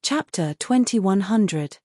Chapter 2100.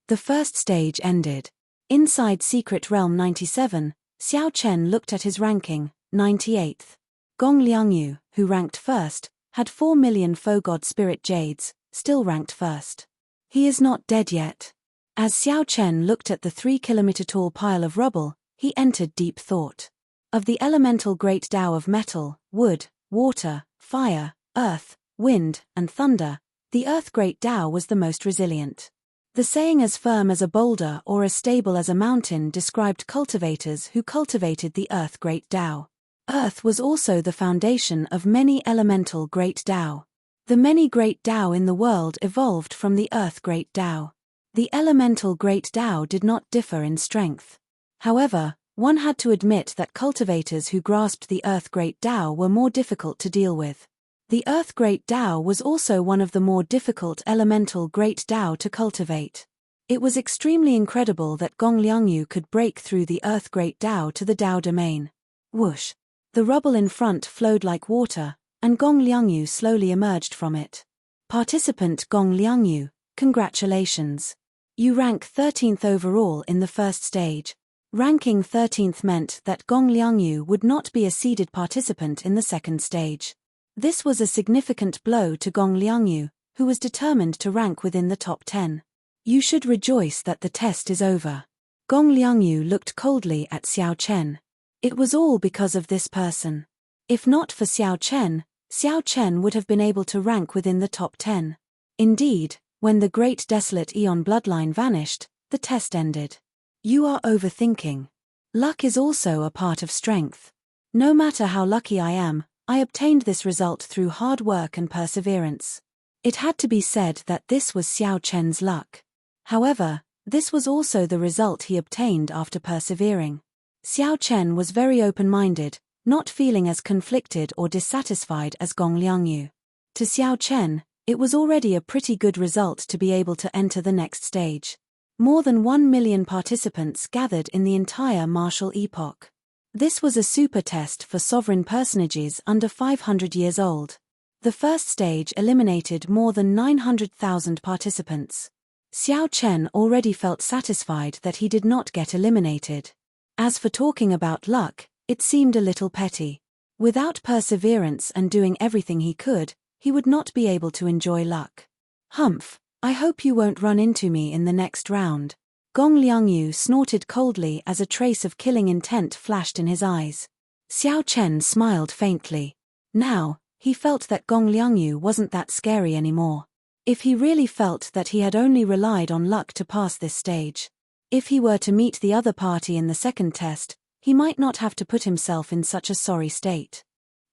The first stage ended. Inside Secret Realm 97, Xiao Chen looked at his ranking, 98th. Gong Liangyu, who ranked first, had 4 million Fougod Spirit Jades, still ranked first. He is not dead yet. As Xiao Chen looked at the 3-kilometer-tall pile of rubble, he entered deep thought. Of the elemental great Tao of metal, wood, water, fire, earth, wind, and thunder, the Earth Great Tao was the most resilient. The saying "as firm as a boulder or as stable as a mountain" described cultivators who cultivated the Earth Great Tao. Earth was also the foundation of many elemental Great Tao. The many Great Tao in the world evolved from the Earth Great Tao. The elemental Great Tao did not differ in strength. However, one had to admit that cultivators who grasped the Earth Great Tao were more difficult to deal with. The Earth Great Tao was also one of the more difficult elemental Great Tao to cultivate. It was extremely incredible that Gong Liangyu could break through the Earth Great Tao to the Tao domain. Whoosh! The rubble in front flowed like water, and Gong Liangyu slowly emerged from it. Participant Gong Liangyu, congratulations. You rank 13th overall in the first stage. Ranking 13th meant that Gong Liangyu would not be a seeded participant in the second stage. This was a significant blow to Gong Liangyu, who was determined to rank within the top 10. You should rejoice that the test is over. Gong Liangyu looked coldly at Xiao Chen. It was all because of this person. If not for Xiao Chen would have been able to rank within the top 10. Indeed, when the great desolate Eon bloodline vanished, the test ended. You are overthinking. Luck is also a part of strength. No matter how lucky I am, I obtained this result through hard work and perseverance. It had to be said that this was Xiao Chen's luck. However, this was also the result he obtained after persevering. Xiao Chen was very open-minded, not feeling as conflicted or dissatisfied as Gong Liangyu. To Xiao Chen, it was already a pretty good result to be able to enter the next stage. More than 1 million participants gathered in the entire martial epoch. This was a super test for sovereign personages under 500 years old. The first stage eliminated more than 900,000 participants. Xiao Chen already felt satisfied that he did not get eliminated. As for talking about luck, it seemed a little petty. Without perseverance and doing everything he could, he would not be able to enjoy luck. Humph, I hope you won't run into me in the next round. Gong Liangyu snorted coldly as a trace of killing intent flashed in his eyes. Xiao Chen smiled faintly. Now, he felt that Gong Liangyu wasn't that scary anymore. If he really felt that he had only relied on luck to pass this stage. If he were to meet the other party in the second test, he might not have to put himself in such a sorry state.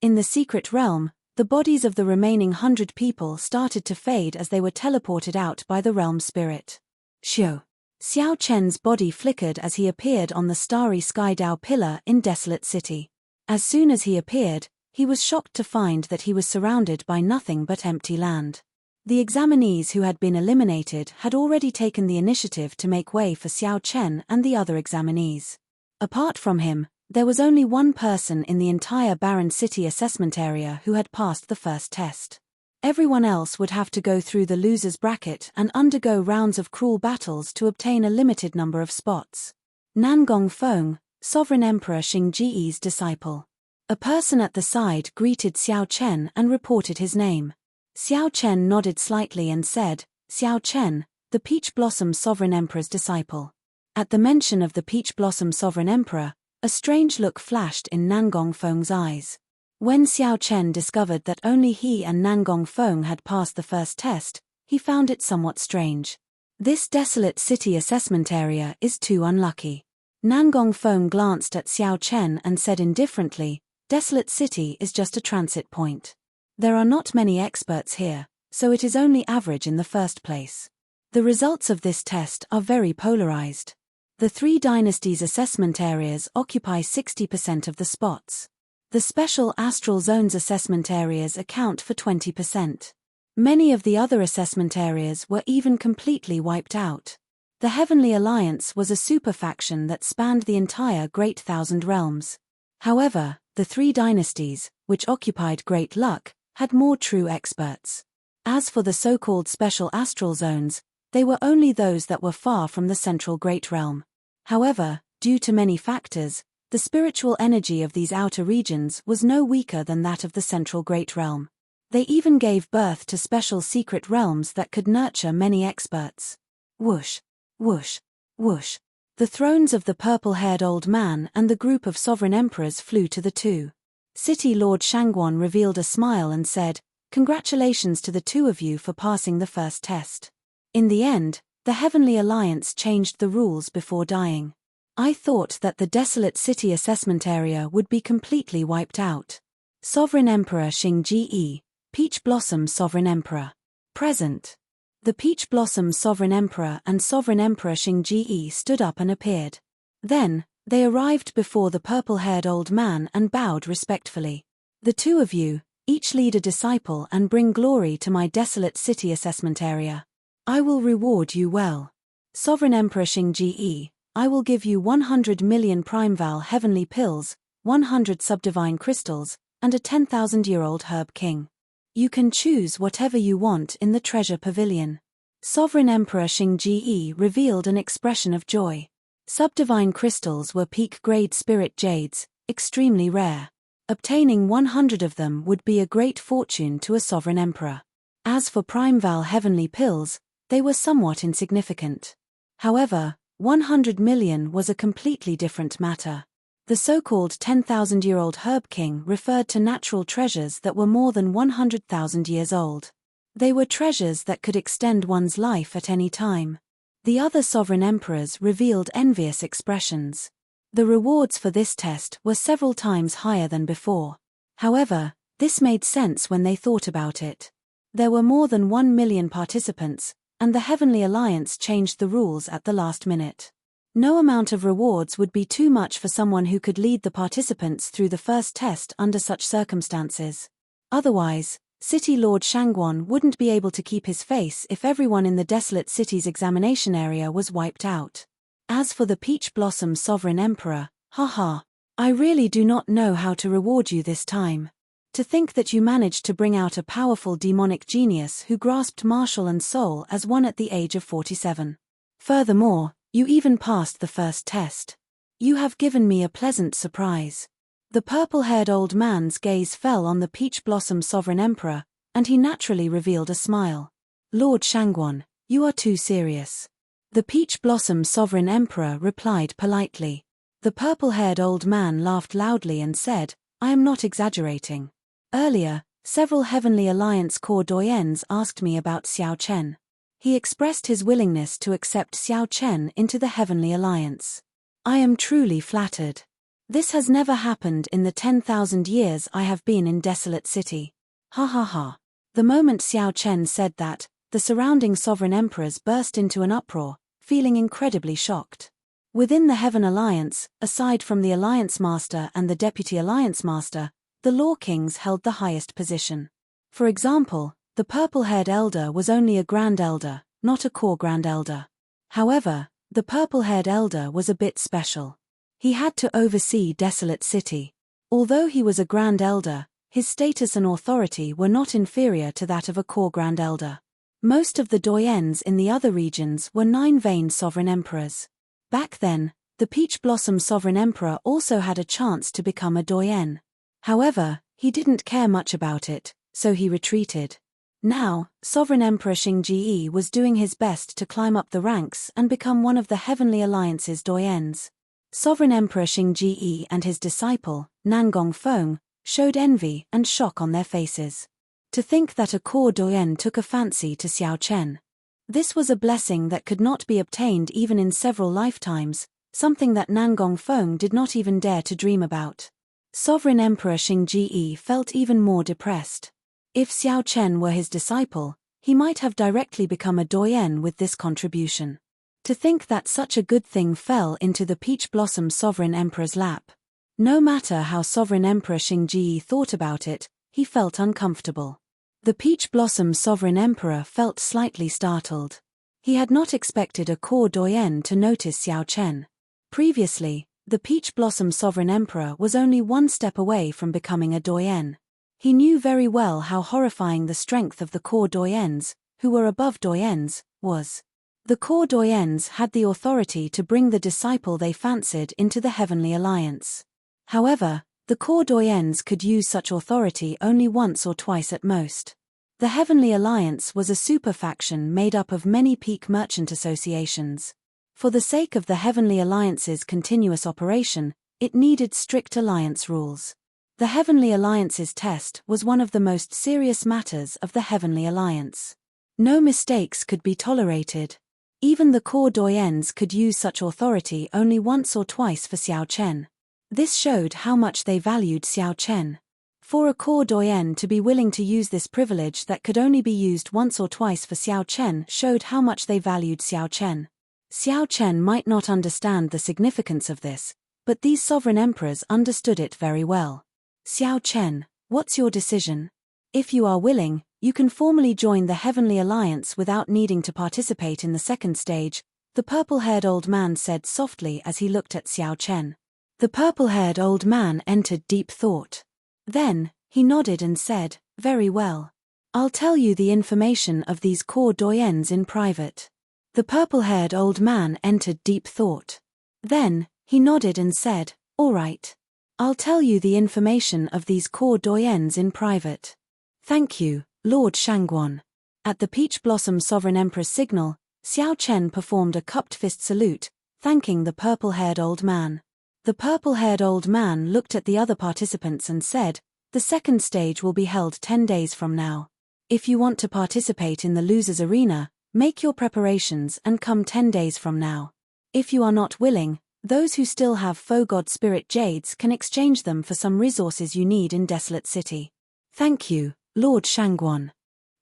In the secret realm, the bodies of the remaining 100 people started to fade as they were teleported out by the realm spirit. Shio. Xiao Chen's body flickered as he appeared on the starry sky Tao pillar in Desolate City. As soon as he appeared, he was shocked to find that he was surrounded by nothing but empty land. The examinees who had been eliminated had already taken the initiative to make way for Xiao Chen and the other examinees. Apart from him, there was only one person in the entire Barren City assessment area who had passed the first test. Everyone else would have to go through the loser's bracket and undergo rounds of cruel battles to obtain a limited number of spots. Nangong Feng, Sovereign Emperor Xingji's disciple. A person at the side greeted Xiao Chen and reported his name. Xiao Chen nodded slightly and said, Xiao Chen, the Peach Blossom Sovereign Emperor's disciple. At the mention of the Peach Blossom Sovereign Emperor, a strange look flashed in Nangong Feng's eyes. When Xiao Chen discovered that only he and Nangong Feng had passed the first test, he found it somewhat strange. This desolate city assessment area is too unlucky. Nangong Feng glanced at Xiao Chen and said indifferently, Desolate City is just a transit point. There are not many experts here, so it is only average in the first place. The results of this test are very polarized. The 3 dynasties assessment areas occupy 60% of the spots. The special astral zones assessment areas account for 20%. Many of the other assessment areas were even completely wiped out. The Heavenly Alliance was a super faction that spanned the entire Great Thousand Realms. However, the 3 dynasties, which occupied Great Luck, had more true experts. As for the so-called special astral zones, they were only those that were far from the central Great Realm. However, due to many factors, the spiritual energy of these outer regions was no weaker than that of the central Great Realm. They even gave birth to special secret realms that could nurture many experts. Whoosh, whoosh, whoosh. The thrones of the purple-haired old man and the group of sovereign emperors flew to the two. City Lord Shangguan revealed a smile and said, "Congratulations to the two of you for passing the first test. In the end, the Heavenly Alliance changed the rules before dying. I thought that the desolate city assessment area would be completely wiped out." Sovereign Emperor Xingji, Peach Blossom Sovereign Emperor. Present. The Peach Blossom Sovereign Emperor and Sovereign Emperor Xingji stood up and appeared. Then, they arrived before the purple-haired old man and bowed respectfully. "The two of you, each lead a disciple and bring glory to my desolate city assessment area. I will reward you well. Sovereign Emperor Xingji, I will give you 100 million Primeval Heavenly Pills, 100 Subdivine Crystals, and a 10,000-year-old Herb King. You can choose whatever you want in the treasure pavilion." Sovereign Emperor Xingji revealed an expression of joy. Subdivine crystals were peak-grade spirit jades, extremely rare. Obtaining 100 of them would be a great fortune to a sovereign emperor. As for Primeval Heavenly Pills, they were somewhat insignificant. However, 100 million was a completely different matter. The so-called 10,000-year-old Herb King referred to natural treasures that were more than 100,000 years old. They were treasures that could extend one's life at any time. The other sovereign emperors revealed envious expressions. The rewards for this test were several times higher than before. However, this made sense when they thought about it. There were more than 1 million participants, and the Heavenly Alliance changed the rules at the last minute. No amount of rewards would be too much for someone who could lead the participants through the first test under such circumstances. Otherwise, City Lord Shangguan wouldn't be able to keep his face if everyone in the desolate city's examination area was wiped out. As for the Peach Blossom Sovereign Emperor, haha, I really do not know how to reward you this time. To think that you managed to bring out a powerful demonic genius who grasped martial and soul as one at the age of 47. Furthermore, you even passed the first test. You have given me a pleasant surprise. The purple-haired old man's gaze fell on the Peach Blossom Sovereign Emperor, and he naturally revealed a smile. "Lord Shangguan, you are too serious." The Peach Blossom Sovereign Emperor replied politely. The purple-haired old man laughed loudly and said, "I am not exaggerating. Earlier, several Heavenly Alliance core doyens asked me about Xiao Chen. He expressed his willingness to accept Xiao Chen into the Heavenly Alliance. I am truly flattered. This has never happened in the 10,000 years I have been in Desolate City. Ha ha ha." The moment Xiao Chen said that, the surrounding sovereign emperors burst into an uproar, feeling incredibly shocked. Within the Heaven Alliance, aside from the Alliance Master and the Deputy Alliance Master, the Law Kings held the highest position. For example, the purple-haired elder was only a Grand Elder, not a core Grand Elder. However, the purple-haired elder was a bit special. He had to oversee Desolate City. Although he was a Grand Elder, his status and authority were not inferior to that of a core Grand Elder. Most of the doyens in the other regions were nine-veined sovereign emperors. Back then, the Peach Blossom Sovereign Emperor also had a chance to become a doyen. However, he didn't care much about it, so he retreated. Now, Sovereign Emperor Xingji was doing his best to climb up the ranks and become one of the Heavenly Alliance's doyens. Sovereign Emperor Xingji and his disciple, Nangong Feng, showed envy and shock on their faces. To think that a core doyen took a fancy to Xiao Chen. This was a blessing that could not be obtained even in several lifetimes, something that Nangong Feng did not even dare to dream about. Sovereign Emperor Xingji felt even more depressed. If Xiao Chen were his disciple, he might have directly become a doyen with this contribution. To think that such a good thing fell into the Peach Blossom Sovereign Emperor's lap. No matter how Sovereign Emperor Xingji thought about it, he felt uncomfortable. The Peach Blossom Sovereign Emperor felt slightly startled. He had not expected a core doyen to notice Xiao Chen. Previously, the Peach Blossom Sovereign Emperor was only one step away from becoming a doyen. He knew very well how horrifying the strength of the core doyens, who were above doyens, was. The core doyens had the authority to bring the disciple they fancied into the Heavenly Alliance. However, the core doyens could use such authority only once or twice at most. The Heavenly Alliance was a super-faction made up of many peak merchant associations. For the sake of the Heavenly Alliance's continuous operation, it needed strict alliance rules. The Heavenly Alliance's test was one of the most serious matters of the Heavenly Alliance. No mistakes could be tolerated. Even the core doyens could use such authority only once or twice for Xiao Chen. This showed how much they valued Xiao Chen. For a core doyen to be willing to use this privilege that could only be used once or twice for Xiao Chen showed how much they valued Xiao Chen. Xiao Chen might not understand the significance of this, but these sovereign emperors understood it very well. Xiao Chen, what's your decision? If you are willing, you can formally join the Heavenly Alliance without needing to participate in the second stage, the purple-haired old man said softly as he looked at Xiao Chen. The purple-haired old man entered deep thought. Then, he nodded and said, "Very well. I'll tell you the information of these core doyens in private." The purple-haired old man entered deep thought. Then, he nodded and said, "All right. I'll tell you the information of these core doyens in private." "Thank you, Lord Shangguan." At the Peach Blossom Sovereign Emperor's signal, Xiao Chen performed a cupped fist salute, thanking the purple-haired old man. The purple-haired old man looked at the other participants and said, "The second stage will be held 10 days from now. If you want to participate in the losers' arena, make your preparations and come 10 days from now. If you are not willing, those who still have faux god spirit jades can exchange them for some resources you need in Desolate City. Thank you, Lord Shangguan."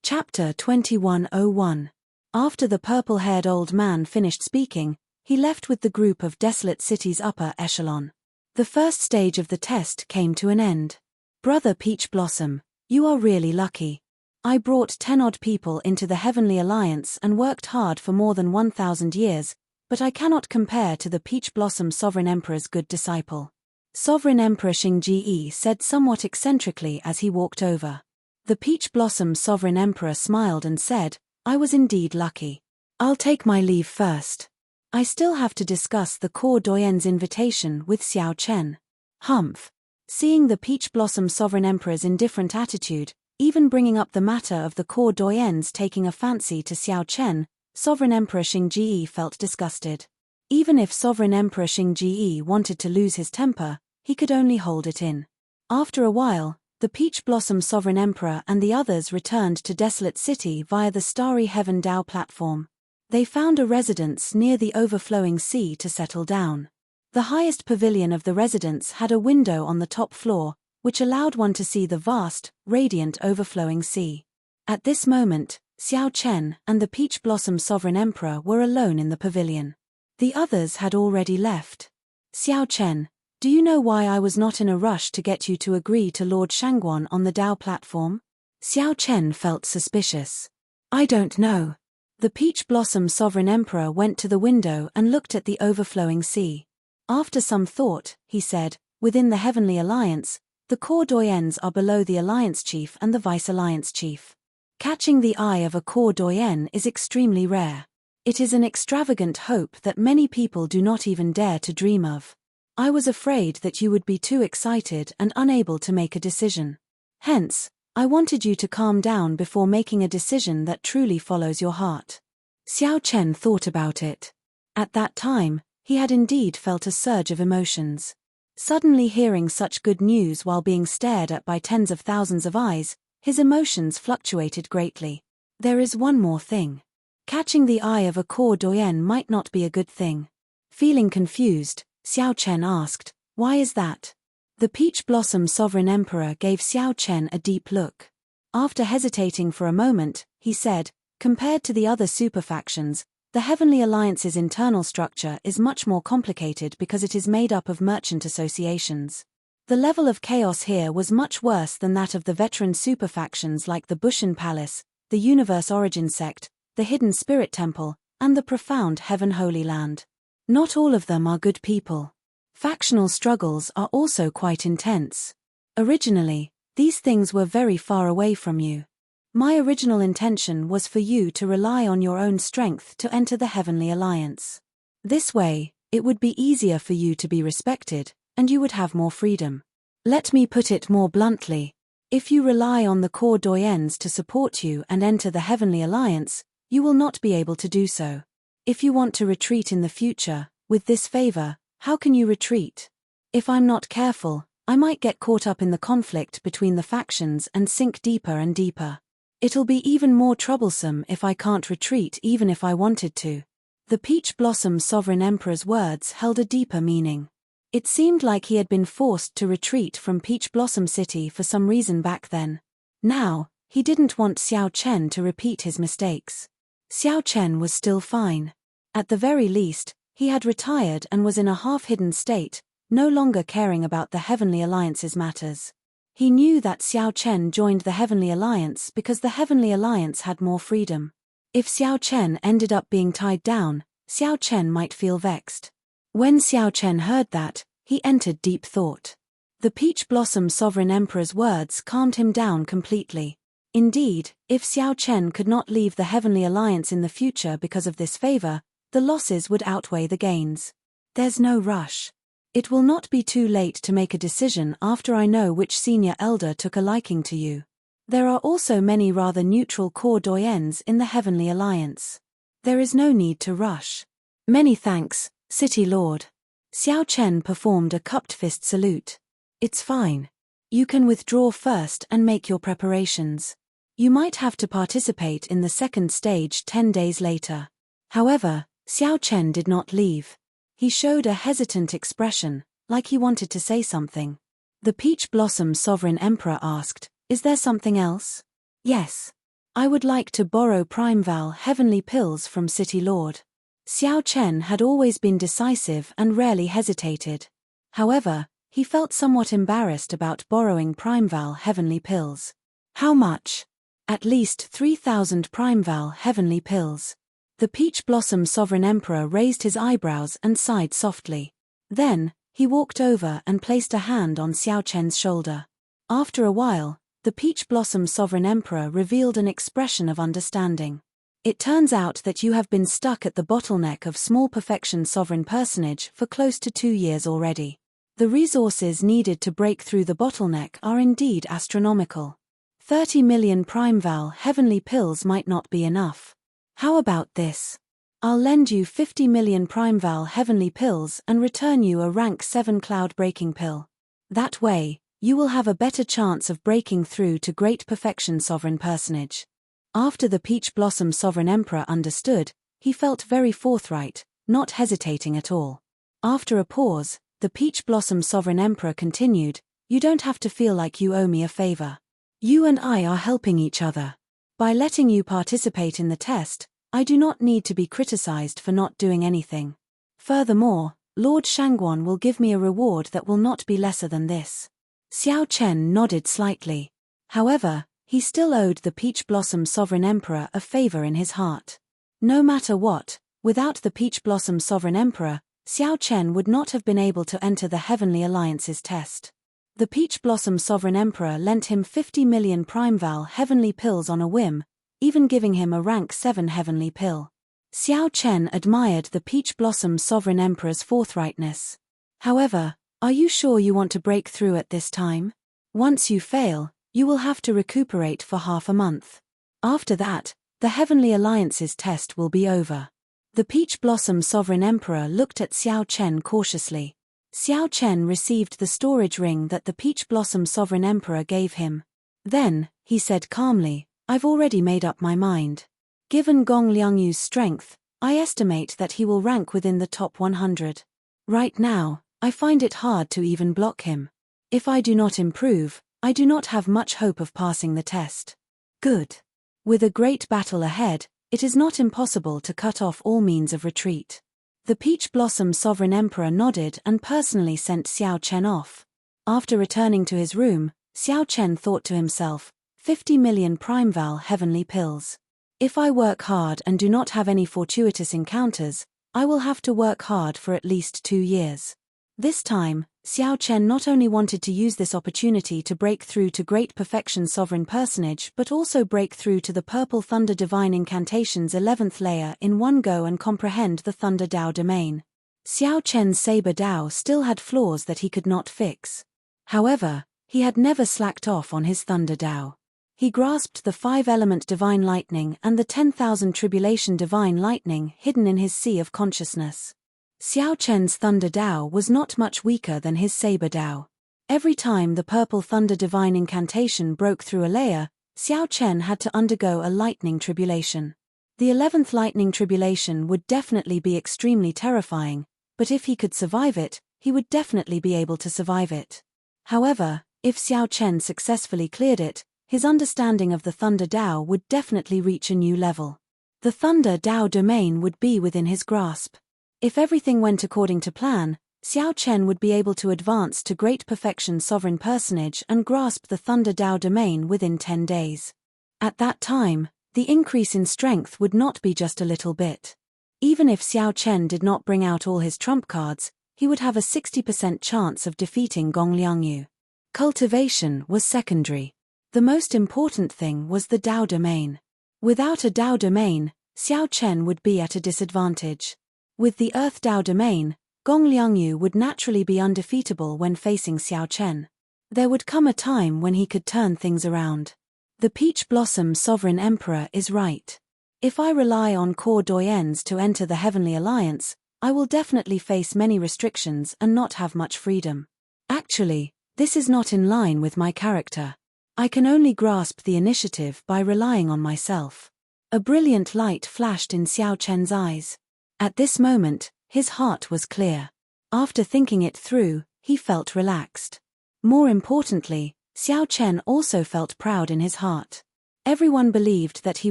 Chapter 2101. After the purple-haired old man finished speaking, he left with the group of Desolate City's upper echelon. The first stage of the test came to an end. "Brother Peach Blossom, you are really lucky. I brought 10-odd people into the Heavenly Alliance and worked hard for more than 1,000 years, but I cannot compare to the Peach Blossom Sovereign Emperor's good disciple." Sovereign Emperor Xingji said somewhat eccentrically as he walked over. The Peach Blossom Sovereign Emperor smiled and said, "I was indeed lucky. I'll take my leave first. I still have to discuss the core doyen's invitation with Xiao Chen." Humph. Seeing the Peach Blossom Sovereign Emperor's indifferent attitude, even bringing up the matter of the core doyens taking a fancy to Xiao Chen, Sovereign Emperor Xingji felt disgusted. Even if Sovereign Emperor Xingji wanted to lose his temper, he could only hold it in. After a while, the Peach Blossom Sovereign Emperor and the others returned to Desolate City via the Starry Heaven Dao platform. They found a residence near the overflowing sea to settle down. The highest pavilion of the residence had a window on the top floor, which allowed one to see the vast, radiant overflowing sea. At this moment, Xiao Chen and the Peach Blossom Sovereign Emperor were alone in the pavilion. The others had already left. "Xiao Chen, do you know why I was not in a rush to get you to agree to Lord Shangguan on the Dao platform?" Xiao Chen felt suspicious. "I don't know." The Peach Blossom Sovereign Emperor went to the window and looked at the overflowing sea. After some thought, he said, "Within the Heavenly Alliance, the core doyens are below the Alliance Chief and the Vice Alliance Chief. Catching the eye of a core doyen is extremely rare. It is an extravagant hope that many people do not even dare to dream of. I was afraid that you would be too excited and unable to make a decision. Hence, I wanted you to calm down before making a decision that truly follows your heart." Xiao Chen thought about it. At that time, he had indeed felt a surge of emotions. Suddenly hearing such good news while being stared at by tens of thousands of eyes, his emotions fluctuated greatly. There is one more thing. Catching the eye of a core doyen might not be a good thing. Feeling confused, Xiao Chen asked, "Why is that?" The Peach Blossom Sovereign Emperor gave Xiao Chen a deep look. After hesitating for a moment, he said, "Compared to the other superfactions, the Heavenly Alliance's internal structure is much more complicated because it is made up of merchant associations. The level of chaos here was much worse than that of the veteran superfactions like the Bushan Palace, the Universe Origin Sect, the Hidden Spirit Temple, and the Profound Heaven Holy Land. Not all of them are good people. Factional struggles are also quite intense. Originally, These things were very far away from you. My original intention was for you to rely on your own strength to enter the Heavenly Alliance. This way, it would be easier for you to be respected, and you would have more freedom. Let me put it more bluntly. If you rely on the core doyens to support you and enter the Heavenly Alliance, you will not be able to do so. If you want to retreat in the future, with this favor, how can you retreat? If I'm not careful, I might get caught up in the conflict between the factions and sink deeper and deeper. It'll be even more troublesome if I can't retreat even if I wanted to. The Peach Blossom Sovereign Emperor's words held a deeper meaning. It seemed like he had been forced to retreat from Peach Blossom City for some reason back then. Now, he didn't want Xiao Chen to repeat his mistakes. Xiao Chen was still fine. At the very least, he had retired and was in a half-hidden state, no longer caring about the Heavenly Alliance's matters. He knew that Xiao Chen joined the Heavenly Alliance because the Heavenly Alliance had more freedom. If Xiao Chen ended up being tied down, Xiao Chen might feel vexed. When Xiao Chen heard that, he entered deep thought. The Peach Blossom Sovereign Emperor's words calmed him down completely. Indeed, if Xiao Chen could not leave the Heavenly Alliance in the future because of this favor, the losses would outweigh the gains. There's no rush. It will not be too late to make a decision after I know which senior elder took a liking to you. There are also many rather neutral core doyens in the Heavenly Alliance. There is no need to rush. Many thanks, City Lord. Xiao Chen performed a cupped fist salute. It's fine. You can withdraw first and make your preparations. You might have to participate in the second stage 10 days later. However, Xiao Chen did not leave. He showed a hesitant expression, like he wanted to say something. The Peach Blossom Sovereign Emperor asked, "Is there something else?" "Yes. I would like to borrow Primeval Heavenly Pills from City Lord." Xiao Chen had always been decisive and rarely hesitated. However, he felt somewhat embarrassed about borrowing Primeval Heavenly Pills. How much? At least 3,000 Primeval Heavenly Pills. The Peach Blossom Sovereign Emperor raised his eyebrows and sighed softly. Then, he walked over and placed a hand on Xiao Chen's shoulder. After a while, the Peach Blossom Sovereign Emperor revealed an expression of understanding. "It turns out that you have been stuck at the bottleneck of Small Perfection Sovereign Personage for close to 2 years already. The resources needed to break through the bottleneck are indeed astronomical. 30 million Primeval Heavenly Pills might not be enough. How about this? I'll lend you 50 million Primeval Heavenly Pills and return you a rank 7 Cloud Breaking Pill. That way, you will have a better chance of breaking through to Great Perfection Sovereign Personage." After the Peach Blossom Sovereign Emperor understood, he felt very forthright, not hesitating at all. After a pause, the Peach Blossom Sovereign Emperor continued, "You don't have to feel like you owe me a favor. You and I are helping each other. By letting you participate in the test, I do not need to be criticized for not doing anything. Furthermore, Lord Shangguan will give me a reward that will not be lesser than this." Xiao Chen nodded slightly. However, he still owed the Peach Blossom Sovereign Emperor a favor in his heart. No matter what, without the Peach Blossom Sovereign Emperor, Xiao Chen would not have been able to enter the Heavenly Alliance's test. The Peach Blossom Sovereign Emperor lent him 50 million Primeval Heavenly Pills on a whim, even giving him a rank 7 Heavenly Pill. Xiao Chen admired the Peach Blossom Sovereign Emperor's forthrightness. However, are you sure you want to break through at this time? Once you fail, you will have to recuperate for half a month. After that, the Heavenly Alliance's test will be over. The Peach Blossom Sovereign Emperor looked at Xiao Chen cautiously. Xiao Chen received the storage ring that the Peach Blossom Sovereign Emperor gave him. Then, he said calmly, "I've already made up my mind. Given Gong Liangyu's strength, I estimate that he will rank within the top 100. Right now, I find it hard to even block him. If I do not improve, I do not have much hope of passing the test." Good. With a great battle ahead, it is not impossible to cut off all means of retreat. The Peach Blossom Sovereign Emperor nodded and personally sent Xiao Chen off. After returning to his room, Xiao Chen thought to himself, 50 million Primeval Heavenly Pills. If I work hard and do not have any fortuitous encounters, I will have to work hard for at least 2 years. This time, Xiao Chen not only wanted to use this opportunity to break through to Great Perfection Sovereign Personage but also break through to the Purple Thunder Divine Incantation's 11th layer in one go and comprehend the Thunder Dao domain. Xiao Chen's Saber Dao still had flaws that he could not fix. However, he had never slacked off on his Thunder Dao. He grasped the 5-element Divine Lightning and the 10,000 Tribulation Divine Lightning hidden in his sea of consciousness. Xiao Chen's Thunder Dao was not much weaker than his Saber Dao. Every time the Purple Thunder Divine Incantation broke through a layer, Xiao Chen had to undergo a lightning tribulation. The 11th lightning tribulation would definitely be extremely terrifying, but if he could survive it, he would definitely be able to survive it. However, if Xiao Chen successfully cleared it, his understanding of the Thunder Dao would definitely reach a new level. The Thunder Dao domain would be within his grasp. If everything went according to plan, Xiao Chen would be able to advance to Great Perfection Sovereign Personage and grasp the Thunder Dao domain within 10 days. At that time, the increase in strength would not be just a little bit. Even if Xiao Chen did not bring out all his trump cards, he would have a 60% chance of defeating Gong Liangyu. Cultivation was secondary. The most important thing was the Dao domain. Without a Dao domain, Xiao Chen would be at a disadvantage. With the Earth Dao domain, Gong Liangyu would naturally be undefeatable when facing Xiao Chen. There would come a time when he could turn things around. The Peach Blossom Sovereign Emperor is right. If I rely on core doyens to enter the Heavenly Alliance, I will definitely face many restrictions and not have much freedom. Actually, this is not in line with my character. I can only grasp the initiative by relying on myself. A brilliant light flashed in Xiao Chen's eyes. At this moment, his heart was clear. After thinking it through, he felt relaxed. More importantly, Xiao Chen also felt proud in his heart. Everyone believed that he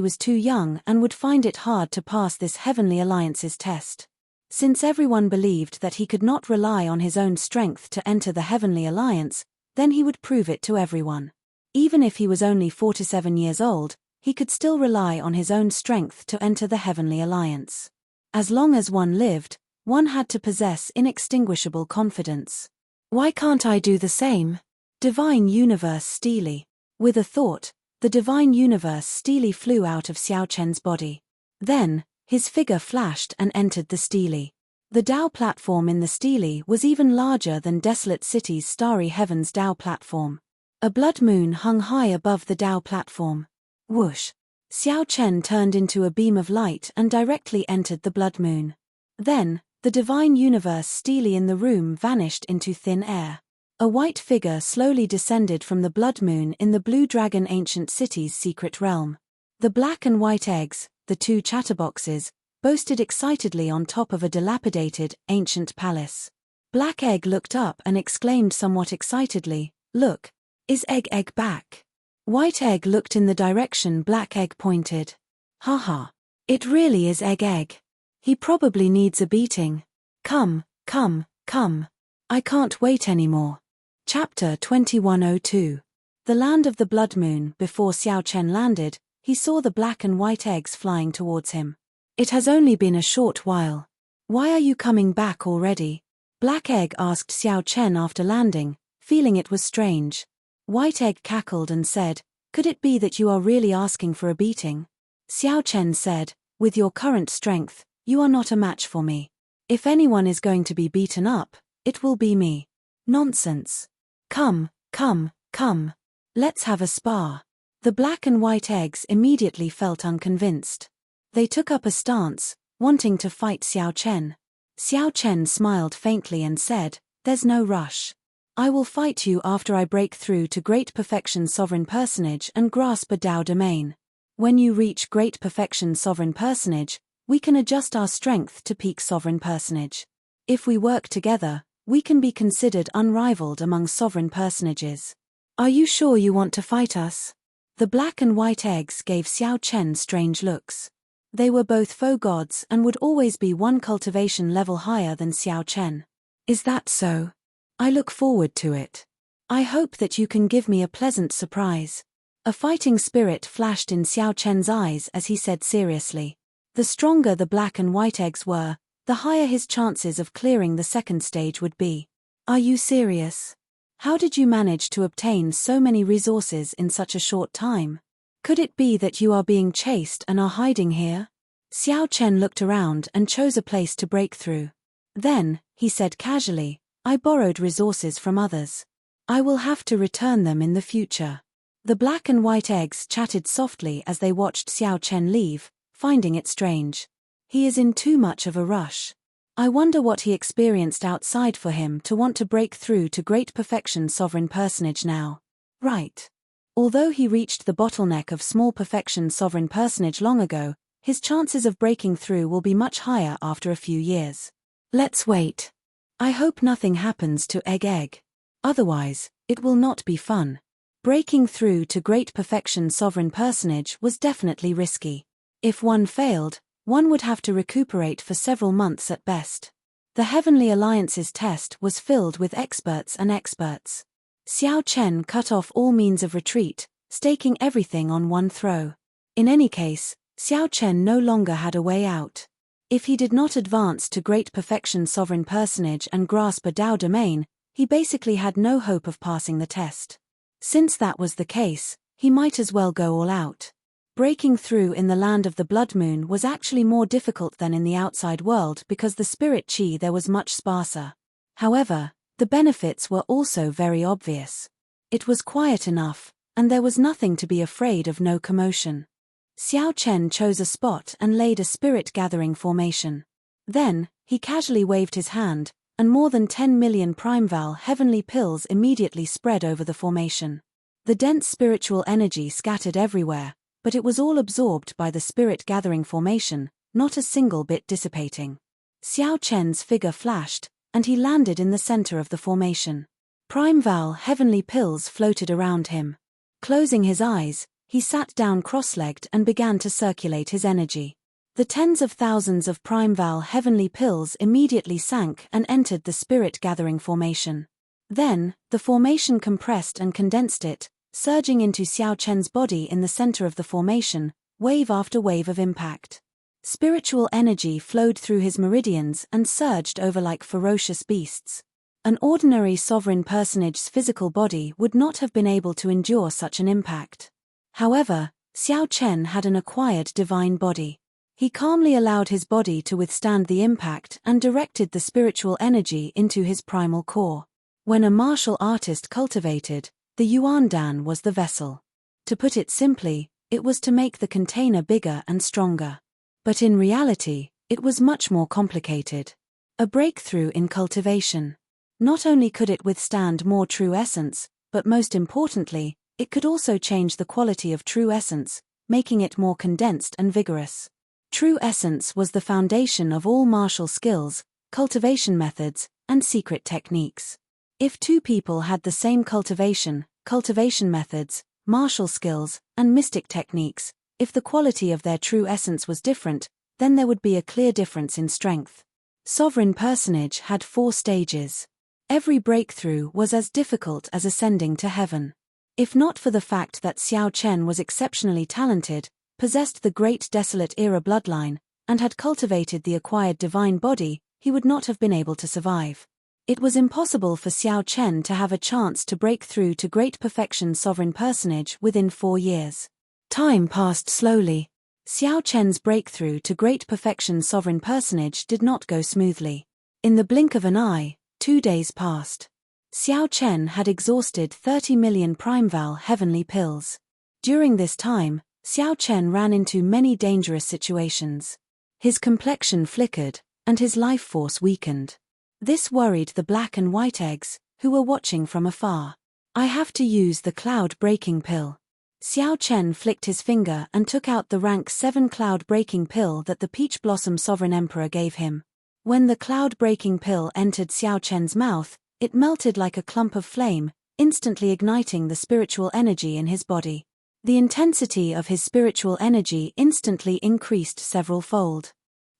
was too young and would find it hard to pass this Heavenly Alliance's test. Since everyone believed that he could not rely on his own strength to enter the Heavenly Alliance, then he would prove it to everyone. Even if he was only 47 years old, he could still rely on his own strength to enter the Heavenly Alliance. As long as one lived, one had to possess inextinguishable confidence. Why can't I do the same? Divine Universe Steely. With a thought, the Divine Universe Steely flew out of Xiao Chen's body. Then, his figure flashed and entered the Steely. The Dao platform in the Steely was even larger than Desolate City's Starry Heavens Dao platform. A blood moon hung high above the Dao platform. Whoosh! Xiao Chen turned into a beam of light and directly entered the blood moon. Then, the Divine Universe Steely in the room vanished into thin air. A white figure slowly descended from the blood moon in the Blue Dragon Ancient City's secret realm. The black and white eggs, the two chatterboxes, boasted excitedly on top of a dilapidated, ancient palace. Black Egg looked up and exclaimed somewhat excitedly, "Look! Is Egg back?" White Egg looked in the direction Black Egg pointed. "Haha! It really is Egg. He probably needs a beating. Come. I can't wait anymore." Chapter 2102. The land of the blood moon. Before Xiao Chen landed, he saw the black and white eggs flying towards him. "It has only been a short while. Why are you coming back already?" Black Egg asked Xiao Chen after landing, feeling it was strange. White Egg cackled and said, "Could it be that you are really asking for a beating?" Xiao Chen said, "With your current strength, you are not a match for me. If anyone is going to be beaten up, it will be me." "Nonsense. Come. Let's have a spar." The black and white eggs immediately felt unconvinced. They took up a stance, wanting to fight Xiao Chen. Xiao Chen smiled faintly and said, "There's no rush. I will fight you after I break through to Great Perfection Sovereign Personage and grasp a Dao domain. When you reach Great Perfection Sovereign Personage, we can adjust our strength to peak Sovereign Personage. If we work together, we can be considered unrivaled among Sovereign Personages. Are you sure you want to fight us?" The black and white eggs gave Xiao Chen strange looks. They were both faux gods and would always be one cultivation level higher than Xiao Chen. "Is that so? I look forward to it. I hope that you can give me a pleasant surprise." A fighting spirit flashed in Xiao Chen's eyes as he said seriously. The stronger the black and white eggs were, the higher his chances of clearing the second stage would be. Are you serious? How did you manage to obtain so many resources in such a short time? Could it be that you are being chased and are hiding here? Xiao Chen looked around and chose a place to break through. Then, he said casually, I borrowed resources from others. I will have to return them in the future. The black and white eggs chatted softly as they watched Xiao Chen leave, finding it strange. He is in too much of a rush. I wonder what he experienced outside for him to want to break through to great perfection sovereign personage now. Right. Although he reached the bottleneck of small perfection sovereign personage long ago, his chances of breaking through will be much higher after a few years. Let's wait. I hope nothing happens to Egg. Otherwise, it will not be fun. Breaking through to great perfection sovereign personage was definitely risky. If one failed, one would have to recuperate for several months at best. The Heavenly Alliance's test was filled with experts and experts. Xiao Chen cut off all means of retreat, staking everything on one throw. In any case, Xiao Chen no longer had a way out. If he did not advance to great perfection sovereign personage and grasp a Dao domain, he basically had no hope of passing the test. Since that was the case, he might as well go all out. Breaking through in the land of the Blood Moon was actually more difficult than in the outside world because the spirit chi there was much sparser. However, the benefits were also very obvious. It was quiet enough, and there was nothing to be afraid of. No commotion. Xiao Chen chose a spot and laid a spirit gathering formation. Then, he casually waved his hand, and more than 10 million Primeval heavenly pills immediately spread over the formation. The dense spiritual energy scattered everywhere, but it was all absorbed by the spirit gathering formation, not a single bit dissipating. Xiao Chen's figure flashed, and he landed in the center of the formation. Primeval heavenly pills floated around him. Closing his eyes, he sat down cross-legged and began to circulate his energy. The tens of thousands of Primeval heavenly pills immediately sank and entered the spirit gathering formation. Then, the formation compressed and condensed it, surging into Xiao Chen's body in the center of the formation, wave after wave of impact. Spiritual energy flowed through his meridians and surged over like ferocious beasts. An ordinary sovereign personage's physical body would not have been able to endure such an impact. However, Xiao Chen had an acquired divine body. He calmly allowed his body to withstand the impact and directed the spiritual energy into his primal core. When a martial artist cultivated, the Yuan Dan was the vessel. To put it simply, it was to make the container bigger and stronger. But in reality, it was much more complicated. A breakthrough in cultivation. Not only could it withstand more true essence, but most importantly, it could also change the quality of true essence, making it more condensed and vigorous. True essence was the foundation of all martial skills, cultivation methods, and secret techniques. If two people had the same cultivation methods, martial skills, and mystic techniques, if the quality of their true essence was different, then there would be a clear difference in strength. Sovereign Personage had 4 stages. Every breakthrough was as difficult as ascending to heaven. If not for the fact that Xiao Chen was exceptionally talented, possessed the Great Desolate Era bloodline, and had cultivated the acquired divine body, he would not have been able to survive. It was impossible for Xiao Chen to have a chance to break through to great perfection sovereign personage within 4 years. Time passed slowly. Xiao Chen's breakthrough to great perfection sovereign personage did not go smoothly. In the blink of an eye, 2 days passed. Xiao Chen had exhausted 30 million Primeval heavenly pills. During this time, Xiao Chen ran into many dangerous situations. His complexion flickered, and his life force weakened. This worried the black and white eggs, who were watching from afar. I have to use the cloud-breaking pill. Xiao Chen flicked his finger and took out the rank 7 cloud-breaking pill that the Peach Blossom Sovereign Emperor gave him. When the cloud-breaking pill entered Xiao Chen's mouth, it melted like a clump of flame, instantly igniting the spiritual energy in his body. The intensity of his spiritual energy instantly increased several-fold.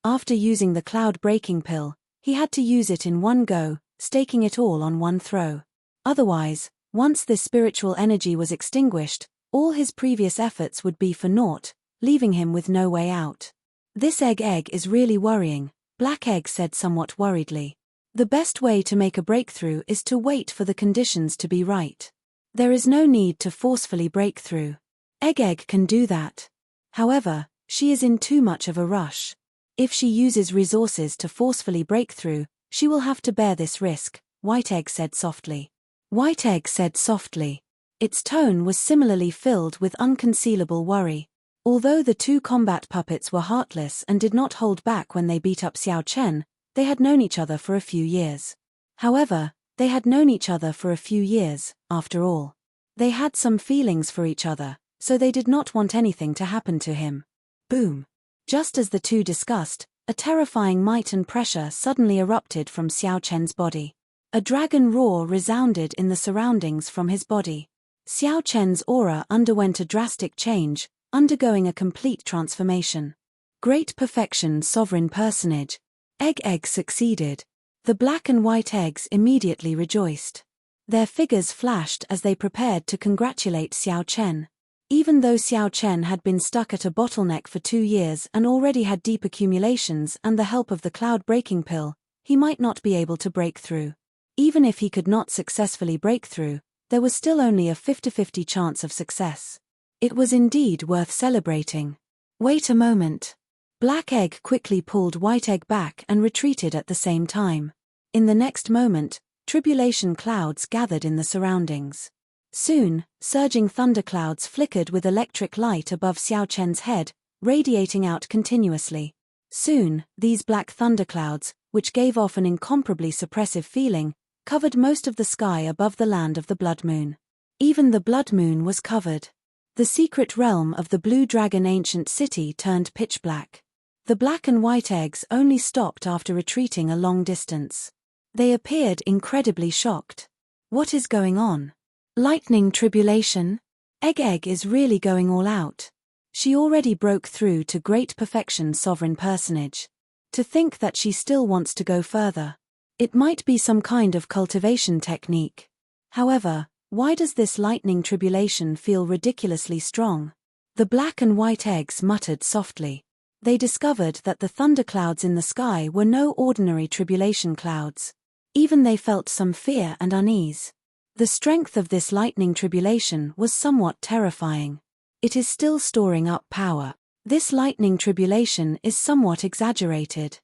After using the cloud-breaking pill, he had to use it in one go, staking it all on one throw. Otherwise, once this spiritual energy was extinguished, all his previous efforts would be for naught, leaving him with no way out. This egg is really worrying, Black Egg said somewhat worriedly. The best way to make a breakthrough is to wait for the conditions to be right. There is no need to forcefully break through. Egg can do that. However, she is in too much of a rush. If she uses resources to forcefully break through, she will have to bear this risk, White Egg said softly. White Egg said softly. Its tone was similarly filled with unconcealable worry. Although the two combat puppets were heartless and did not hold back when they beat up Xiao Chen, they had known each other for a few years. However, they had known each other for a few years, after all. They had some feelings for each other, so they did not want anything to happen to him. Boom! Just as the two discussed, a terrifying might and pressure suddenly erupted from Xiao Chen's body. A dragon roar resounded in the surroundings from his body. Xiao Chen's aura underwent a drastic change, undergoing a complete transformation. Great perfection, sovereign personage. Egg succeeded. The black and white eggs immediately rejoiced. Their figures flashed as they prepared to congratulate Xiao Chen. Even though Xiao Chen had been stuck at a bottleneck for 2 years and already had deep accumulations and the help of the cloud-breaking pill, he might not be able to break through. Even if he could not successfully break through, there was still only a 50-50 chance of success. It was indeed worth celebrating. Wait a moment. Black Egg quickly pulled White Egg back and retreated at the same time. In the next moment, tribulation clouds gathered in the surroundings. Soon, surging thunderclouds flickered with electric light above Xiao Chen's head, radiating out continuously. Soon, these black thunderclouds, which gave off an incomparably suppressive feeling, covered most of the sky above the land of the Blood Moon. Even the Blood Moon was covered. The secret realm of the Blue Dragon ancient city turned pitch black. The black and white eggs only stopped after retreating a long distance. They appeared incredibly shocked. What is going on? Lightning tribulation? Egg is really going all out. She already broke through to great perfection, sovereign personage. To think that she still wants to go further. It might be some kind of cultivation technique. However, why does this lightning tribulation feel ridiculously strong? The black and white eggs muttered softly. They discovered that the thunderclouds in the sky were no ordinary tribulation clouds. Even they felt some fear and unease. The strength of this lightning tribulation was somewhat terrifying. It is still storing up power. This lightning tribulation is somewhat exaggerated.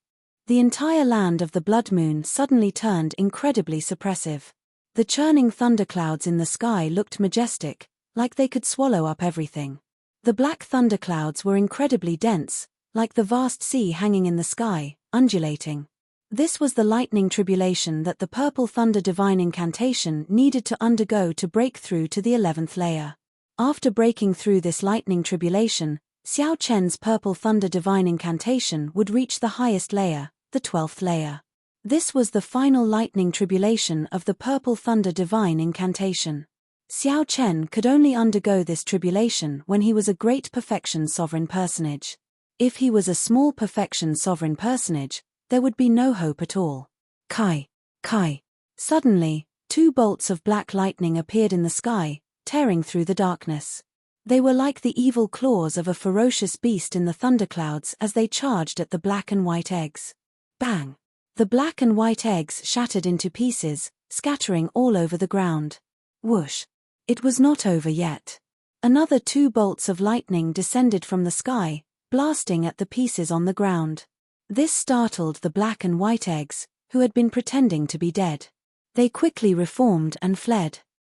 The entire land of the Blood Moon suddenly turned incredibly suppressive. The churning thunderclouds in the sky looked majestic, like they could swallow up everything. The black thunderclouds were incredibly dense, like the vast sea hanging in the sky, undulating. This was the lightning tribulation that the Purple Thunder Divine Incantation needed to undergo to break through to the 11th layer. After breaking through this lightning tribulation, Xiao Chen's Purple Thunder Divine Incantation would reach the highest layer, the 12th layer. This was the final lightning tribulation of the Purple Thunder Divine Incantation. Xiao Chen could only undergo this tribulation when he was a great perfection sovereign personage. If he was a small perfection sovereign personage, there would be no hope at all. Kai. Suddenly, 2 bolts of black lightning appeared in the sky, tearing through the darkness. They were like the evil claws of a ferocious beast in the thunderclouds as they charged at the black and white eggs. Bang! The black and white eggs shattered into pieces, scattering all over the ground. Whoosh! It was not over yet. Another 2 bolts of lightning descended from the sky, blasting at the pieces on the ground. This startled the black and white eggs, who had been pretending to be dead. They quickly reformed and fled.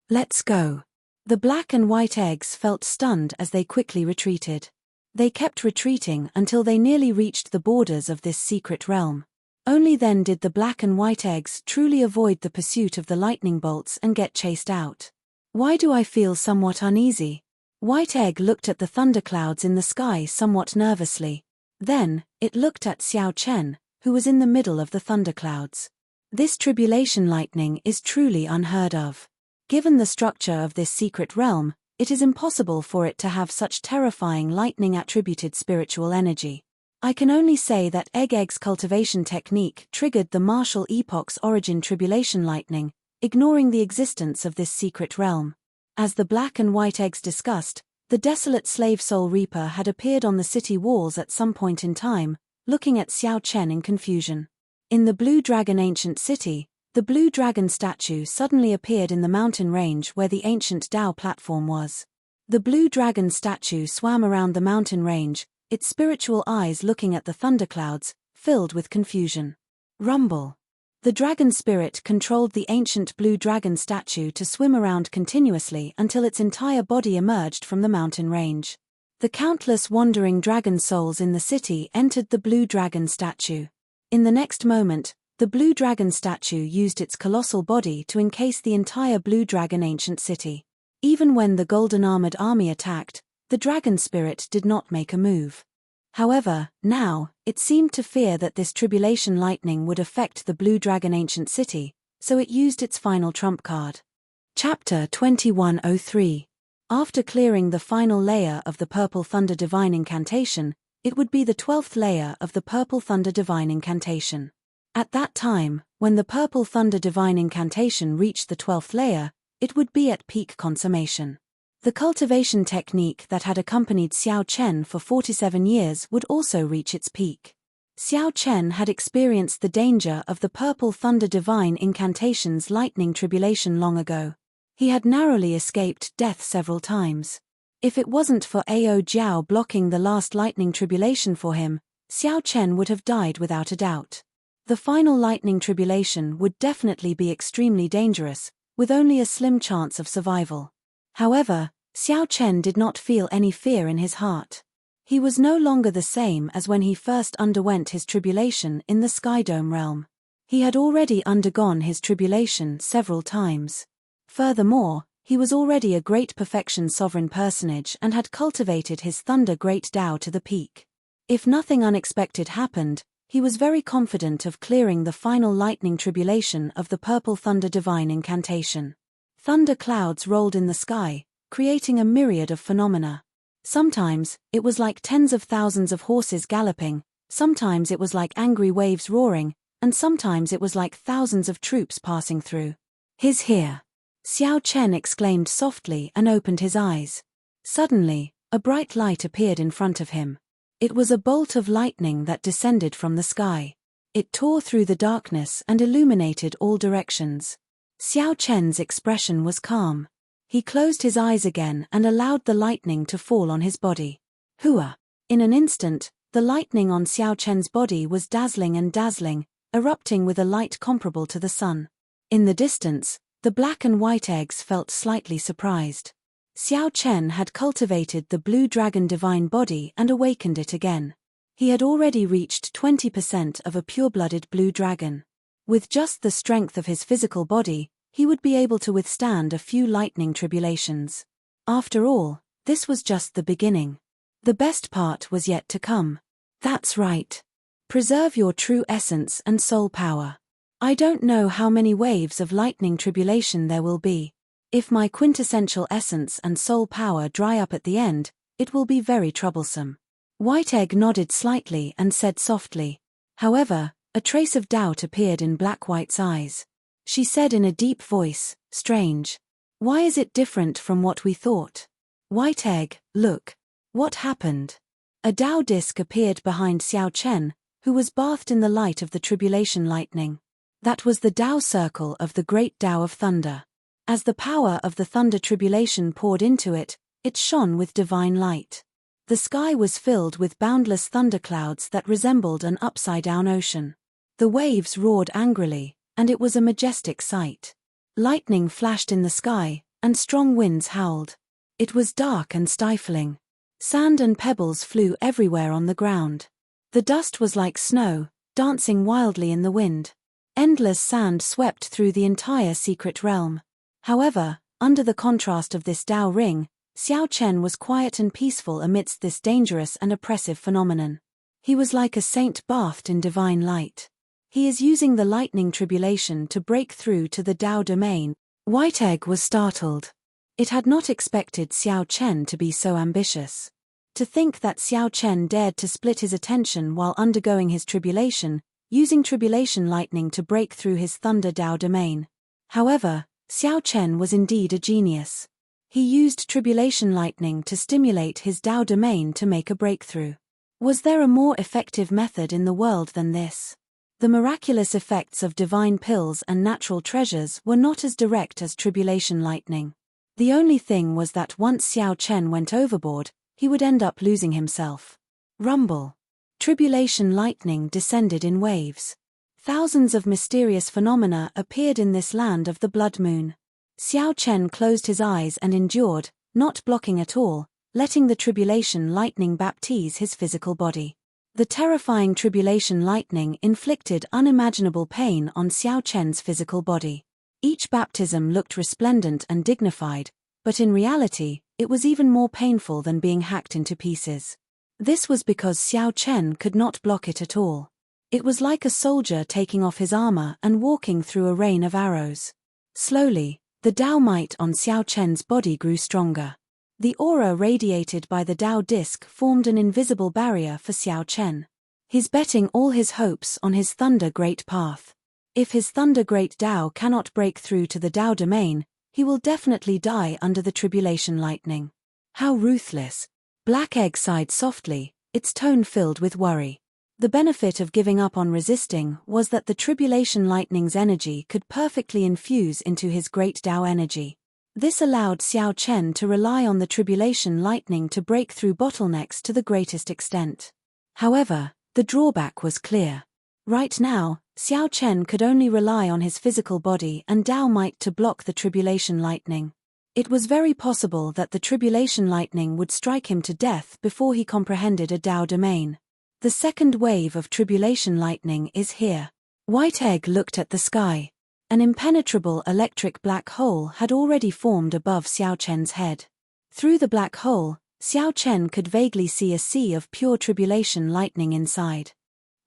Let's go. The black and white eggs felt stunned as they quickly retreated. They kept retreating until they nearly reached the borders of this secret realm. Only then did the black and white eggs truly avoid the pursuit of the lightning bolts and get chased out. Why do I feel somewhat uneasy? White Egg looked at the thunderclouds in the sky somewhat nervously. Then, it looked at Xiao Chen, who was in the middle of the thunderclouds. This tribulation lightning is truly unheard of. Given the structure of this secret realm, it is impossible for it to have such terrifying lightning-attributed spiritual energy. I can only say that Egg's cultivation technique triggered the Martial Epoch's origin tribulation lightning, ignoring the existence of this secret realm. As the black and white eggs discussed, the desolate slave soul reaper had appeared on the city walls at some point in time, looking at Xiao Chen in confusion. In the Blue Dragon ancient city, the Blue Dragon statue suddenly appeared in the mountain range where the ancient Tao platform was. The Blue Dragon statue swam around the mountain range, its spiritual eyes looking at the thunderclouds, filled with confusion. Rumble. The dragon spirit controlled the ancient Blue Dragon statue to swim around continuously until its entire body emerged from the mountain range. The countless wandering dragon souls in the city entered the Blue Dragon statue. In the next moment, the Blue Dragon statue used its colossal body to encase the entire Blue Dragon ancient city. Even when the golden armored army attacked, the dragon spirit did not make a move. However, now, it seemed to fear that this tribulation lightning would affect the Blue Dragon ancient city, so it used its final trump card. Chapter 2103. After clearing the final layer of the Purple Thunder Divine Incantation, it would be the 12th layer of the Purple Thunder Divine Incantation. At that time, when the Purple Thunder Divine Incantation reached the 12th layer, it would be at peak consummation. The cultivation technique that had accompanied Xiao Chen for 47 years would also reach its peak. Xiao Chen had experienced the danger of the Purple Thunder Divine Incantation's lightning tribulation long ago. He had narrowly escaped death several times. If it wasn't for Ao Jiao blocking the last lightning tribulation for him, Xiao Chen would have died without a doubt. The final lightning tribulation would definitely be extremely dangerous, with only a slim chance of survival. However, Xiao Chen did not feel any fear in his heart. He was no longer the same as when he first underwent his tribulation in the Skydome realm. He had already undergone his tribulation several times. Furthermore, he was already a great perfection sovereign personage and had cultivated his Thunder Great Tao to the peak. If nothing unexpected happened, he was very confident of clearing the final lightning tribulation of the Purple Thunder Divine Incantation. Thunder clouds rolled in the sky, creating a myriad of phenomena. Sometimes, it was like tens of thousands of horses galloping, sometimes it was like angry waves roaring, and sometimes it was like thousands of troops passing through. "He's here!" Xiao Chen exclaimed softly and opened his eyes. Suddenly, a bright light appeared in front of him. It was a bolt of lightning that descended from the sky. It tore through the darkness and illuminated all directions. Xiao Chen's expression was calm. He closed his eyes again and allowed the lightning to fall on his body. Hua! In an instant, the lightning on Xiao Chen's body was dazzling, erupting with a light comparable to the sun. In the distance, the black and white eggs felt slightly surprised. Xiao Chen had cultivated the Blue Dragon Divine Body and awakened it again. He had already reached 20% of a pure-blooded Blue Dragon. With just the strength of his physical body, he would be able to withstand a few lightning tribulations. After all, this was just the beginning. The best part was yet to come. That's right. Preserve your true essence and soul power. I don't know how many waves of lightning tribulation there will be. If my quintessential essence and soul power dry up at the end, it will be very troublesome. White Egg nodded slightly and said softly. However, a trace of doubt appeared in Black White's eyes. She said in a deep voice, "Strange. Why is it different from what we thought?" White Egg, look. What happened? A Tao disc appeared behind Xiao Chen, who was bathed in the light of the tribulation lightning. That was the Tao circle of the great Tao of thunder. As the power of the thunder tribulation poured into it, it shone with divine light. The sky was filled with boundless thunderclouds that resembled an upside-down ocean. The waves roared angrily, and it was a majestic sight. Lightning flashed in the sky, and strong winds howled. It was dark and stifling. Sand and pebbles flew everywhere on the ground. The dust was like snow, dancing wildly in the wind. Endless sand swept through the entire secret realm. However, under the contrast of this Tao ring, Xiao Chen was quiet and peaceful amidst this dangerous and oppressive phenomenon. He was like a saint bathed in divine light. He is using the lightning tribulation to break through to the Tao domain. White Egg was startled. It had not expected Xiao Chen to be so ambitious. To think that Xiao Chen dared to split his attention while undergoing his tribulation, using tribulation lightning to break through his Thunder Tao domain. However, Xiao Chen was indeed a genius. He used tribulation lightning to stimulate his Tao domain to make a breakthrough. Was there a more effective method in the world than this? The miraculous effects of divine pills and natural treasures were not as direct as tribulation lightning. The only thing was that once Xiao Chen went overboard, he would end up losing himself. Rumble. Tribulation lightning descended in waves. Thousands of mysterious phenomena appeared in this land of the blood moon. Xiao Chen closed his eyes and endured, not blocking at all, letting the tribulation lightning baptize his physical body. The terrifying tribulation lightning inflicted unimaginable pain on Xiao Chen's physical body. Each baptism looked resplendent and dignified, but in reality, it was even more painful than being hacked into pieces. This was because Xiao Chen could not block it at all. It was like a soldier taking off his armor and walking through a rain of arrows. Slowly, the Tao might on Xiao Chen's body grew stronger. The aura radiated by the Tao disc formed an invisible barrier for Xiao Chen. He's betting all his hopes on his Thunder Great Path. If his Thunder Great Tao cannot break through to the Tao domain, he will definitely die under the tribulation lightning. How ruthless. Black Egg sighed softly, its tone filled with worry. The benefit of giving up on resisting was that the tribulation lightning's energy could perfectly infuse into his great Tao energy. This allowed Xiao Chen to rely on the tribulation lightning to break through bottlenecks to the greatest extent. However, the drawback was clear. Right now, Xiao Chen could only rely on his physical body and Tao might to block the tribulation lightning. It was very possible that the tribulation lightning would strike him to death before he comprehended a Tao domain. The second wave of tribulation lightning is here. White Egg looked at the sky. An impenetrable electric black hole had already formed above Xiao Chen's head. Through the black hole, Xiao Chen could vaguely see a sea of pure tribulation lightning inside.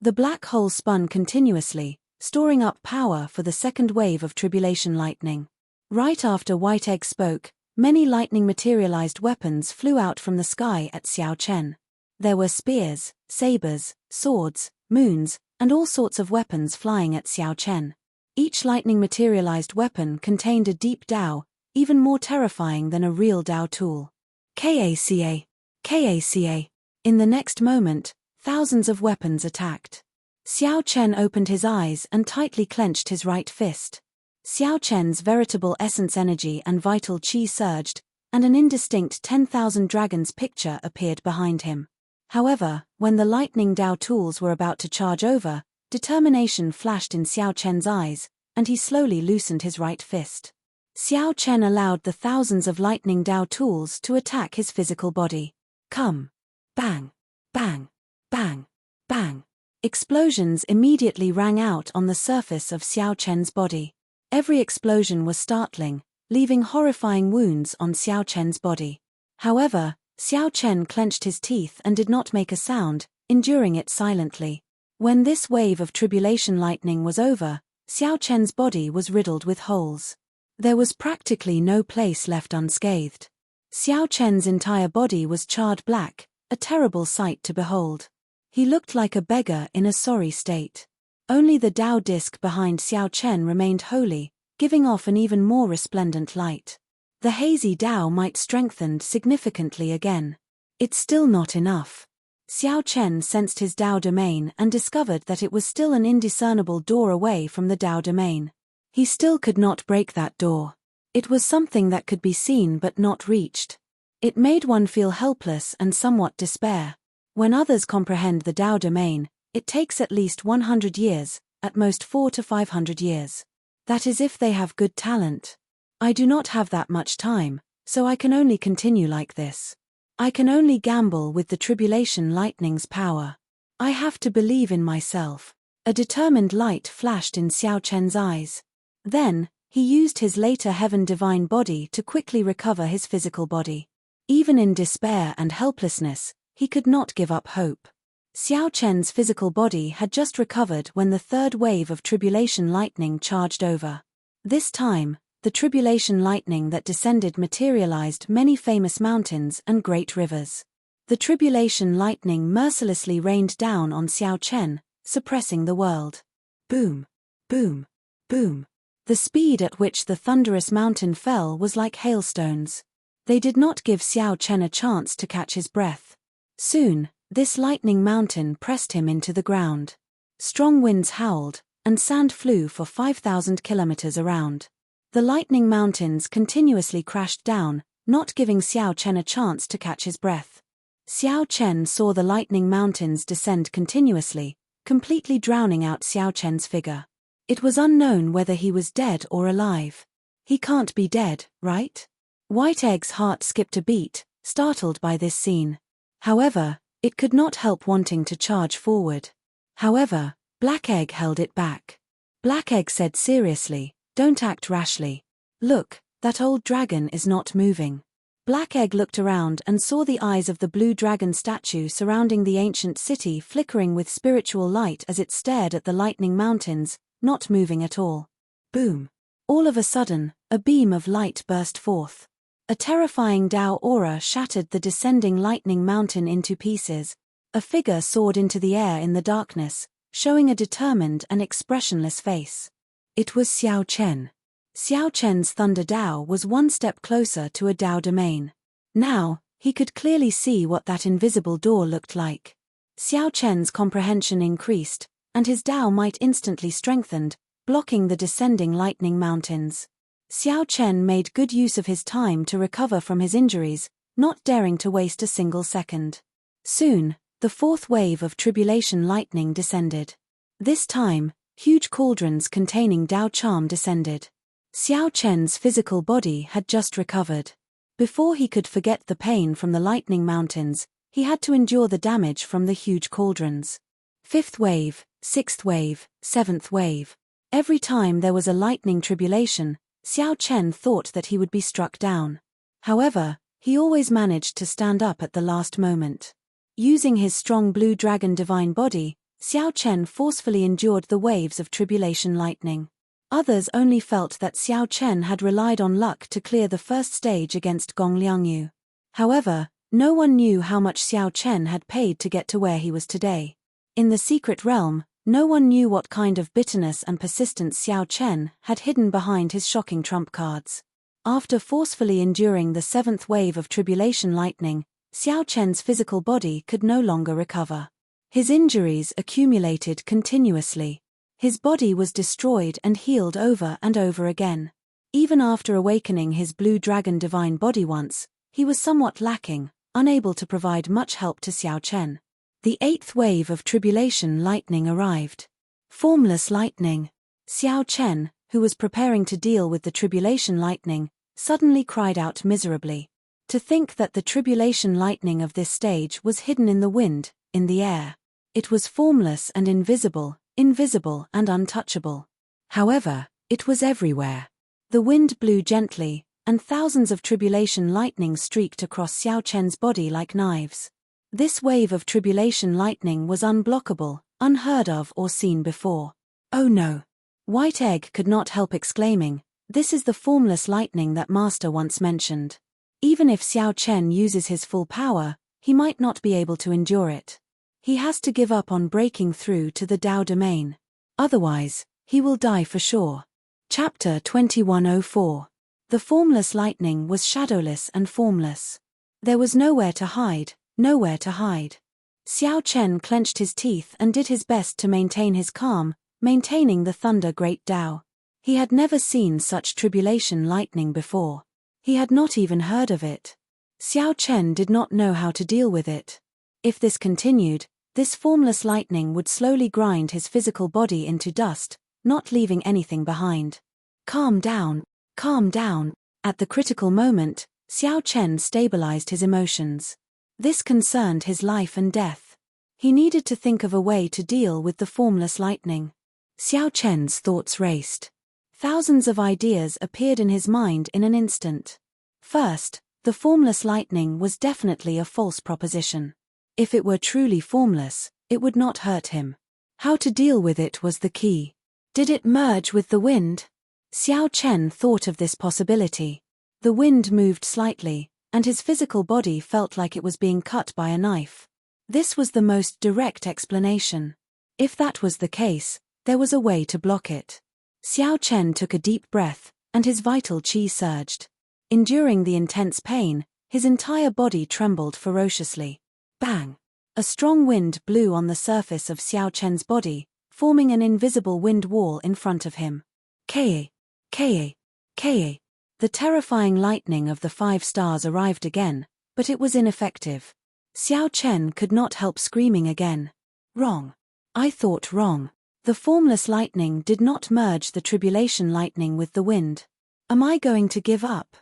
The black hole spun continuously, storing up power for the second wave of tribulation lightning. Right after White Egg spoke, many lightning materialized weapons flew out from the sky at Xiao Chen. There were spears, sabers, swords, moons, and all sorts of weapons flying at Xiao Chen. Each lightning materialized weapon contained a deep Tao, even more terrifying than a real Tao tool. KACA. KACA. In the next moment, thousands of weapons attacked. Xiao Chen opened his eyes and tightly clenched his right fist. Xiao Chen's veritable essence energy and vital qi surged, and an indistinct 10,000 dragons picture appeared behind him. However, when the lightning Tao tools were about to charge over, determination flashed in Xiao Chen's eyes, and he slowly loosened his right fist. Xiao Chen allowed the thousands of lightning Tao tools to attack his physical body. Come. Bang. Bang. Bang. Bang. Explosions immediately rang out on the surface of Xiao Chen's body. Every explosion was startling, leaving horrifying wounds on Xiao Chen's body. However, Xiao Chen clenched his teeth and did not make a sound, enduring it silently. When this wave of tribulation lightning was over, Xiao Chen's body was riddled with holes. There was practically no place left unscathed. Xiao Chen's entire body was charred black, a terrible sight to behold. He looked like a beggar in a sorry state. Only the Tao disc behind Xiao Chen remained holy, giving off an even more resplendent light. The hazy Tao might strengthened significantly again. It's still not enough. Xiao Chen sensed his Tao domain and discovered that it was still an indiscernible door away from the Tao domain. He still could not break that door. It was something that could be seen but not reached. It made one feel helpless and somewhat despair. When others comprehend the Tao domain, it takes at least 100 years, at most 400 to 500 years. That is if they have good talent. I do not have that much time, so I can only continue like this. I can only gamble with the tribulation lightning's power. I have to believe in myself. A determined light flashed in Xiao Chen's eyes. Then, he used his later heaven divine body to quickly recover his physical body. Even in despair and helplessness, he could not give up hope. Xiao Chen's physical body had just recovered when the third wave of tribulation lightning charged over. This time, the tribulation lightning that descended materialized many famous mountains and great rivers. The tribulation lightning mercilessly rained down on Xiao Chen, suppressing the world. Boom. Boom. Boom. The speed at which the thunderous mountain fell was like hailstones. They did not give Xiao Chen a chance to catch his breath. Soon, this lightning mountain pressed him into the ground. Strong winds howled, and sand flew for 5,000 kilometers around. The lightning mountains continuously crashed down, not giving Xiao Chen a chance to catch his breath. Xiao Chen saw the lightning mountains descend continuously, completely drowning out Xiao Chen's figure. It was unknown whether he was dead or alive. He can't be dead, right? White Egg's heart skipped a beat, startled by this scene. However, it could not help wanting to charge forward. However, Black Egg held it back. Black Egg said seriously, "Don't act rashly. Look, that old dragon is not moving." Black Egg looked around and saw the eyes of the blue dragon statue surrounding the ancient city flickering with spiritual light as it stared at the lightning mountains, not moving at all. Boom! All of a sudden, a beam of light burst forth. A terrifying Dao aura shattered the descending lightning mountain into pieces. A figure soared into the air in the darkness, showing a determined and expressionless face. It was Xiao Chen. Xiao Chen's Thunder Dao was one step closer to a Dao domain. Now, he could clearly see what that invisible door looked like. Xiao Chen's comprehension increased, and his Dao might instantly strengthened, blocking the descending lightning mountains. Xiao Chen made good use of his time to recover from his injuries, not daring to waste a single second. Soon, the fourth wave of tribulation lightning descended. This time, huge cauldrons containing Dao charm descended. Xiao Chen's physical body had just recovered. Before he could forget the pain from the lightning mountains, he had to endure the damage from the huge cauldrons. Fifth wave, sixth wave, seventh wave. Every time there was a lightning tribulation, Xiao Chen thought that he would be struck down. However, he always managed to stand up at the last moment. Using his strong blue dragon divine body, Xiao Chen forcefully endured the waves of tribulation lightning. Others only felt that Xiao Chen had relied on luck to clear the first stage against Gong Liangyu. However, no one knew how much Xiao Chen had paid to get to where he was today. In the secret realm, no one knew what kind of bitterness and persistence Xiao Chen had hidden behind his shocking trump cards. After forcefully enduring the seventh wave of tribulation lightning, Xiao Chen's physical body could no longer recover. His injuries accumulated continuously. His body was destroyed and healed over and over again. Even after awakening his blue dragon divine body once, he was somewhat lacking, unable to provide much help to Xiao Chen. The eighth wave of tribulation lightning arrived. Formless lightning. Xiao Chen, who was preparing to deal with the tribulation lightning, suddenly cried out miserably. To think that the tribulation lightning of this stage was hidden in the wind, in the air. It was formless and invisible and untouchable. However, it was everywhere. The wind blew gently, and thousands of tribulation lightning streaked across Xiao Chen's body like knives. This wave of tribulation lightning was unblockable, unheard of or seen before. Oh no! White Egg could not help exclaiming, "This is the formless lightning that Master once mentioned. Even if Xiao Chen uses his full power, he might not be able to endure it. He has to give up on breaking through to the Dao domain. Otherwise, he will die for sure." Chapter 2104. The formless lightning was shadowless and formless. There was nowhere to hide, nowhere to hide. Xiao Chen clenched his teeth and did his best to maintain his calm, maintaining the Thunder Great Dao. He had never seen such tribulation lightning before. He had not even heard of it. Xiao Chen did not know how to deal with it. If this continued, this formless lightning would slowly grind his physical body into dust, not leaving anything behind. Calm down, calm down. At the critical moment, Xiao Chen stabilized his emotions. This concerned his life and death. He needed to think of a way to deal with the formless lightning. Xiao Chen's thoughts raced. Thousands of ideas appeared in his mind in an instant. First, the formless lightning was definitely a false proposition. If it were truly formless, it would not hurt him. How to deal with it was the key. Did it merge with the wind? Xiao Chen thought of this possibility. The wind moved slightly, and his physical body felt like it was being cut by a knife. This was the most direct explanation. If that was the case, there was a way to block it. Xiao Chen took a deep breath, and his vital qi surged. Enduring the intense pain, his entire body trembled ferociously. Bang! A strong wind blew on the surface of Xiao Chen's body, forming an invisible wind wall in front of him. Ka! Ka! Ka! The terrifying lightning of the 5 stars arrived again, but it was ineffective. Xiao Chen could not help screaming again. Wrong. I thought wrong. The formless lightning did not merge the tribulation lightning with the wind. Am I going to give up?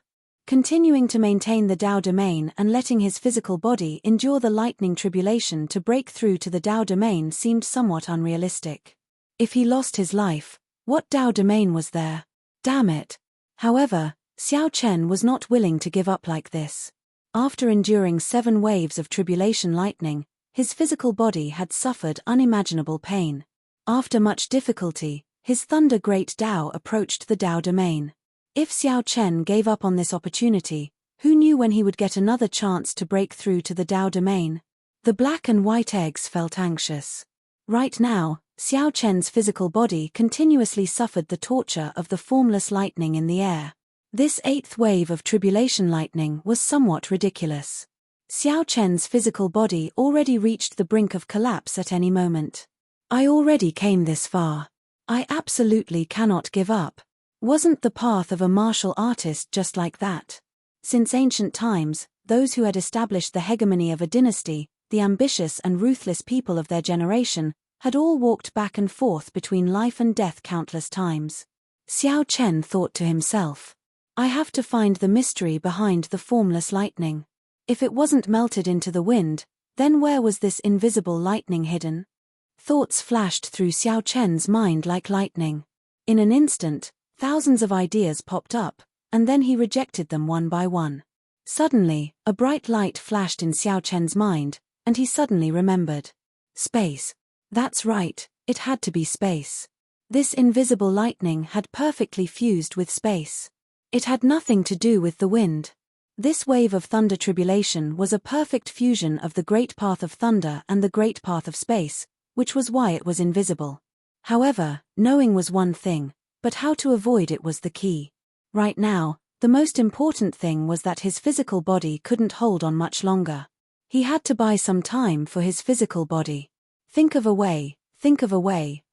Continuing to maintain the Tao domain and letting his physical body endure the lightning tribulation to break through to the Tao domain seemed somewhat unrealistic. If he lost his life, what Tao domain was there? Damn it. However, Xiao Chen was not willing to give up like this. After enduring 7 waves of tribulation lightning, his physical body had suffered unimaginable pain. After much difficulty, his Thunder Great Tao approached the Tao domain. If Xiao Chen gave up on this opportunity, who knew when he would get another chance to break through to the Tao domain? The black and white eggs felt anxious. Right now, Xiao Chen's physical body continuously suffered the torture of the formless lightning in the air. This 8th wave of tribulation lightning was somewhat ridiculous. Xiao Chen's physical body already reached the brink of collapse at any moment. I already came this far. I absolutely cannot give up. Wasn't the path of a martial artist just like that? Since ancient times, those who had established the hegemony of a dynasty, the ambitious and ruthless people of their generation, had all walked back and forth between life and death countless times. Xiao Chen thought to himself, I have to find the mystery behind the formless lightning. If it wasn't melted into the wind, then where was this invisible lightning hidden? Thoughts flashed through Xiao Chen's mind like lightning. In an instant, thousands of ideas popped up, and then he rejected them one by one. Suddenly, a bright light flashed in Xiao Chen's mind, and he suddenly remembered. Space. That's right, it had to be space. This invisible lightning had perfectly fused with space. It had nothing to do with the wind. This wave of thunder tribulation was a perfect fusion of the great path of thunder and the great path of space, which was why it was invisible. However, knowing was one thing, but how to avoid it was the key. Right now, the most important thing was that his physical body couldn't hold on much longer. He had to buy some time for his physical body. Think of a way,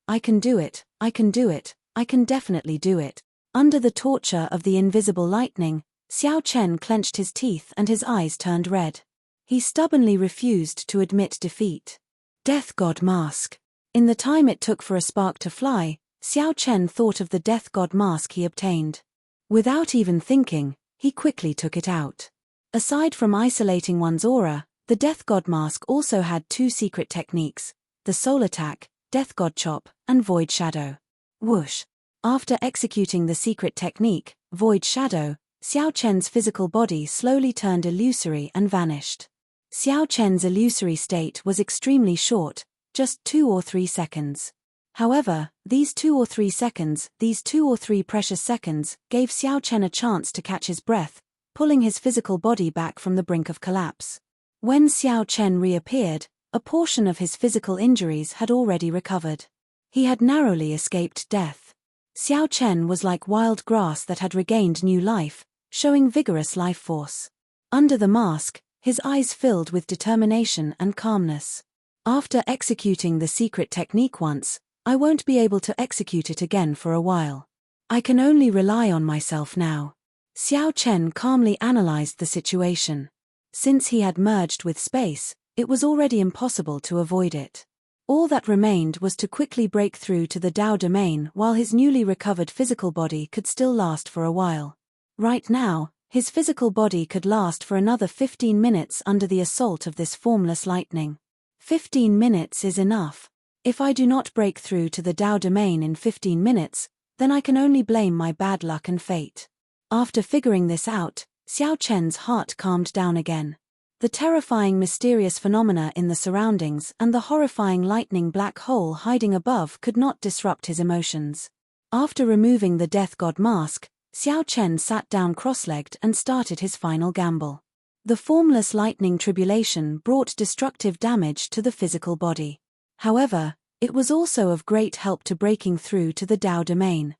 I can do it, I can do it, I can definitely do it. Under the torture of the invisible lightning, Xiao Chen clenched his teeth and his eyes turned red. He stubbornly refused to admit defeat. Death God Mask. In the time it took for a spark to fly, Xiao Chen thought of the Death God Mask he obtained. Without even thinking, he quickly took it out. Aside from isolating one's aura, the Death God Mask also had 2 secret techniques, the Soul Attack, Death God Chop, and Void Shadow. Whoosh! After executing the secret technique, Void Shadow, Xiao Chen's physical body slowly turned illusory and vanished. Xiao Chen's illusory state was extremely short, just 2 or 3 seconds. However, these 2 or 3 seconds, these 2 or 3 precious seconds, gave Xiao Chen a chance to catch his breath, pulling his physical body back from the brink of collapse. When Xiao Chen reappeared, a portion of his physical injuries had already recovered. He had narrowly escaped death. Xiao Chen was like wild grass that had regained new life, showing vigorous life force. Under the mask, his eyes filled with determination and calmness. After executing the secret technique once, I won't be able to execute it again for a while. I can only rely on myself now. Xiao Chen calmly analyzed the situation. Since he had merged with space, it was already impossible to avoid it. All that remained was to quickly break through to the Tao domain while his newly recovered physical body could still last for a while. Right now, his physical body could last for another 15 minutes under the assault of this formless lightning. 15 minutes is enough. If I do not break through to the Tao domain in 15 minutes, then I can only blame my bad luck and fate. After figuring this out, Xiao Chen's heart calmed down again. The terrifying mysterious phenomena in the surroundings and the horrifying lightning black hole hiding above could not disrupt his emotions. After removing the Death God mask, Xiao Chen sat down cross-legged and started his final gamble. The formless lightning tribulation brought destructive damage to the physical body. However, it was also of great help to breaking through to the Tao domain.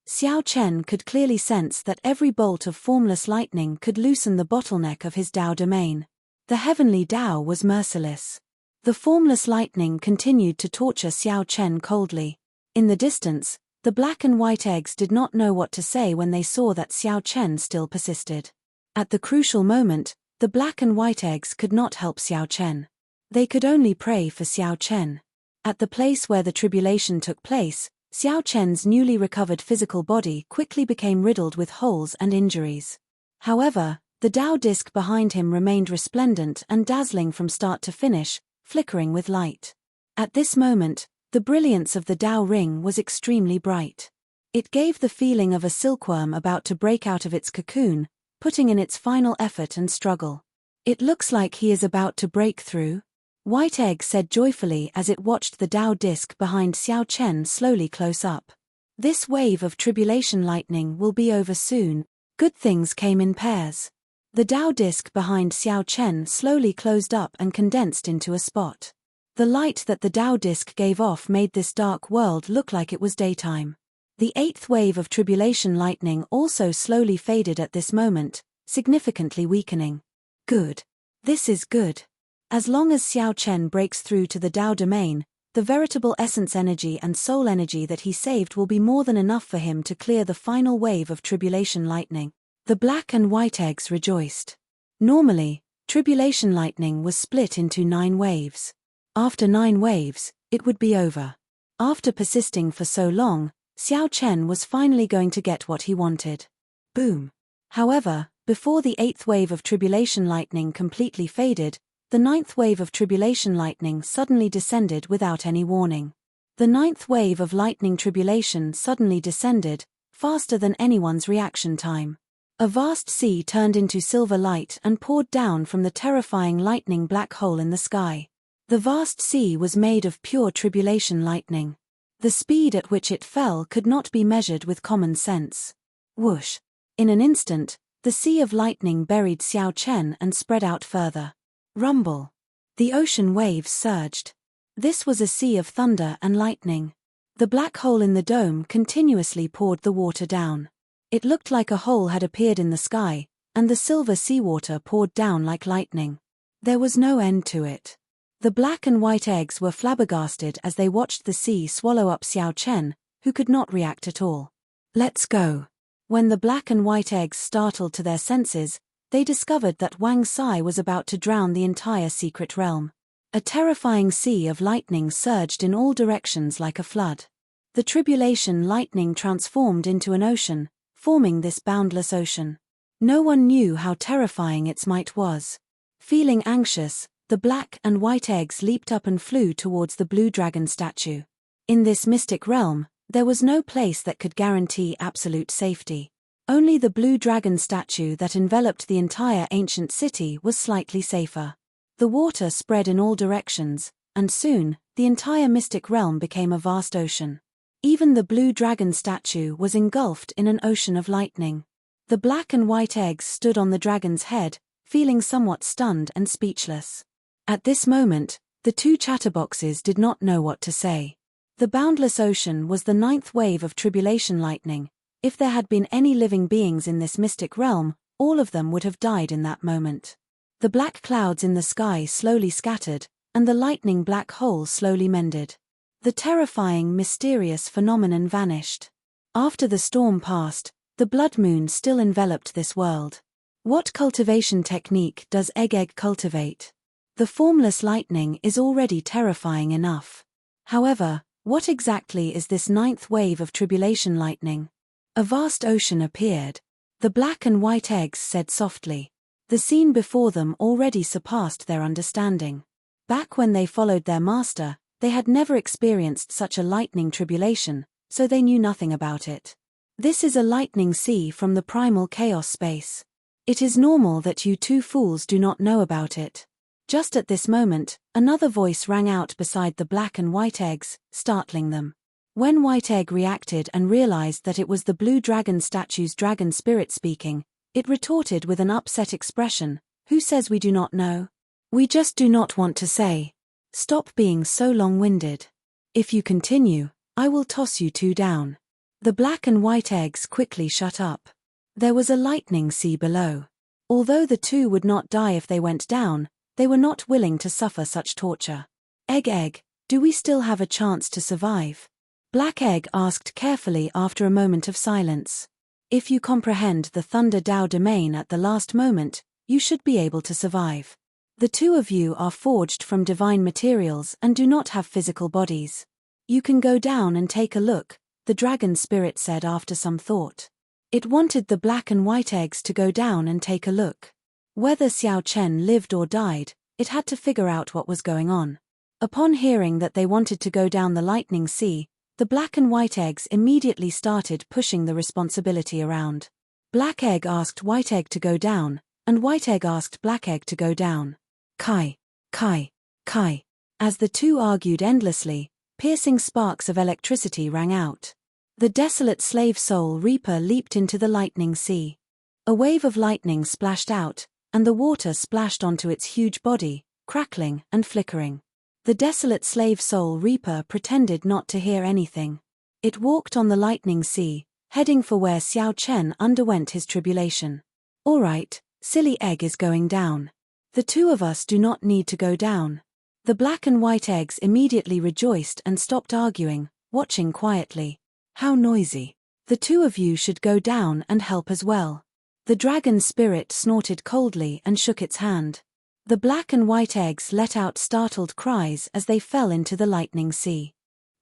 Xiao Chen could clearly sense that every bolt of formless lightning could loosen the bottleneck of his Tao domain. The heavenly Tao was merciless. The formless lightning continued to torture Xiao Chen coldly. In the distance, the black and white eggs did not know what to say when they saw that Xiao Chen still persisted. At the crucial moment, the black and white eggs could not help Xiao Chen. They could only pray for Xiao Chen. At the place where the tribulation took place, Xiao Chen's newly recovered physical body quickly became riddled with holes and injuries. However, the Tao disc behind him remained resplendent and dazzling from start to finish, flickering with light. At this moment, the brilliance of the Tao ring was extremely bright. It gave the feeling of a silkworm about to break out of its cocoon, putting in its final effort and struggle. "It looks like he is about to break through," White Egg said joyfully as it watched the Tao disc behind Xiao Chen slowly close up. "This wave of tribulation lightning will be over soon." Good things came in pairs. The Tao disc behind Xiao Chen slowly closed up and condensed into a spot. The light that the Tao disc gave off made this dark world look like it was daytime. The eighth wave of tribulation lightning also slowly faded at this moment, significantly weakening. Good. This is good. As long as Xiao Chen breaks through to the Tao domain, the veritable essence energy and soul energy that he saved will be more than enough for him to clear the final wave of tribulation lightning. The black and white eggs rejoiced. Normally, tribulation lightning was split into 9 waves. After 9 waves, it would be over. After persisting for so long, Xiao Chen was finally going to get what he wanted. Boom. However, before the 8th wave of tribulation lightning completely faded, the 9th wave of tribulation lightning suddenly descended without any warning. The 9th wave of lightning tribulation suddenly descended, faster than anyone's reaction time. A vast sea turned into silver light and poured down from the terrifying lightning black hole in the sky. The vast sea was made of pure tribulation lightning. The speed at which it fell could not be measured with common sense. Whoosh! In an instant, the sea of lightning buried Xiao Chen and spread out further. Rumble. The ocean waves surged. This was a sea of thunder and lightning. The black hole in the dome continuously poured the water down. It looked like a hole had appeared in the sky, and the silver seawater poured down like lightning. There was no end to it. The black and white eggs were flabbergasted as they watched the sea swallow up Xiao Chen, who could not react at all. "Let's go." When the black and white eggs startled to their senses, they discovered that Wang Sai was about to drown the entire secret realm. A terrifying sea of lightning surged in all directions like a flood. The tribulation lightning transformed into an ocean, forming this boundless ocean. No one knew how terrifying its might was. Feeling anxious, the black and white eggs leaped up and flew towards the blue dragon statue. In this mystic realm, there was no place that could guarantee absolute safety. Only the blue dragon statue that enveloped the entire ancient city was slightly safer. The water spread in all directions, and soon, the entire mystic realm became a vast ocean. Even the blue dragon statue was engulfed in an ocean of lightning. The black and white eggs stood on the dragon's head, feeling somewhat stunned and speechless. At this moment, the 2 chatterboxes did not know what to say. The boundless ocean was the 9th wave of tribulation lightning. If there had been any living beings in this mystic realm, all of them would have died in that moment. The black clouds in the sky slowly scattered, and the lightning black hole slowly mended. The terrifying, mysterious phenomenon vanished. After the storm passed, the blood moon still enveloped this world. What cultivation technique does Egg cultivate? The formless lightning is already terrifying enough. However, what exactly is this 9th wave of tribulation lightning? A vast ocean appeared. The black and white eggs said softly. The scene before them already surpassed their understanding. Back when they followed their master, they had never experienced such a lightning tribulation, so they knew nothing about it. This is a lightning sea from the primal chaos space. It is normal that you 2 fools do not know about it. Just at this moment, another voice rang out beside the black and white eggs, startling them. When White Egg reacted and realized that it was the blue dragon statue's dragon spirit speaking, it retorted with an upset expression, "Who says we do not know? We just do not want to say. Stop being so long-winded. If you continue, I will toss you 2 down." The black and white eggs quickly shut up. There was a lightning sea below. Although the 2 would not die if they went down, they were not willing to suffer such torture. Egg, do we still have a chance to survive? Black Egg asked carefully after a moment of silence. If you comprehend the Thunder Dao domain at the last moment, you should be able to survive. The two of you are forged from divine materials and do not have physical bodies. You can go down and take a look, the dragon spirit said after some thought. It wanted the black and white eggs to go down and take a look. Whether Xiao Chen lived or died, it had to figure out what was going on. Upon hearing that they wanted to go down the lightning sea, the black and white eggs immediately started pushing the responsibility around. Black Egg asked White Egg to go down, and White Egg asked Black Egg to go down. Kai, Kai, Kai. As the two argued endlessly, piercing sparks of electricity rang out. The desolate slave soul reaper leaped into the lightning sea. A wave of lightning splashed out, and the water splashed onto its huge body, crackling and flickering. The desolate slave soul reaper pretended not to hear anything. It walked on the lightning sea, heading for where Xiao Chen underwent his tribulation. All right, silly egg is going down. The two of us do not need to go down. The black and white eggs immediately rejoiced and stopped arguing, watching quietly. How noisy. The two of you should go down and help as well. The dragon spirit snorted coldly and shook its hand. The black and white eggs let out startled cries as they fell into the lightning sea.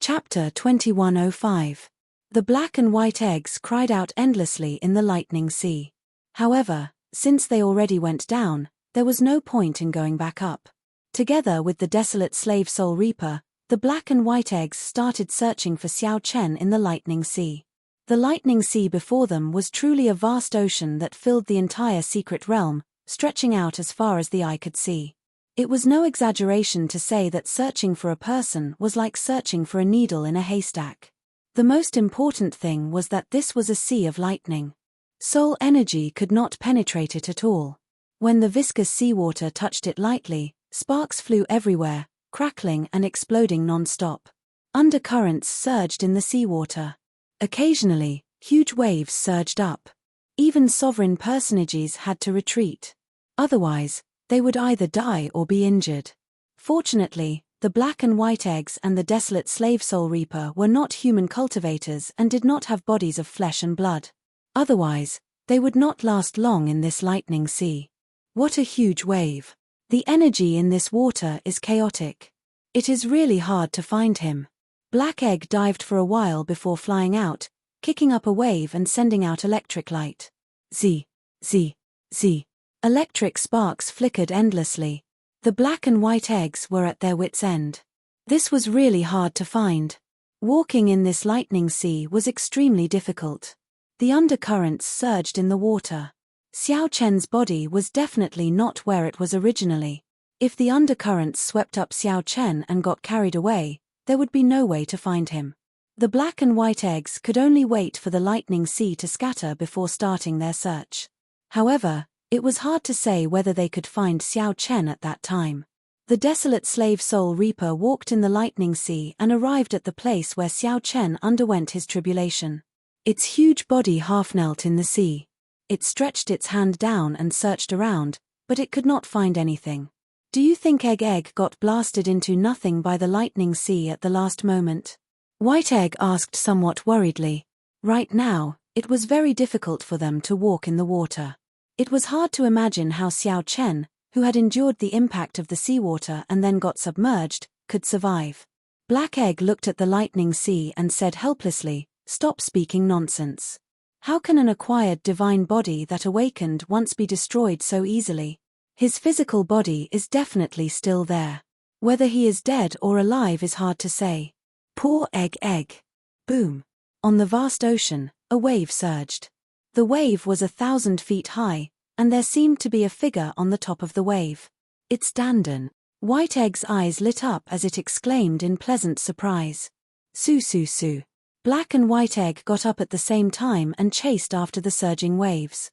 Chapter 2105. The black and white eggs cried out endlessly in the lightning sea. However, since they already went down, there was no point in going back up. Together with the desolate slave soul reaper, the black and white eggs started searching for Xiao Chen in the lightning sea. The lightning sea before them was truly a vast ocean that filled the entire secret realm, stretching out as far as the eye could see. It was no exaggeration to say that searching for a person was like searching for a needle in a haystack. The most important thing was that this was a sea of lightning. Soul energy could not penetrate it at all. When the viscous seawater touched it lightly, sparks flew everywhere, crackling and exploding non-stop. Undercurrents surged in the seawater. Occasionally, huge waves surged up. Even sovereign personages had to retreat. Otherwise, they would either die or be injured. Fortunately, the black and white eggs and the desolate slave soul reaper were not human cultivators and did not have bodies of flesh and blood. Otherwise, they would not last long in this lightning sea. What a huge wave. The energy in this water is chaotic. It is really hard to find him. Black Egg dived for a while before flying out, kicking up a wave and sending out electric light. Z, Z, Z. Electric sparks flickered endlessly. The black and white eggs were at their wits' end. This was really hard to find. Walking in this lightning sea was extremely difficult. The undercurrents surged in the water. Xiao Chen's body was definitely not where it was originally. If the undercurrents swept up Xiao Chen and got carried away, there would be no way to find him. The black and white eggs could only wait for the lightning sea to scatter before starting their search. However, it was hard to say whether they could find Xiao Chen at that time. The desolate slave soul reaper walked in the lightning sea and arrived at the place where Xiao Chen underwent his tribulation. Its huge body half knelt in the sea. It stretched its hand down and searched around, but it could not find anything. Do you think Egg got blasted into nothing by the lightning sea at the last moment? White Egg asked somewhat worriedly. Right now, it was very difficult for them to walk in the water. It was hard to imagine how Xiao Chen, who had endured the impact of the seawater and then got submerged, could survive. Black Egg looked at the lightning sea and said helplessly, "Stop speaking nonsense. How can an acquired divine body that awakened once be destroyed so easily? His physical body is definitely still there. Whether he is dead or alive is hard to say." Poor Egg. Boom. On the vast ocean, a wave surged. The wave was 1,000 feet high, and there seemed to be a figure on the top of the wave. "It's Dandan." White Egg's eyes lit up as it exclaimed in pleasant surprise. Su. Black and White Egg got up at the same time and chased after the surging waves.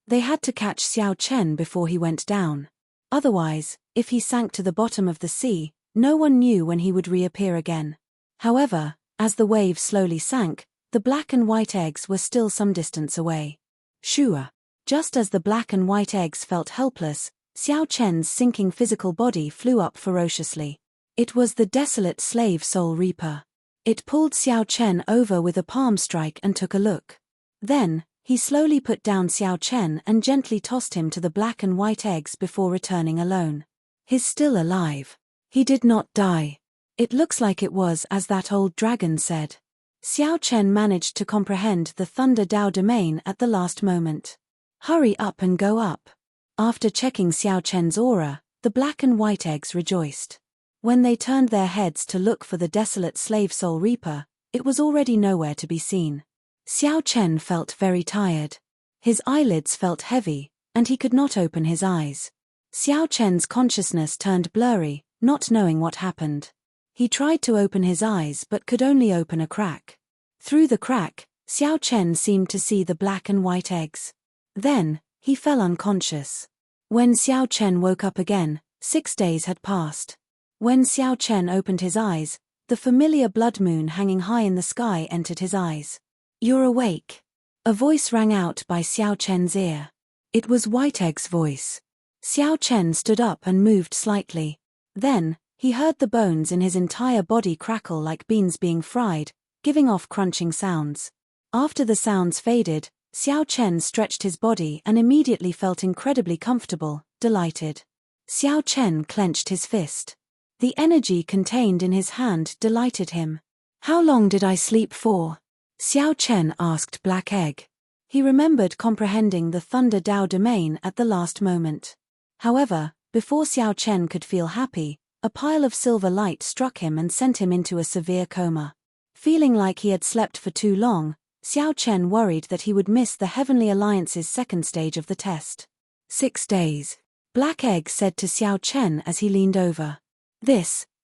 They had to catch Xiao Chen before he went down. Otherwise, if he sank to the bottom of the sea, no one knew when he would reappear again. However, as the waves slowly sank, the black and white eggs were still some distance away. Shua. Just as the black and white eggs felt helpless, Xiao Chen's sinking physical body flew up ferociously. It was the desolate slave soul reaper. It pulled Xiao Chen over with a palm strike and took a look. Then, he slowly put down Xiao Chen and gently tossed him to the black and white eggs before returning alone. He's still alive. He did not die. It looks like it was as that old dragon said. Xiao Chen managed to comprehend the Thunder Dao domain at the last moment. Hurry up and go up. After checking Xiao Chen's aura, the black and white eggs rejoiced. When they turned their heads to look for the desolate slave soul reaper, it was already nowhere to be seen. Xiao Chen felt very tired. His eyelids felt heavy, and he could not open his eyes. Xiao Chen's consciousness turned blurry, not knowing what happened. He tried to open his eyes but could only open a crack. Through the crack, Xiao Chen seemed to see the black and white eggs. Then, he fell unconscious. When Xiao Chen woke up again, 6 days had passed. When Xiao Chen opened his eyes, the familiar blood moon hanging high in the sky entered his eyes. "You're awake." A voice rang out by Xiao Chen's ear. It was White Egg's voice. Xiao Chen stood up and moved slightly. Then, he heard the bones in his entire body crackle like beans being fried, giving off crunching sounds. After the sounds faded, Xiao Chen stretched his body and immediately felt incredibly comfortable, delighted. Xiao Chen clenched his fist. The energy contained in his hand delighted him. "How long did I sleep for?" Xiao Chen asked Black Egg. He remembered comprehending the Thunder Dao domain at the last moment. However, before Xiao Chen could feel happy, a pile of silver light struck him and sent him into a severe coma. Feeling like he had slept for too long, Xiao Chen worried that he would miss the Heavenly Alliance's second stage of the test. 6 days. Black Egg said to Xiao Chen as he leaned over.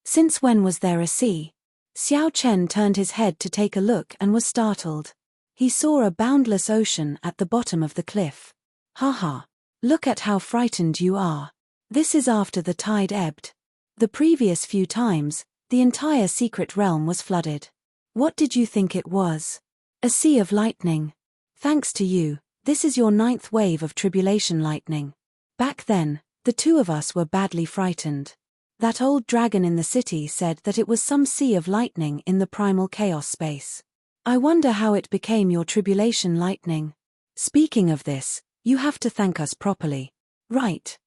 Since when was there a sea? Xiao Chen turned his head to take a look and was startled. He saw a boundless ocean at the bottom of the cliff. "Haha. Look at how frightened you are. This is after the tide ebbed. The previous few times, the entire secret realm was flooded. What did you think it was? A sea of lightning. Thanks to you, this is your 9th wave of tribulation lightning. Back then, the two of us were badly frightened. That old dragon in the city said that it was some sea of lightning in the primal chaos space. I wonder how it became your tribulation lightning. Speaking of this, you have to thank us properly. Right.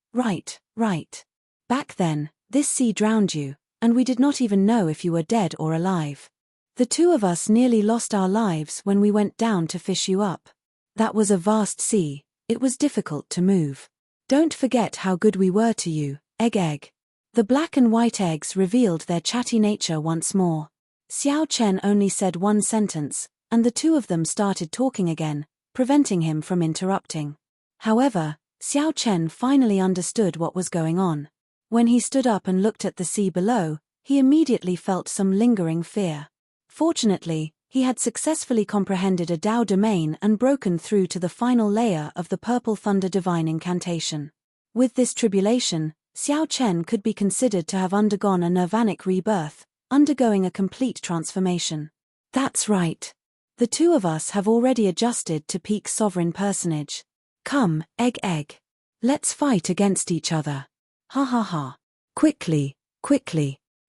Back then, this sea drowned you, and we did not even know if you were dead or alive. The two of us nearly lost our lives when we went down to fish you up. That was a vast sea, it was difficult to move. Don't forget how good we were to you, Egg. The black and white eggs revealed their chatty nature once more. Xiao Chen only said one sentence, and the two of them started talking again, preventing him from interrupting. However, Xiao Chen finally understood what was going on. When he stood up and looked at the sea below, he immediately felt some lingering fear. Fortunately, he had successfully comprehended a Dao domain and broken through to the final layer of the Purple Thunder Divine Incantation. With this tribulation, Xiao Chen could be considered to have undergone a nirvanic rebirth, undergoing a complete transformation. That's right. The two of us have already adjusted to peak sovereign personage. Come, Egg. Let's fight against each other. Ha. Quickly.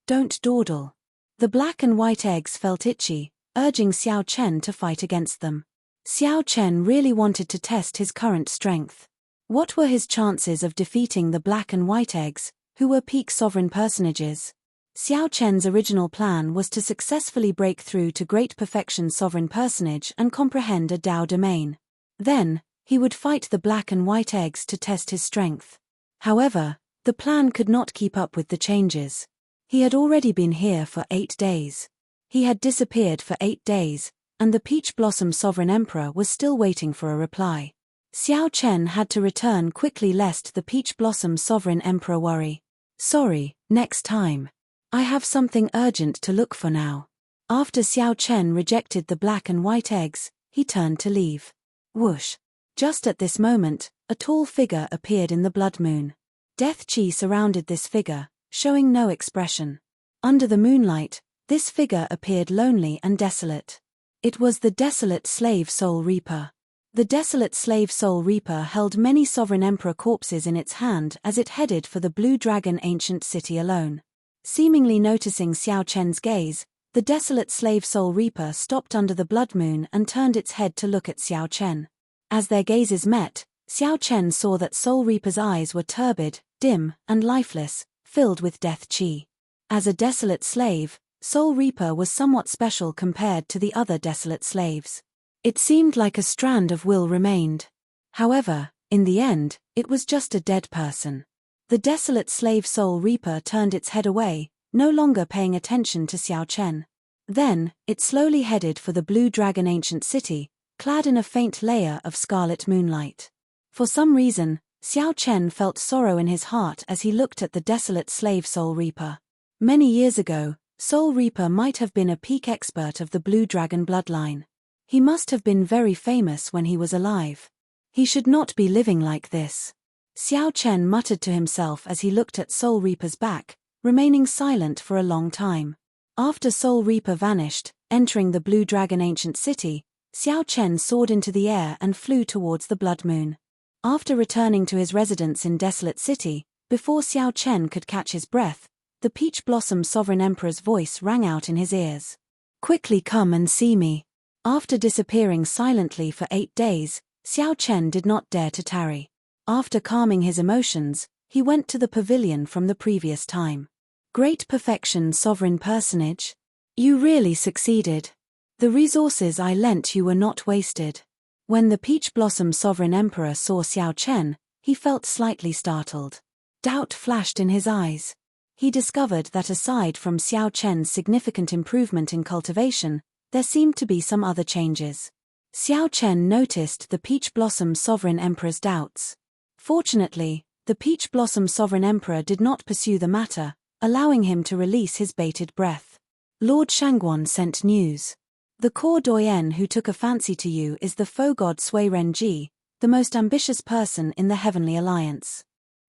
Don't dawdle. The black and white eggs felt itchy, urging Xiao Chen to fight against them. Xiao Chen really wanted to test his current strength. What were his chances of defeating the black and white eggs, who were peak sovereign personages? Xiao Chen's original plan was to successfully break through to great perfection sovereign personage and comprehend a Dao domain. Then, he would fight the black and white eggs to test his strength. However, the plan could not keep up with the changes. He had already been here for 8 days. He had disappeared for 8 days, and the Peach Blossom Sovereign Emperor was still waiting for a reply. Xiao Chen had to return quickly lest the Peach Blossom Sovereign Emperor worry. Sorry, next time. I have something urgent to look for now. After Xiao Chen rejected the black and white eggs, he turned to leave. Whoosh. Just at this moment, a tall figure appeared in the blood moon. Death Chi surrounded this figure, showing no expression. Under the moonlight, this figure appeared lonely and desolate. It was the desolate slave soul reaper. The desolate slave soul reaper held many sovereign emperor corpses in its hand as it headed for the Blue Dragon ancient city alone. Seemingly noticing Xiao Chen's gaze, the desolate slave soul reaper stopped under the blood moon and turned its head to look at Xiao Chen. As their gazes met, Xiao Chen saw that Soul Reaper's eyes were turbid, dim, and lifeless, filled with death chi. As a desolate slave, Soul Reaper was somewhat special compared to the other desolate slaves. It seemed like a strand of will remained. However, in the end, it was just a dead person. The desolate slave Soul Reaper turned its head away, no longer paying attention to Xiao Chen. Then, it slowly headed for the Blue Dragon ancient city, clad in a faint layer of scarlet moonlight. For some reason, Xiao Chen felt sorrow in his heart as he looked at the desolate slave Soul Reaper. Many years ago, Soul Reaper might have been a peak expert of the Blue Dragon bloodline. He must have been very famous when he was alive. He should not be living like this. Xiao Chen muttered to himself as he looked at Soul Reaper's back, remaining silent for a long time. After Soul Reaper vanished, entering the Blue Dragon ancient city, Xiao Chen soared into the air and flew towards the blood moon. After returning to his residence in Desolate City, before Xiao Chen could catch his breath, the Peach Blossom Sovereign Emperor's voice rang out in his ears. "Quickly come and see me." After disappearing silently for 8 days, Xiao Chen did not dare to tarry. After calming his emotions, he went to the pavilion from the previous time. "Great perfection, sovereign personage. You really succeeded. The resources I lent you were not wasted." When the Peach Blossom Sovereign Emperor saw Xiao Chen, he felt slightly startled. Doubt flashed in his eyes. He discovered that aside from Xiao Chen's significant improvement in cultivation, there seemed to be some other changes. Xiao Chen noticed the Peach Blossom Sovereign Emperor's doubts. Fortunately, the Peach Blossom Sovereign Emperor did not pursue the matter, allowing him to release his bated breath. "Lord Shangguan sent news. The core doyen who took a fancy to you is the foe god Sui Renji, the most ambitious person in the Heavenly Alliance."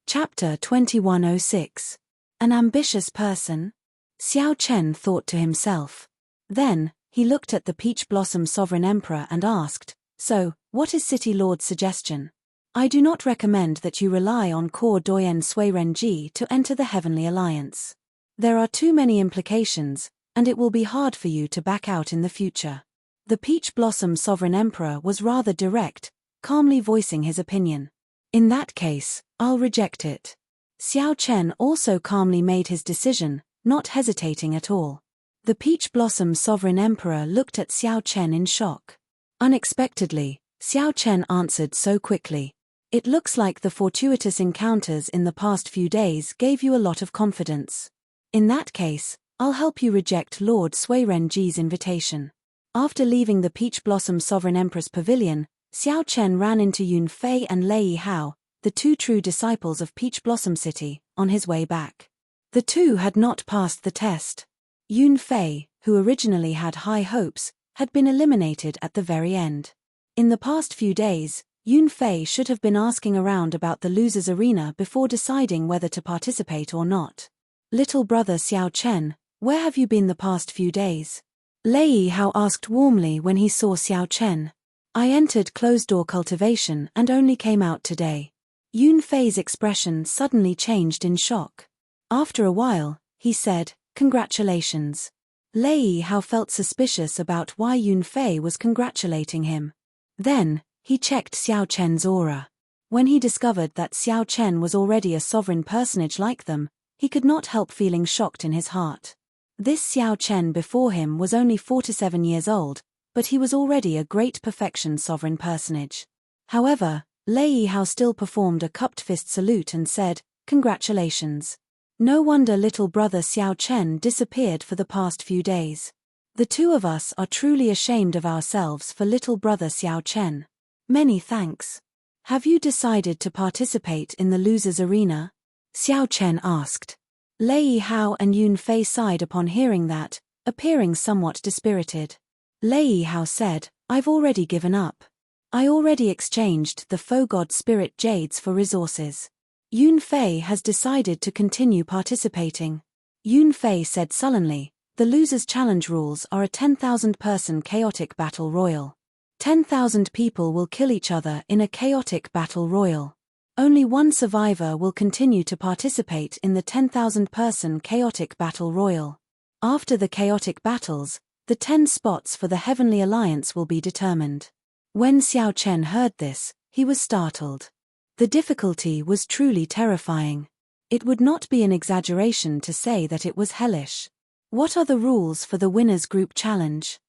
Chapter 2106. An ambitious person? Xiao Chen thought to himself. Then, he looked at the Peach Blossom Sovereign Emperor and asked, "So, what is City Lord's suggestion?" "I do not recommend that you rely on core doyen Sui Renji to enter the Heavenly Alliance. There are too many implications, and it will be hard for you to back out in the future." The Peach Blossom Sovereign Emperor was rather direct, calmly voicing his opinion. "In that case, I'll reject it." Xiao Chen also calmly made his decision, not hesitating at all. The Peach Blossom Sovereign Emperor looked at Xiao Chen in shock. Unexpectedly, Xiao Chen answered so quickly. "It looks like the fortuitous encounters in the past few days gave you a lot of confidence. In that case, I'll help you reject Lord Sui Renji's invitation." After leaving the Peach Blossom Sovereign Emperor's pavilion, Xiao Chen ran into Yun Fei and Lei Hao, the 2 true disciples of Peach Blossom City, on his way back. The 2 had not passed the test. Yun Fei, who originally had high hopes, had been eliminated at the very end. In the past few days, Yun Fei should have been asking around about the losers' arena before deciding whether to participate or not. "Little brother Xiao Chen, where have you been the past few days?" Lei Hao asked warmly when he saw Xiao Chen. "I entered closed-door cultivation and only came out today." Yun Fei's expression suddenly changed in shock. After a while, he said, "Congratulations." Lei Hao felt suspicious about why Yun Fei was congratulating him. Then, he checked Xiao Chen's aura. When he discovered that Xiao Chen was already a sovereign personage like them, he could not help feeling shocked in his heart. This Xiao Chen before him was only 4 to 7 years old, but he was already a great perfection sovereign personage. However, Lei Hao still performed a cupped fist salute and said, "Congratulations. No wonder little brother Xiao Chen disappeared for the past few days. The 2 of us are truly ashamed of ourselves for little brother Xiao Chen. Many thanks. Have you decided to participate in the losers' arena?" Xiao Chen asked. Lei Hao and Yun Fei sighed upon hearing that, appearing somewhat dispirited. Lei Hao said, "I've already given up. I already exchanged the foe god spirit jades for resources. Yun Fei has decided to continue participating." Yun Fei said sullenly, "The losers' challenge rules are a 10,000-person chaotic battle royal. 10,000 people will kill each other in a chaotic battle royal. Only one survivor will continue to participate in the 10,000-person chaotic battle royal. After the chaotic battles, the 10 spots for the Heavenly Alliance will be determined. When Xiao Chen heard this, he was startled. The difficulty was truly terrifying. It would not be an exaggeration to say that it was hellish. What are the rules for the winners group challenge?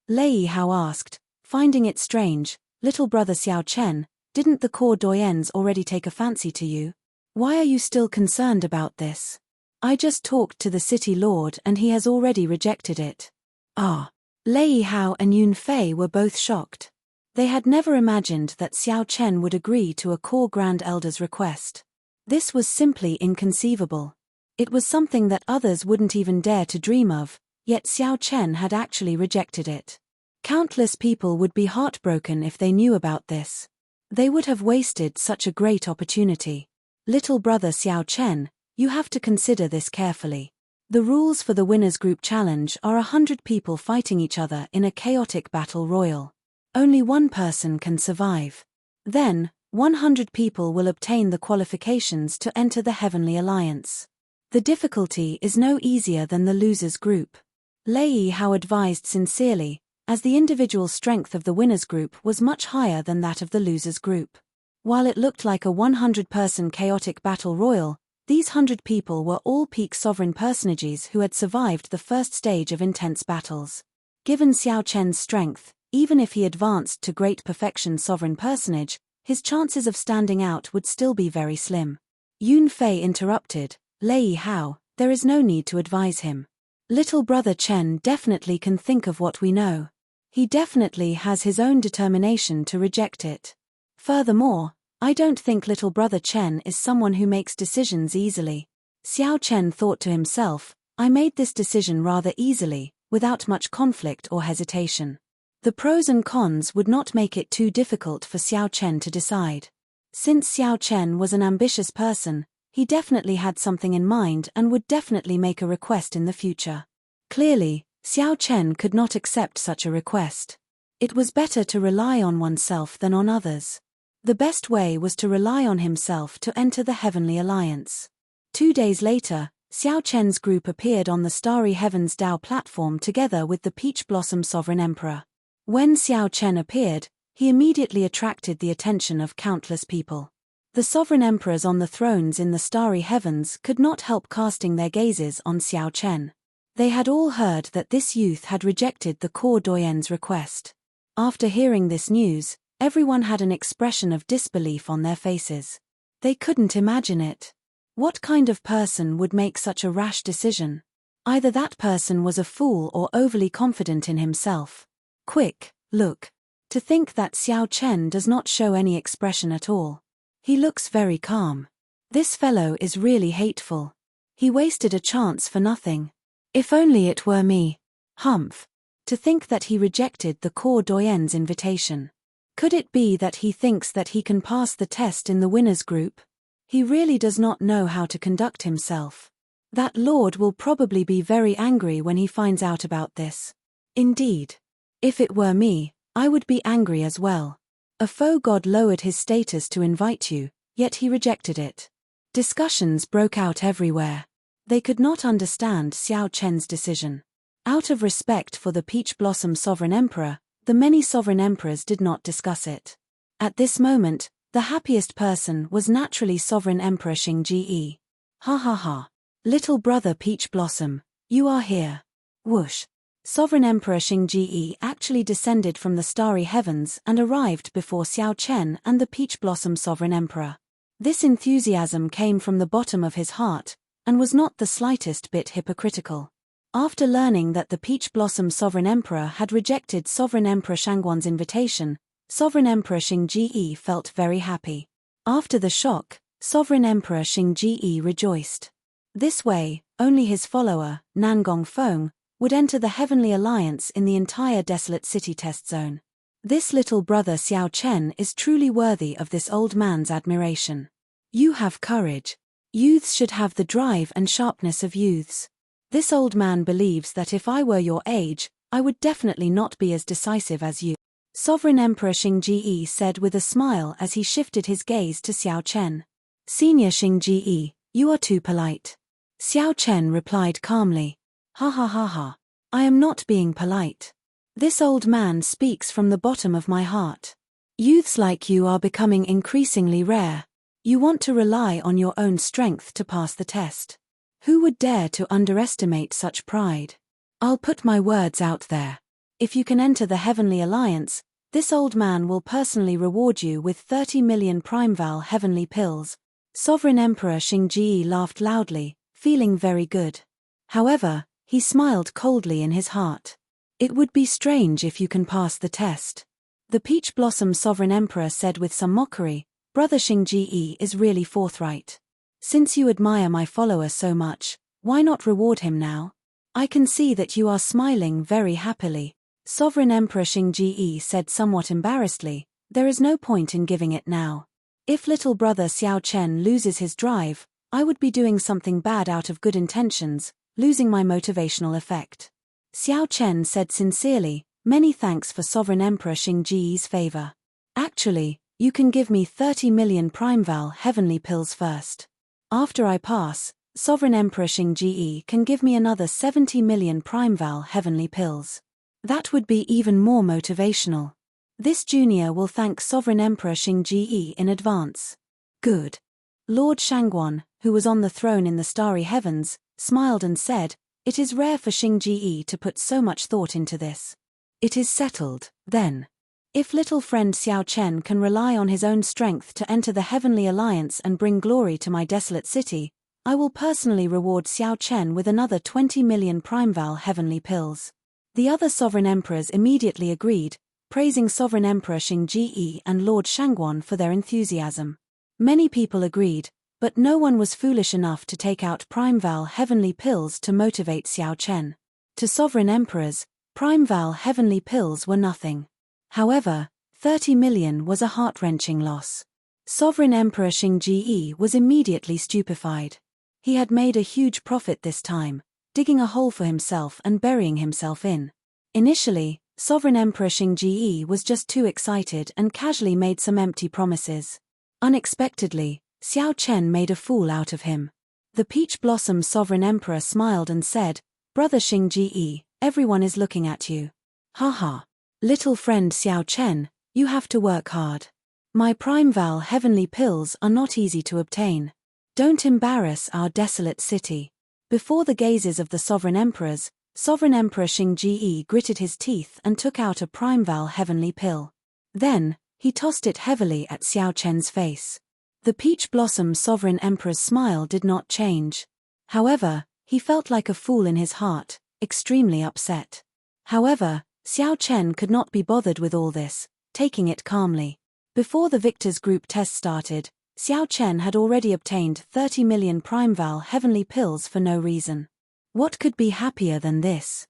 Lei Hao asked, finding it strange. Little brother Xiao Chen, didn't the core doyens already take a fancy to you? Why are you still concerned about this? I just talked to the city lord and he has already rejected it. Ah. Lei Hao and Yun Fei were both shocked. They had never imagined that Xiao Chen would agree to a core Grand Elder's request. This was simply inconceivable. It was something that others wouldn't even dare to dream of, yet Xiao Chen had actually rejected it. Countless people would be heartbroken if they knew about this. They would have wasted such a great opportunity. Little brother Xiao Chen, you have to consider this carefully. The rules for the Winners Group Challenge are 100 people fighting each other in a chaotic battle royal. Only one person can survive. Then, 100 people will obtain the qualifications to enter the Heavenly Alliance. The difficulty is no easier than the losers group. Lei Hao advised sincerely, as the individual strength of the winners group was much higher than that of the losers group. While it looked like a 100-person chaotic battle royal, these 100 people were all peak sovereign personages who had survived the first stage of intense battles. Given Xiao Chen's strength, even if he advanced to great perfection sovereign personage, his chances of standing out would still be very slim. Yun Fei interrupted, Lei Hao, there is no need to advise him. Little brother Chen definitely can think of what we know. He definitely has his own determination to reject it. Furthermore, I don't think little brother Chen is someone who makes decisions easily. Xiao Chen thought to himself, I made this decision rather easily, without much conflict or hesitation. The pros and cons would not make it too difficult for Xiao Chen to decide. Since Xiao Chen was an ambitious person, he definitely had something in mind and would definitely make a request in the future. Clearly, Xiao Chen could not accept such a request. It was better to rely on oneself than on others. The best way was to rely on himself to enter the Heavenly Alliance. 2 days later, Xiao Chen's group appeared on the Starry Heavens Dao platform together with the Peach Blossom Sovereign Emperor. When Xiao Chen appeared, he immediately attracted the attention of countless people. The sovereign emperors on the thrones in the starry heavens could not help casting their gazes on Xiao Chen. They had all heard that this youth had rejected the core doyen's request. After hearing this news, everyone had an expression of disbelief on their faces. They couldn't imagine it. What kind of person would make such a rash decision? Either that person was a fool or overly confident in himself. Quick, look. To think that Xiao Chen does not show any expression at all. He looks very calm. This fellow is really hateful. He wasted a chance for nothing. If only it were me. Humph. To think that he rejected the core doyen's invitation. Could it be that he thinks that he can pass the test in the winners group? He really does not know how to conduct himself. That lord will probably be very angry when he finds out about this. Indeed. If it were me, I would be angry as well. A foe god lowered his status to invite you, yet he rejected it. Discussions broke out everywhere. They could not understand Xiao Chen's decision. Out of respect for the Peach Blossom Sovereign Emperor, the many sovereign emperors did not discuss it. At this moment, the happiest person was naturally Sovereign Emperor Xingji. Ha ha ha. Little brother Peach Blossom, you are here. Whoosh. Sovereign Emperor Xingji actually descended from the starry heavens and arrived before Xiao Chen and the Peach Blossom Sovereign Emperor. This enthusiasm came from the bottom of his heart, and was not the slightest bit hypocritical. After learning that the Peach Blossom Sovereign Emperor had rejected Sovereign Emperor Shangguan's invitation, Sovereign Emperor Xingji felt very happy. After the shock, Sovereign Emperor Xingji rejoiced. This way, only his follower, Nangong Feng, would enter the Heavenly Alliance in the entire desolate city test zone. This little brother Xiao Chen is truly worthy of this old man's admiration. You have courage. Youths should have the drive and sharpness of youths. This old man believes that if I were your age, I would definitely not be as decisive as you. Sovereign Emperor Xingji said with a smile as he shifted his gaze to Xiao Chen. Senior Xingji, you are too polite. Xiao Chen replied calmly. Ha ha ha ha. I am not being polite. This old man speaks from the bottom of my heart. Youths like you are becoming increasingly rare. You want to rely on your own strength to pass the test. Who would dare to underestimate such pride? I'll put my words out there. If you can enter the Heavenly Alliance, this old man will personally reward you with 30 million Primeval Heavenly Pills. Sovereign Emperor Xingji laughed loudly, feeling very good. However, he smiled coldly in his heart. It would be strange if you can pass the test. The Peach Blossom Sovereign Emperor said with some mockery, Brother Xingji is really forthright. Since you admire my follower so much, why not reward him now? I can see that you are smiling very happily. Sovereign Emperor Xingji said somewhat embarrassedly, there is no point in giving it now. If little brother Xiao Chen loses his drive, I would be doing something bad out of good intentions, losing my motivational effect. Xiao Chen said sincerely, many thanks for Sovereign Emperor Xingji's favor. Actually, you can give me 30 million Primeval Heavenly Pills first. After I pass, Sovereign Emperor Xingji can give me another 70 million Primeval Heavenly Pills. That would be even more motivational. This junior will thank Sovereign Emperor Xingji in advance. Good. Lord Shangguan, who was on the throne in the starry heavens, smiled and said, it is rare for Xingji to put so much thought into this. It is settled, then. If little friend Xiao Chen can rely on his own strength to enter the Heavenly Alliance and bring glory to my desolate city, I will personally reward Xiao Chen with another 20 million Primeval Heavenly Pills. The other sovereign emperors immediately agreed, praising Sovereign Emperor Xingji and Lord Shangguan for their enthusiasm. Many people agreed, but no one was foolish enough to take out Primeval Heavenly Pills to motivate Xiao Chen. To sovereign emperors, Primeval Heavenly Pills were nothing. However, 30 million was a heart-wrenching loss. Sovereign Emperor Xingji was immediately stupefied. He had made a huge profit this time, digging a hole for himself and burying himself in. Initially, Sovereign Emperor Xingji was just too excited and casually made some empty promises. Unexpectedly, Xiao Chen made a fool out of him. The Peach Blossom Sovereign Emperor smiled and said, Brother Xingji, everyone is looking at you. Haha. Little friend Xiao Chen, you have to work hard. My Primeval Heavenly Pills are not easy to obtain. Don't embarrass our desolate city. Before the gazes of the sovereign emperors, Sovereign Emperor Xingji gritted his teeth and took out a Primeval Heavenly Pill. Then, he tossed it heavily at Xiao Chen's face. The Peach Blossom Sovereign Emperor's smile did not change. However, he felt like a fool in his heart, extremely upset. However, Xiao Chen could not be bothered with all this, taking it calmly. Before the Victors Group test started, Xiao Chen had already obtained 30 million Primeval Heavenly Pills for no reason. What could be happier than this?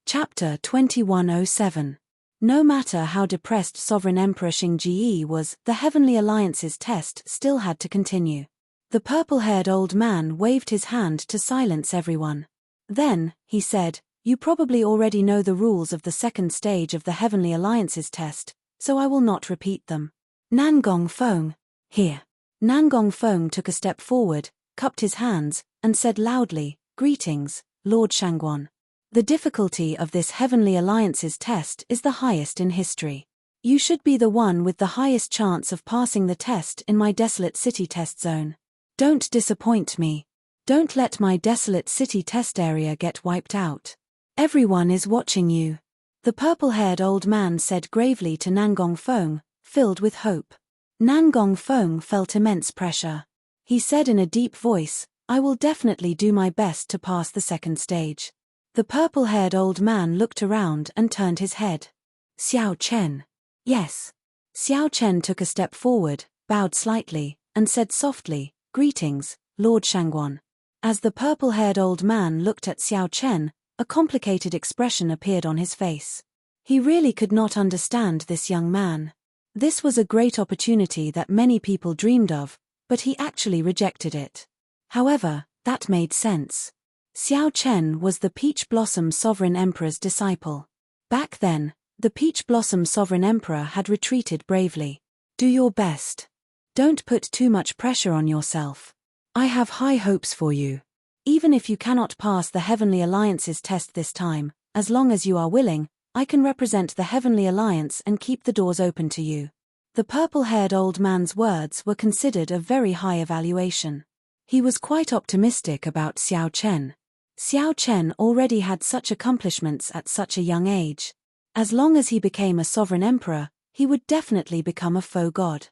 Chapter 2107. No matter how depressed Sovereign Emperor Xingji was, the Heavenly Alliance's test still had to continue. The purple-haired old man waved his hand to silence everyone. Then, he said, you probably already know the rules of the second stage of the Heavenly Alliance's test, so I will not repeat them. Nangong Feng. Here. Nangong Feng took a step forward, cupped his hands, and said loudly, Greetings, Lord Shangguan. The difficulty of this Heavenly Alliance's test is the highest in history. You should be the one with the highest chance of passing the test in my desolate city test zone. Don't disappoint me. Don't let my desolate city test area get wiped out. Everyone is watching you. The purple-haired old man said gravely to Nangong Feng, filled with hope. Nangong Feng felt immense pressure. He said in a deep voice, I will definitely do my best to pass the second stage. The purple-haired old man looked around and turned his head. Xiao Chen. Yes. Xiao Chen took a step forward, bowed slightly, and said softly, Greetings, Lord Shangguan. As the purple-haired old man looked at Xiao Chen, a complicated expression appeared on his face. He really could not understand this young man. This was a great opportunity that many people dreamed of, but he actually rejected it. However, that made sense. Xiao Chen was the Peach Blossom Sovereign Emperor's disciple. Back then, The Peach Blossom Sovereign Emperor had retreated bravely. Do your best. Don't put too much pressure on yourself. I have high hopes for you. Even if you cannot pass the Heavenly Alliance's test this time, as long as you are willing, I can represent the Heavenly Alliance and keep the doors open to you. The purple-haired old man's words were considered a very high evaluation. He was quite optimistic about Xiao Chen. Xiao Chen already had such accomplishments at such a young age. As long as he became a sovereign emperor, he would definitely become a faux god.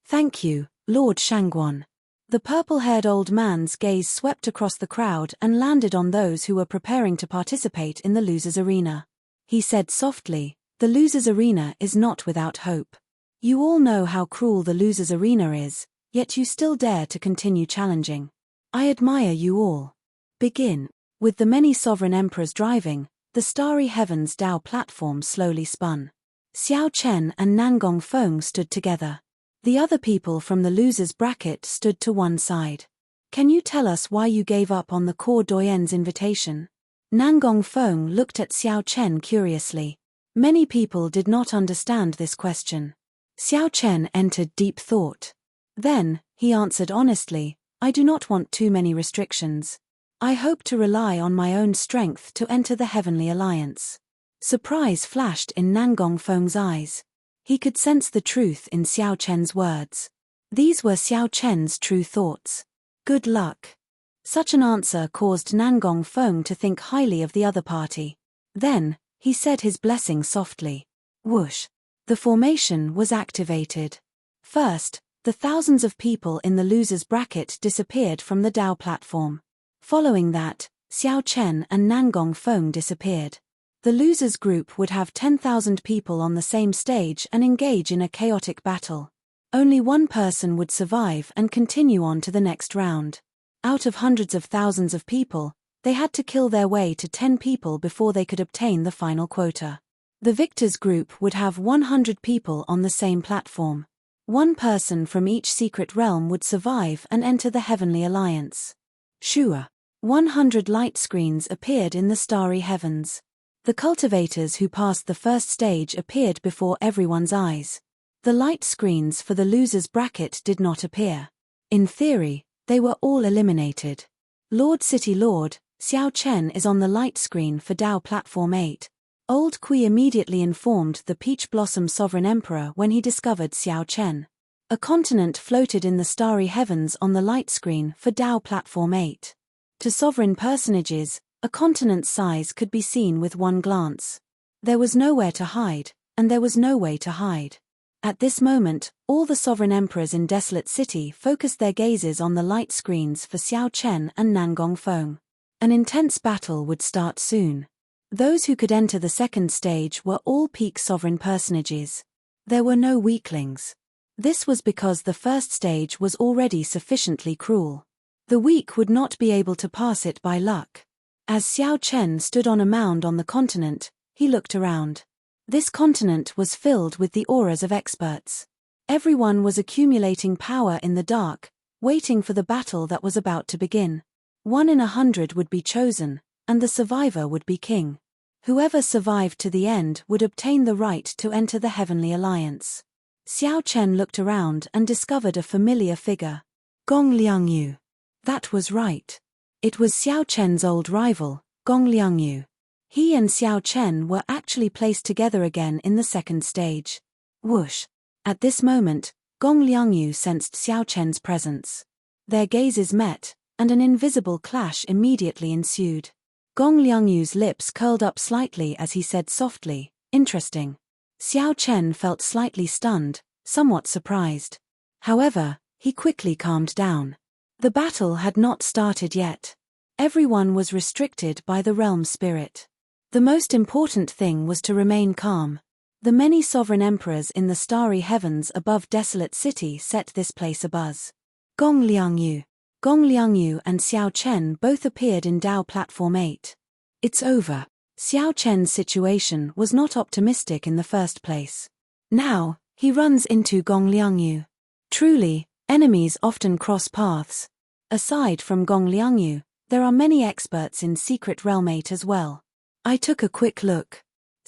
Thank you, Lord Shangguan. The purple-haired old man's gaze swept across the crowd and landed on those who were preparing to participate in the losers' arena. He said softly, "The losers' arena is not without hope. You all know how cruel the losers' arena is, yet you still dare to continue challenging. I admire you all. Begin." With the many sovereign emperors driving, the starry heavens Dao platform slowly spun. Xiao Chen and Nangong Feng stood together. The other people from the losers' bracket stood to one side. Can you tell us why you gave up on the cour doyen's invitation? Nangong Feng looked at Xiao Chen curiously. Many people did not understand this question. Xiao Chen entered deep thought. Then, he answered honestly, I do not want too many restrictions. I hope to rely on my own strength to enter the Heavenly Alliance. Surprise flashed in Nangong Feng's eyes. He could sense the truth in Xiao Chen's words. These were Xiao Chen's true thoughts. Good luck. Such an answer caused Nangong Feng to think highly of the other party. Then, he said his blessing softly. Whoosh. The formation was activated. First, the thousands of people in the losers' bracket disappeared from the Dao platform. Following that, Xiao Chen and Nangong Feng disappeared. The losers group would have 10,000 people on the same stage and engage in a chaotic battle. Only one person would survive and continue on to the next round. Out of hundreds of thousands of people, they had to kill their way to 10 people before they could obtain the final quota. The victors group would have 100 people on the same platform. One person from each secret realm would survive and enter the Heavenly Alliance. Shua. 100 light screens appeared in the starry heavens. The cultivators who passed the first stage appeared before everyone's eyes. The light screens for the losers' bracket did not appear. In theory, they were all eliminated. Lord City Lord, Xiao Chen is on the light screen for Dao Platform 8. Old Kui immediately informed the Peach Blossom Sovereign Emperor when he discovered Xiao Chen. A continent floated in the starry heavens on the light screen for Dao Platform 8. To sovereign personages, a continent's size could be seen with one glance. There was nowhere to hide, and there was no way to hide. At this moment, all the sovereign emperors in Desolate City focused their gazes on the light screens for Xiao Chen and Nangong Feng. An intense battle would start soon. Those who could enter the second stage were all peak sovereign personages. There were no weaklings. This was because the first stage was already sufficiently cruel. The weak would not be able to pass it by luck. As Xiao Chen stood on a mound on the continent, he looked around. This continent was filled with the auras of experts. Everyone was accumulating power in the dark, waiting for the battle that was about to begin. 1 in 100 would be chosen, and the survivor would be king. Whoever survived to the end would obtain the right to enter the Heavenly Alliance. Xiao Chen looked around and discovered a familiar figure. Gong Liangyu. That was right. It was Xiao Chen's old rival, Gong Liangyu. He and Xiao Chen were actually placed together again in the second stage. Whoosh. At this moment, Gong Liangyu sensed Xiao Chen's presence. Their gazes met, and an invisible clash immediately ensued. Gong Liangyu's lips curled up slightly as he said softly, "Interesting." Xiao Chen felt slightly stunned, somewhat surprised. However, he quickly calmed down. The battle had not started yet. Everyone was restricted by the realm spirit. The most important thing was to remain calm. The many sovereign emperors in the starry heavens above Desolate City set this place abuzz. Gong Liangyu and Xiao Chen both appeared in Dao Platform 8. It's over. Xiao Chen's situation was not optimistic in the first place. Now, he runs into Gong Liangyu. Truly, enemies often cross paths. Aside from Gong Liangyu, there are many experts in Secret Realm 8 as well. I took a quick look.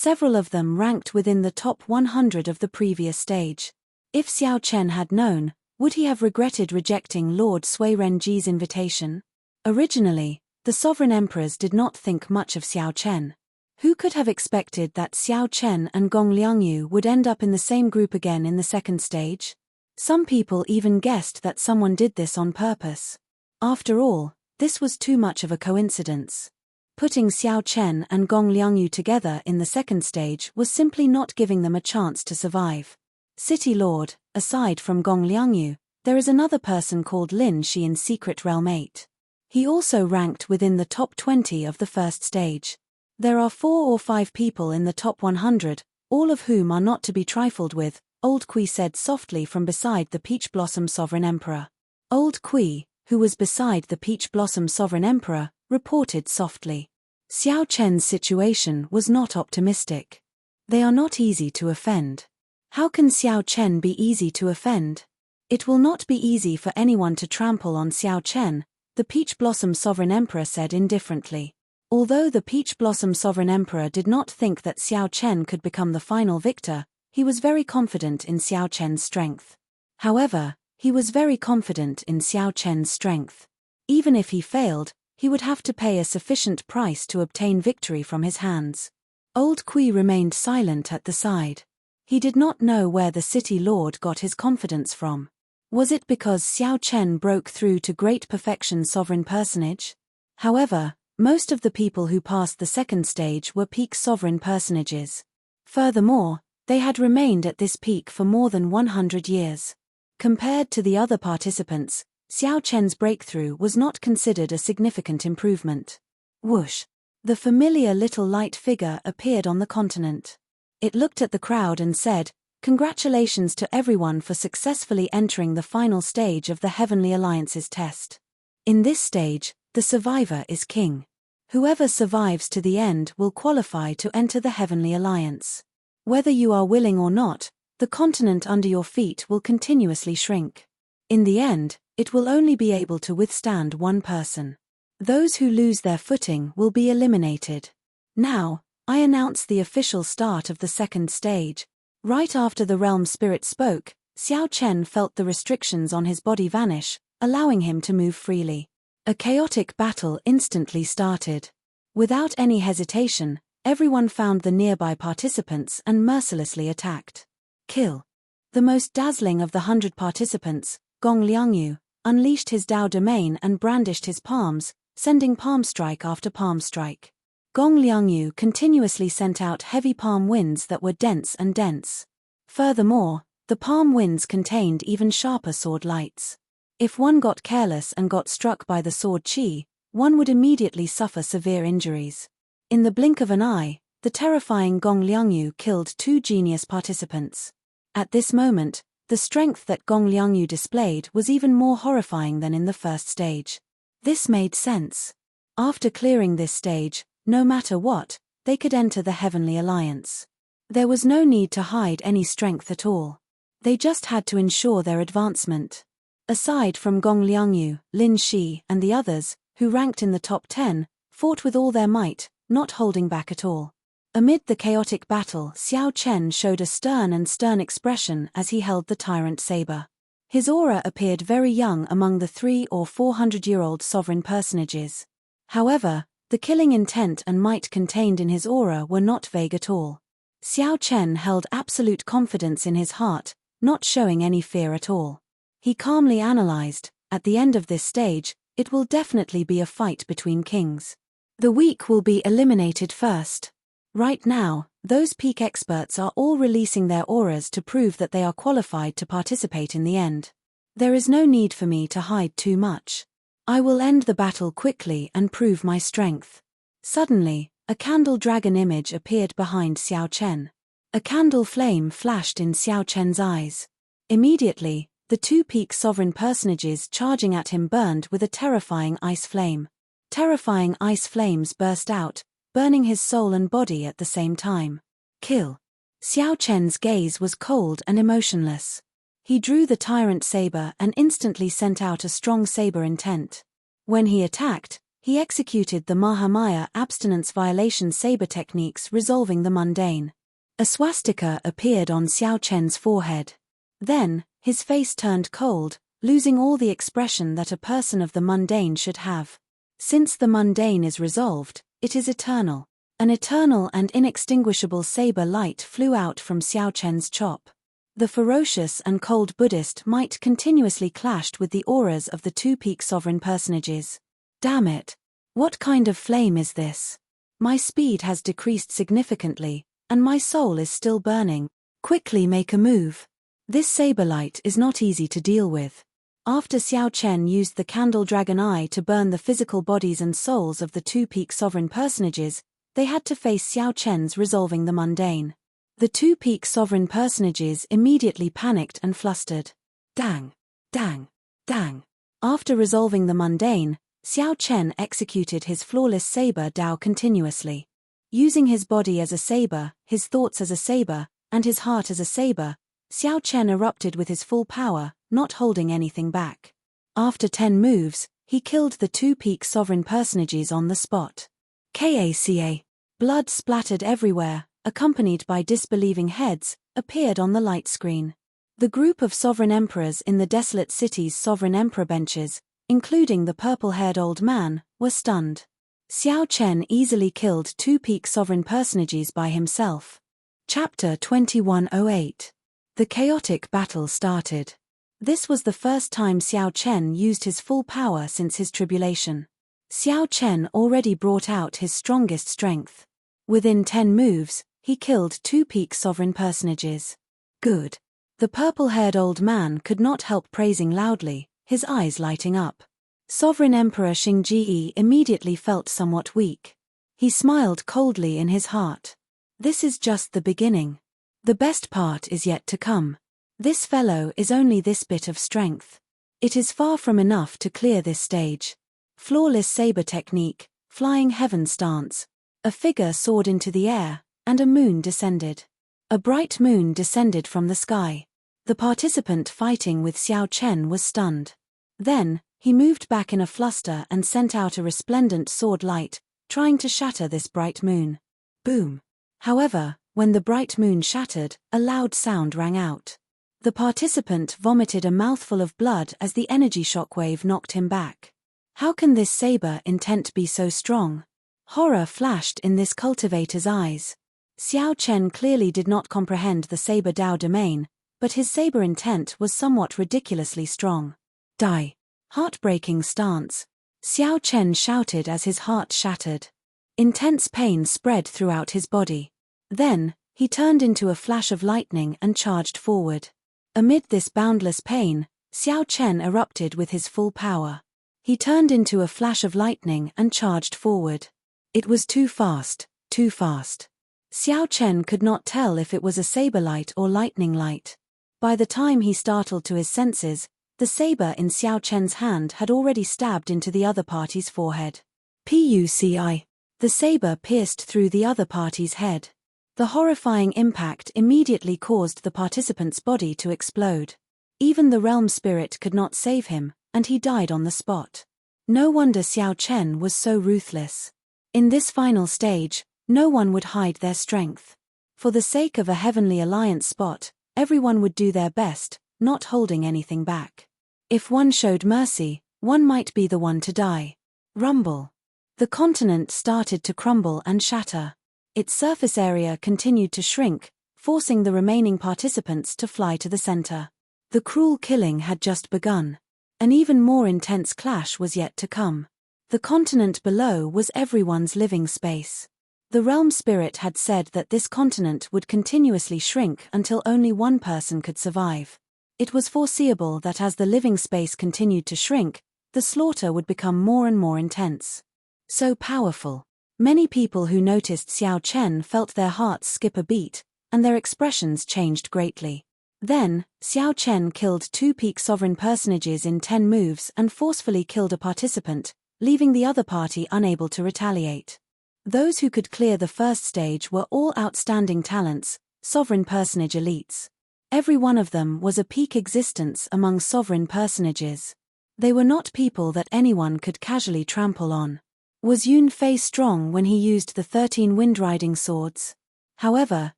Several of them ranked within the top 100 of the previous stage. If Xiao Chen had known, would he have regretted rejecting Lord Sui Renji's invitation? Originally, the sovereign emperors did not think much of Xiao Chen. Who could have expected that Xiao Chen and Gong Liangyu would end up in the same group again in the second stage? Some people even guessed that someone did this on purpose. After all, this was too much of a coincidence. Putting Xiao Chen and Gong Liangyu together in the second stage was simply not giving them a chance to survive. City Lord, aside from Gong Liangyu, there is another person called Lin Shi in Secret Realm 8. He also ranked within the top 20 of the first stage. There are 4 or 5 people in the top 100, all of whom are not to be trifled with, Old Kui said softly from beside the Peach Blossom Sovereign Emperor. Old Kui, who was beside the Peach Blossom Sovereign Emperor, reported softly. Xiao Chen's situation was not optimistic. They are not easy to offend. How can Xiao Chen be easy to offend? It will not be easy for anyone to trample on Xiao Chen, the Peach Blossom Sovereign Emperor said indifferently. Although the Peach Blossom Sovereign Emperor did not think that Xiao Chen could become the final victor, he was very confident in Xiao Chen's strength. However, he was very confident in Xiao Chen's strength. Even if he failed, he would have to pay a sufficient price to obtain victory from his hands. Old Kui remained silent at the side. He did not know where the city lord got his confidence from. Was it because Xiao Chen broke through to great perfection sovereign personage? However, most of the people who passed the second stage were peak sovereign personages. Furthermore, they had remained at this peak for more than 100 years. Compared to the other participants, Xiao Chen's breakthrough was not considered a significant improvement. Whoosh! The familiar little light figure appeared on the continent. It looked at the crowd and said, "Congratulations to everyone for successfully entering the final stage of the Heavenly Alliance's test. In this stage, the survivor is king. Whoever survives to the end will qualify to enter the Heavenly Alliance. Whether you are willing or not, the continent under your feet will continuously shrink. In the end, it will only be able to withstand one person. Those who lose their footing will be eliminated. Now, I announce the official start of the second stage." Right after the realm spirit spoke, Xiao Chen felt the restrictions on his body vanish, allowing him to move freely. A chaotic battle instantly started. Without any hesitation, everyone found the nearby participants and mercilessly attacked. Kill. The most dazzling of the 100 participants, Gong Liangyu, unleashed his Dao domain and brandished his palms, sending palm strike after palm strike. Gong Liangyu continuously sent out heavy palm winds that were dense and dense. Furthermore, the palm winds contained even sharper sword lights. If one got careless and got struck by the sword chi, one would immediately suffer severe injuries. In the blink of an eye, the terrifying Gong Liangyu killed 2 genius participants. At this moment, the strength that Gong Liangyu displayed was even more horrifying than in the first stage. This made sense. After clearing this stage, no matter what, they could enter the Heavenly Alliance. There was no need to hide any strength at all. They just had to ensure their advancement. Aside from Gong Liangyu, Lin Shi, and the others, who ranked in the top 10, fought with all their might, not holding back at all. Amid the chaotic battle, Xiao Chen showed a stern expression as he held the tyrant saber. His aura appeared very young among the 300- or 400-year-old sovereign personages. However, the killing intent and might contained in his aura were not vague at all. Xiao Chen held absolute confidence in his heart, not showing any fear at all. He calmly analyzed, at the end of this stage, it will definitely be a fight between kings. The weak will be eliminated first. Right now, those peak experts are all releasing their auras to prove that they are qualified to participate in the end. There is no need for me to hide too much. I will end the battle quickly and prove my strength. Suddenly, a candle dragon image appeared behind Xiao Chen. A candle flame flashed in Xiao Chen's eyes. Immediately, the 2 peak sovereign personages charging at him burned with a terrifying ice flame. Terrifying ice flames burst out, burning his soul and body at the same time. Kill. Xiao Chen's gaze was cold and emotionless. He drew the tyrant saber and instantly sent out a strong saber intent. When he attacked, He executed the Mahamaya abstinence violation saber techniques, resolving the mundane. A swastika appeared on Xiao Chen's forehead. Then, his face turned cold, losing all the expression that a person of the mundane should have. Since the mundane is resolved, it is eternal. An eternal and inextinguishable saber light flew out from Xiao Chen's chop. The ferocious and cold Buddhist might continuously clashed with the auras of the two peak sovereign personages. Damn it! What kind of flame is this? My speed has decreased significantly, and my soul is still burning. Quickly make a move. This saber light is not easy to deal with. After Xiao Chen used the candle dragon eye to burn the physical bodies and souls of the two peak sovereign personages, they had to face Xiao Chen's resolving the mundane. The two peak sovereign personages immediately panicked and flustered. Dang! Dang! Dang! After resolving the mundane, Xiao Chen executed his flawless saber Dao continuously. Using his body as a saber, his thoughts as a saber, and his heart as a saber, Xiao Chen erupted with his full power, not holding anything back. After 10 moves, he killed the two peak sovereign personages on the spot. Kaca. Blood splattered everywhere, accompanied by disbelieving heads, appeared on the light screen. The group of sovereign emperors in the desolate city's sovereign emperor benches, including the purple-haired old man, were stunned. Xiao Chen easily killed two peak sovereign personages by himself. Chapter 2108. The chaotic battle started. This was the first time Xiao Chen used his full power since his tribulation. Xiao Chen already brought out his strongest strength. Within 10 moves, he killed two peak sovereign personages. Good. The purple-haired old man could not help praising loudly, his eyes lighting up. Sovereign Emperor Xingji immediately felt somewhat weak. He smiled coldly in his heart. This is just the beginning. The best part is yet to come. This fellow is only this bit of strength. It is far from enough to clear this stage. Flawless saber technique, flying heaven stance. A figure soared into the air, and a moon descended. A bright moon descended from the sky. The participant fighting with Xiao Chen was stunned. Then, he moved back in a fluster and sent out a resplendent sword light, trying to shatter this bright moon. Boom! However, when the bright moon shattered, a loud sound rang out. The participant vomited a mouthful of blood as the energy shockwave knocked him back. How can this saber intent be so strong? Horror flashed in this cultivator's eyes. Xiao Chen clearly did not comprehend the saber Dao domain, but his saber intent was somewhat ridiculously strong. Die! Heartbreaking stance. Xiao Chen shouted as his heart shattered. Intense pain spread throughout his body. Then, he turned into a flash of lightning and charged forward. Amid this boundless pain, Xiao Chen erupted with his full power. He turned into a flash of lightning and charged forward. It was too fast, too fast. Xiao Chen could not tell if it was a saber light or lightning light. By the time he startled to his senses, the saber in Xiao Chen's hand had already stabbed into the other party's forehead. Puci. The saber pierced through the other party's head. The horrifying impact immediately caused the participant's body to explode. Even the realm spirit could not save him, and he died on the spot. No wonder Xiao Chen was so ruthless. In this final stage, no one would hide their strength. For the sake of a heavenly alliance spot, everyone would do their best, not holding anything back. If one showed mercy, one might be the one to die. Rumble. The continent started to crumble and shatter. Its surface area continued to shrink, forcing the remaining participants to fly to the center. The cruel killing had just begun. An even more intense clash was yet to come. The continent below was everyone's living space. The realm spirit had said that this continent would continuously shrink until only one person could survive. It was foreseeable that as the living space continued to shrink, the slaughter would become more and more intense. So powerful. Many people who noticed Xiao Chen felt their hearts skip a beat, and their expressions changed greatly. Then, Xiao Chen killed two peak sovereign personages in 10 moves and forcefully killed a participant, leaving the other party unable to retaliate. Those who could clear the first stage were all outstanding talents, sovereign personage elites. Every one of them was a peak existence among sovereign personages. They were not people that anyone could casually trample on. Was Yun Fei strong when he used the 13 wind-riding swords? However,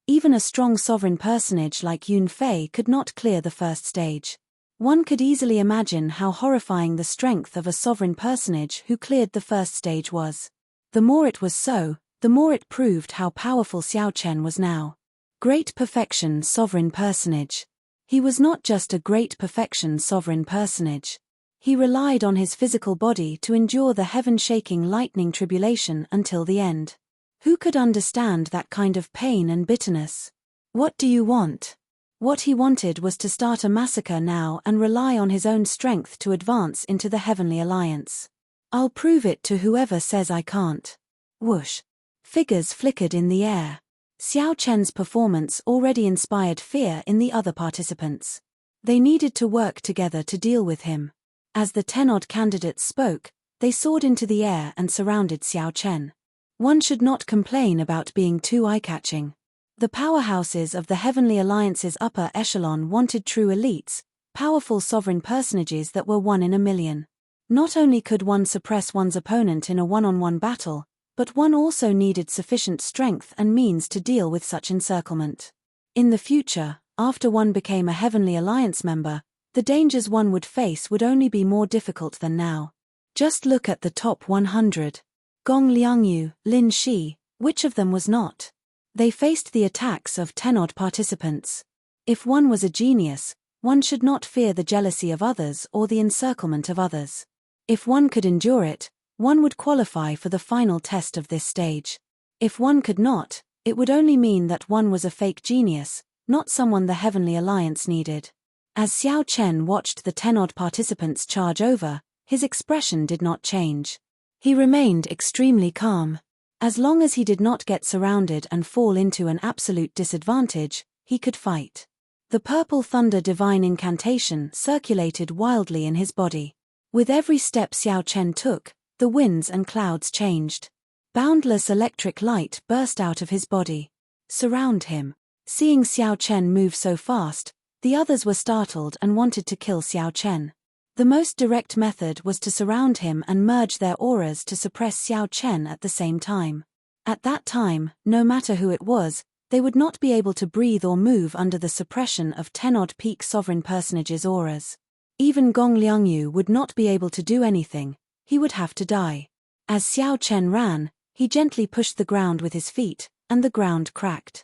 even a strong sovereign personage like Yun Fei could not clear the first stage. One could easily imagine how horrifying the strength of a sovereign personage who cleared the first stage was. The more it was so, the more it proved how powerful Xiao Chen was now. Great perfection sovereign personage. He was not just a great perfection sovereign personage. He relied on his physical body to endure the heaven-shaking lightning tribulation until the end. Who could understand that kind of pain and bitterness? What do you want? What he wanted was to start a massacre now and rely on his own strength to advance into the Heavenly Alliance. I'll prove it to whoever says I can't. Whoosh. Figures flickered in the air. Xiao Chen's performance already inspired fear in the other participants. They needed to work together to deal with him. As the 10-odd candidates spoke, they soared into the air and surrounded Xiao Chen. One should not complain about being too eye-catching. The powerhouses of the Heavenly Alliance's upper echelon wanted true elites, powerful sovereign personages that were one in a million. Not only could one suppress one's opponent in a one-on-one battle, but one also needed sufficient strength and means to deal with such encirclement. In the future, after one became a Heavenly Alliance member, the dangers one would face would only be more difficult than now. Just look at the top 100. Gong Liangyu, Lin Shi, which of them was not? They faced the attacks of 10-odd participants. If one was a genius, one should not fear the jealousy of others or the encirclement of others. If one could endure it, one would qualify for the final test of this stage. If one could not, it would only mean that one was a fake genius, not someone the Heavenly Alliance needed. As Xiao Chen watched the 10-odd participants charge over, his expression did not change. He remained extremely calm. As long as he did not get surrounded and fall into an absolute disadvantage, he could fight. The purple thunder divine incantation circulated wildly in his body. With every step Xiao Chen took, the winds and clouds changed. Boundless electric light burst out of his body. Surround him. Seeing Xiao Chen move so fast, the others were startled and wanted to kill Xiao Chen. The most direct method was to surround him and merge their auras to suppress Xiao Chen at the same time. At that time, no matter who it was, they would not be able to breathe or move under the suppression of 10-odd peak sovereign personages' auras. Even Gong Liangyu would not be able to do anything, he would have to die. As Xiao Chen ran, he gently pushed the ground with his feet, and the ground cracked.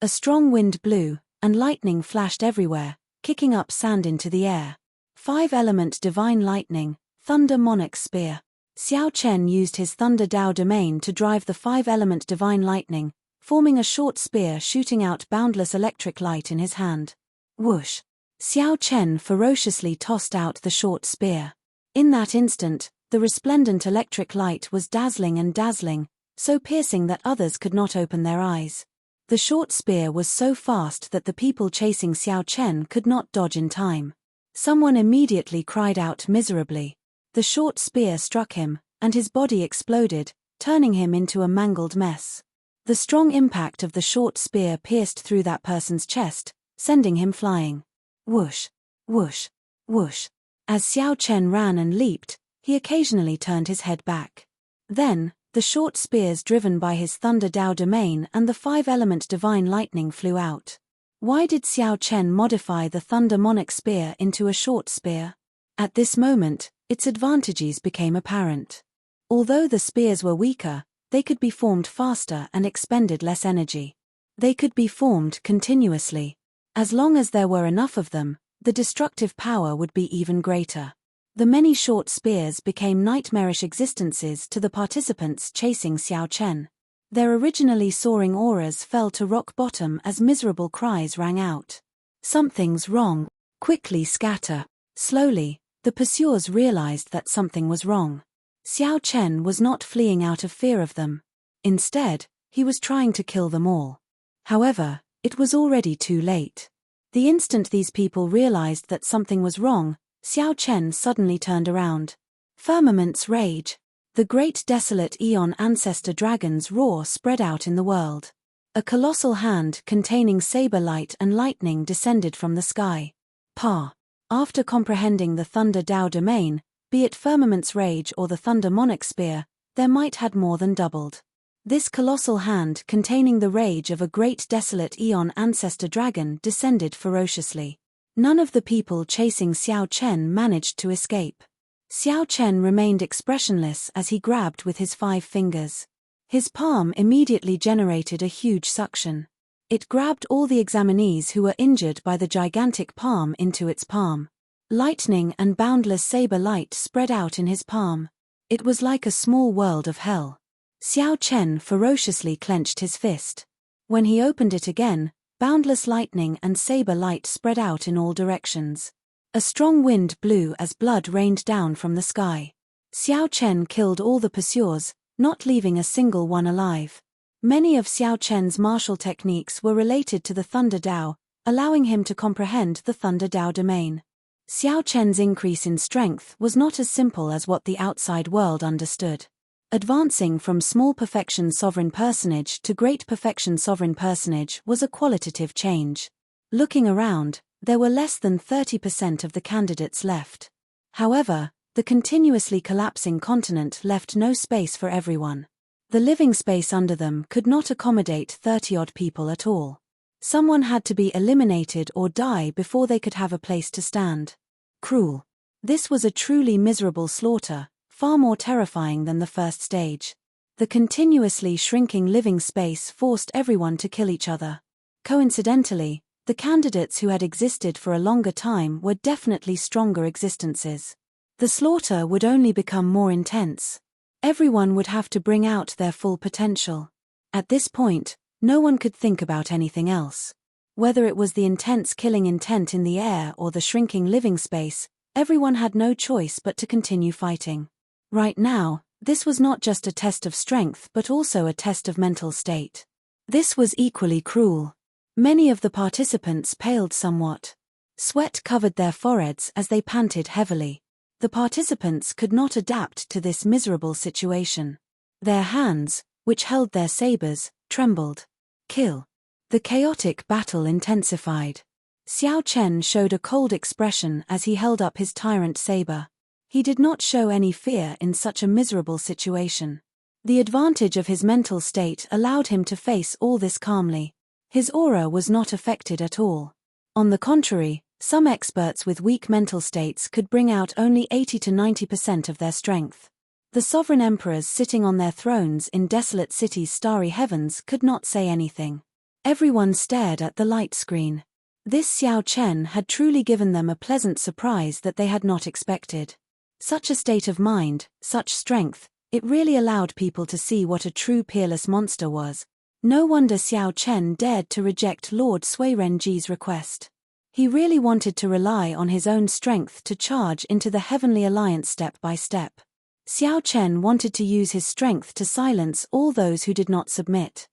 A strong wind blew, and lightning flashed everywhere, kicking up sand into the air. 5-element divine lightning, thunder monarch spear. Xiao Chen used his thunder Dao domain to drive the 5-element divine lightning, forming a short spear shooting out boundless electric light in his hand. Whoosh! Xiao Chen ferociously tossed out the short spear. In that instant, the resplendent electric light was dazzling and dazzling, so piercing that others could not open their eyes. The short spear was so fast that the people chasing Xiao Chen could not dodge in time. Someone immediately cried out miserably. The short spear struck him, and his body exploded, turning him into a mangled mess. The strong impact of the short spear pierced through that person's chest, sending him flying. Whoosh, whoosh, whoosh. As Xiao Chen ran and leaped, he occasionally turned his head back. Then, the short spears driven by his Thunder Dao domain and the 5-element divine lightning flew out. Why did Xiao Chen modify the Thunder Monarch spear into a short spear? At this moment, its advantages became apparent. Although the spears were weaker, they could be formed faster and expended less energy. They could be formed continuously. As long as there were enough of them, the destructive power would be even greater. The many short spears became nightmarish existences to the participants chasing Xiao Chen. Their originally soaring auras fell to rock bottom as miserable cries rang out. Something's wrong. Quickly scatter. Slowly, the pursuers realized that something was wrong. Xiao Chen was not fleeing out of fear of them. Instead, he was trying to kill them all. However, it was already too late. The instant these people realized that something was wrong, Xiao Chen suddenly turned around. Firmament's rage. The great desolate Eon ancestor dragon's roar spread out in the world. A colossal hand containing saber light and lightning descended from the sky. After comprehending the Thunder Dao domain, be it Firmament's rage or the Thunder Monarch spear, their might had more than doubled. This colossal hand, containing the rage of a great desolate eon ancestor dragon, descended ferociously. None of the people chasing Xiao Chen managed to escape. Xiao Chen remained expressionless as he grabbed with his 5 fingers. His palm immediately generated a huge suction. It grabbed all the examinees who were injured by the gigantic palm into its palm. Lightning and boundless saber light spread out in his palm. It was like a small world of hell. Xiao Chen ferociously clenched his fist. When he opened it again, boundless lightning and saber light spread out in all directions. A strong wind blew as blood rained down from the sky. Xiao Chen killed all the pursuers, not leaving a single one alive. Many of Xiao Chen's martial techniques were related to the Thunder Dao, allowing him to comprehend the Thunder Dao domain. Xiao Chen's increase in strength was not as simple as what the outside world understood. Advancing from small perfection sovereign personage to great perfection sovereign personage was a qualitative change. Looking around, there were less than 30% of the candidates left. However, the continuously collapsing continent left no space for everyone. The living space under them could not accommodate 30-odd people at all. Someone had to be eliminated or die before they could have a place to stand. Cruel. This was a truly miserable slaughter, far more terrifying than the first stage. The continuously shrinking living space forced everyone to kill each other. Coincidentally, the candidates who had existed for a longer time were definitely stronger existences. The slaughter would only become more intense. Everyone would have to bring out their full potential. At this point, no one could think about anything else. Whether it was the intense killing intent in the air or the shrinking living space, everyone had no choice but to continue fighting. Right now, this was not just a test of strength but also a test of mental state. This was equally cruel. Many of the participants paled somewhat. Sweat covered their foreheads as they panted heavily. The participants could not adapt to this miserable situation. Their hands, which held their sabers, trembled. Kill. The chaotic battle intensified. Xiao Chen showed a cold expression as he held up his tyrant saber. He did not show any fear in such a miserable situation. The advantage of his mental state allowed him to face all this calmly. His aura was not affected at all. On the contrary, some experts with weak mental states could bring out only 80 to 90% of their strength. The sovereign emperors sitting on their thrones in desolate cities' starry heavens could not say anything. Everyone stared at the light screen. This Xiao Chen had truly given them a pleasant surprise that they had not expected. Such a state of mind, such strength, it really allowed people to see what a true peerless monster was. No wonder Xiao Chen dared to reject Lord Sui Renji's request. He really wanted to rely on his own strength to charge into the Heavenly Alliance step by step. Xiao Chen wanted to use his strength to silence all those who did not submit.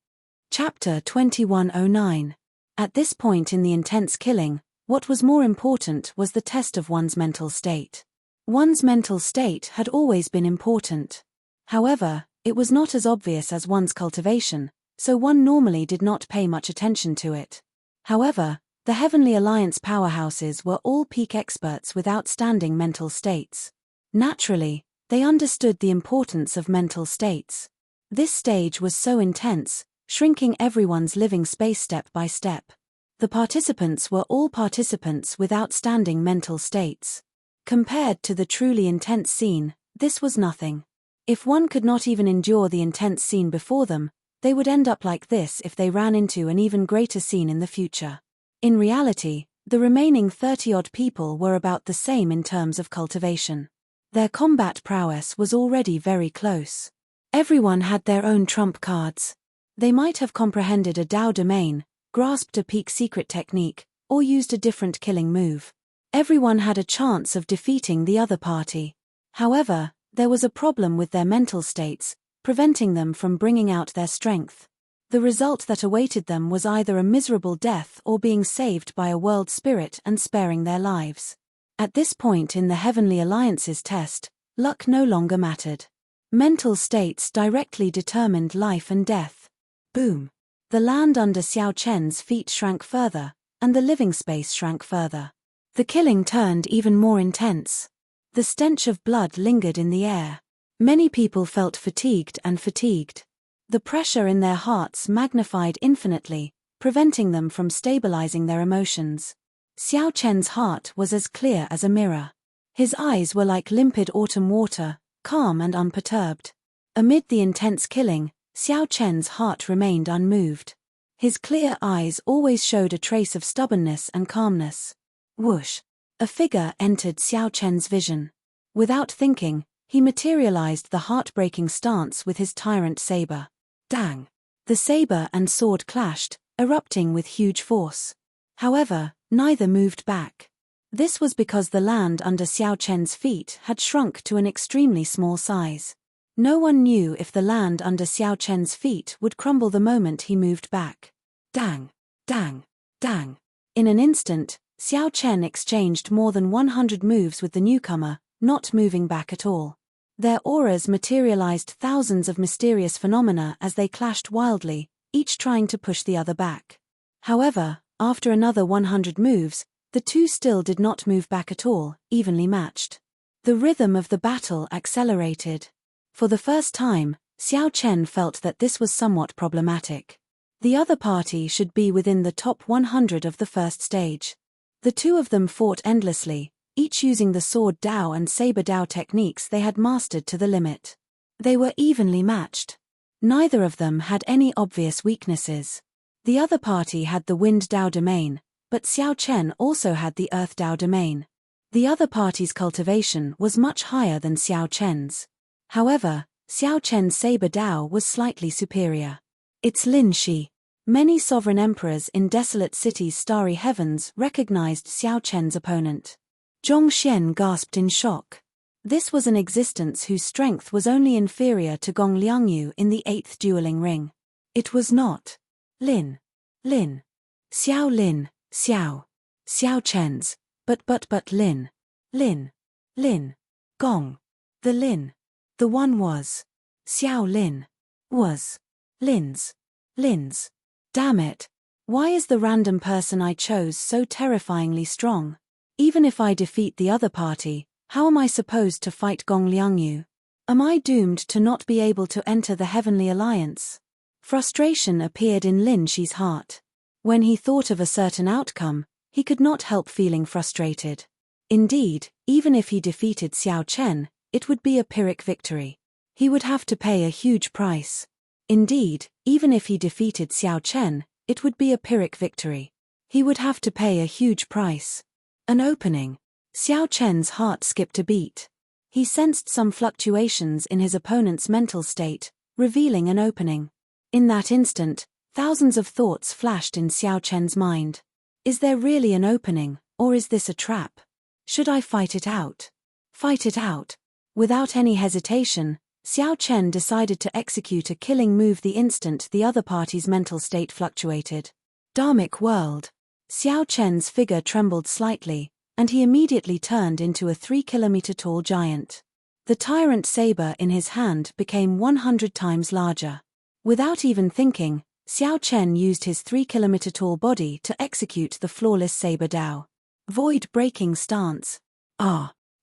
Chapter 2109. At this point in the intense killing, what was more important was the test of one's mental state. One's mental state had always been important. However, it was not as obvious as one's cultivation, so one normally did not pay much attention to it. However, the Heavenly Alliance powerhouses were all peak experts with outstanding mental states. Naturally, they understood the importance of mental states. This stage was so intense, shrinking everyone's living space step by step. The participants were all participants with outstanding mental states. Compared to the truly intense scene, this was nothing. If one could not even endure the intense scene before them, they would end up like this if they ran into an even greater scene in the future. In reality, the remaining 30-odd people were about the same in terms of cultivation. Their combat prowess was already very close. Everyone had their own trump cards. They might have comprehended a Dao domain, grasped a peak secret technique, or used a different killing move. Everyone had a chance of defeating the other party. However, there was a problem with their mental states, preventing them from bringing out their strength. The result that awaited them was either a miserable death or being saved by a world spirit and sparing their lives. At this point in the Heavenly Alliance's test, luck no longer mattered. Mental states directly determined life and death. Boom. The land under Xiao Chen's feet shrank further, and the living space shrank further. The killing turned even more intense. The stench of blood lingered in the air. Many people felt fatigued and fatigued. The pressure in their hearts magnified infinitely, preventing them from stabilizing their emotions. Xiao Chen's heart was as clear as a mirror. His eyes were like limpid autumn water, calm and unperturbed. Amid the intense killing, Xiao Chen's heart remained unmoved. His clear eyes always showed a trace of stubbornness and calmness. Whoosh! A figure entered Xiao Chen's vision. Without thinking, he materialized the heartbreaking stance with his tyrant saber. Dang! The saber and sword clashed, erupting with huge force. However, neither moved back. This was because the land under Xiao Chen's feet had shrunk to an extremely small size. No one knew if the land under Xiao Chen's feet would crumble the moment he moved back. Dang! Dang! Dang! In an instant, Xiao Chen exchanged more than 100 moves with the newcomer, not moving back at all. Their auras materialized thousands of mysterious phenomena as they clashed wildly, each trying to push the other back. However, after another 100 moves, the two still did not move back at all, evenly matched. The rhythm of the battle accelerated. For the first time, Xiao Chen felt that this was somewhat problematic. The other party should be within the top 100 of the first stage. The two of them fought endlessly, each using the sword Dao and saber Dao techniques they had mastered to the limit. They were evenly matched. Neither of them had any obvious weaknesses. The other party had the wind Dao domain, but Xiao Chen also had the earth Dao domain. The other party's cultivation was much higher than Xiao Chen's. However, Xiao Chen's saber Dao was slightly superior. It's Lin Shi. Many sovereign emperors in desolate cities' starry heavens recognized Xiao Chen's opponent. Zhong Xian gasped in shock. This was an existence whose strength was only inferior to Gong Liangyu in the 8th dueling ring. It was not Lin. Xiao Lin, Xiao. Xiao Chen's, but Lin. Gong. The Lin. The one was. Xiao Lin. Was. Lin's. Damn it. Why is the random person I chose so terrifyingly strong? Even if I defeat the other party, how am I supposed to fight Gong Liangyu? Am I doomed to not be able to enter the Heavenly Alliance? Frustration appeared in Lin Shi's heart. When he thought of a certain outcome, he could not help feeling frustrated. Indeed, even if he defeated Xiao Chen, it would be a Pyrrhic victory. He would have to pay a huge price. Indeed, even if he defeated Xiao Chen, it would be a Pyrrhic victory. He would have to pay a huge price. An opening. Xiao Chen's heart skipped a beat. He sensed some fluctuations in his opponent's mental state, revealing an opening. In that instant, thousands of thoughts flashed in Xiao Chen's mind. Is there really an opening, or is this a trap? Should I fight it out? Fight it out. Without any hesitation, Xiao Chen decided to execute a killing move the instant the other party's mental state fluctuated. Dharmic World. Xiao Chen's figure trembled slightly, and he immediately turned into a 3-kilometer-tall giant. The tyrant saber in his hand became 100 times larger. Without even thinking, Xiao Chen used his 3-kilometer-tall body to execute the flawless saber Dao. Void-breaking stance.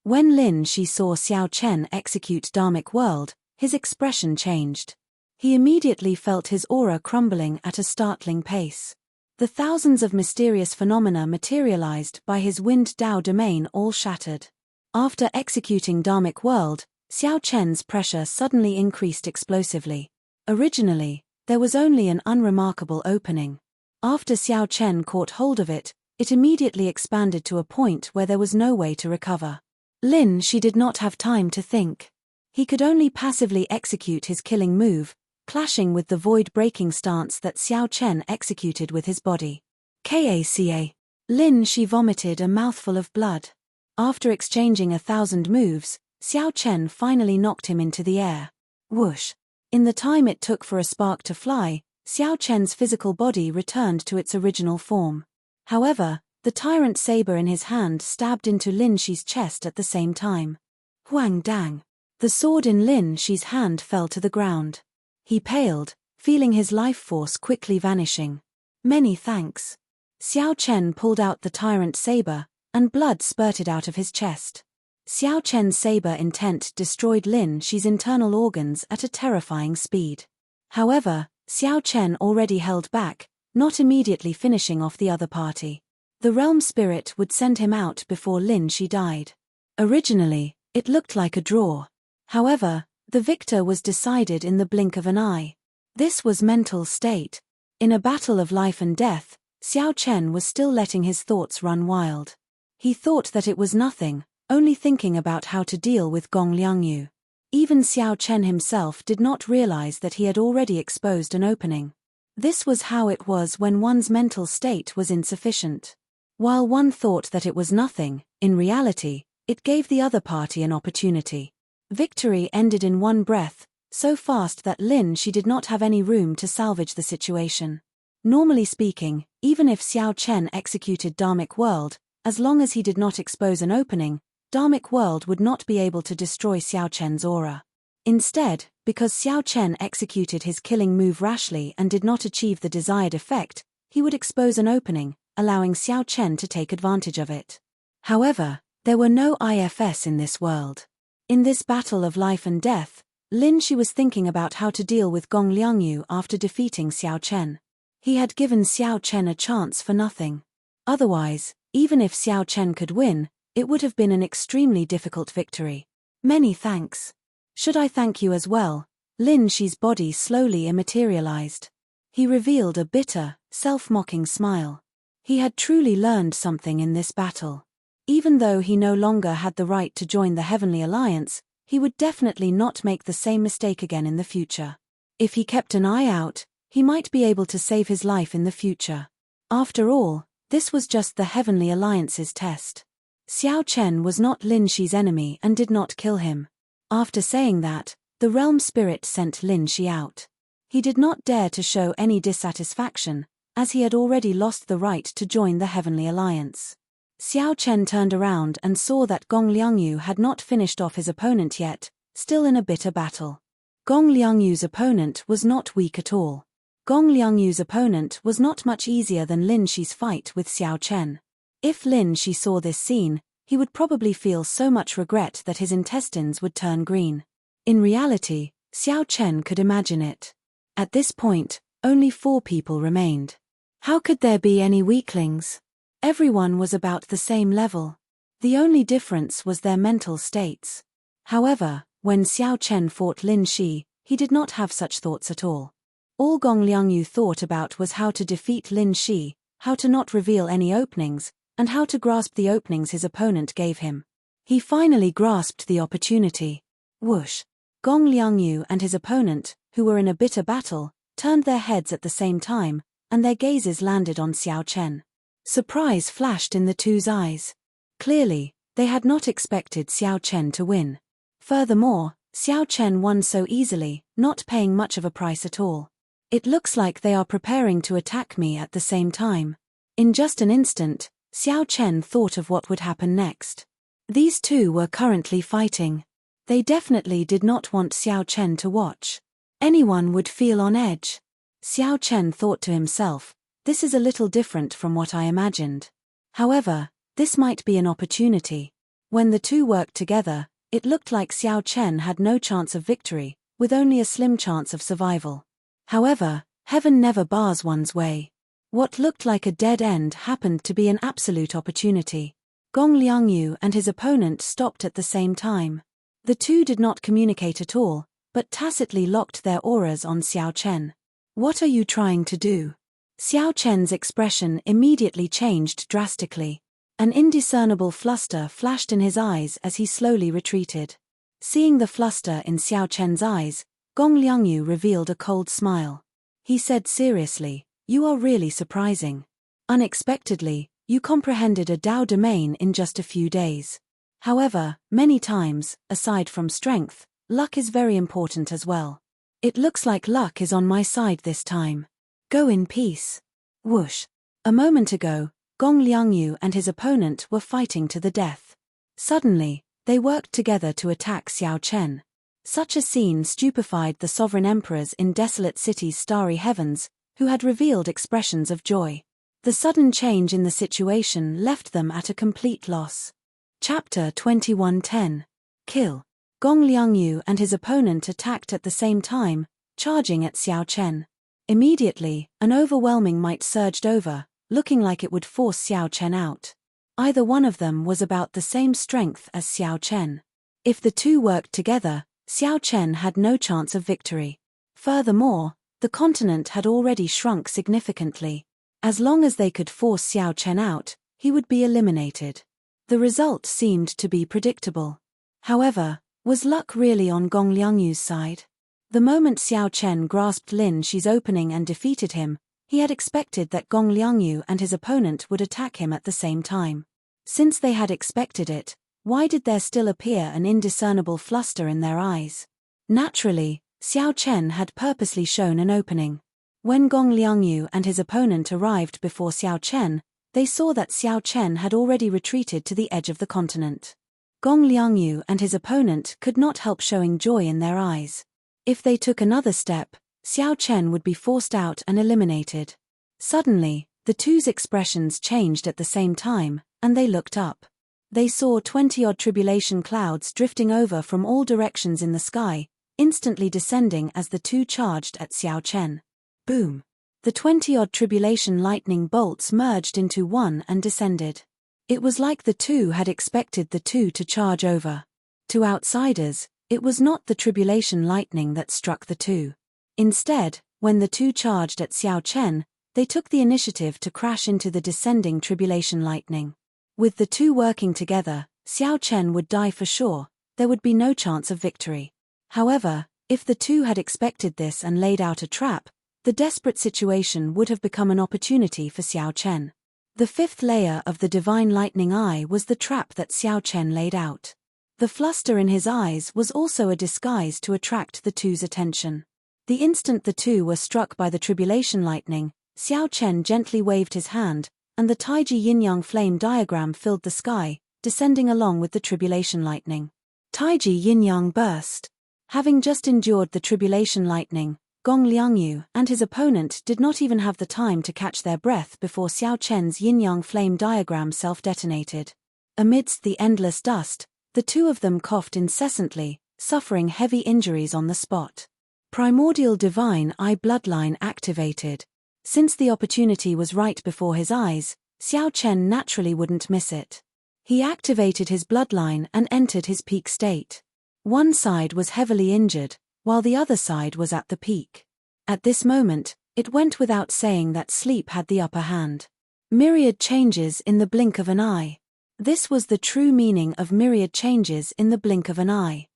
When Lin Shi saw Xiao Chen execute Dharmic World, his expression changed. He immediately felt his aura crumbling at a startling pace. The thousands of mysterious phenomena materialized by his wind Dao domain all shattered. After executing Dharmic World, Xiao Chen's pressure suddenly increased explosively. Originally, there was only an unremarkable opening. After Xiao Chen caught hold of it, it immediately expanded to a point where there was no way to recover. Lin Shi did not have time to think. He could only passively execute his killing move, clashing with the void-breaking stance that Xiao Chen executed with his body. Kaca. Lin Shi vomited a mouthful of blood. After exchanging 1,000 moves, Xiao Chen finally knocked him into the air. Whoosh! In the time it took for a spark to fly, Xiao Chen's physical body returned to its original form. However, the tyrant saber in his hand stabbed into Lin Shi's chest at the same time. Huang dang! The sword in Lin Shi's hand fell to the ground. He paled, feeling his life force quickly vanishing. Many thanks. Xiao Chen pulled out the tyrant saber, and blood spurted out of his chest. Xiao Chen's saber intent destroyed Lin Shi's internal organs at a terrifying speed. However, Xiao Chen already held back, not immediately finishing off the other party. The realm spirit would send him out before Lin Shi died. Originally, it looked like a draw. However, the victor was decided in the blink of an eye. This was mental state. In a battle of life and death, Xiao Chen was still letting his thoughts run wild. He thought that it was nothing, only thinking about how to deal with Gong Liangyu. Even Xiao Chen himself did not realize that he had already exposed an opening. This was how it was when one's mental state was insufficient. While one thought that it was nothing, in reality, it gave the other party an opportunity. Victory ended in one breath, so fast that Lin Shi did not have any room to salvage the situation. Normally speaking, even if Xiao Chen executed Dharmic World, as long as he did not expose an opening, Dharmic World would not be able to destroy Xiao Chen's aura. Instead, because Xiao Chen executed his killing move rashly and did not achieve the desired effect, he would expose an opening, allowing Xiao Chen to take advantage of it. However, there were no IFS in this world. In this battle of life and death, Lin Shi was thinking about how to deal with Gong Liangyu after defeating Xiao Chen. He had given Xiao Chen a chance for nothing. Otherwise, even if Xiao Chen could win, it would have been an extremely difficult victory. Many thanks. Should I thank you as well? Lin Shi's body slowly immaterialized. He revealed a bitter, self-mocking smile. He had truly learned something in this battle. Even though he no longer had the right to join the Heavenly Alliance, he would definitely not make the same mistake again in the future. If he kept an eye out, he might be able to save his life in the future. After all, this was just the Heavenly Alliance's test. Xiao Chen was not Lin Shi's enemy and did not kill him. After saying that, the realm spirit sent Lin Shi out. He did not dare to show any dissatisfaction, as he had already lost the right to join the Heavenly Alliance. Xiao Chen turned around and saw that Gong Liangyu had not finished off his opponent yet, still in a bitter battle. Gong Liangyu's opponent was not weak at all. Gong Liangyu's opponent was not much easier than Lin Shi's fight with Xiao Chen. If Lin Shi saw this scene, he would probably feel so much regret that his intestines would turn green. In reality, Xiao Chen could imagine it. At this point, only 4 people remained. How could there be any weaklings? Everyone was about the same level. The only difference was their mental states. However, when Xiao Chen fought Lin Shi, he did not have such thoughts at all. All Gong Liangyu thought about was how to defeat Lin Shi, how to not reveal any openings, and how to grasp the openings his opponent gave him. He finally grasped the opportunity. Whoosh! Gong Liangyu and his opponent, who were in a bitter battle, turned their heads at the same time, and their gazes landed on Xiao Chen. Surprise flashed in the two's eyes. Clearly, they had not expected Xiao Chen to win. Furthermore, Xiao Chen won so easily, not paying much of a price at all. It looks like they are preparing to attack me at the same time. In just an instant, Xiao Chen thought of what would happen next. These two were currently fighting. They definitely did not want Xiao Chen to watch. Anyone would feel on edge. Xiao Chen thought to himself, this is a little different from what I imagined. However, this might be an opportunity. When the two worked together, it looked like Xiao Chen had no chance of victory, with only a slim chance of survival. However, heaven never bars one's way. What looked like a dead end happened to be an absolute opportunity. Gong Liangyu and his opponent stopped at the same time. The two did not communicate at all, but tacitly locked their auras on Xiao Chen. What are you trying to do? Xiao Chen's expression immediately changed drastically. An indiscernible fluster flashed in his eyes as he slowly retreated. Seeing the fluster in Xiao Chen's eyes, Gong Liangyu revealed a cold smile. He said seriously, "You are really surprising. Unexpectedly, you comprehended a Dao domain in just a few days. However, many times, aside from strength, luck is very important as well. It looks like luck is on my side this time. Go in peace." Whoosh! A moment ago, Gong Liangyu and his opponent were fighting to the death. Suddenly, they worked together to attack Xiao Chen. Such a scene stupefied the sovereign emperors in Desolate City's starry heavens, who had revealed expressions of joy. The sudden change in the situation left them at a complete loss. Chapter 21:10. Kill. Gong Liangyu and his opponent attacked at the same time, charging at Xiao Chen. Immediately, an overwhelming might surged over, looking like it would force Xiao Chen out. Either one of them was about the same strength as Xiao Chen. If the two worked together, Xiao Chen had no chance of victory. Furthermore, the continent had already shrunk significantly. As long as they could force Xiao Chen out, he would be eliminated. The result seemed to be predictable. However, was luck really on Gong Liangyu's side? The moment Xiao Chen grasped Lin Shi's opening and defeated him, he had expected that Gong Liangyu and his opponent would attack him at the same time. Since they had expected it, why did there still appear an indiscernible fluster in their eyes? Naturally, Xiao Chen had purposely shown an opening. When Gong Liangyu and his opponent arrived before Xiao Chen, they saw that Xiao Chen had already retreated to the edge of the continent. Gong Liangyu and his opponent could not help showing joy in their eyes. If they took another step, Xiao Chen would be forced out and eliminated. Suddenly, the two's expressions changed at the same time, and they looked up. They saw 20-odd tribulation clouds drifting over from all directions in the sky, instantly descending as the two charged at Xiao Chen. Boom! The 20-odd tribulation lightning bolts merged into one and descended. It was like the two had expected the two to charge over. To outsiders, it was not the tribulation lightning that struck the two. Instead, when the two charged at Xiao Chen, they took the initiative to crash into the descending tribulation lightning. With the two working together, Xiao Chen would die for sure, there would be no chance of victory. However, if the two had expected this and laid out a trap, the desperate situation would have become an opportunity for Xiao Chen. The fifth layer of the divine lightning eye was the trap that Xiao Chen laid out. The fluster in his eyes was also a disguise to attract the two's attention. The instant the two were struck by the tribulation lightning, Xiao Chen gently waved his hand, and the Taiji yin-yang flame diagram filled the sky, descending along with the tribulation lightning. Taiji yin-yang burst. Having just endured the tribulation lightning, Gong Liangyu and his opponent did not even have the time to catch their breath before Xiao Chen's yin-yang flame diagram self-detonated. Amidst the endless dust, the two of them coughed incessantly, suffering heavy injuries on the spot. Primordial Divine Eye Bloodline activated. Since the opportunity was right before his eyes, Xiao Chen naturally wouldn't miss it. He activated his bloodline and entered his peak state. One side was heavily injured, while the other side was at the peak. At this moment, it went without saying that sleep had the upper hand. Myriad changes in the blink of an eye. This was the true meaning of myriad changes in the blink of an eye.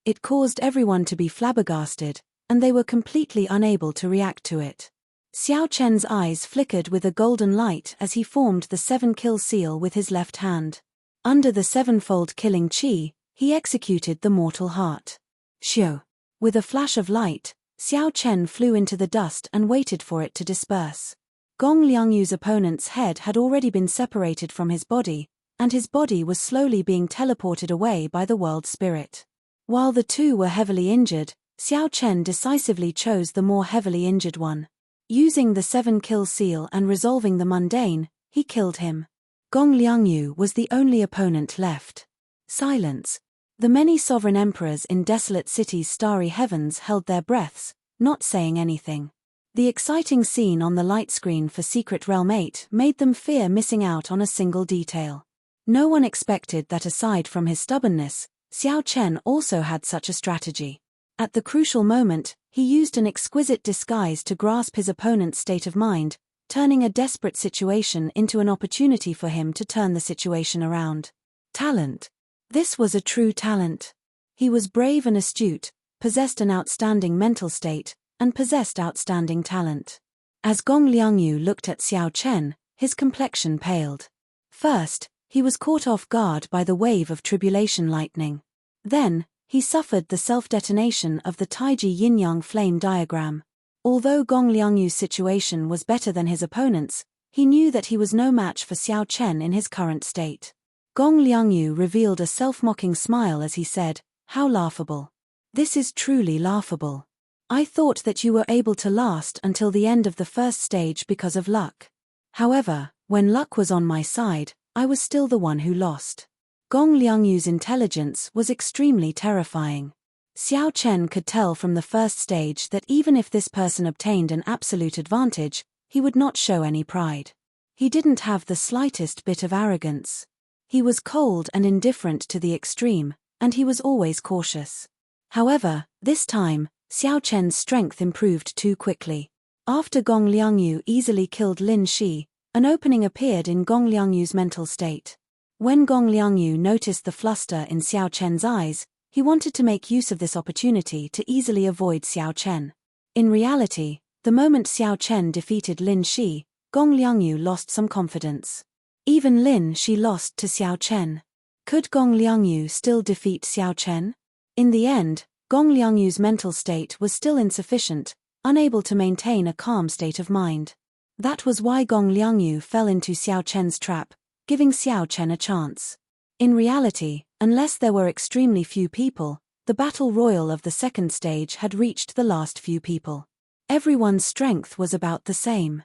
It caused everyone to be flabbergasted, and they were completely unable to react to it. Xiao Chen's eyes flickered with a golden light as he formed the 7-kill seal with his left hand. Under the sevenfold killing chi, he executed the mortal heart. Xiao. With a flash of light, Xiao Chen flew into the dust and waited for it to disperse. Gong Liangyu's opponent's head had already been separated from his body, and his body was slowly being teleported away by the world spirit. While the two were heavily injured, Xiao Chen decisively chose the more heavily injured one. Using the 7-kill seal and resolving the mundane, he killed him. Gong Liangyu was the only opponent left. Silence. The many sovereign emperors in desolate cities' starry heavens held their breaths, not saying anything. The exciting scene on the light screen for Secret Realm 8 made them fear missing out on a single detail. No one expected that aside from his stubbornness, Xiao Chen also had such a strategy. At the crucial moment, he used an exquisite disguise to grasp his opponent's state of mind, turning a desperate situation into an opportunity for him to turn the situation around. Talent. This was a true talent. He was brave and astute, possessed an outstanding mental state, and possessed outstanding talent. As Gong Liangyu looked at Xiao Chen, his complexion paled. First, he was caught off guard by the wave of tribulation lightning. Then, he suffered the self-detonation of the Taiji yin-yang flame diagram. Although Gong Liangyu's situation was better than his opponent's, he knew that he was no match for Xiao Chen in his current state. Gong Liangyu revealed a self-mocking smile as he said, "How laughable. This is truly laughable. I thought that you were able to last until the end of the first stage because of luck. However, when luck was on my side, I was still the one who lost. Gong Liangyu's intelligence was extremely terrifying. Xiao Chen could tell from the first stage that even if this person obtained an absolute advantage, he would not show any pride. He didn't have the slightest bit of arrogance. He was cold and indifferent to the extreme, and he was always cautious. However, this time, Xiao Chen's strength improved too quickly. After Gong Liangyu easily killed Lin Shi, an opening appeared in Gong Liangyu's mental state. When Gong Liangyu noticed the fluster in Xiao Chen's eyes, he wanted to make use of this opportunity to easily avoid Xiao Chen. In reality, the moment Xiao Chen defeated Lin Shi, Gong Liangyu lost some confidence. Even Lin Shi lost to Xiao Chen. Could Gong Liangyu still defeat Xiao Chen? In the end, Gong Liangyu's mental state was still insufficient, unable to maintain a calm state of mind. That was why Gong Liangyu fell into Xiao Chen's trap, giving Xiao Chen a chance. In reality, unless there were extremely few people, the battle royal of the second stage had reached the last few people. Everyone's strength was about the same.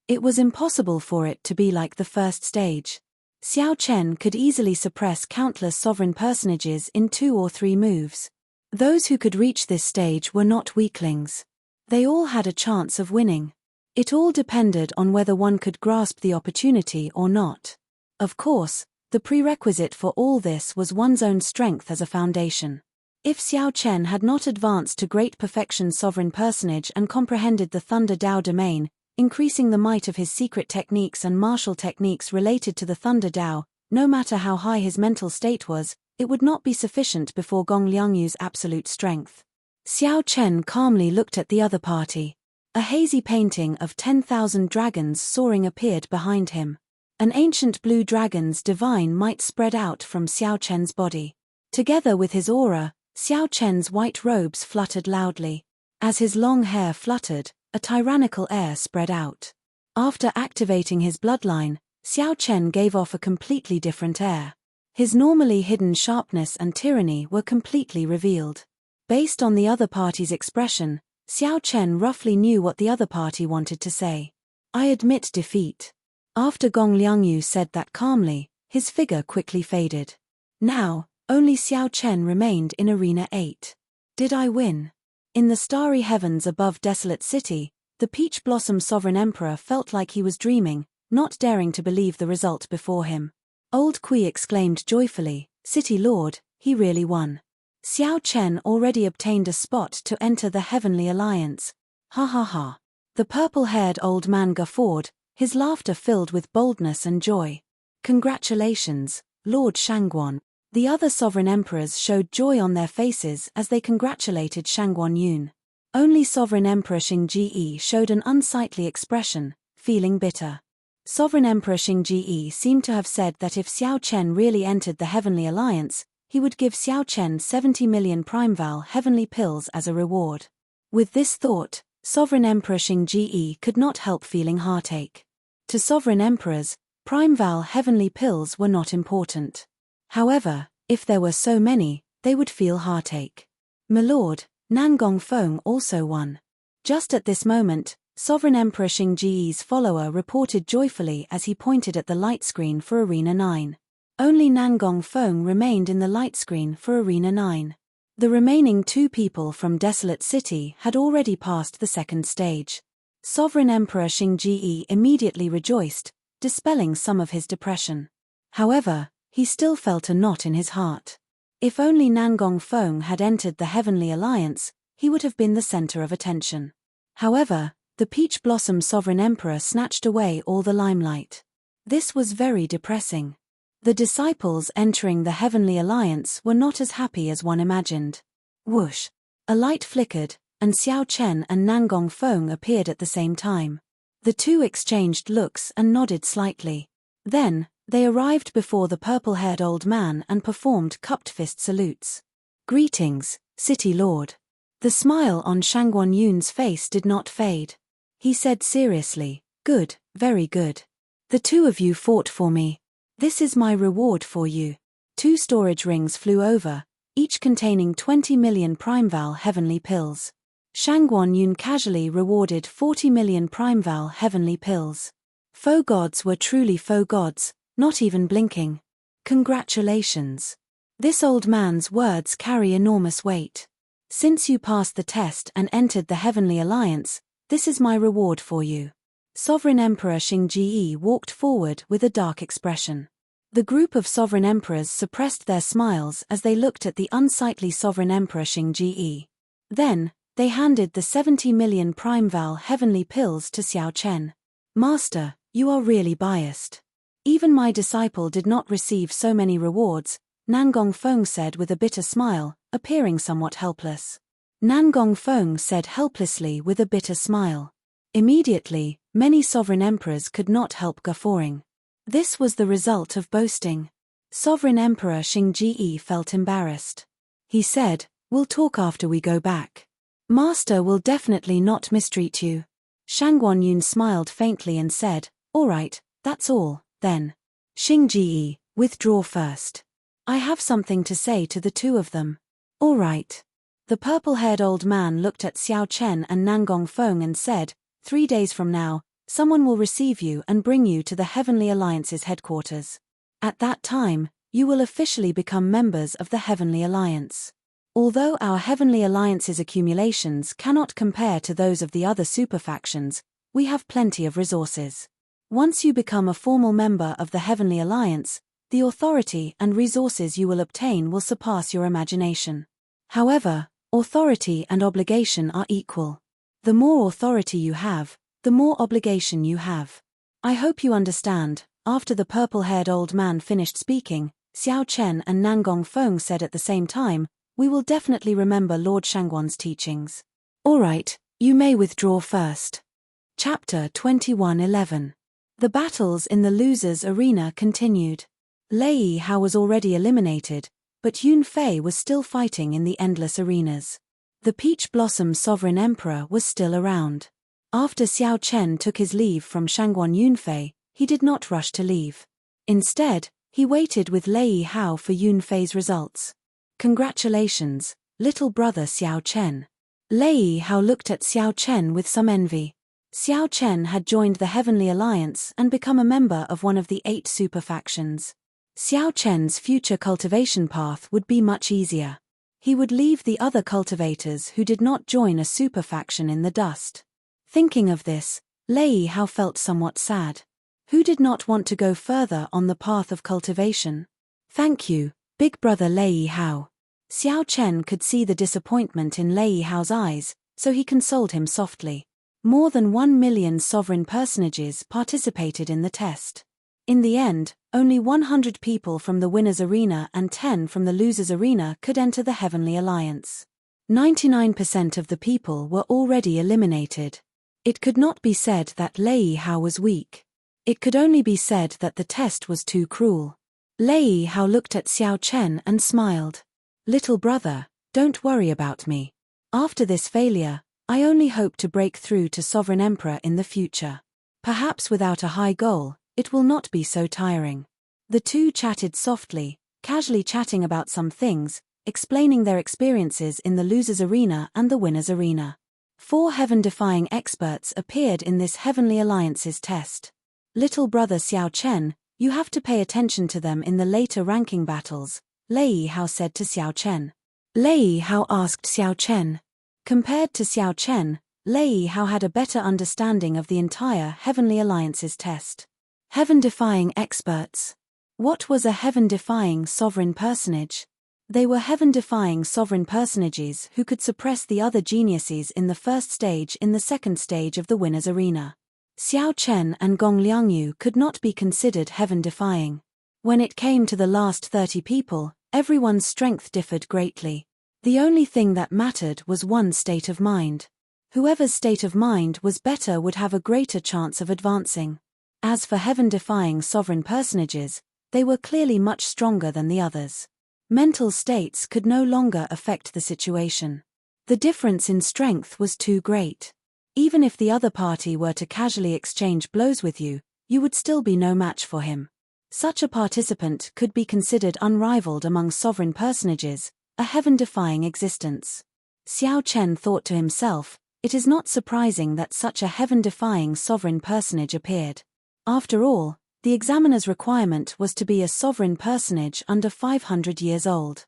It was impossible for it to be like the first stage. Xiao Chen could easily suppress countless sovereign personages in 2 or 3 moves. Those who could reach this stage were not weaklings. They all had a chance of winning. It all depended on whether one could grasp the opportunity or not. Of course, the prerequisite for all this was one's own strength as a foundation. If Xiao Chen had not advanced to great perfection sovereign personage and comprehended the Thunder Dao domain, increasing the might of his secret techniques and martial techniques related to the Thunder Dao, no matter how high his mental state was, it would not be sufficient before Gong Liangyu's absolute strength. Xiao Chen calmly looked at the other party. A hazy painting of 10,000 dragons soaring appeared behind him. An ancient blue dragon's divine might spread out from Xiao Chen's body. Together with his aura, Xiao Chen's white robes fluttered loudly. As his long hair fluttered, a tyrannical air spread out. After activating his bloodline, Xiao Chen gave off a completely different air. His normally hidden sharpness and tyranny were completely revealed. Based on the other party's expression, Xiao Chen roughly knew what the other party wanted to say. I admit defeat. After Gong Liangyu said that calmly, his figure quickly faded. Now, only Xiao Chen remained in Arena 8. Did I win? In the starry heavens above Desolate City, the Peach Blossom Sovereign Emperor felt like he was dreaming, not daring to believe the result before him. Old Kui exclaimed joyfully, City Lord, he really won. Xiao Chen already obtained a spot to enter the Heavenly Alliance. Ha ha ha. The purple-haired old man guffawed, his laughter filled with boldness and joy. Congratulations, Lord Shangguan. The other sovereign emperors showed joy on their faces as they congratulated Shangguan Yun. Only Sovereign Emperor Xingji showed an unsightly expression, feeling bitter. Sovereign Emperor Xingji seemed to have said that if Xiao Chen really entered the Heavenly Alliance, he would give Xiao Chen 70 million Primeval Heavenly Pills as a reward. With this thought, Sovereign Emperor Xingji could not help feeling heartache. To sovereign emperors, Primeval Heavenly Pills were not important. However, if there were so many, they would feel heartache. My lord, Nangong Feng also won. Just at this moment, Sovereign Emperor Xingji's follower reported joyfully as he pointed at the light screen for Arena 9. Only Nangong Feng remained in the light screen for Arena 9. The remaining 2 people from Desolate City had already passed the second stage. Sovereign Emperor Xingji immediately rejoiced, dispelling some of his depression. However, he still felt a knot in his heart. If only Nangong Feng had entered the Heavenly Alliance, he would have been the center of attention. However, the Peach Blossom Sovereign Emperor snatched away all the limelight. This was very depressing. The disciples entering the Heavenly Alliance were not as happy as one imagined. Whoosh! A light flickered, and Xiao Chen and Nangong Feng appeared at the same time. The 2 exchanged looks and nodded slightly. Then, they arrived before the purple-haired old man and performed cupped fist salutes. Greetings, City Lord. The smile on Shangguan Yun's face did not fade. He said seriously, good, very good. The 2 of you fought for me. This is my reward for you. 2 storage rings flew over, each containing 20 million Primeval Heavenly Pills. Shangguan Yun casually rewarded 40 million Primeval Heavenly Pills. Faux gods were truly faux gods, not even blinking. Congratulations. This old man's words carry enormous weight. Since you passed the test and entered the Heavenly Alliance, this is my reward for you. Sovereign Emperor Xingji walked forward with a dark expression. The group of sovereign emperors suppressed their smiles as they looked at the unsightly Sovereign Emperor Xingji. Then, they handed the 70 million Prime Val heavenly pills to Xiao Chen. Master, you are really biased. Even my disciple did not receive so many rewards, Nangong Feng said with a bitter smile, appearing somewhat helpless. Nangong Feng said helplessly with a bitter smile. Immediately, many sovereign emperors could not help guffawing. This was the result of boasting. Sovereign Emperor Xingji felt embarrassed. He said, "We'll talk after we go back. Master will definitely not mistreat you." Shangguan Yun smiled faintly and said, "All right, that's all, then. Xingji, withdraw first. I have something to say to the two of them." "All right." The purple-haired old man looked at Xiao Chen and Nangong Feng and said, 3 days from now, someone will receive you and bring you to the Heavenly Alliance's headquarters. At that time, you will officially become members of the Heavenly Alliance. Although our Heavenly Alliance's accumulations cannot compare to those of the other superfactions, we have plenty of resources. Once you become a formal member of the Heavenly Alliance, the authority and resources you will obtain will surpass your imagination. However, authority and obligation are equal. The more authority you have, the more obligation you have. I hope you understand." After the purple-haired old man finished speaking, Xiao Chen and Nangong Feng said at the same time, "We will definitely remember Lord Shangguan's teachings." "All right, you may withdraw first." Chapter 21:11. The battles in the losers' arena continued. Lei Hao was already eliminated, but Yun Fei was still fighting in the endless arenas. The Peach Blossom Sovereign Emperor was still around. After Xiao Chen took his leave from Shangguan Yunfei, he did not rush to leave. Instead, he waited with Lei Hao for Yunfei's results. "Congratulations, little brother Xiao Chen." Lei Hao looked at Xiao Chen with some envy. Xiao Chen had joined the Heavenly Alliance and become a member of one of the 8 superfactions. Xiao Chen's future cultivation path would be much easier. He would leave the other cultivators who did not join a superfaction in the dust. Thinking of this, Lei Hao felt somewhat sad. Who did not want to go further on the path of cultivation? "Thank you, big brother Lei Hao." Xiao Chen could see the disappointment in Lei Hao's eyes, so he consoled him softly. More than 1 million sovereign personages participated in the test. In the end, only 100 people from the winner's arena and 10 from the loser's arena could enter the Heavenly Alliance. 99% of the people were already eliminated. It could not be said that Lei Hao was weak. It could only be said that the test was too cruel. Lei Hao looked at Xiao Chen and smiled. "Little brother, don't worry about me. After this failure, I only hope to break through to Sovereign Emperor in the future. Perhaps without a high goal, it will not be so tiring." The two chatted softly, casually chatting about some things, explaining their experiences in the loser's arena and the winner's arena. 4 heaven-defying experts appeared in this Heavenly Alliance's test. "Little brother Xiao Chen, you have to pay attention to them in the later ranking battles," Lei Hao said to Xiao Chen. Lei Hao asked Xiao Chen. Compared to Xiao Chen, Lei Hao had a better understanding of the entire Heavenly Alliance's test. Heaven-defying experts. What was a heaven-defying sovereign personage? They were heaven-defying sovereign personages who could suppress the other geniuses in the first stage in the second stage of the winner's arena. Xiao Chen and Gong Liangyu could not be considered heaven-defying. When it came to the last 30 people, everyone's strength differed greatly. The only thing that mattered was one's state of mind. Whoever's state of mind was better would have a greater chance of advancing. As for heaven-defying sovereign personages, they were clearly much stronger than the others. Mental states could no longer affect the situation. The difference in strength was too great. Even if the other party were to casually exchange blows with you, you would still be no match for him. Such a participant could be considered unrivaled among sovereign personages, a heaven-defying existence. Xiao Chen thought to himself, it is not surprising that such a heaven-defying sovereign personage appeared. After all, The examiner's requirement was to be a sovereign personage under 500 years old.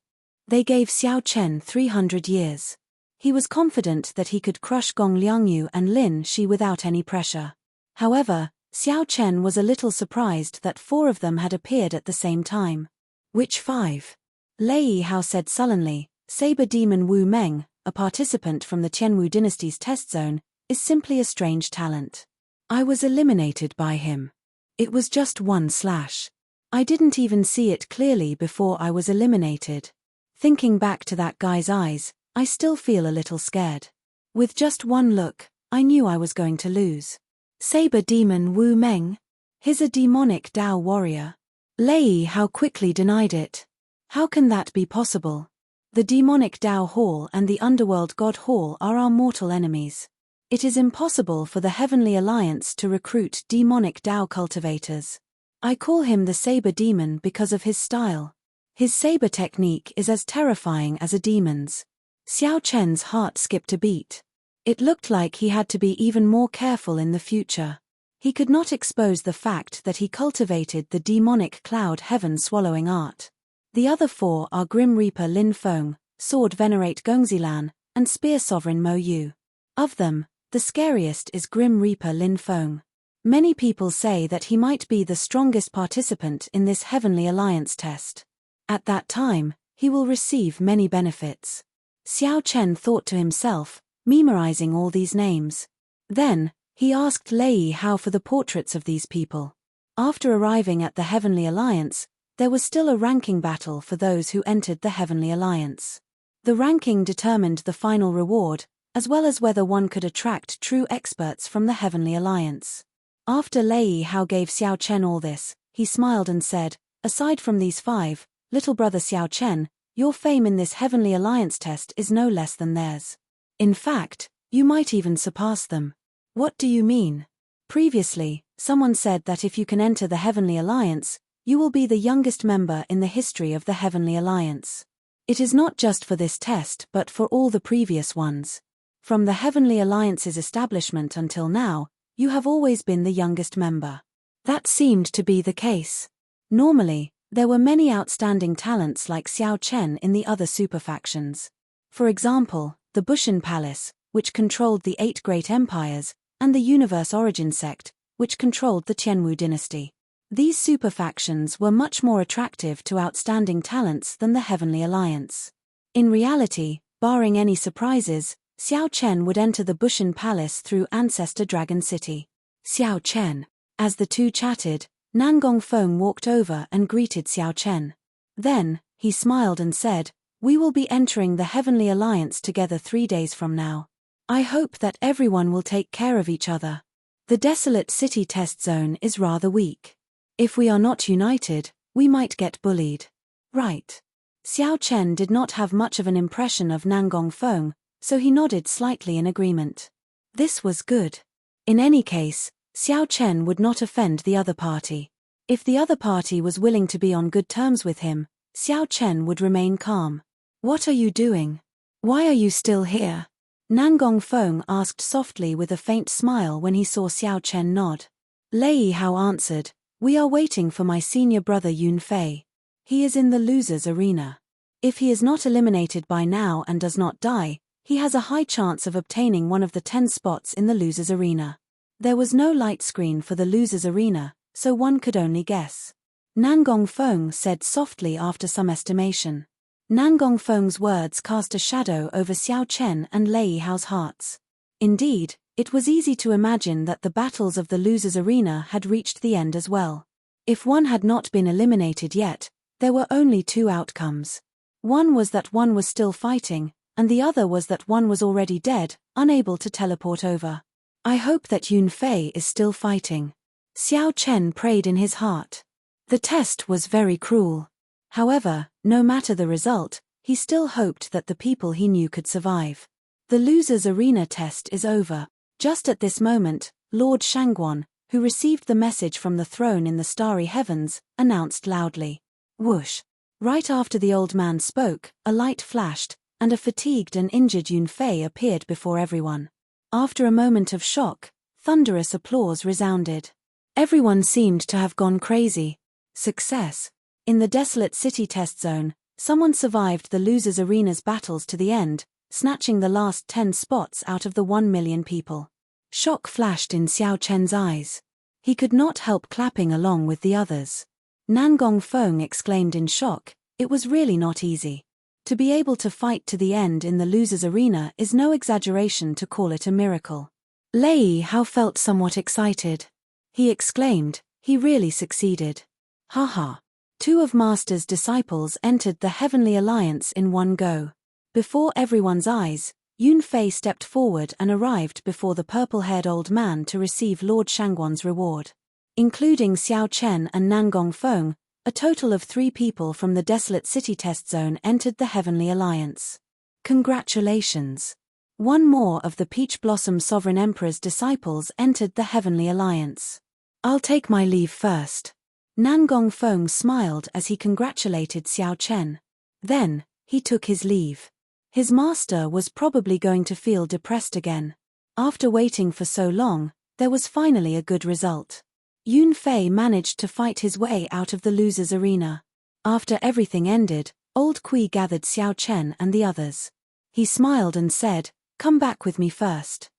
They gave Xiao Chen 300 years. He was confident that he could crush Gong Liangyu and Lin Shi without any pressure. However, Xiao Chen was a little surprised that 4 of them had appeared at the same time. Which 5? Lei Yihao said sullenly. Saber Demon Wu Meng, a participant from the Qianwu dynasty's test zone, is simply a strange talent. I was eliminated by him. It was just 1 slash. I didn't even see it clearly before I was eliminated. Thinking back to that guy's eyes, I still feel a little scared. With just 1 look, I knew I was going to lose. Saber Demon Wu Meng? He's a demonic Dao warrior. Lei Yihao quickly denied it. How can that be possible? The demonic Dao Hall and the underworld God Hall are our mortal enemies. It is impossible for the Heavenly Alliance to recruit demonic Dao cultivators. I call him the Saber Demon because of his style. His saber technique is as terrifying as a demon's. Xiao Chen's heart skipped a beat. It looked like he had to be even more careful in the future. He could not expose the fact that he cultivated the demonic cloud heaven-swallowing art. The other 4 are Grim Reaper Lin Feng, Sword Venerate Gongzilan, and Spear Sovereign Mo Yu. Of them, the scariest is Grim Reaper Lin Feng. Many people say that he might be the strongest participant in this Heavenly Alliance test. At that time, he will receive many benefits. Xiao Chen thought to himself, memorizing all these names. Then, he asked Lei Yihao for the portraits of these people. After arriving at the Heavenly Alliance, there was still a ranking battle for those who entered the Heavenly Alliance. The ranking determined the final reward, as well as whether one could attract true experts from the Heavenly Alliance. After Lei Yihao gave Xiao Chen all this, he smiled and said, aside from these 5, little brother Xiao Chen, your fame in this Heavenly Alliance test is no less than theirs. In fact, you might even surpass them. What do you mean? Previously, someone said that if you can enter the Heavenly Alliance, you will be the youngest member in the history of the Heavenly Alliance. It is not just for this test but for all the previous ones. From the Heavenly Alliance's establishment until now, you have always been the youngest member. That seemed to be the case. Normally, there were many outstanding talents like Xiao Chen in the other superfactions. For example, the Bushan Palace, which controlled the 8 great empires, and the Universe Origin sect, which controlled the Qianwu dynasty. These superfactions were much more attractive to outstanding talents than the Heavenly Alliance. In reality, barring any surprises, Xiao Chen would enter the Bushan Palace through Ancestor Dragon City. Xiao Chen. As the 2 chatted, Nangong Feng walked over and greeted Xiao Chen. Then, he smiled and said, we will be entering the Heavenly Alliance together 3 days from now. I hope that everyone will take care of each other. The desolate city test zone is rather weak. If we are not united, we might get bullied. Right. Xiao Chen did not have much of an impression of Nangong Feng, so he nodded slightly in agreement. This was good. In any case, Xiao Chen would not offend the other party. If the other party was willing to be on good terms with him, Xiao Chen would remain calm. What are you doing? Why are you still here? Nangong Feng asked softly with a faint smile when he saw Xiao Chen nod. Lei Yihao answered, we are waiting for my senior brother Yun Fei. He is in the loser's arena. If he is not eliminated by now and does not die, he has a high chance of obtaining one of the 10 spots in the loser's arena. There was no light screen for the loser's arena, so one could only guess. Nangong Feng said softly after some estimation. Nangong Feng's words cast a shadow over Xiao Chen and Lei Yihao's hearts. Indeed, it was easy to imagine that the battles of the loser's arena had reached the end as well. If one had not been eliminated yet, there were only 2 outcomes. One was that one was still fighting, and the other was that one was already dead, unable to teleport over. I hope that Yun Fei is still fighting. Xiao Chen prayed in his heart. The test was very cruel. However, no matter the result, he still hoped that the people he knew could survive. The loser's arena test is over. Just at this moment, Lord Shangguan, who received the message from the throne in the starry heavens, announced loudly. Whoosh! Right after the old man spoke, a light flashed, and a fatigued and injured Yun Fei appeared before everyone. After a moment of shock, thunderous applause resounded. Everyone seemed to have gone crazy. Success. In the desolate city test zone, someone survived the losers' arena's battles to the end, snatching the last 10 spots out of the 1 million people. Shock flashed in Xiao Chen's eyes. He could not help clapping along with the others. Nan Gongfeng exclaimed in shock, "It was really not easy. To be able to fight to the end in the losers' arena is no exaggeration to call it a miracle." Lei Hao felt somewhat excited. He exclaimed, "He really succeeded. Haha." 2 of Master's disciples entered the Heavenly Alliance in one go. Before everyone's eyes, Yun Fei stepped forward and arrived before the purple-haired old man to receive Lord Shangguan's reward. Including Xiao Chen and Nan Gongfeng, a total of 3 people from the desolate city test zone entered the Heavenly Alliance. Congratulations! 1 more of the Peach Blossom Sovereign Emperor's disciples entered the Heavenly Alliance. "I'll take my leave first." Nan Gongfeng smiled as he congratulated Xiao Chen. Then, he took his leave. His master was probably going to feel depressed again. After waiting for so long, there was finally a good result. Yun Fei managed to fight his way out of the losers' arena. After everything ended, Old Kui gathered Xiao Chen and the others. He smiled and said, "Come back with me first.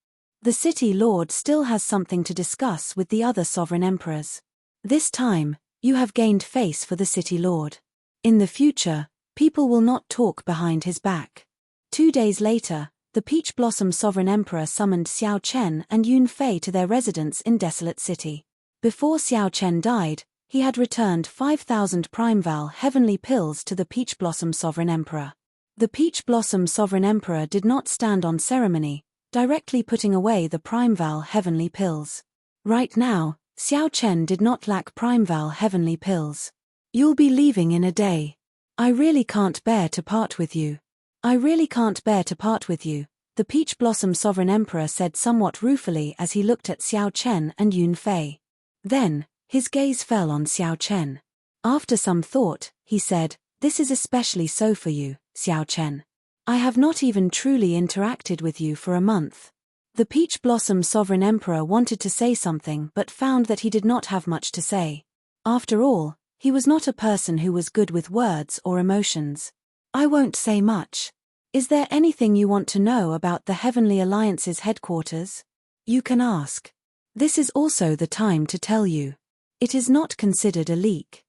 The city lord still has something to discuss with the other sovereign emperors. This time, you have gained face for the city lord. In the future, people will not talk behind his back." 2 days later, the Peach Blossom Sovereign Emperor summoned Xiao Chen and Yun Fei to their residence in Desolate City. Before Xiao Chen died, he had returned 5,000 Primeval Heavenly Pills to the Peach Blossom Sovereign Emperor. The Peach Blossom Sovereign Emperor did not stand on ceremony, directly putting away the Primeval Heavenly Pills. Right now, Xiao Chen did not lack Primeval Heavenly Pills. "You'll be leaving in a day. I really can't bear to part with you. I really can't bear to part with you," the Peach Blossom Sovereign Emperor said somewhat ruefully as he looked at Xiao Chen and Yun Fei. Then, his gaze fell on Xiao Chen. After some thought, he said, "This is especially so for you, Xiao Chen. I have not even truly interacted with you for a month." The Peach Blossom Sovereign Emperor wanted to say something but found that he did not have much to say. After all, he was not a person who was good with words or emotions. "I won't say much. Is there anything you want to know about the Heavenly Alliance's headquarters? You can ask. This is also the time to tell you. It is not considered a leak."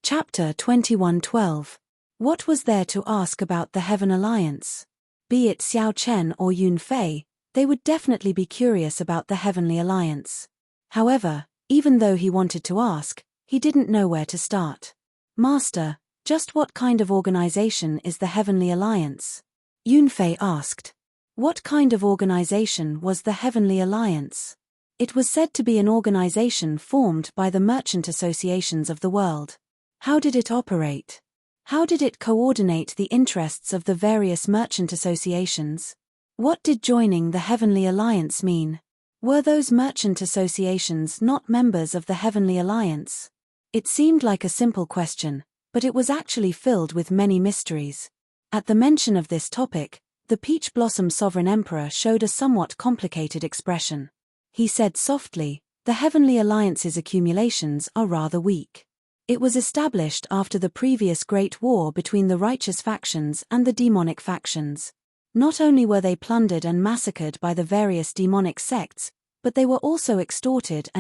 Chapter 21:12. What was there to ask about the Heaven Alliance? Be it Xiao Chen or Yun Fei, they would definitely be curious about the Heavenly Alliance. However, even though he wanted to ask, he didn't know where to start. "Master, just what kind of organization is the Heavenly Alliance?" Yun Fei asked. What kind of organization was the Heavenly Alliance? It was said to be an organization formed by the merchant associations of the world. How did it operate? How did it coordinate the interests of the various merchant associations? What did joining the Heavenly Alliance mean? Were those merchant associations not members of the Heavenly Alliance? It seemed like a simple question, but it was actually filled with many mysteries. At the mention of this topic, the Peach Blossom Sovereign Emperor showed a somewhat complicated expression. He said softly, "The Heavenly Alliance's accumulations are rather weak. It was established after the previous Great War between the righteous factions and the demonic factions. Not only were they plundered and massacred by the various demonic sects, but they were also extorted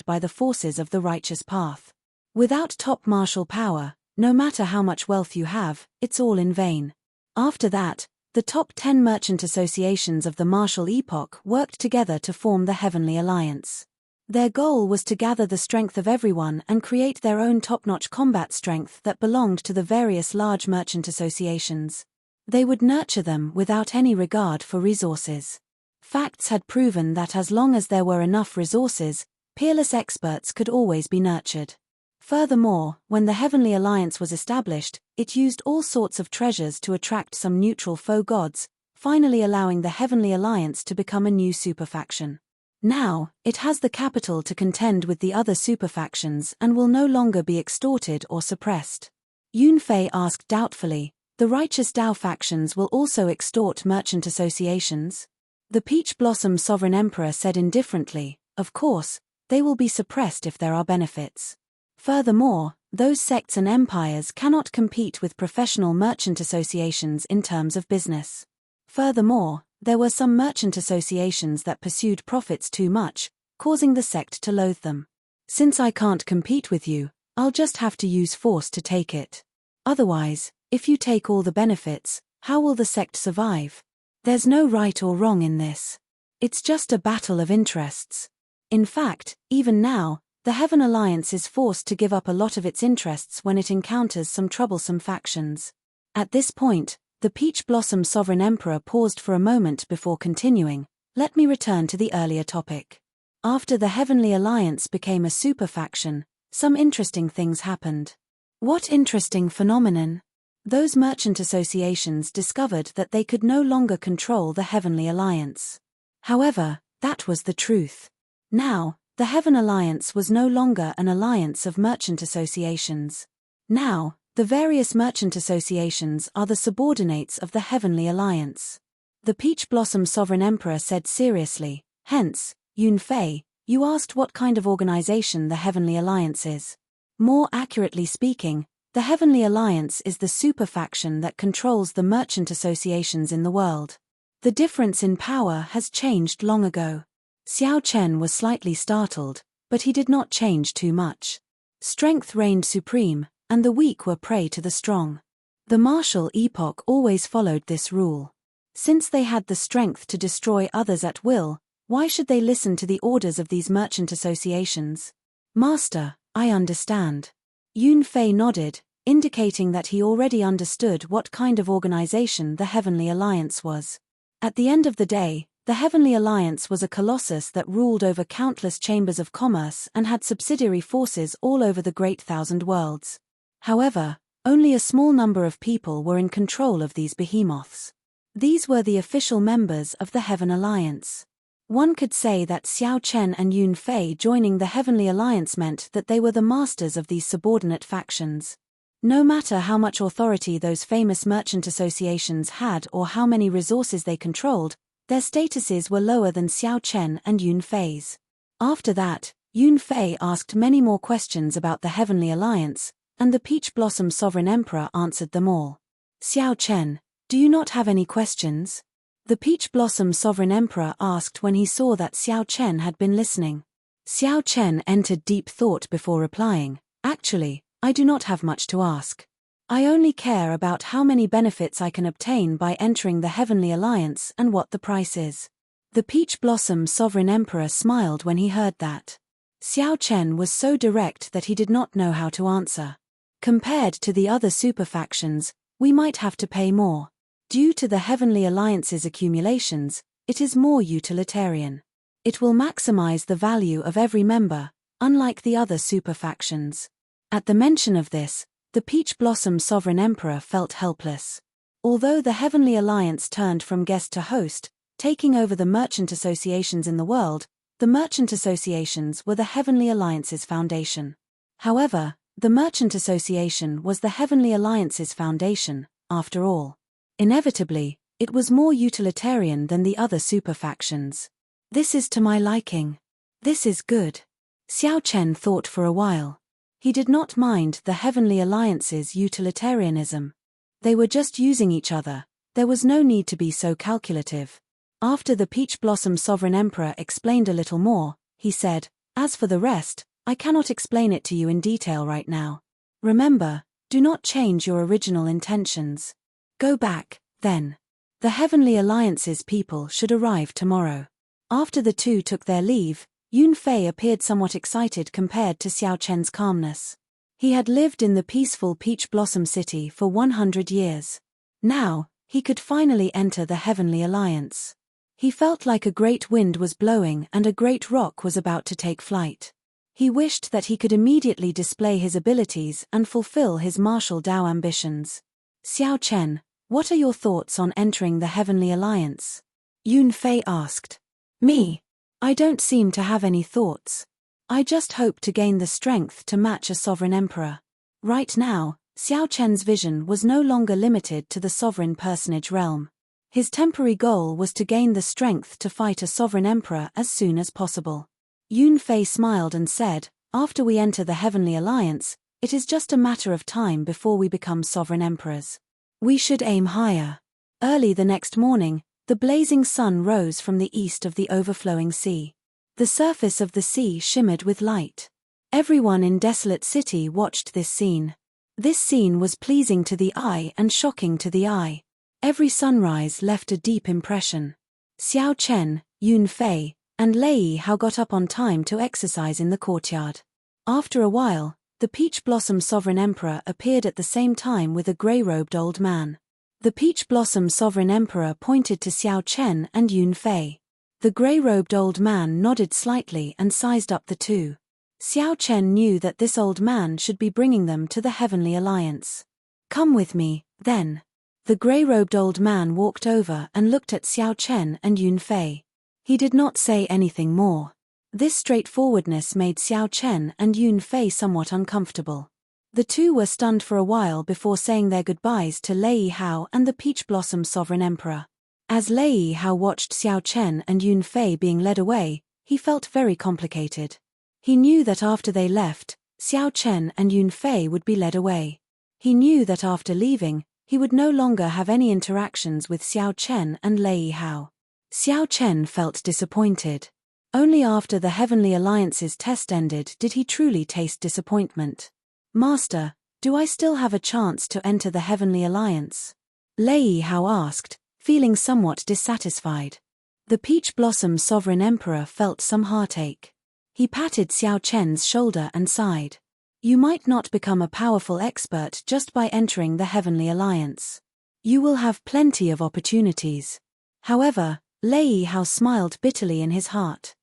by the forces of the righteous path. Without top martial power, no matter how much wealth you have, it's all in vain." After that, the top 10 merchant associations of the martial epoch worked together to form the Heavenly Alliance. Their goal was to gather the strength of everyone and create their own top-notch combat strength that belonged to the various large merchant associations. They would nurture them without any regard for resources. Facts had proven that as long as there were enough resources, peerless experts could always be nurtured. Furthermore, when the Heavenly Alliance was established, it used all sorts of treasures to attract some neutral foe gods, finally allowing the Heavenly Alliance to become a new superfaction. Now, it has the capital to contend with the other superfactions and will no longer be extorted or suppressed. Yun Fei asked doubtfully, "The righteous Dao factions will also extort merchant associations?" The Peach Blossom Sovereign Emperor said indifferently, "Of course, they will be suppressed if there are benefits. Furthermore, those sects and empires cannot compete with professional merchant associations in terms of business. Furthermore, there were some merchant associations that pursued profits too much, causing the sect to loathe them. Since I can't compete with you, I'll just have to use force to take it. Otherwise, if you take all the benefits, how will the sect survive? There's no right or wrong in this. It's just a battle of interests. In fact, even now, the Heaven Alliance is forced to give up a lot of its interests when it encounters some troublesome factions. At this point, the Peach Blossom Sovereign Emperor paused for a moment before continuing. Let me return to the earlier topic. After the Heavenly Alliance became a super faction, some interesting things happened. What interesting phenomenon? Those merchant associations discovered that they could no longer control the Heavenly Alliance. However, that was the truth. Now, the Heaven Alliance was no longer an alliance of merchant associations. Now, the various merchant associations are the subordinates of the Heavenly Alliance. The Peach Blossom Sovereign Emperor said seriously, "Hence, Yunfei, you asked what kind of organization the Heavenly Alliance is. More accurately speaking, the Heavenly Alliance is the super faction that controls the merchant associations in the world. The difference in power has changed long ago." Xiao Chen was slightly startled, but he did not change too much. Strength reigned supreme, and the weak were prey to the strong. The martial epoch always followed this rule. Since they had the strength to destroy others at will, why should they listen to the orders of these merchant associations? "Master, I understand." Yun Fei nodded, indicating that he already understood what kind of organization the Heavenly Alliance was. At the end of the day, the Heavenly Alliance was a colossus that ruled over countless chambers of commerce and had subsidiary forces all over the Great Thousand Worlds. However, only a small number of people were in control of these behemoths. These were the official members of the Heaven Alliance. One could say that Xiao Chen and Yun Fei joining the Heavenly Alliance meant that they were the masters of these subordinate factions. No matter how much authority those famous merchant associations had or how many resources they controlled, their statuses were lower than Xiao Chen and Yun Fei's. After that, Yun Fei asked many more questions about the Heavenly Alliance, and the Peach Blossom Sovereign Emperor answered them all. "Xiao Chen, do you not have any questions?" The Peach Blossom Sovereign Emperor asked when he saw that Xiao Chen had been listening. Xiao Chen entered deep thought before replying, "Actually, I do not have much to ask. I only care about how many benefits I can obtain by entering the Heavenly Alliance and what the price is." The Peach Blossom Sovereign Emperor smiled when he heard that. Xiao Chen was so direct that he did not know how to answer. Compared to the other super factions, we might have to pay more. Due to the Heavenly Alliance's accumulations, it is more utilitarian. It will maximize the value of every member, unlike the other super factions. At the mention of this, the Peach Blossom Sovereign Emperor felt helpless. Although the Heavenly Alliance turned from guest to host, taking over the merchant associations in the world, the merchant associations were the Heavenly Alliance's foundation. However, the merchant association was the Heavenly Alliance's foundation, after all. Inevitably, it was more utilitarian than the other super factions. This is to my liking. This is good. Xiao Chen thought for a while. He did not mind the Heavenly Alliance's utilitarianism. They were just using each other, there was no need to be so calculative. After the Peach Blossom Sovereign Emperor explained a little more, he said, "As for the rest, I cannot explain it to you in detail right now. Remember, do not change your original intentions. Go back, then. The Heavenly Alliance's people should arrive tomorrow." After the two took their leave, Yun Fei appeared somewhat excited compared to Xiao Chen's calmness. He had lived in the peaceful Peach Blossom City for 100 years. Now, he could finally enter the Heavenly Alliance. He felt like a great wind was blowing and a great rock was about to take flight. He wished that he could immediately display his abilities and fulfill his martial Dao ambitions. "Xiao Chen, what are your thoughts on entering the Heavenly Alliance?" Yun Fei asked. "Me? I don't seem to have any thoughts. I just hope to gain the strength to match a sovereign emperor." Right now, Xiao Chen's vision was no longer limited to the sovereign personage realm. His temporary goal was to gain the strength to fight a sovereign emperor as soon as possible. Yun Fei smiled and said, "After we enter the Heavenly Alliance, it is just a matter of time before we become sovereign emperors. We should aim higher." Early the next morning, the blazing sun rose from the east of the overflowing sea. The surface of the sea shimmered with light. Everyone in Desolate City watched this scene. This scene was pleasing to the eye and shocking to the eye. Every sunrise left a deep impression. Xiao Chen, Yun Fei, and Lei Hao got up on time to exercise in the courtyard. After a while, the Peach Blossom Sovereign Emperor appeared at the same time with a grey-robed old man. The Peach Blossom Sovereign Emperor pointed to Xiao Chen and Yun Fei. The grey-robed old man nodded slightly and sized up the two. Xiao Chen knew that this old man should be bringing them to the Heavenly Alliance. "Come with me, then." The grey-robed old man walked over and looked at Xiao Chen and Yun Fei. He did not say anything more. This straightforwardness made Xiao Chen and Yun Fei somewhat uncomfortable. The two were stunned for a while before saying their goodbyes to Lei Hao and the Peach Blossom Sovereign Emperor. As Lei Hao watched Xiao Chen and Yun Fei being led away, he felt very complicated. He knew that after they left, Xiao Chen and Yun Fei would be led away. He knew that after leaving, he would no longer have any interactions with Xiao Chen and Lei Hao. Xiao Chen felt disappointed. Only after the Heavenly Alliance's test ended did he truly taste disappointment. "Master, do I still have a chance to enter the Heavenly Alliance?" Lei Hao asked, feeling somewhat dissatisfied. The Peach Blossom Sovereign Emperor felt some heartache. He patted Xiao Chen's shoulder and sighed. "You might not become a powerful expert just by entering the Heavenly Alliance. You will have plenty of opportunities." However, Lei Hao smiled bitterly in his heart.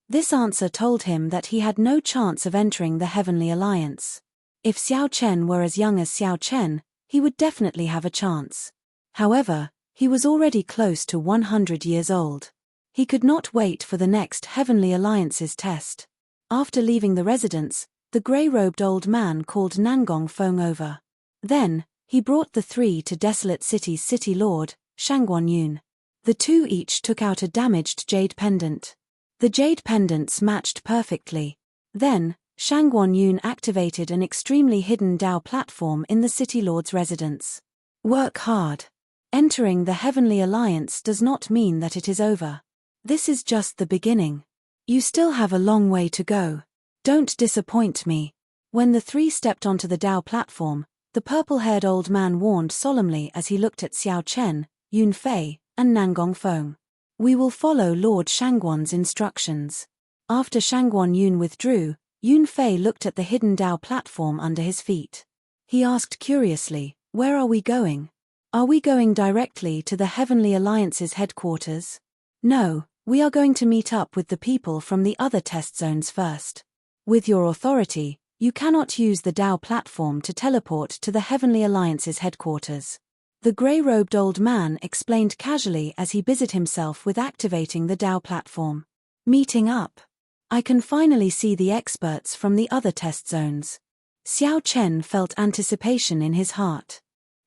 This answer told him that he had no chance of entering the Heavenly Alliance. If Xiao Chen were as young as Xiao Chen, he would definitely have a chance. However, he was already close to 100 years old. He could not wait for the next Heavenly Alliance's test. After leaving the residence, the grey-robed old man called Nangong Feng over. Then, he brought the three to Desolate City's city lord, Shangguan Yun. The two each took out a damaged jade pendant. The jade pendants matched perfectly. Then, Shangguan Yun activated an extremely hidden Dao platform in the city lord's residence. Work hard. Entering the Heavenly Alliance does not mean that it is over. This is just the beginning. You still have a long way to go. Don't disappoint me. When the three stepped onto the Dao platform, the purple-haired old man warned solemnly as he looked at Xiao Chen, Yun Fei, and Nangong Feng. "We will follow Lord Shangguan's instructions." After Shangguan Yun withdrew, Yun Fei looked at the hidden Dao platform under his feet. He asked curiously, "Where are we going? Are we going directly to the Heavenly Alliance's headquarters?" "No, we are going to meet up with the people from the other test zones first. With your authority, you cannot use the Dao platform to teleport to the Heavenly Alliance's headquarters." The grey-robed old man explained casually as he busied himself with activating the Dao platform. "Meeting up. I can finally see the experts from the other test zones." Xiao Chen felt anticipation in his heart.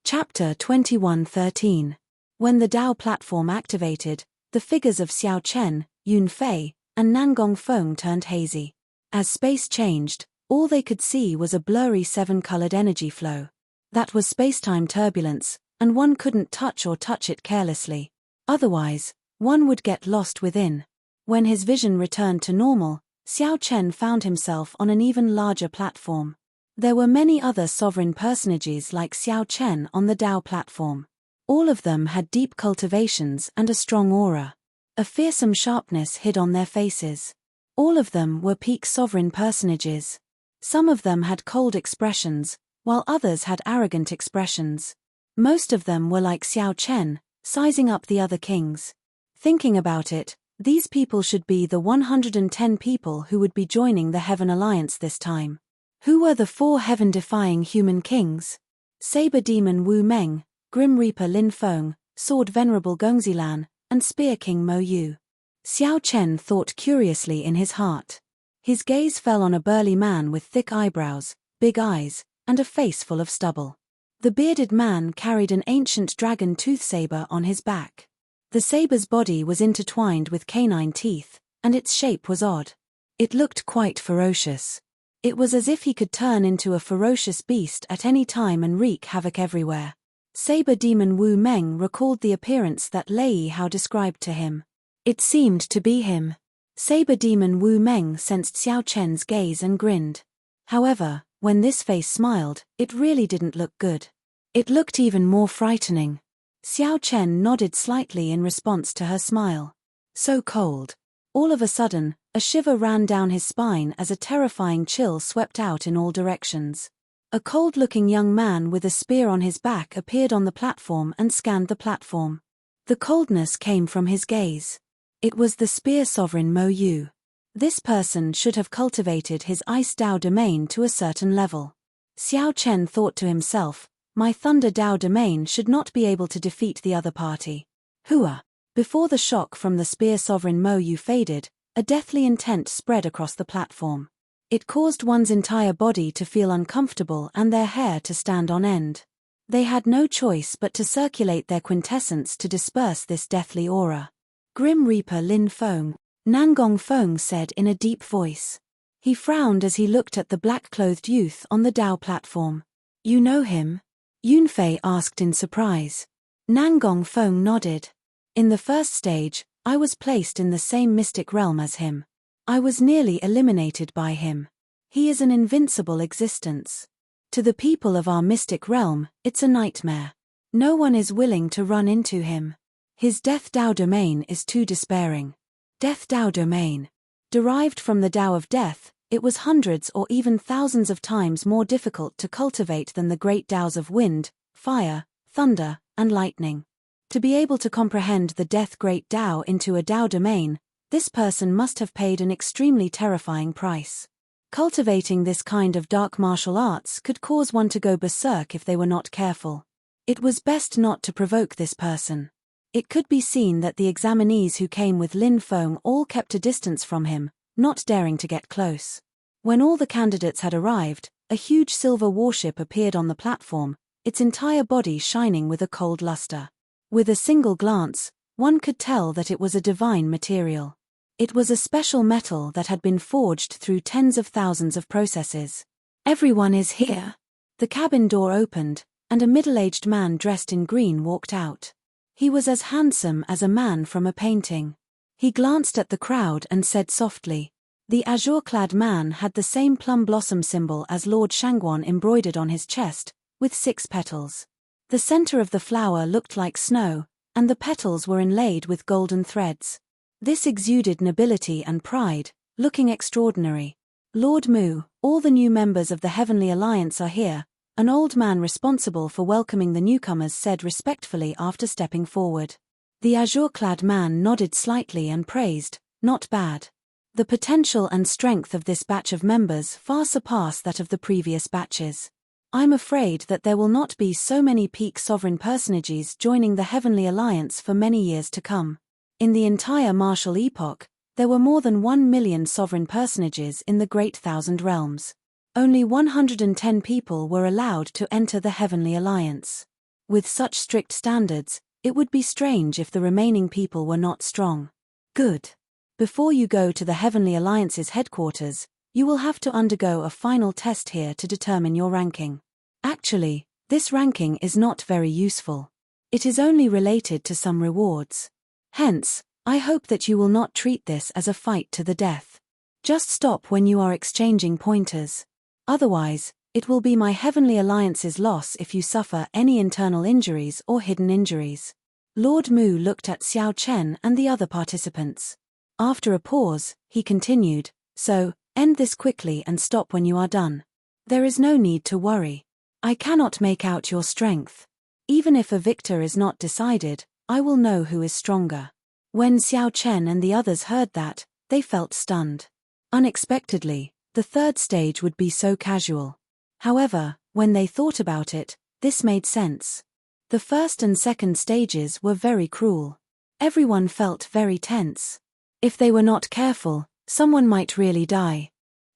Chapter 21:13. When the Dao platform activated, the figures of Xiao Chen, Yun Fei, and Nangong Feng turned hazy. As space changed, all they could see was a blurry seven-colored energy flow. That was space-time turbulence, and one couldn't touch it carelessly. Otherwise, one would get lost within. When his vision returned to normal, Xiao Chen found himself on an even larger platform. There were many other sovereign personages like Xiao Chen on the Dao platform. All of them had deep cultivations and a strong aura. A fearsome sharpness hid on their faces. All of them were peak sovereign personages. Some of them had cold expressions, while others had arrogant expressions. Most of them were like Xiao Chen, sizing up the other kings. Thinking about it, these people should be the 110 people who would be joining the Heaven Alliance this time. Who were the four heaven-defying human kings? Saber Demon Wu Meng, Grim Reaper Lin Feng, Sword Venerable Gongzilan, and Spear King Mo Yu. Xiao Chen thought curiously in his heart. His gaze fell on a burly man with thick eyebrows, big eyes, and a face full of stubble. The bearded man carried an ancient dragon tooth saber on his back. The saber's body was intertwined with canine teeth, and its shape was odd. It looked quite ferocious. It was as if he could turn into a ferocious beast at any time and wreak havoc everywhere. Saber Demon Wu Meng recalled the appearance that Lei Hao described to him. It seemed to be him. Saber Demon Wu Meng sensed Xiao Chen's gaze and grinned. However, when this face smiled, it really didn't look good. It looked even more frightening. Xiao Chen nodded slightly in response to her smile. So cold. All of a sudden, a shiver ran down his spine as a terrifying chill swept out in all directions. A cold-looking young man with a spear on his back appeared on the platform and scanned the platform. The coldness came from his gaze. It was the Spear Sovereign Mo Yu. This person should have cultivated his Ice Dao domain to a certain level. Xiao Chen thought to himself, my Thunder Dao domain should not be able to defeat the other party. Hua! Before the shock from the Spear Sovereign Mo Yu faded, a deathly intent spread across the platform. It caused one's entire body to feel uncomfortable and their hair to stand on end. They had no choice but to circulate their quintessence to disperse this deathly aura. Grim Reaper Lin Feng, Nangong Feng said in a deep voice. He frowned as he looked at the black-clothed youth on the Dao platform. You know him? Yunfei asked in surprise. Nangong Feng nodded. In the first stage, I was placed in the same mystic realm as him. I was nearly eliminated by him. He is an invincible existence. To the people of our mystic realm, it's a nightmare. No one is willing to run into him. His Death Dao domain is too despairing. Death Dao domain. Derived from the Dao of Death, it was hundreds or even thousands of times more difficult to cultivate than the great Daos of Wind, Fire, Thunder, and Lightning. To be able to comprehend the Death Great Dao into a Dao domain, this person must have paid an extremely terrifying price. Cultivating this kind of dark martial arts could cause one to go berserk if they were not careful. It was best not to provoke this person. It could be seen that the examinees who came with Lin Feng all kept a distance from him, not daring to get close. When all the candidates had arrived, a huge silver warship appeared on the platform, its entire body shining with a cold luster. With a single glance, one could tell that it was a divine material. It was a special metal that had been forged through tens of thousands of processes. Everyone is here. The cabin door opened, and a middle-aged man dressed in green walked out. He was as handsome as a man from a painting. He glanced at the crowd and said softly. The azure-clad man had the same plum blossom symbol as Lord Shangguan embroidered on his chest, with 6 petals. The center of the flower looked like snow, and the petals were inlaid with golden threads. This exuded nobility and pride, looking extraordinary. Lord Mu, all the new members of the Heavenly Alliance are here, an old man responsible for welcoming the newcomers said respectfully after stepping forward. The azure-clad man nodded slightly and praised, not bad. The potential and strength of this batch of members far surpass that of the previous batches. I'm afraid that there will not be so many peak sovereign personages joining the Heavenly Alliance for many years to come. In the entire martial epoch, there were more than 1 million sovereign personages in the Great Thousand Realms. Only 110 people were allowed to enter the Heavenly Alliance. With such strict standards, it would be strange if the remaining people were not strong. Good. Before you go to the Heavenly Alliance's headquarters, you will have to undergo a final test here to determine your ranking. Actually, this ranking is not very useful. It is only related to some rewards. Hence, I hope that you will not treat this as a fight to the death. Just stop when you are exchanging pointers. Otherwise, it will be my Heavenly Alliance's loss if you suffer any internal injuries or hidden injuries. Lord Mu looked at Xiao Chen and the other participants. After a pause, he continued, so, end this quickly and stop when you are done. There is no need to worry. I cannot make out your strength. Even if a victor is not decided, I will know who is stronger. When Xiao Chen and the others heard that, they felt stunned. Unexpectedly, the third stage would be so casual. However, when they thought about it, this made sense. The first and second stages were very cruel. Everyone felt very tense. If they were not careful, someone might really die.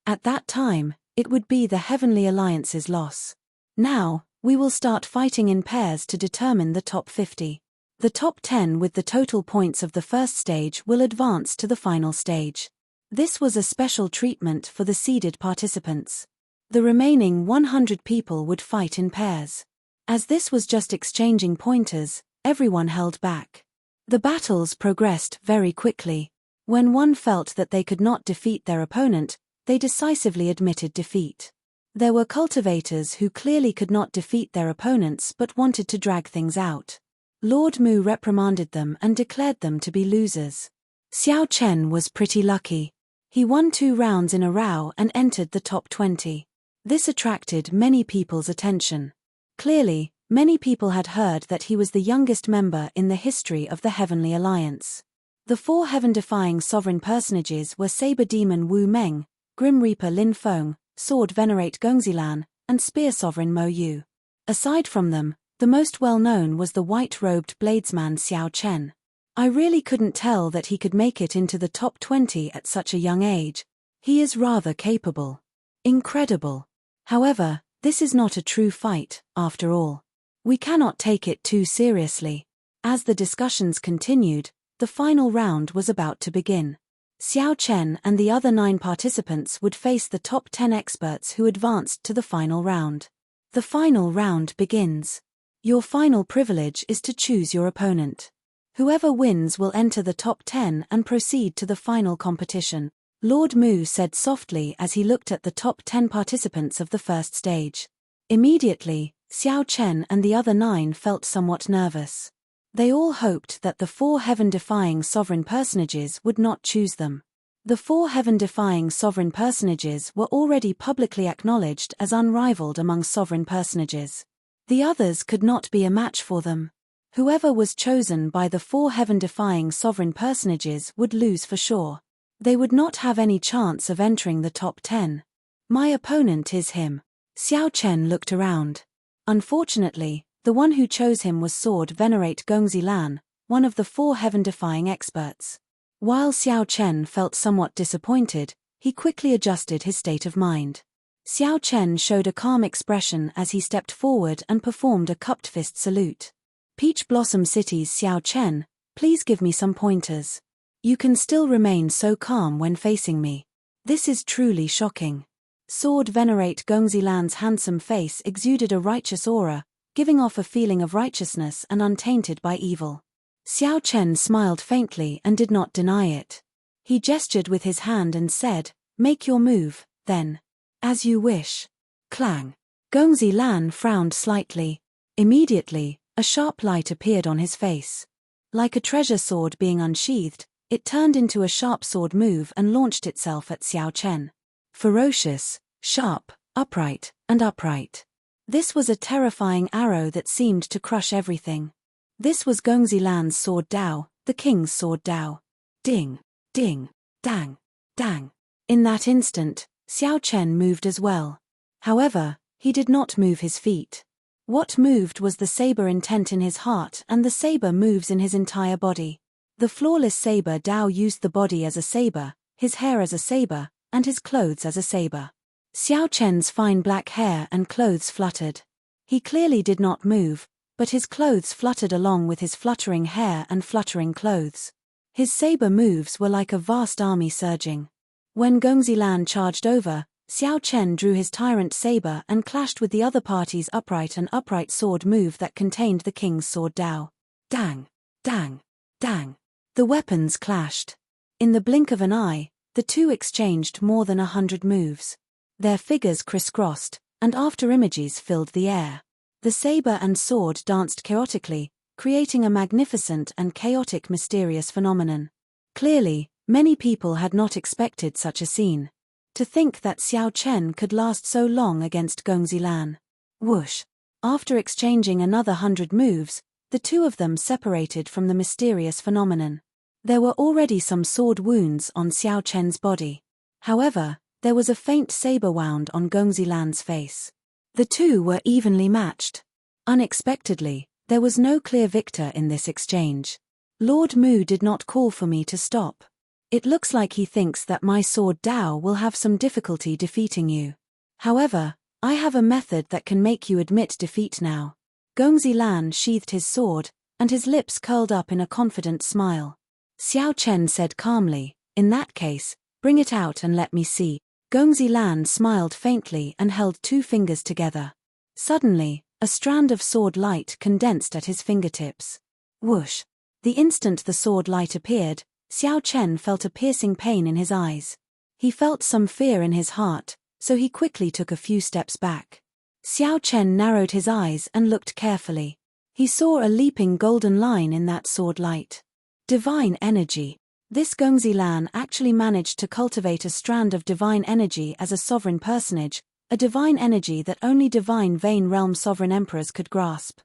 At that time, it would be the Heavenly Alliance's loss. Now, we will start fighting in pairs to determine the top 50. The top 10 with the total points of the first stage will advance to the final stage. This was a special treatment for the seeded participants. The remaining 100 people would fight in pairs. As this was just exchanging pointers, everyone held back. The battles progressed very quickly. When one felt that they could not defeat their opponent, they decisively admitted defeat. There were cultivators who clearly could not defeat their opponents but wanted to drag things out. Lord Mu reprimanded them and declared them to be losers. Xiao Chen was pretty lucky. He won 2 rounds in a row and entered the top 20. This attracted many people's attention. Clearly, many people had heard that he was the youngest member in the history of the Heavenly Alliance. The 4 heaven-defying sovereign personages were Saber Demon Wu Meng, Grim Reaper Lin Feng, Sword Venerate Gongzilan, and Spear Sovereign Mo Yu. Aside from them, the most well-known was the white-robed bladesman Xiao Chen. I really couldn't tell that he could make it into the top 20 at such a young age. He is rather capable. Incredible. However, this is not a true fight, after all. We cannot take it too seriously. As the discussions continued, the final round was about to begin. Xiao Chen and the other 9 participants would face the top 10 experts who advanced to the final round. The final round begins. Your final privilege is to choose your opponent. Whoever wins will enter the top 10 and proceed to the final competition, Lord Mu said softly as he looked at the top 10 participants of the first stage. Immediately, Xiao Chen and the other 9 felt somewhat nervous. They all hoped that the 4 heaven-defying sovereign personages would not choose them. The 4 heaven-defying sovereign personages were already publicly acknowledged as unrivaled among sovereign personages. The others could not be a match for them. Whoever was chosen by the 4 heaven-defying sovereign personages would lose for sure. They would not have any chance of entering the top 10. My opponent is him. Xiao Chen looked around. Unfortunately, the one who chose him was Sword Venerate Gongzilan, one of the 4 heaven-defying experts. While Xiao Chen felt somewhat disappointed, he quickly adjusted his state of mind. Xiao Chen showed a calm expression as he stepped forward and performed a cupped fist salute. Peach Blossom City's Xiao Chen, please give me some pointers. You can still remain so calm when facing me. This is truly shocking. Sword Venerate Gongzilan's handsome face exuded a righteous aura, giving off a feeling of righteousness and untainted by evil. Xiao Chen smiled faintly and did not deny it. He gestured with his hand and said, "Make your move, then." "As you wish." Clang. Gongzilan frowned slightly. Immediately, a sharp light appeared on his face. Like a treasure sword being unsheathed, it turned into a sharp sword move and launched itself at Xiao Chen. Ferocious, sharp, upright, and upright. This was a terrifying arrow that seemed to crush everything. This was Gongzilan's sword Dao, the king's sword Dao. Ding, ding, dang, dang. In that instant, Xiao Chen moved as well. However, he did not move his feet. What moved was the saber intent in his heart, and the saber moves in his entire body. The flawless saber Dao used the body as a saber, his hair as a saber, and his clothes as a saber. Xiao Chen's fine black hair and clothes fluttered. He clearly did not move, but his clothes fluttered along with his fluttering hair and fluttering clothes. His saber moves were like a vast army surging. When Gongzilan charged over, Xiao Chen drew his tyrant saber and clashed with the other party's upright sword move that contained the king's sword Dao. Dang, dang, dang. The weapons clashed. In the blink of an eye, the two exchanged more than 100 moves. Their figures crisscrossed, and afterimages filled the air. The saber and sword danced chaotically, creating a magnificent and chaotic mysterious phenomenon. Clearly, many people had not expected such a scene. To think that Xiao Chen could last so long against Gongzilan. Whoosh! After exchanging another 100 moves, the two of them separated from the mysterious phenomenon. There were already some sword wounds on Xiao Chen's body. However, there was a faint saber wound on Gongzilan's face. The two were evenly matched. Unexpectedly, there was no clear victor in this exchange. Lord Mu did not call for me to stop. It looks like he thinks that my sword Dao will have some difficulty defeating you. However, I have a method that can make you admit defeat now. Gongzilan sheathed his sword, and his lips curled up in a confident smile. Xiao Chen said calmly, "In that case, Bring it out and let me see. Gong Zilan smiled faintly and held 2 fingers together. Suddenly, a strand of sword light condensed at his fingertips. Whoosh! The instant the sword light appeared, Xiao Chen felt a piercing pain in his eyes. He felt some fear in his heart, so he quickly took a few steps back. Xiao Chen narrowed his eyes and looked carefully. He saw a leaping golden line in that sword light. Divine energy. This Gong Zilan actually managed to cultivate a strand of divine energy as a sovereign personage, a divine energy that only divine Vein Realm sovereign emperors could grasp.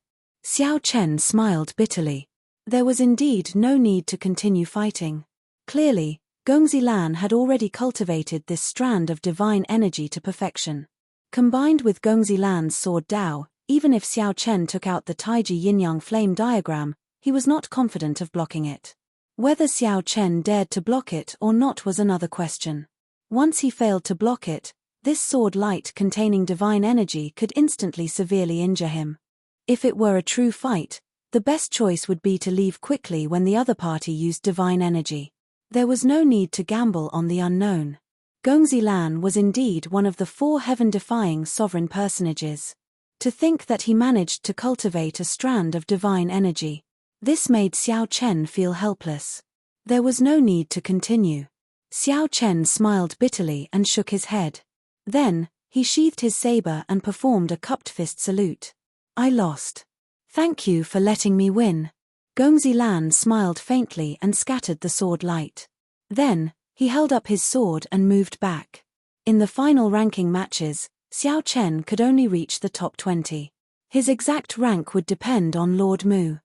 Xiao Chen smiled bitterly. There was indeed no need to continue fighting. Clearly, Gong Zilan had already cultivated this strand of divine energy to perfection. Combined with Gong Zilan's sword Dao, even if Xiao Chen took out the Taiji Yin-Yang flame diagram, he was not confident of blocking it. Whether Xiao Chen dared to block it or not was another question. Once he failed to block it, this sword light containing divine energy could instantly severely injure him. If it were a true fight, the best choice would be to leave quickly when the other party used divine energy. There was no need to gamble on the unknown. Gong Zilan was indeed one of the 4 heaven-defying sovereign personages. To think that he managed to cultivate a strand of divine energy. This made Xiao Chen feel helpless. There was no need to continue. Xiao Chen smiled bitterly and shook his head. Then, he sheathed his saber and performed a cupped fist salute. I lost. Thank you for letting me win. Gong Zilan smiled faintly and scattered the sword light. Then, he held up his sword and moved back. In the final ranking matches, Xiao Chen could only reach the top 20. His exact rank would depend on Lord Mu.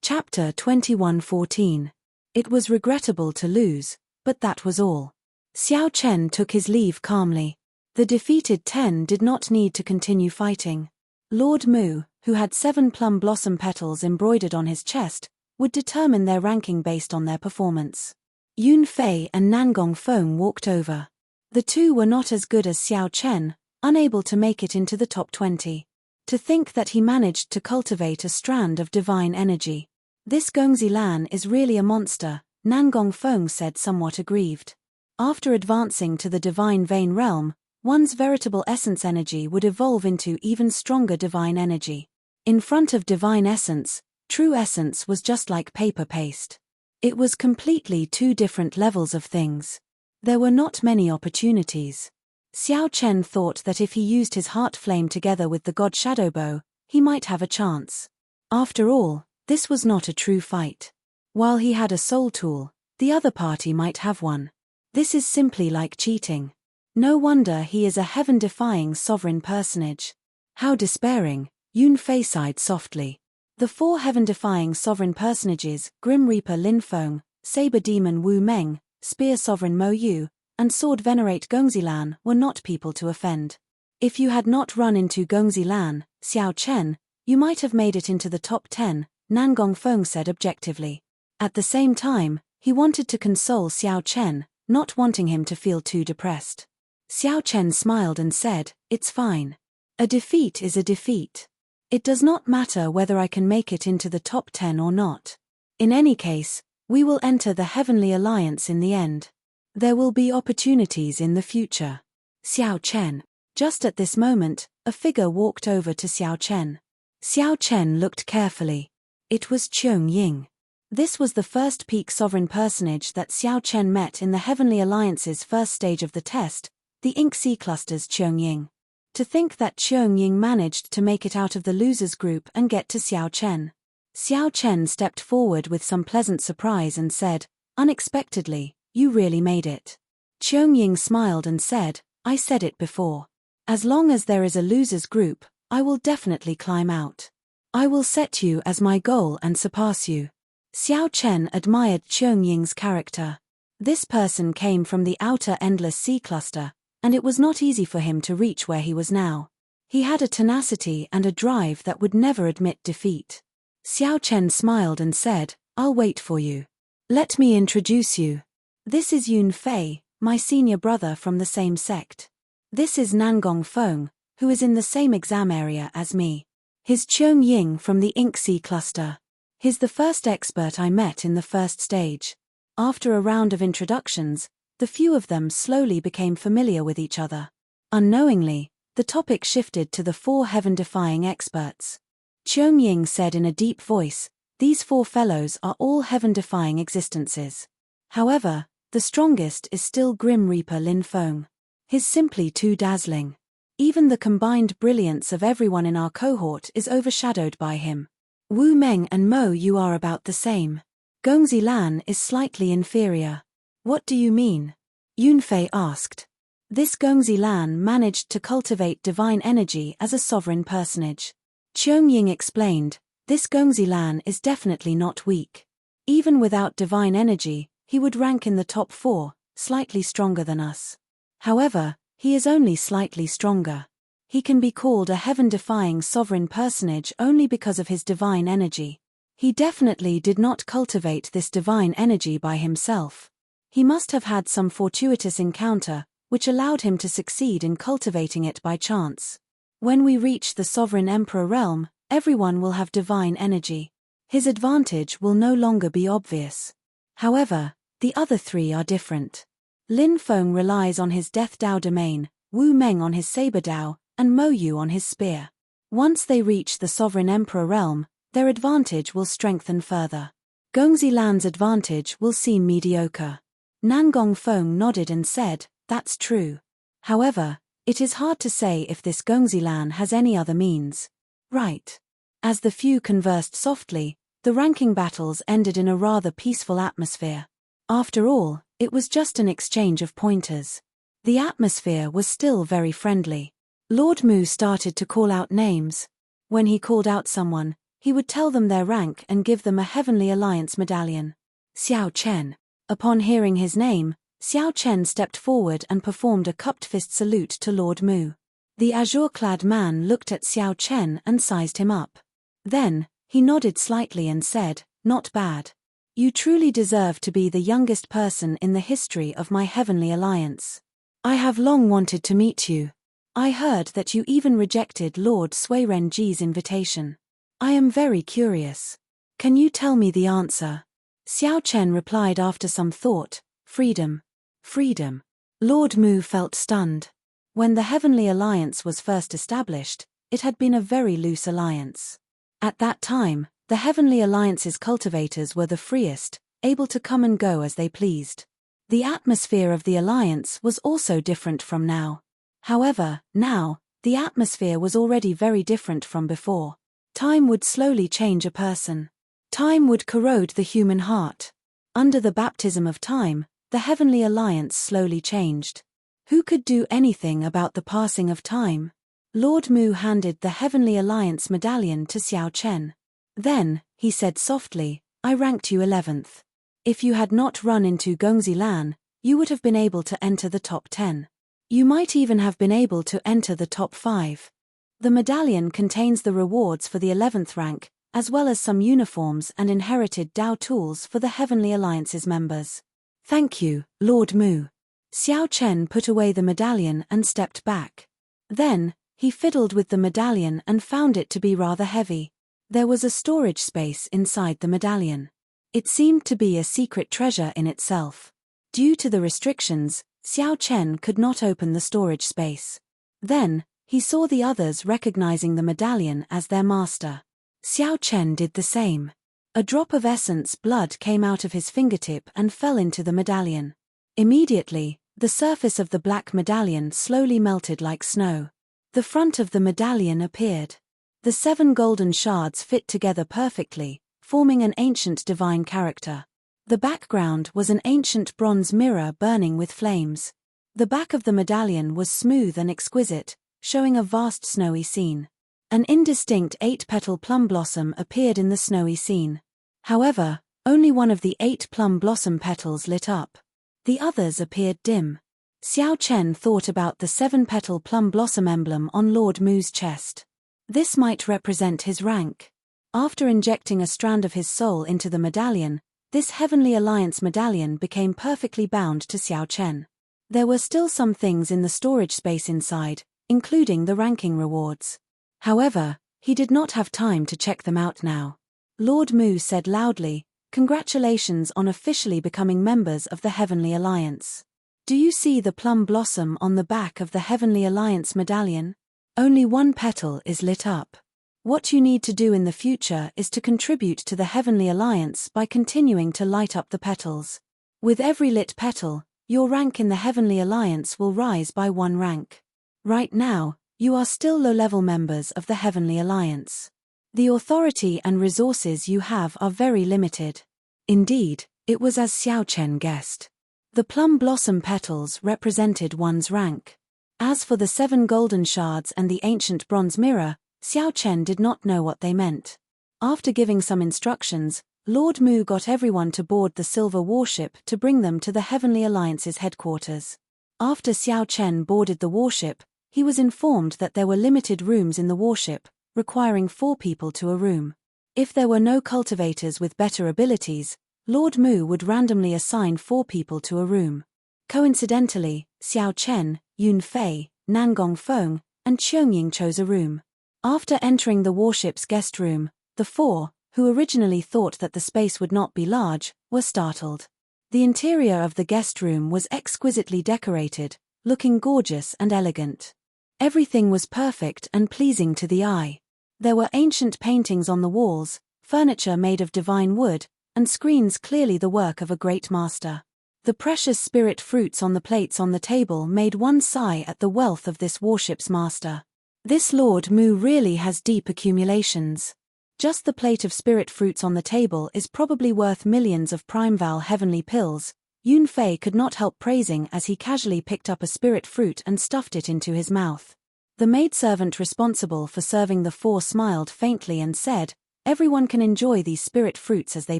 Chapter 21:14. It was regrettable to lose, but that was all. Xiao Chen took his leave calmly. The defeated 10 did not need to continue fighting. Lord Mu, who had 7 plum blossom petals embroidered on his chest, would determine their ranking based on their performance. Yun Fei and Nangong Feng walked over. The 2 were not as good as Xiao Chen, unable to make it into the top 20. To think that he managed to cultivate a strand of divine energy. This Gong Zilan is really a monster, Nangong Feng said somewhat aggrieved. After advancing to the divine Vein Realm, one's veritable essence energy would evolve into even stronger divine energy. In front of divine essence, true essence was just like paper paste. It was completely 2 different levels of things. There were not many opportunities. Xiao Chen thought that if he used his heart flame together with the god shadow bow, he might have a chance. After all, this was not a true fight. While he had a soul tool, the other party might have one. This is simply like cheating. No wonder he is a heaven-defying sovereign personage. How despairing, Yun Fei sighed softly. The 4 heaven-defying sovereign personages, Grim Reaper Lin Feng, Saber Demon Wu Meng, Spear Sovereign Mo Yu, and Sword Venerate Gong Zilan were not people to offend. If you had not run into Gong Zilan, Xiao Chen, you might have made it into the top 10, Nangong Feng said objectively. At the same time, he wanted to console Xiao Chen, not wanting him to feel too depressed. Xiao Chen smiled and said, "It's fine. A defeat is a defeat. It does not matter whether I can make it into the top 10 or not. In any case, we will enter the Heavenly Alliance in the end. There will be opportunities in the future." Xiao Chen. Just at this moment, a figure walked over to Xiao Chen. Xiao Chen looked carefully. It was Cheung Ying. This was the first peak sovereign personage that Xiao Chen met in the Heavenly Alliance's first stage of the test, the Ink Sea Cluster's Cheung Ying. To think that Cheung Ying managed to make it out of the losers group and get to Xiao Chen. Xiao Chen stepped forward with some pleasant surprise and said, "Unexpectedly, you really made it." Cheung Ying smiled and said, "I said it before. As long as there is a losers group, I will definitely climb out. I will set you as my goal and surpass you." Xiao Chen admired Cheung Ying's character. This person came from the outer endless sea cluster, and it was not easy for him to reach where he was now. He had a tenacity and a drive that would never admit defeat. Xiao Chen smiled and said, "I'll wait for you. Let me introduce you. This is Yun Fei, my senior brother from the same sect. This is Nangong Feng, who is in the same exam area as me. He's Cheung Ying from the Ink Sea Cluster. He's the first expert I met in the first stage." After a round of introductions, the few of them slowly became familiar with each other. Unknowingly, the topic shifted to the 4 heaven-defying experts. Cheung Ying said in a deep voice, "These 4 fellows are all heaven-defying existences. However, the strongest is still Grim Reaper Lin Feng. He's simply too dazzling. Even the combined brilliance of everyone in our cohort is overshadowed by him. Wu Meng and Mo Yu are about the same. Gongzi Lan is slightly inferior." "What do you mean?" Yunfei asked. "This Gongzi Lan managed to cultivate divine energy as a sovereign personage." Cheung Ying explained, "This Gongzi Lan is definitely not weak. Even without divine energy, he would rank in the top 4, slightly stronger than us. However, he is only slightly stronger. He can be called a heaven-defying sovereign personage only because of his divine energy. He definitely did not cultivate this divine energy by himself. He must have had some fortuitous encounter, which allowed him to succeed in cultivating it by chance. When we reach the Sovereign Emperor realm, everyone will have divine energy. His advantage will no longer be obvious. However, the other 3 are different. Lin Feng relies on his Death Dao domain, Wu Meng on his Saber Dao, and Mo Yu on his spear. Once they reach the Sovereign Emperor realm, their advantage will strengthen further. Gongzi Lan's advantage will seem mediocre." Nangong Feng nodded and said, "That's true. However, it is hard to say if this Gongzi Lan has any other means." "Right." As the few conversed softly, the ranking battles ended in a rather peaceful atmosphere. After all, it was just an exchange of pointers. The atmosphere was still very friendly. Lord Mu started to call out names. When he called out someone, he would tell them their rank and give them a Heavenly Alliance medallion. Xiao Chen. Upon hearing his name, Xiao Chen stepped forward and performed a cupped fist salute to Lord Mu. The azure-clad man looked at Xiao Chen and sized him up. Then, he nodded slightly and said, "Not bad. You truly deserve to be the youngest person in the history of my Heavenly Alliance. I have long wanted to meet you. I heard that you even rejected Lord Sui Renji's invitation. I am very curious. Can you tell me the answer?" Xiao Chen replied after some thought, "Freedom. Freedom." Lord Mu felt stunned. When the Heavenly Alliance was first established, it had been a very loose alliance. At that time, the Heavenly Alliance's cultivators were the freest, able to come and go as they pleased. The atmosphere of the alliance was also different from now. However, now, the atmosphere was already very different from before. Time would slowly change a person. Time would corrode the human heart. Under the baptism of time, the Heavenly Alliance slowly changed. Who could do anything about the passing of time? Lord Mu handed the Heavenly Alliance medallion to Xiao Chen. Then, he said softly, "I ranked you 11th. If you had not run into Gongzi Lan, you would have been able to enter the top 10. You might even have been able to enter the top 5. The medallion contains the rewards for the 11th rank, as well as some uniforms and inherited Dao tools for the Heavenly Alliance's members." "Thank you, Lord Mu." Xiao Chen put away the medallion and stepped back. Then, he fiddled with the medallion and found it to be rather heavy. There was a storage space inside the medallion. It seemed to be a secret treasure in itself. Due to the restrictions, Xiao Chen could not open the storage space. Then, he saw the others recognizing the medallion as their master. Xiao Chen did the same. A drop of essence blood came out of his fingertip and fell into the medallion. Immediately, the surface of the black medallion slowly melted like snow. The front of the medallion appeared. The 7 golden shards fit together perfectly, forming an ancient divine character. The background was an ancient bronze mirror burning with flames. The back of the medallion was smooth and exquisite, showing a vast snowy scene. An indistinct 8-petal plum blossom appeared in the snowy scene. However, only one of the 8 plum blossom petals lit up. The others appeared dim. Xiao Chen thought about the 7-petal plum blossom emblem on Lord Mu's chest. This might represent his rank. After injecting a strand of his soul into the medallion, this Heavenly Alliance medallion became perfectly bound to Xiao Chen. There were still some things in the storage space inside, including the ranking rewards. However, he did not have time to check them out now. Lord Mu said loudly, "Congratulations on officially becoming members of the Heavenly Alliance. Do you see the plum blossom on the back of the Heavenly Alliance medallion? Only one petal is lit up. What you need to do in the future is to contribute to the Heavenly Alliance by continuing to light up the petals. With every lit petal, your rank in the Heavenly Alliance will rise by 1 rank. Right now, you are still low-level members of the Heavenly Alliance. The authority and resources you have are very limited. Indeed, it was as Xiao Chen guessed. The plum blossom petals represented one's rank. As for the 7 golden shards and the ancient bronze mirror, Xiao Chen did not know what they meant. After giving some instructions, Lord Mu got everyone to board the silver warship to bring them to the Heavenly Alliance's headquarters. After Xiao Chen boarded the warship, he was informed that there were limited rooms in the warship, requiring 4 people to a room. If there were no cultivators with better abilities, Lord Mu would randomly assign 4 people to a room. Coincidentally, Xiao Chen, Yun Fei, Nangong Feng, and Qiangying chose a room. After entering the warship's guest room, the 4, who originally thought that the space would not be large, were startled. The interior of the guest room was exquisitely decorated, looking gorgeous and elegant. Everything was perfect and pleasing to the eye. There were ancient paintings on the walls, furniture made of divine wood, and screens clearly the work of a great master. The precious spirit fruits on the plates on the table made one sigh at the wealth of this warship's master. This Lord Mu really has deep accumulations. Just the plate of spirit fruits on the table is probably worth millions of Primeval heavenly pills. Yun Fei could not help praising as he casually picked up a spirit fruit and stuffed it into his mouth. The maidservant responsible for serving the 4 smiled faintly and said, "Everyone can enjoy these spirit fruits as they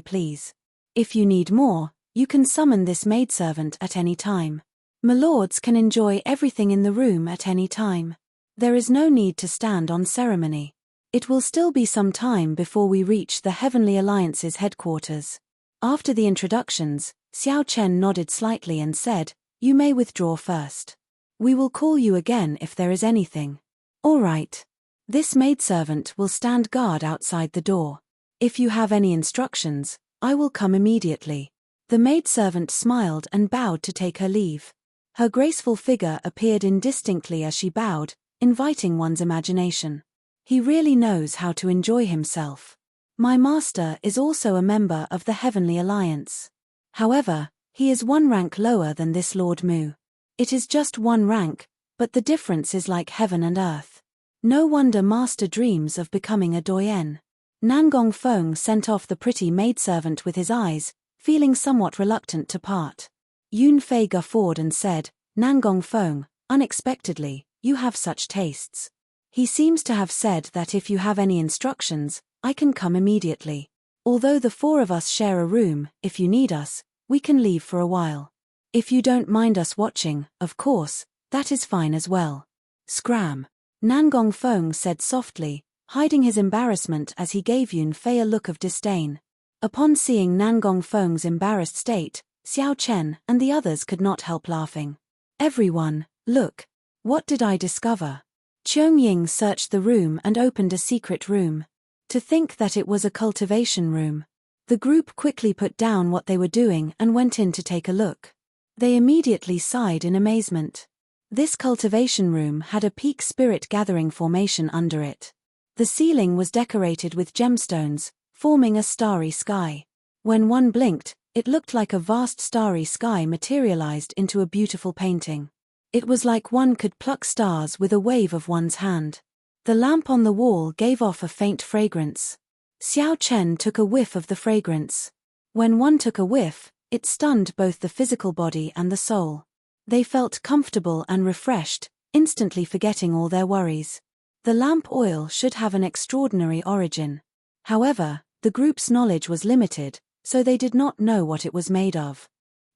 please. If you need more, you can summon this maidservant at any time. Milords can enjoy everything in the room at any time. There is no need to stand on ceremony. It will still be some time before we reach the Heavenly Alliance's headquarters." After the introductions, Xiao Chen nodded slightly and said, "You may withdraw first. We will call you again if there is anything." "All right. This maidservant will stand guard outside the door. If you have any instructions, I will come immediately." The maidservant smiled and bowed to take her leave. Her graceful figure appeared indistinctly as she bowed, inviting one's imagination. He really knows how to enjoy himself. My master is also a member of the Heavenly Alliance. However, he is 1 rank lower than this Lord Mu. It is just 1 rank, but the difference is like heaven and earth. No wonder master dreams of becoming a doyen. Nangong Feng sent off the pretty maidservant with his eyes, feeling somewhat reluctant to part. Yun Fei guffawed and said, "Nangong Feng, unexpectedly, you have such tastes. He seems to have said that if you have any instructions, I can come immediately. Although the 4 of us share a room, if you need us, we can leave for a while. If you don't mind us watching, of course, that is fine as well." "Scram," Nangong Feng said softly, hiding his embarrassment as he gave Yun Fei a look of disdain. Upon seeing Nangong Feng's embarrassed state, Xiao Chen and the others could not help laughing. "Everyone, look. What did I discover?" Qiangying searched the room and opened a secret room. To think that it was a cultivation room. The group quickly put down what they were doing and went in to take a look. They immediately sighed in amazement. This cultivation room had a peak spirit gathering formation under it. The ceiling was decorated with gemstones, forming a starry sky. When one blinked, it looked like a vast starry sky materialized into a beautiful painting. It was like one could pluck stars with a wave of one's hand. The lamp on the wall gave off a faint fragrance. Xiao Chen took a whiff of the fragrance. When one took a whiff, it stunned both the physical body and the soul. They felt comfortable and refreshed, instantly forgetting all their worries. The lamp oil should have an extraordinary origin. However, the group's knowledge was limited, so they did not know what it was made of.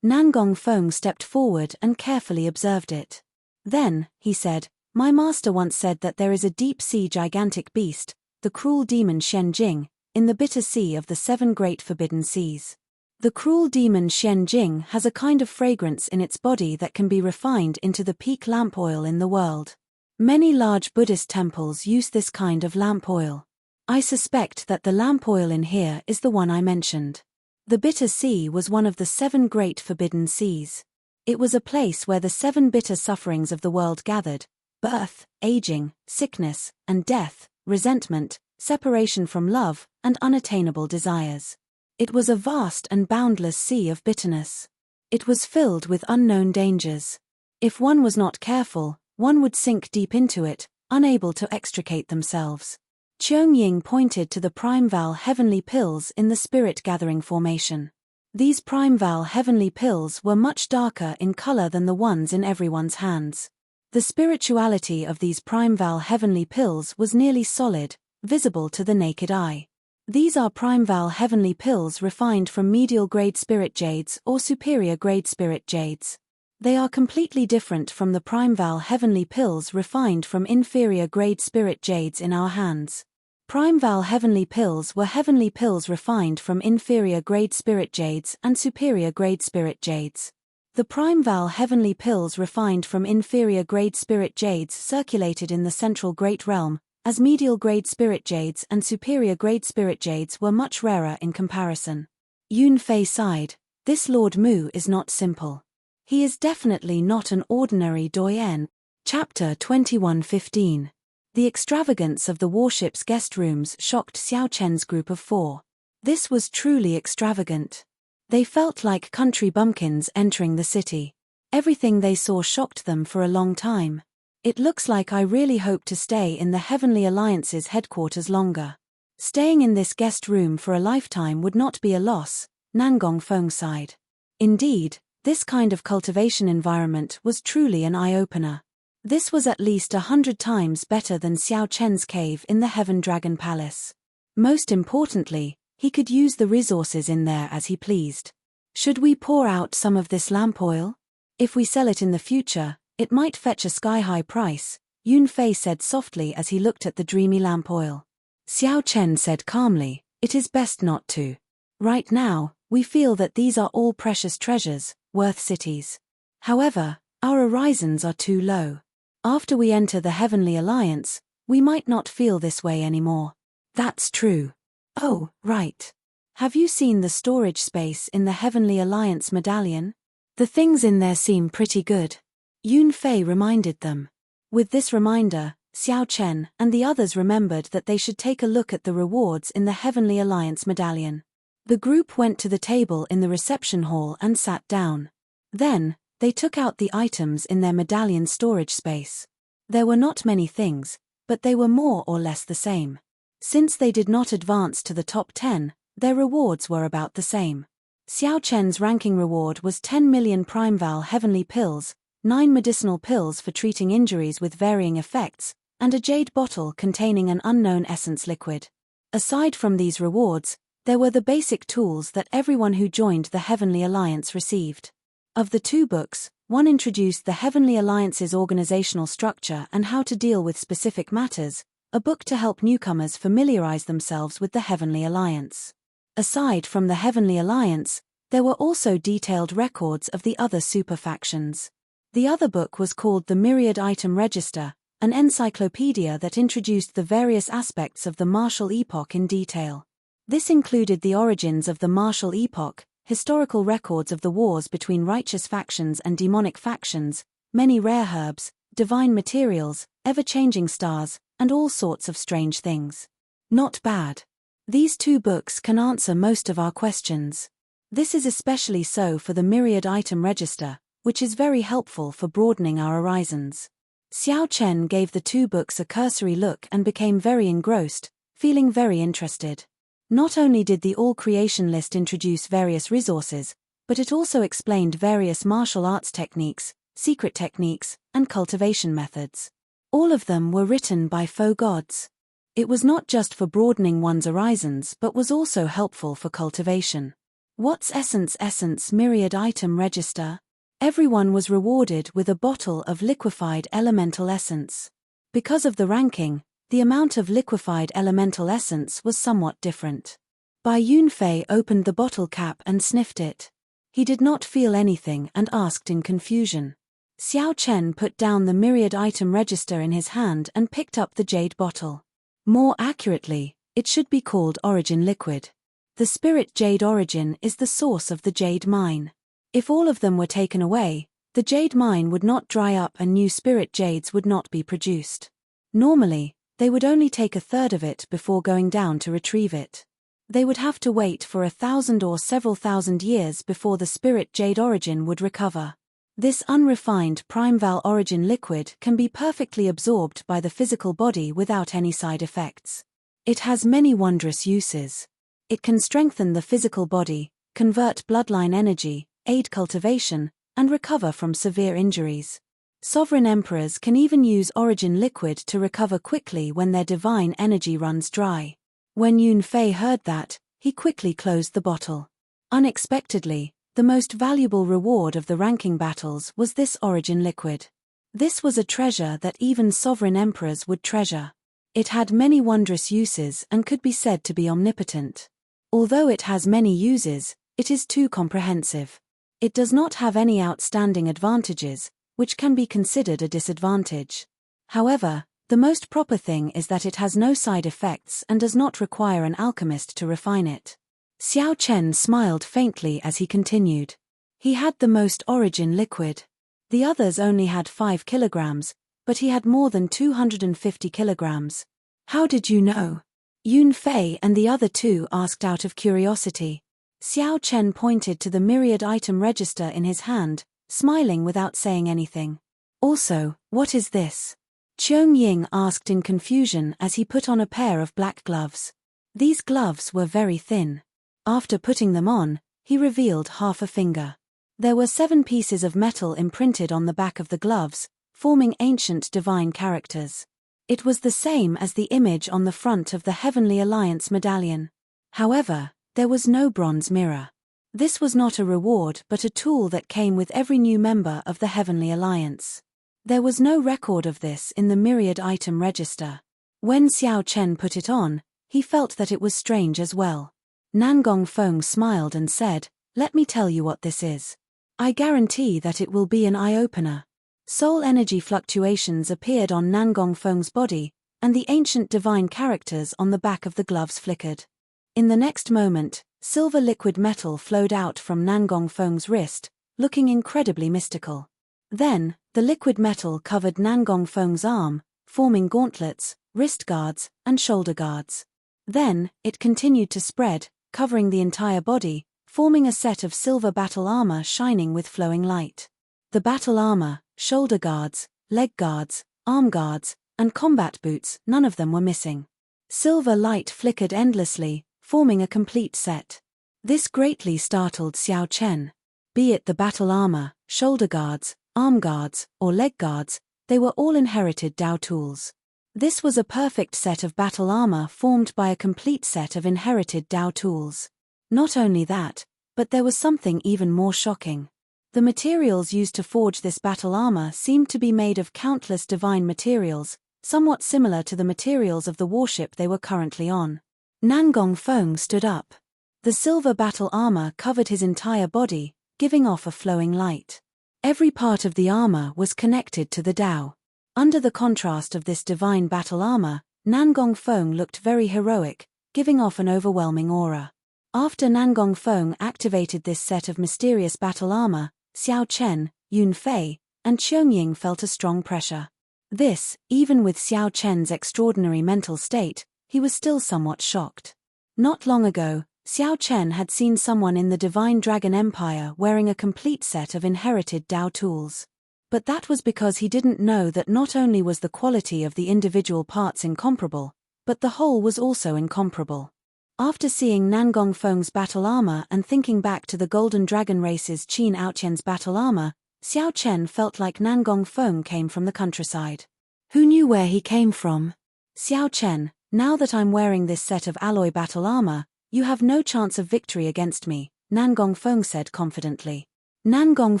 Nangong Feng stepped forward and carefully observed it. Then, he said, "My master once said that there is a deep-sea gigantic beast, the cruel demon Xianjing, in the bitter sea of the 7 great forbidden seas. The cruel demon Xianjing has a kind of fragrance in its body that can be refined into the peak lamp oil in the world. Many large Buddhist temples use this kind of lamp oil. I suspect that the lamp oil in here is the one I mentioned. The bitter sea was one of the 7 great forbidden seas. It was a place where the 7 bitter sufferings of the world gathered: birth, aging, sickness, and death, resentment, separation from love, and unattainable desires. It was a vast and boundless sea of bitterness. It was filled with unknown dangers. If one was not careful, one would sink deep into it, unable to extricate themselves. Cheung-Ying pointed to the Primeval heavenly pills in the spirit-gathering formation. These Primeval heavenly pills were much darker in color than the ones in everyone's hands. The spirituality of these Primeval heavenly pills was nearly solid, visible to the naked eye. These are Primeval heavenly pills refined from medial-grade spirit jades or superior-grade spirit jades. They are completely different from the Primeval heavenly pills refined from inferior-grade spirit jades in our hands. Primeval heavenly pills were heavenly pills refined from inferior-grade spirit jades and superior-grade spirit jades. The Primeval heavenly pills refined from inferior-grade spirit jades circulated in the central Great Realm, as medial-grade spirit jades and superior-grade spirit jades were much rarer in comparison. Yun Fei sighed. This Lord Mu is not simple. He is definitely not an ordinary doyen. Chapter 21:15. The extravagance of the warship's guest rooms shocked Xiao Chen's group of 4. This was truly extravagant. They felt like country bumpkins entering the city. Everything they saw shocked them for a long time. It looks like I really hope to stay in the Heavenly Alliance's headquarters longer. Staying in this guest room for a lifetime would not be a loss, Nangong Feng sighed. Indeed, this kind of cultivation environment was truly an eye-opener. This was at least 100 times better than Xiao Chen's cave in the Heaven Dragon Palace. Most importantly, he could use the resources in there as he pleased. Should we pour out some of this lamp oil? If we sell it in the future, it might fetch a sky-high price, Yun Fei said softly as he looked at the dreamy lamp oil. Xiao Chen said calmly, it is best not to. Right now, we feel that these are all precious treasures, worth cities. However, our horizons are too low. After we enter the Heavenly Alliance, we might not feel this way anymore. That's true. Oh, right. Have you seen the storage space in the Heavenly Alliance medallion? The things in there seem pretty good. Yun Fei reminded them. With this reminder, Xiao Chen and the others remembered that they should take a look at the rewards in the Heavenly Alliance medallion. The group went to the table in the reception hall and sat down. Then, they took out the items in their medallion storage space. There were not many things, but they were more or less the same. Since they did not advance to the top 10, their rewards were about the same. Xiao Chen's ranking reward was 10 million Primeval heavenly pills, 9 medicinal pills for treating injuries with varying effects, and a jade bottle containing an unknown essence liquid. Aside from these rewards, there were the basic tools that everyone who joined the Heavenly Alliance received. Of the 2 books, one introduced the Heavenly Alliance's organizational structure and how to deal with specific matters, a book to help newcomers familiarize themselves with the Heavenly Alliance. Aside from the Heavenly Alliance, there were also detailed records of the other super factions. The other book was called the Myriad Item Register, an encyclopedia that introduced the various aspects of the martial epoch in detail. This included the origins of the martial epoch, historical records of the wars between righteous factions and demonic factions, many rare herbs, divine materials, ever-changing stars, and all sorts of strange things. Not bad. These 2 books can answer most of our questions. This is especially so for the Myriad Item Register, which is very helpful for broadening our horizons. Xiao Chen gave the 2 books a cursory look and became very engrossed, feeling very interested. Not only did the all-creation list introduce various resources, but it also explained various martial arts techniques, secret techniques, and cultivation methods. All of them were written by faux gods. It was not just for broadening one's horizons but was also helpful for cultivation. What's Essence Myriad Item Register? Everyone was rewarded with a bottle of liquefied elemental essence. Because of the ranking, the amount of liquefied elemental essence was somewhat different. Bai Yunfei opened the bottle cap and sniffed it. He did not feel anything and asked in confusion. Xiao Chen put down the Myriad Item Register in his hand and picked up the jade bottle. More accurately, it should be called Origin Liquid. The spirit jade origin is the source of the jade mine. If all of them were taken away, The jade mine would not dry up and new spirit jades would not be produced. Normally, they would only take a third of it before going down to retrieve it. They would have to wait for 1,000 or several thousand years before the spirit jade origin would recover. This unrefined Primeval origin liquid can be perfectly absorbed by the physical body without any side effects. It has many wondrous uses. It can strengthen the physical body, convert bloodline energy, aid cultivation, and recover from severe injuries. Sovereign emperors can even use origin liquid to recover quickly when their divine energy runs dry. When Yunfei heard that, he quickly closed the bottle. Unexpectedly, the most valuable reward of the ranking battles was this origin liquid. This was a treasure that even sovereign emperors would treasure. It had many wondrous uses and could be said to be omnipotent. Although it has many uses, it is too comprehensive. It does not have any outstanding advantages, which can be considered a disadvantage. However, the most proper thing is that it has no side effects and does not require an alchemist to refine it. Xiao Chen smiled faintly as he continued. He had the most origin liquid. The others only had 5 kilograms, but he had more than 250 kilograms. How did you know? Yunfei and the other two asked out of curiosity. Xiao Chen pointed to the myriad item register in his hand, smiling without saying anything. Also, what is this? Qiong Ying asked in confusion as he put on a pair of black gloves. These gloves were very thin. After putting them on, he revealed half a finger. There were 7 pieces of metal imprinted on the back of the gloves, forming ancient divine characters. It was the same as the image on the front of the Heavenly Alliance medallion. However, there was no bronze mirror. This was not a reward but a tool that came with every new member of the Heavenly Alliance. There was no record of this in the myriad item register. When Xiao Chen put it on, he felt that it was strange as well. Nangong Feng smiled and said, "Let me tell you what this is. I guarantee that it will be an eye-opener." Soul energy fluctuations appeared on Nangong Feng's body, and the ancient divine characters on the back of the gloves flickered. In the next moment, silver liquid metal flowed out from Nangong Feng's wrist, looking incredibly mystical. Then, the liquid metal covered Nangong Feng's arm, forming gauntlets, wrist guards, and shoulder guards. Then, it continued to spread, covering the entire body, forming a set of silver battle armor shining with flowing light. The battle armor, shoulder guards, leg guards, arm guards, and combat boots, none of them were missing. Silver light flickered endlessly, forming a complete set. This greatly startled Xiao Chen. Be it the battle armor, shoulder guards, arm guards, or leg guards, they were all inherited Dao tools. This was a perfect set of battle armor formed by a complete set of inherited Dao tools. Not only that, but there was something even more shocking. The materials used to forge this battle armor seemed to be made of countless divine materials, somewhat similar to the materials of the warship they were currently on. Nangong Feng stood up. The silver battle armor covered his entire body, giving off a flowing light. Every part of the armor was connected to the Dao. Under the contrast of this divine battle armor, Nangong Feng looked very heroic, giving off an overwhelming aura. After Nangong Feng activated this set of mysterious battle armor, Xiao Chen, Yunfei, and Qiong Ying felt a strong pressure. This, even with Xiao Chen's extraordinary mental state, he was still somewhat shocked. Not long ago, Xiao Chen had seen someone in the Divine Dragon Empire wearing a complete set of inherited Dao tools. But that was because he didn't know that not only was the quality of the individual parts incomparable, but the whole was also incomparable. After seeing Nangong Feng's battle armor and thinking back to the Golden Dragon race's Qin Aoqian's battle armor, Xiao Chen felt like Nangong Feng came from the countryside. Who knew where he came from? Xiao Chen, now that I'm wearing this set of alloy battle armor, you have no chance of victory against me, Nangong Feng said confidently. Nangong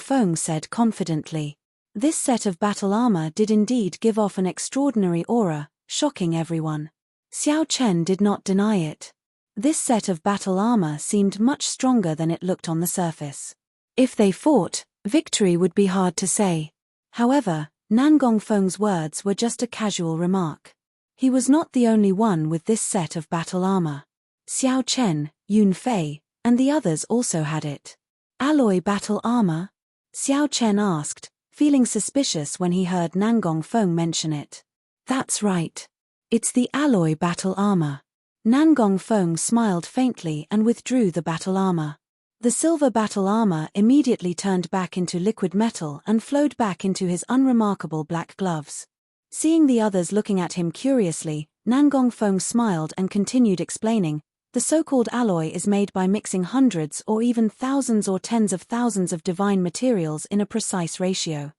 Feng said confidently. This set of battle armor did indeed give off an extraordinary aura, shocking everyone. Xiao Chen did not deny it. This set of battle armor seemed much stronger than it looked on the surface. If they fought, victory would be hard to say. However, Nangong Feng's words were just a casual remark. He was not the only one with this set of battle armor. Xiao Chen, Yunfei, and the others also had it. Alloy battle armor? Xiao Chen asked, feeling suspicious when he heard Nangong Feng mention it. That's right. It's the alloy battle armor. Nangong Feng smiled faintly and withdrew the battle armor. The silver battle armor immediately turned back into liquid metal and flowed back into his unremarkable black gloves. Seeing the others looking at him curiously, Nangong Feng smiled and continued explaining, the so-called alloy is made by mixing hundreds or even thousands or tens of thousands of divine materials in a precise ratio.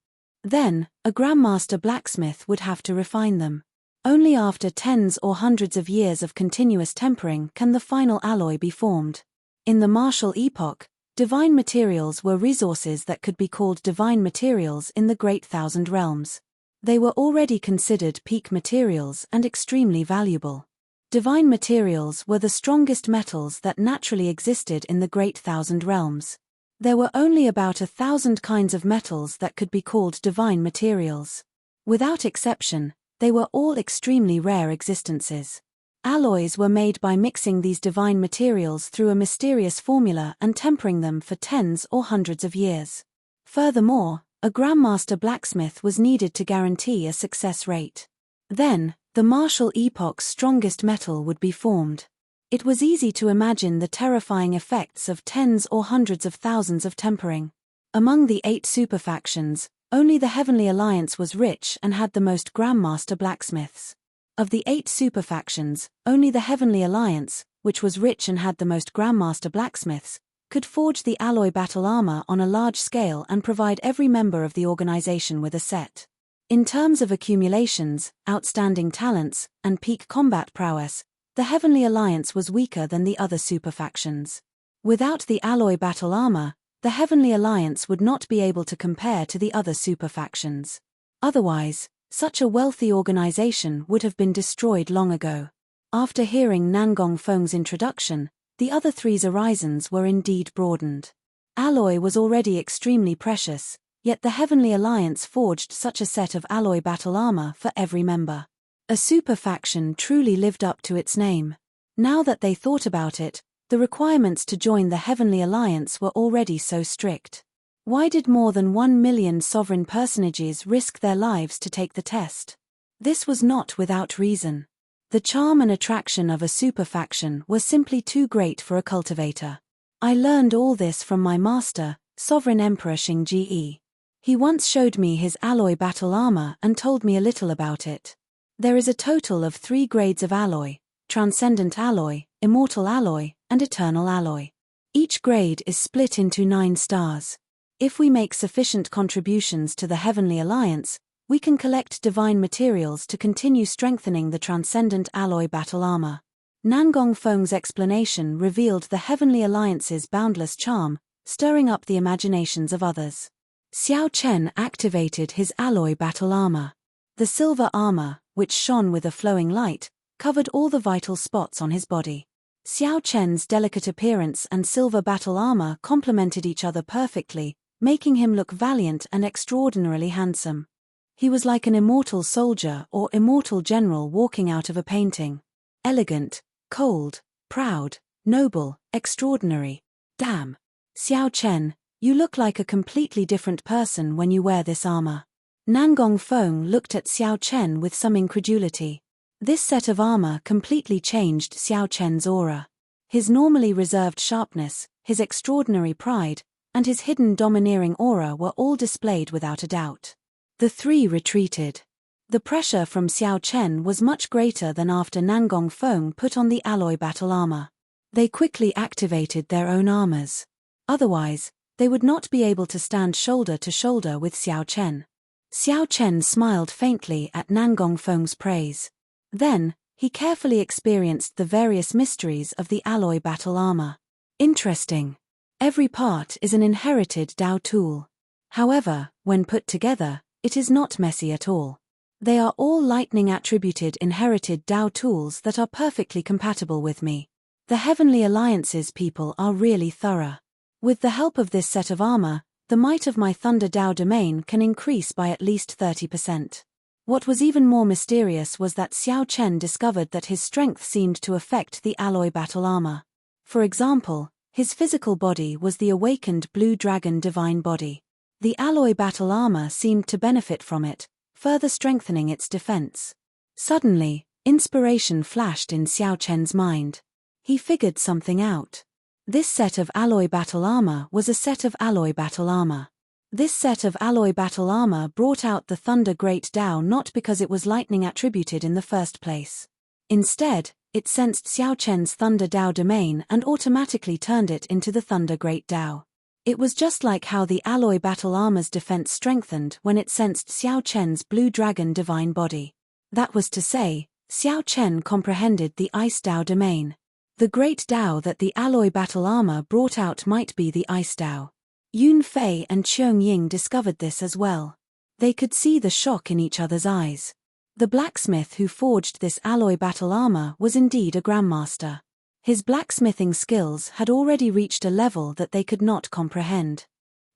Then, a grandmaster blacksmith would have to refine them. Only after tens or hundreds of years of continuous tempering can the final alloy be formed. In the martial epoch, divine materials were resources that could be called divine materials in the Great Thousand Realms. They were already considered peak materials and extremely valuable. Divine materials were the strongest metals that naturally existed in the Great Thousand Realms. There were only about 1,000 kinds of metals that could be called divine materials. Without exception, they were all extremely rare existences. Alloys were made by mixing these divine materials through a mysterious formula and tempering them for tens or hundreds of years. Furthermore, a grandmaster blacksmith was needed to guarantee a success rate. Then, the martial epoch's strongest metal would be formed. It was easy to imagine the terrifying effects of tens or hundreds of thousands of tempering. Among the 8 superfactions, only the Heavenly Alliance was rich and had the most grandmaster blacksmiths. Of the 8 superfactions, only the Heavenly Alliance, which was rich and had the most grandmaster blacksmiths, could forge the alloy battle armor on a large scale and provide every member of the organization with a set. In terms of accumulations, outstanding talents, and peak combat prowess, the Heavenly Alliance was weaker than the other superfactions. Without the alloy battle armor, the Heavenly Alliance would not be able to compare to the other superfactions. Otherwise, such a wealthy organization would have been destroyed long ago. After hearing Nangong Feng's introduction, the other three's horizons were indeed broadened. Alloy was already extremely precious, yet the Heavenly Alliance forged such a set of alloy battle armor for every member. A superfaction truly lived up to its name. Now that they thought about it, the requirements to join the Heavenly Alliance were already so strict. Why did more than 1 million sovereign personages risk their lives to take the test? This was not without reason. The charm and attraction of a superfaction were simply too great for a cultivator. I learned all this from my master, Sovereign Emperor Xingji. He once showed me his alloy battle armor and told me a little about it. There is a total of 3 grades of alloy: Transcendent Alloy, Immortal Alloy, and Eternal Alloy. Each grade is split into 9 stars. If we make sufficient contributions to the Heavenly Alliance, we can collect divine materials to continue strengthening the Transcendent Alloy battle armor. Nangong Feng's explanation revealed the Heavenly Alliance's boundless charm, stirring up the imaginations of others. Xiao Chen activated his alloy battle armor. The silver armor, which shone with a flowing light, covered all the vital spots on his body. Xiao Chen's delicate appearance and silver battle armor complemented each other perfectly, making him look valiant and extraordinarily handsome. He was like an immortal soldier or immortal general walking out of a painting. Elegant, cold, proud, noble, extraordinary. Damn. Xiao Chen, you look like a completely different person when you wear this armor. Nangong Feng looked at Xiao Chen with some incredulity. This set of armor completely changed Xiao Chen's aura. His normally reserved sharpness, his extraordinary pride, and his hidden domineering aura were all displayed without a doubt. The 3 retreated. The pressure from Xiao Chen was much greater than after Nangong Feng put on the alloy battle armor. They quickly activated their own armors. Otherwise, they would not be able to stand shoulder to shoulder with Xiao Chen. Xiao Chen smiled faintly at Nangong Feng's praise. Then, he carefully experienced the various mysteries of the alloy battle armor. Interesting. Every part is an inherited Dao tool. However, when put together, it is not messy at all. They are all lightning-attributed inherited Dao tools that are perfectly compatible with me. The Heavenly Alliance's people are really thorough. With the help of this set of armor, the might of my Thunder Dao domain can increase by at least 30%. What was even more mysterious was that Xiao Chen discovered that his strength seemed to affect the alloy battle armor. For example, his physical body was the awakened Blue Dragon divine body. The alloy battle armor seemed to benefit from it, further strengthening its defense. Suddenly, inspiration flashed in Xiao Chen's mind. He figured something out. This set of alloy battle armor was a set of alloy battle armor. This set of alloy battle armor brought out the Thunder Great Tao not because it was lightning attributed in the first place. Instead, it sensed Xiao Chen's Thunder Tao domain and automatically turned it into the Thunder Great Tao. It was just like how the alloy battle armor's defense strengthened when it sensed Xiao Chen's Blue Dragon divine body. That was to say, Xiao Chen comprehended the Ice Tao domain. The Great Tao that the alloy battle armor brought out might be the Ice Tao. Yun Fei and Qiong Ying discovered this as well. They could see the shock in each other's eyes. The blacksmith who forged this alloy battle armor was indeed a grandmaster. His blacksmithing skills had already reached a level that they could not comprehend.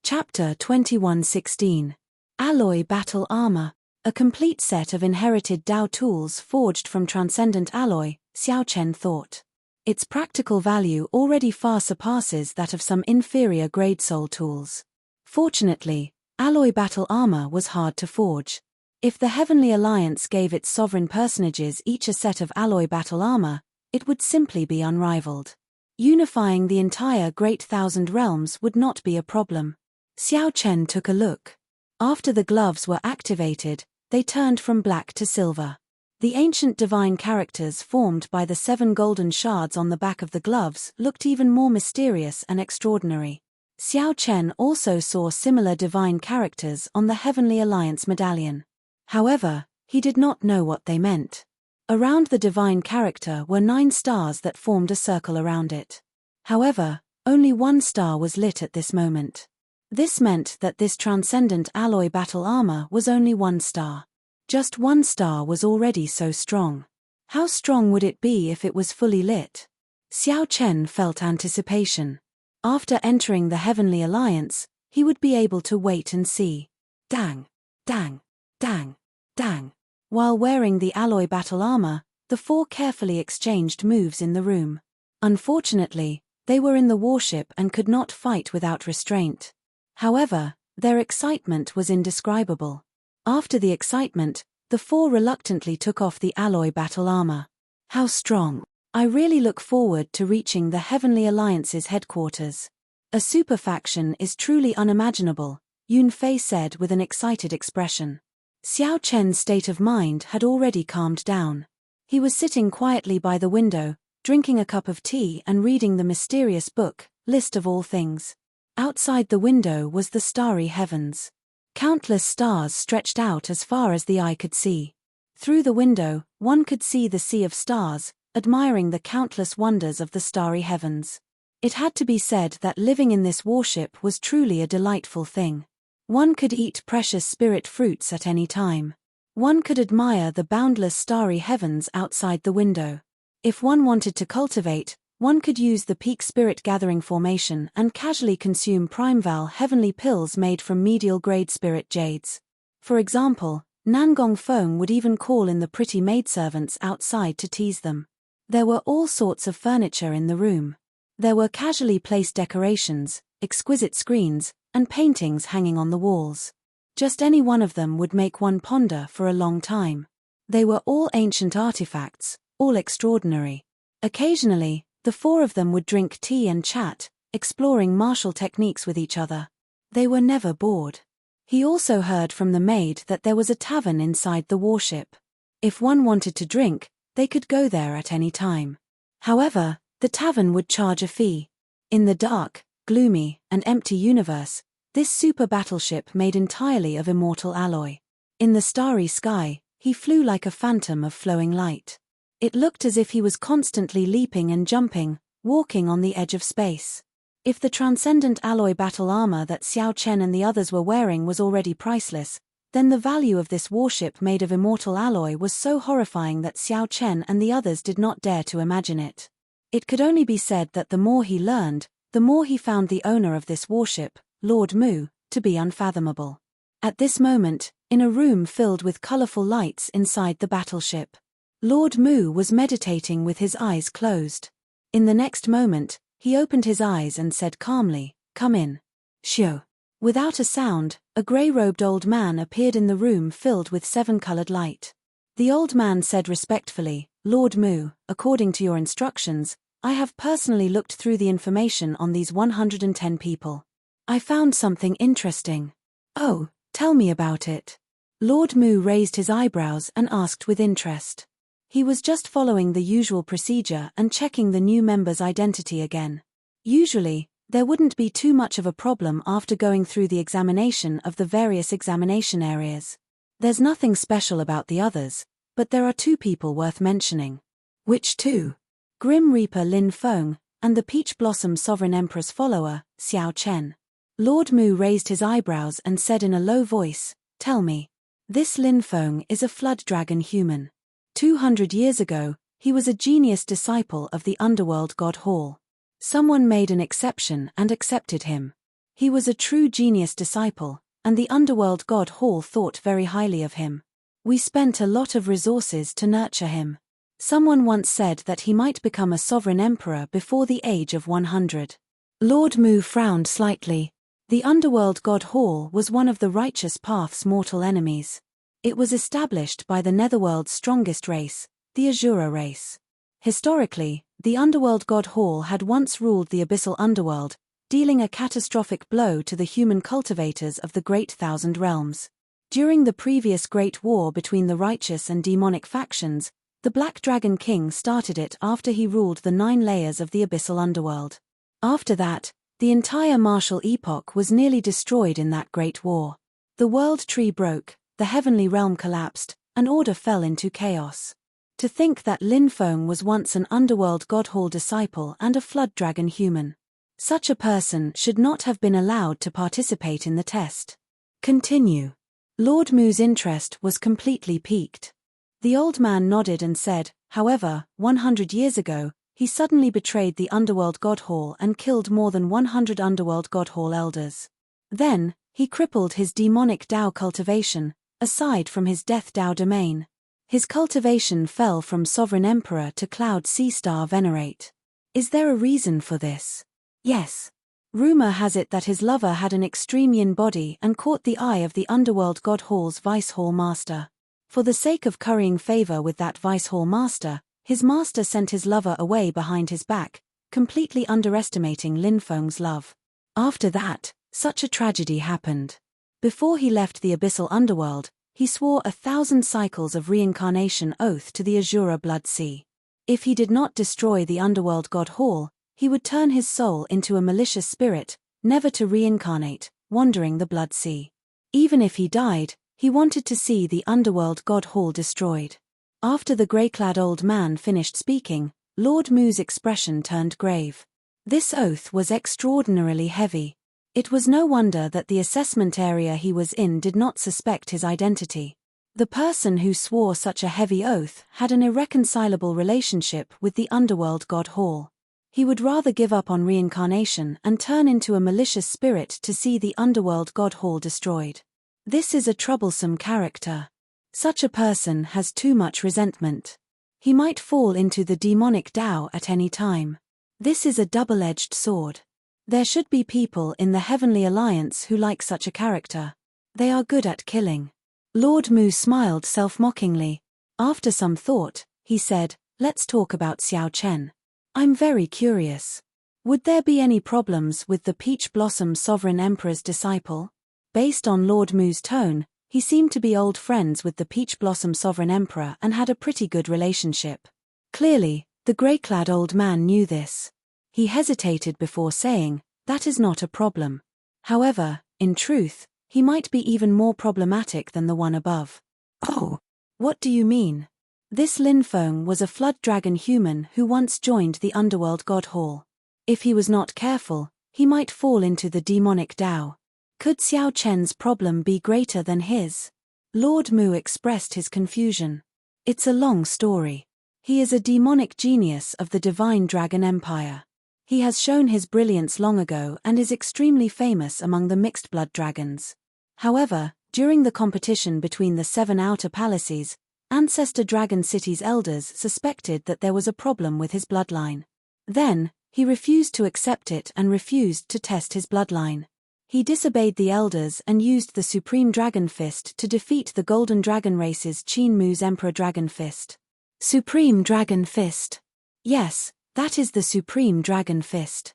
Chapter 21:16. Alloy Battle Armor. A complete set of inherited Tao tools forged from transcendent alloy, Xiao Chen thought. Its practical value already far surpasses that of some inferior grade soul tools. Fortunately, alloy battle armor was hard to forge. If the Heavenly Alliance gave its sovereign personages each a set of alloy battle armor, it would simply be unrivaled. Unifying the entire Great Thousand Realms would not be a problem. Xiao Chen took a look. After the gloves were activated, they turned from black to silver. The ancient divine characters formed by the 7 golden shards on the back of the gloves looked even more mysterious and extraordinary. Xiao Chen also saw similar divine characters on the Heavenly Alliance medallion. However, he did not know what they meant. Around the divine character were 9 stars that formed a circle around it. However, only 1 star was lit at this moment. This meant that this transcendent alloy battle armor was only 1 star. Just 1 star was already so strong. How strong would it be if it was fully lit? Xiao Chen felt anticipation. After entering the Heavenly Alliance, he would be able to wait and see. Dang, dang, dang, dang. While wearing the alloy battle armor, the 4 carefully exchanged moves in the room. Unfortunately, they were in the warship and could not fight without restraint. However, their excitement was indescribable. After the excitement, the 4 reluctantly took off the alloy battle armor. How strong! I really look forward to reaching the Heavenly Alliance's headquarters. A superfaction is truly unimaginable, Yun Fei said with an excited expression. Xiao Chen's state of mind had already calmed down. He was sitting quietly by the window, drinking a cup of tea and reading the mysterious book, List of All Things. Outside the window was the starry heavens. Countless stars stretched out as far as the eye could see. Through the window, one could see the sea of stars, admiring the countless wonders of the starry heavens. It had to be said that living in this warship was truly a delightful thing. One could eat precious spirit fruits at any time. One could admire the boundless starry heavens outside the window. If one wanted to cultivate, one could use the peak spirit gathering formation and casually consume Primeval heavenly pills made from medial grade spirit jades. For example, Nangong Feng would even call in the pretty maidservants outside to tease them. There were all sorts of furniture in the room. There were casually placed decorations, exquisite screens, and paintings hanging on the walls. Just any one of them would make one ponder for a long time. They were all ancient artifacts, all extraordinary. Occasionally, the 4 of them would drink tea and chat, exploring martial techniques with each other. They were never bored. He also heard from the maid that there was a tavern inside the warship. If one wanted to drink, they could go there at any time. However, the tavern would charge a fee. In the dark, gloomy, and empty universe, this super battleship made entirely of immortal alloy. In the starry sky, he flew like a phantom of flowing light. It looked as if he was constantly leaping and jumping, walking on the edge of space. If the transcendent alloy battle armor that Xiao Chen and the others were wearing was already priceless, then the value of this warship made of immortal alloy was so horrifying that Xiao Chen and the others did not dare to imagine it. It could only be said that the more he learned, the more he found the owner of this warship, Lord Mu, to be unfathomable. At this moment, in a room filled with colorful lights inside the battleship, Lord Mu was meditating with his eyes closed. In the next moment, he opened his eyes and said calmly, "Come in." Xiu. Without a sound, a grey-robed old man appeared in the room filled with 7-colored light. The old man said respectfully, "Lord Mu, according to your instructions, I have personally looked through the information on these 110 people. I found something interesting." "Oh, tell me about it." Lord Mu raised his eyebrows and asked with interest. He was just following the usual procedure and checking the new member's identity again. Usually, there wouldn't be too much of a problem after going through the examination of the various examination areas. There's nothing special about the others, but there are 2 people worth mentioning. "Which 2? Grim Reaper Lin Feng, and the Peach Blossom Sovereign Emperor's follower, Xiao Chen." Lord Mu raised his eyebrows and said in a low voice, "Tell me. This Lin Feng is a flood dragon human. 200 years ago, he was a genius disciple of the underworld god Hall. Someone made an exception and accepted him. He was a true genius disciple, and the underworld god Hall thought very highly of him. We spent a lot of resources to nurture him. Someone once said that he might become a sovereign emperor before the age of 100. Lord Mu frowned slightly. The underworld god Hall was one of the righteous path's mortal enemies. It was established by the netherworld's strongest race, the Azura race. Historically, the underworld god Hall had once ruled the abyssal underworld, dealing a catastrophic blow to the human cultivators of the Great Thousand Realms. During the previous Great War between the righteous and demonic factions, the Black Dragon King started it after he ruled the 9 layers of the abyssal underworld. After that, the entire martial epoch was nearly destroyed in that Great War. The world tree broke, the heavenly realm collapsed, and order fell into chaos. To think that Lin Feng was once an underworld god Hall disciple and a flood dragon human. Such a person should not have been allowed to participate in the test. Continue. Lord Mu's interest was completely piqued. The old man nodded and said, "However, 100 years ago, he suddenly betrayed the underworld god Hall and killed more than 100 underworld god Hall elders. Then, he crippled his demonic Dao cultivation, aside from his death Dao domain. His cultivation fell from Sovereign Emperor to Cloud Sea Star Venerate. Is there a reason for this?" "Yes. Rumor has it that his lover had an extreme yin body and caught the eye of the underworld god Hall's Vice Hall Master. For the sake of currying favor with that Vice Hall Master, his master sent his lover away behind his back, completely underestimating Lin Feng's love. After that, such a tragedy happened. Before he left the abyssal underworld, he swore 1,000 cycles of reincarnation oath to the Azura Blood Sea. If he did not destroy the underworld god Hall, he would turn his soul into a malicious spirit, never to reincarnate, wandering the Blood Sea. Even if he died, he wanted to see the underworld god Hall destroyed." After the grey-clad old man finished speaking, Lord Mu's expression turned grave. This oath was extraordinarily heavy. It was no wonder that the assessment area he was in did not suspect his identity. The person who swore such a heavy oath had an irreconcilable relationship with the underworld god Hall. He would rather give up on reincarnation and turn into a malicious spirit to see the underworld god Hall destroyed. This is a troublesome character. Such a person has too much resentment. He might fall into the demonic Dao at any time. This is a double-edged sword. There should be people in the Heavenly Alliance who like such a character. They are good at killing. Lord Mu smiled self-mockingly. After some thought, he said, "Let's talk about Xiao Chen. I'm very curious. Would there be any problems with the Peach Blossom Sovereign Emperor's disciple?" Based on Lord Mu's tone, he seemed to be old friends with the Peach Blossom Sovereign Emperor and had a pretty good relationship. Clearly, the grey-clad old man knew this. He hesitated before saying, "That is not a problem. However, in truth, he might be even more problematic than the one above." "Oh, what do you mean?" "This Lin Feng was a flood dragon human who once joined the underworld god Hall. If he was not careful, he might fall into the demonic Dao. Could Xiao Chen's problem be greater than his?" Lord Mu expressed his confusion. "It's a long story. He is a demonic genius of the Divine Dragon Empire. He has shown his brilliance long ago and is extremely famous among the mixed blood dragons. However, during the competition between the 7 outer palaces, Ancestor Dragon City's elders suspected that there was a problem with his bloodline. Then, he refused to accept it and refused to test his bloodline. He disobeyed the elders and used the Supreme Dragon Fist to defeat the Golden Dragon Race's Qin Mu's Emperor Dragon Fist. Supreme Dragon Fist. Yes, that is the Supreme Dragon Fist.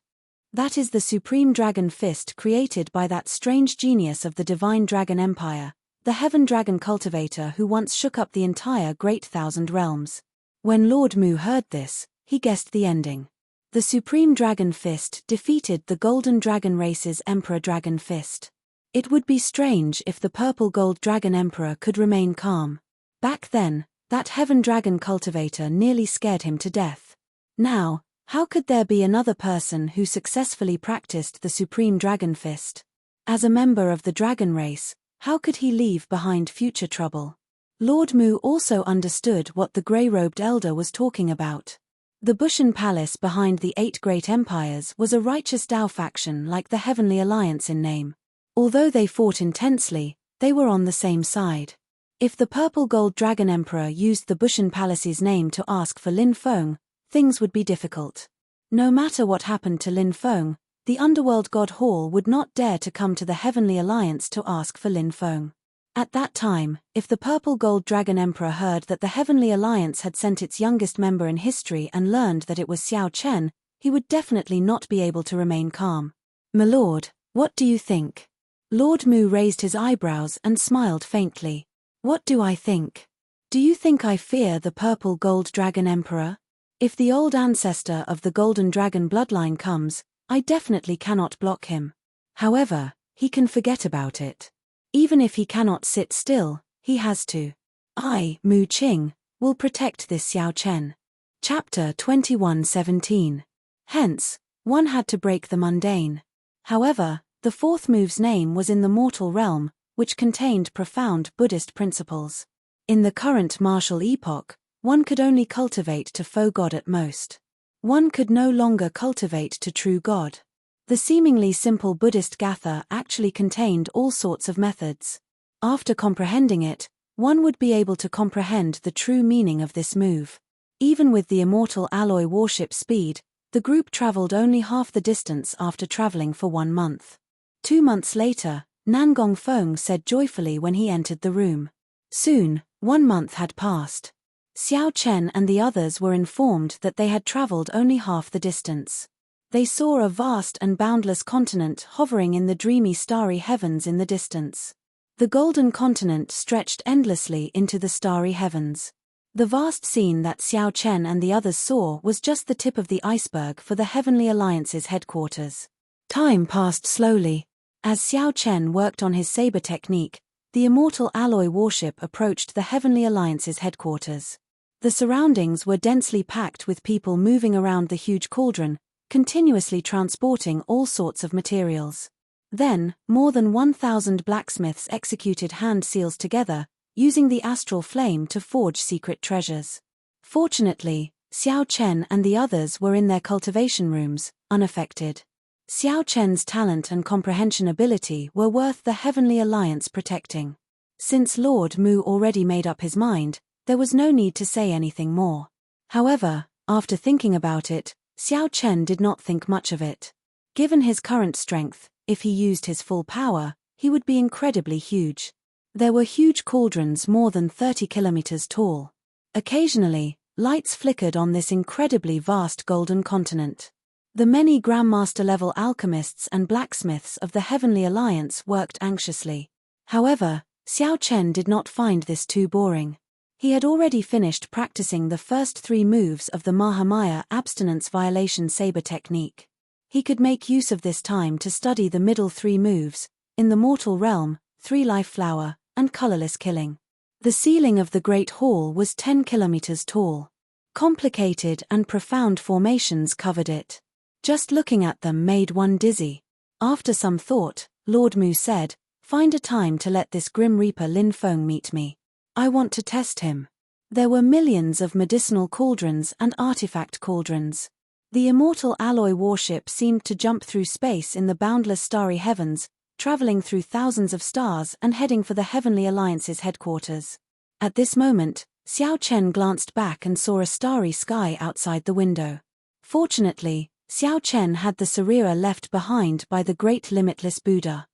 That is the Supreme Dragon Fist created by that strange genius of the Divine Dragon Empire, the Heaven Dragon cultivator who once shook up the entire Great Thousand Realms. When Lord Mu heard this, he guessed the ending. The Supreme Dragon Fist defeated the Golden Dragon Race's Emperor Dragon Fist. It would be strange if the Purple Gold Dragon Emperor could remain calm. Back then, that Heaven Dragon cultivator nearly scared him to death. Now, how could there be another person who successfully practiced the Supreme Dragon Fist? As a member of the Dragon Race, how could he leave behind future trouble? Lord Mu also understood what the grey-robed elder was talking about. The Bushan Palace behind the 8 great empires was a righteous Dao faction like the Heavenly Alliance in name. Although they fought intensely, they were on the same side. If the Purple Gold Dragon Emperor used the Bushan Palace's name to ask for Lin Feng, things would be difficult. No matter what happened to Lin Feng, the Underworld God Hall would not dare to come to the Heavenly Alliance to ask for Lin Feng. At that time, if the Purple Gold Dragon Emperor heard that the Heavenly Alliance had sent its youngest member in history and learned that it was Xiao Chen, he would definitely not be able to remain calm. "My lord, what do you think?" Lord Mu raised his eyebrows and smiled faintly. "What do I think? Do you think I fear the Purple Gold Dragon Emperor? If the old ancestor of the Golden Dragon bloodline comes, I definitely cannot block him. However, he can forget about it. Even if he cannot sit still, he has to. I, Mu Qing, will protect this Xiao Chen." Chapter 21:17. Hence, one had to break the mundane. However, the fourth move's name was in the mortal realm, which contained profound Buddhist principles. In the current martial epoch, one could only cultivate to faux God at most. One could no longer cultivate to true God. The seemingly simple Buddhist gatha actually contained all sorts of methods. After comprehending it, one would be able to comprehend the true meaning of this move. Even with the Immortal alloy warship speed, the group traveled only half the distance after traveling for 1 month. 2 months later, Nan Gongfeng said joyfully when he entered the room. Soon, 1 month had passed. Xiao Chen and the others were informed that they had traveled only half the distance. They saw a vast and boundless continent hovering in the dreamy starry heavens in the distance. The golden continent stretched endlessly into the starry heavens. The vast scene that Xiao Chen and the others saw was just the tip of the iceberg for the Heavenly Alliance's headquarters. Time passed slowly. As Xiao Chen worked on his saber technique, the Immortal alloy warship approached the Heavenly Alliance's headquarters. The surroundings were densely packed with people moving around the huge cauldron, continuously transporting all sorts of materials. Then, more than 1,000 blacksmiths executed hand seals together, using the astral flame to forge secret treasures. Fortunately, Xiao Chen and the others were in their cultivation rooms, unaffected. Xiao Chen's talent and comprehension ability were worth the Heavenly Alliance protecting. Since Lord Mu already made up his mind, there was no need to say anything more. However, after thinking about it, Xiao Chen did not think much of it. Given his current strength, if he used his full power, he would be incredibly huge. There were huge cauldrons more than 30 kilometers tall. Occasionally, lights flickered on this incredibly vast golden continent. The many Grandmaster-level alchemists and blacksmiths of the Heavenly Alliance worked anxiously. However, Xiao Chen did not find this too boring. He had already finished practicing the first 3 moves of the Mahamaya abstinence violation saber technique. He could make use of this time to study the middle 3 moves, in the mortal realm, 3 life flower, and colorless killing. The ceiling of the Great Hall was 10 kilometers tall. Complicated and profound formations covered it. Just looking at them made one dizzy. After some thought, Lord Mu said, "Find a time to let this Grim Reaper Lin Feng meet me. I want to test him." There were millions of medicinal cauldrons and artifact cauldrons. The Immortal alloy warship seemed to jump through space in the boundless starry heavens, traveling through thousands of stars and heading for the Heavenly Alliance's headquarters. At this moment, Xiao Chen glanced back and saw a starry sky outside the window. Fortunately, Xiao Chen had the Sarira left behind by the great limitless Buddha.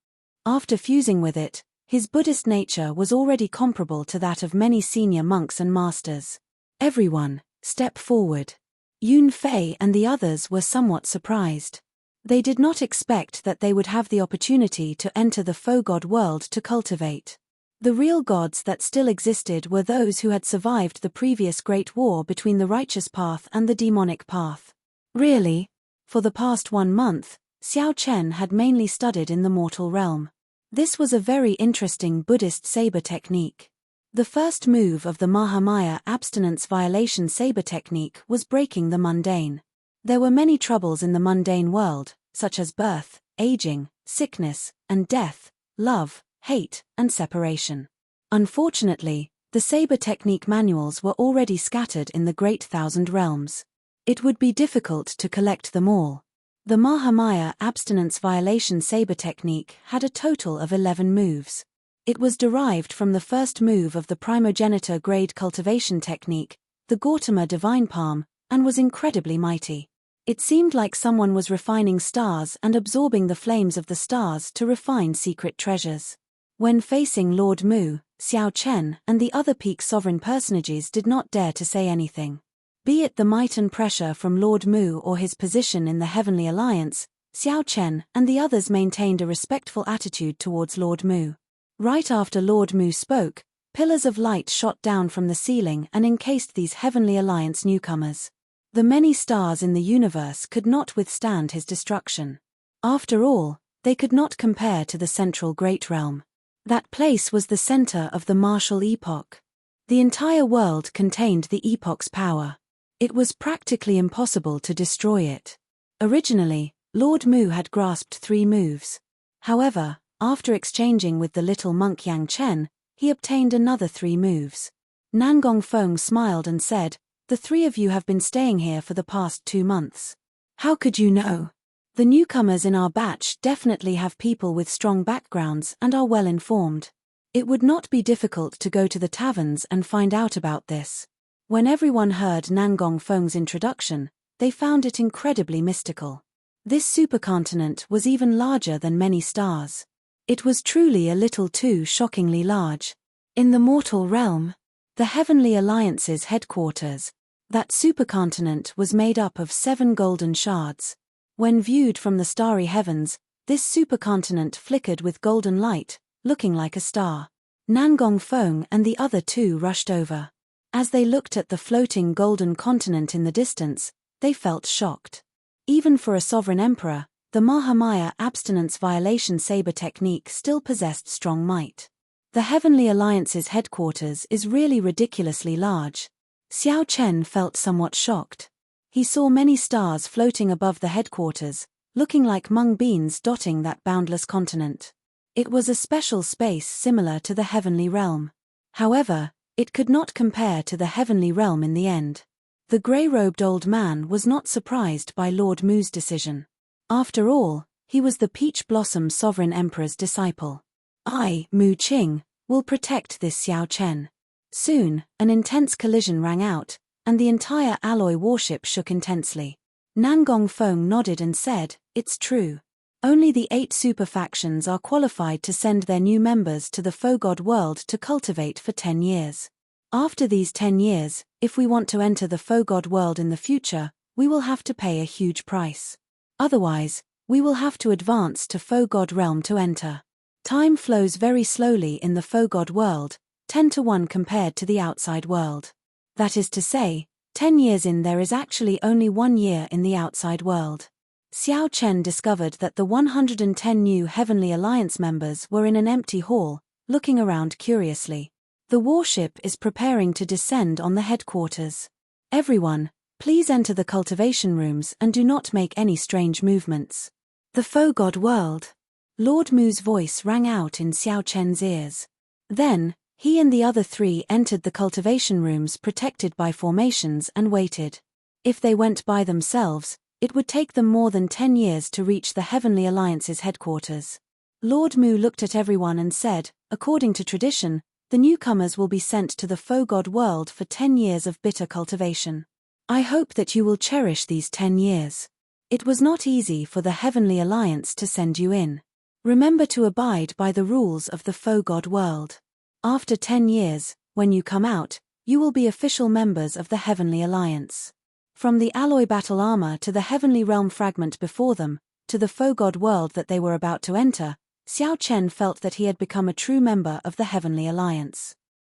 After fusing with it, his Buddhist nature was already comparable to that of many senior monks and masters. Everyone, step forward. Yun Fei and the others were somewhat surprised. They did not expect that they would have the opportunity to enter the faux god world to cultivate. The real gods that still existed were those who had survived the previous great war between the righteous path and the demonic path. Really? For the past 1 month, Xiao Chen had mainly studied in the mortal realm. This was a very interesting Buddhist saber technique. The first move of the Mahamaya abstinence violation saber technique was breaking the mundane. There were many troubles in the mundane world, such as birth, aging, sickness, and death, love, hate, and separation. Unfortunately, the saber technique manuals were already scattered in the Great Thousand Realms. It would be difficult to collect them all. The Mahamaya abstinence violation saber technique had a total of 11 moves. It was derived from the first move of the primogenitor grade cultivation technique, the Gautama divine palm, and was incredibly mighty. It seemed like someone was refining stars and absorbing the flames of the stars to refine secret treasures. When facing Lord Mu, Xiao Chen and the other peak sovereign personages did not dare to say anything. Be it the might and pressure from Lord Mu or his position in the Heavenly Alliance, Xiao Chen and the others maintained a respectful attitude towards Lord Mu. Right after Lord Mu spoke, pillars of light shot down from the ceiling and encased these Heavenly Alliance newcomers. The many stars in the universe could not withstand his destruction. After all, they could not compare to the central Great Realm. That place was the center of the martial epoch. The entire world contained the epoch's power. It was practically impossible to destroy it. Originally, Lord Mu had grasped 3 moves. However, after exchanging with the little monk Yang Chen, he obtained another 3 moves. Nangong Feng smiled and said, "The 3 of you have been staying here for the past 2 months. How could you know? The newcomers in our batch definitely have people with strong backgrounds and are well informed. It would not be difficult to go to the taverns and find out about this." When everyone heard Nangong Feng's introduction, they found it incredibly mystical. This supercontinent was even larger than many stars. It was truly a little too shockingly large. In the mortal realm, the Heavenly Alliance's headquarters, that supercontinent was made up of 7 golden shards. When viewed from the starry heavens, this supercontinent flickered with golden light, looking like a star. Nangong Feng and the other 2 rushed over. As they looked at the floating golden continent in the distance, they felt shocked. Even for a sovereign emperor, the Mahamaya abstinence violation saber technique still possessed strong might. The Heavenly Alliance's headquarters is really ridiculously large. Xiao Chen felt somewhat shocked. He saw many stars floating above the headquarters, looking like mung beans dotting that boundless continent. It was a special space similar to the heavenly realm. However, it could not compare to the heavenly realm in the end. The grey-robed old man was not surprised by Lord Mu's decision. After all, he was the Peach Blossom Sovereign Emperor's disciple. I, Mu Qing, will protect this Xiao Chen. Soon, an intense collision rang out, and the entire alloy warship shook intensely. Nangong Feng nodded and said, "It's true. Only the 8 super factions are qualified to send their new members to the faux god world to cultivate for 10 years. After these 10 years, if we want to enter the faux god world in the future, we will have to pay a huge price. Otherwise, we will have to advance to faux god realm to enter. Time flows very slowly in the faux god world, 10 to 1 compared to the outside world. That is to say, 10 years in there is actually only 1 year in the outside world." Xiao Chen discovered that the 110 new Heavenly Alliance members were in an empty hall, looking around curiously. The warship is preparing to descend on the headquarters. "Everyone, please enter the cultivation rooms and do not make any strange movements." The faux god world. Lord Mu's voice rang out in Xiao Chen's ears. Then, he and the other 3 entered the cultivation rooms protected by formations and waited. If they went by themselves, it would take them more than 10 years to reach the Heavenly Alliance's headquarters. Lord Mu looked at everyone and said, "According to tradition, the newcomers will be sent to the faux god world for 10 years of bitter cultivation. I hope that you will cherish these 10 years. It was not easy for the Heavenly Alliance to send you in. Remember to abide by the rules of the faux god world. After 10 years, when you come out, you will be official members of the Heavenly Alliance. From the alloy battle armor to the heavenly realm fragment before them, to the faux god world that they were about to enter, Xiao Chen felt that he had become a true member of the Heavenly Alliance.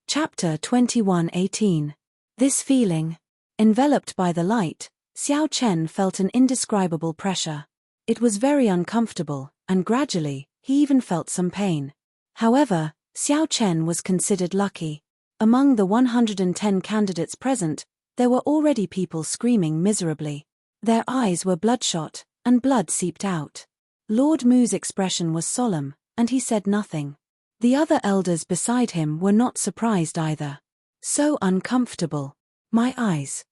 Chapter 21:18. This feeling. Enveloped by the light, Xiao Chen felt an indescribable pressure. It was very uncomfortable, and gradually, he even felt some pain. However, Xiao Chen was considered lucky. Among the 110 candidates present, there were already people screaming miserably. Their eyes were bloodshot, and blood seeped out. Lord Mu's expression was solemn, and he said nothing. The other elders beside him were not surprised either. So uncomfortable. My eyes.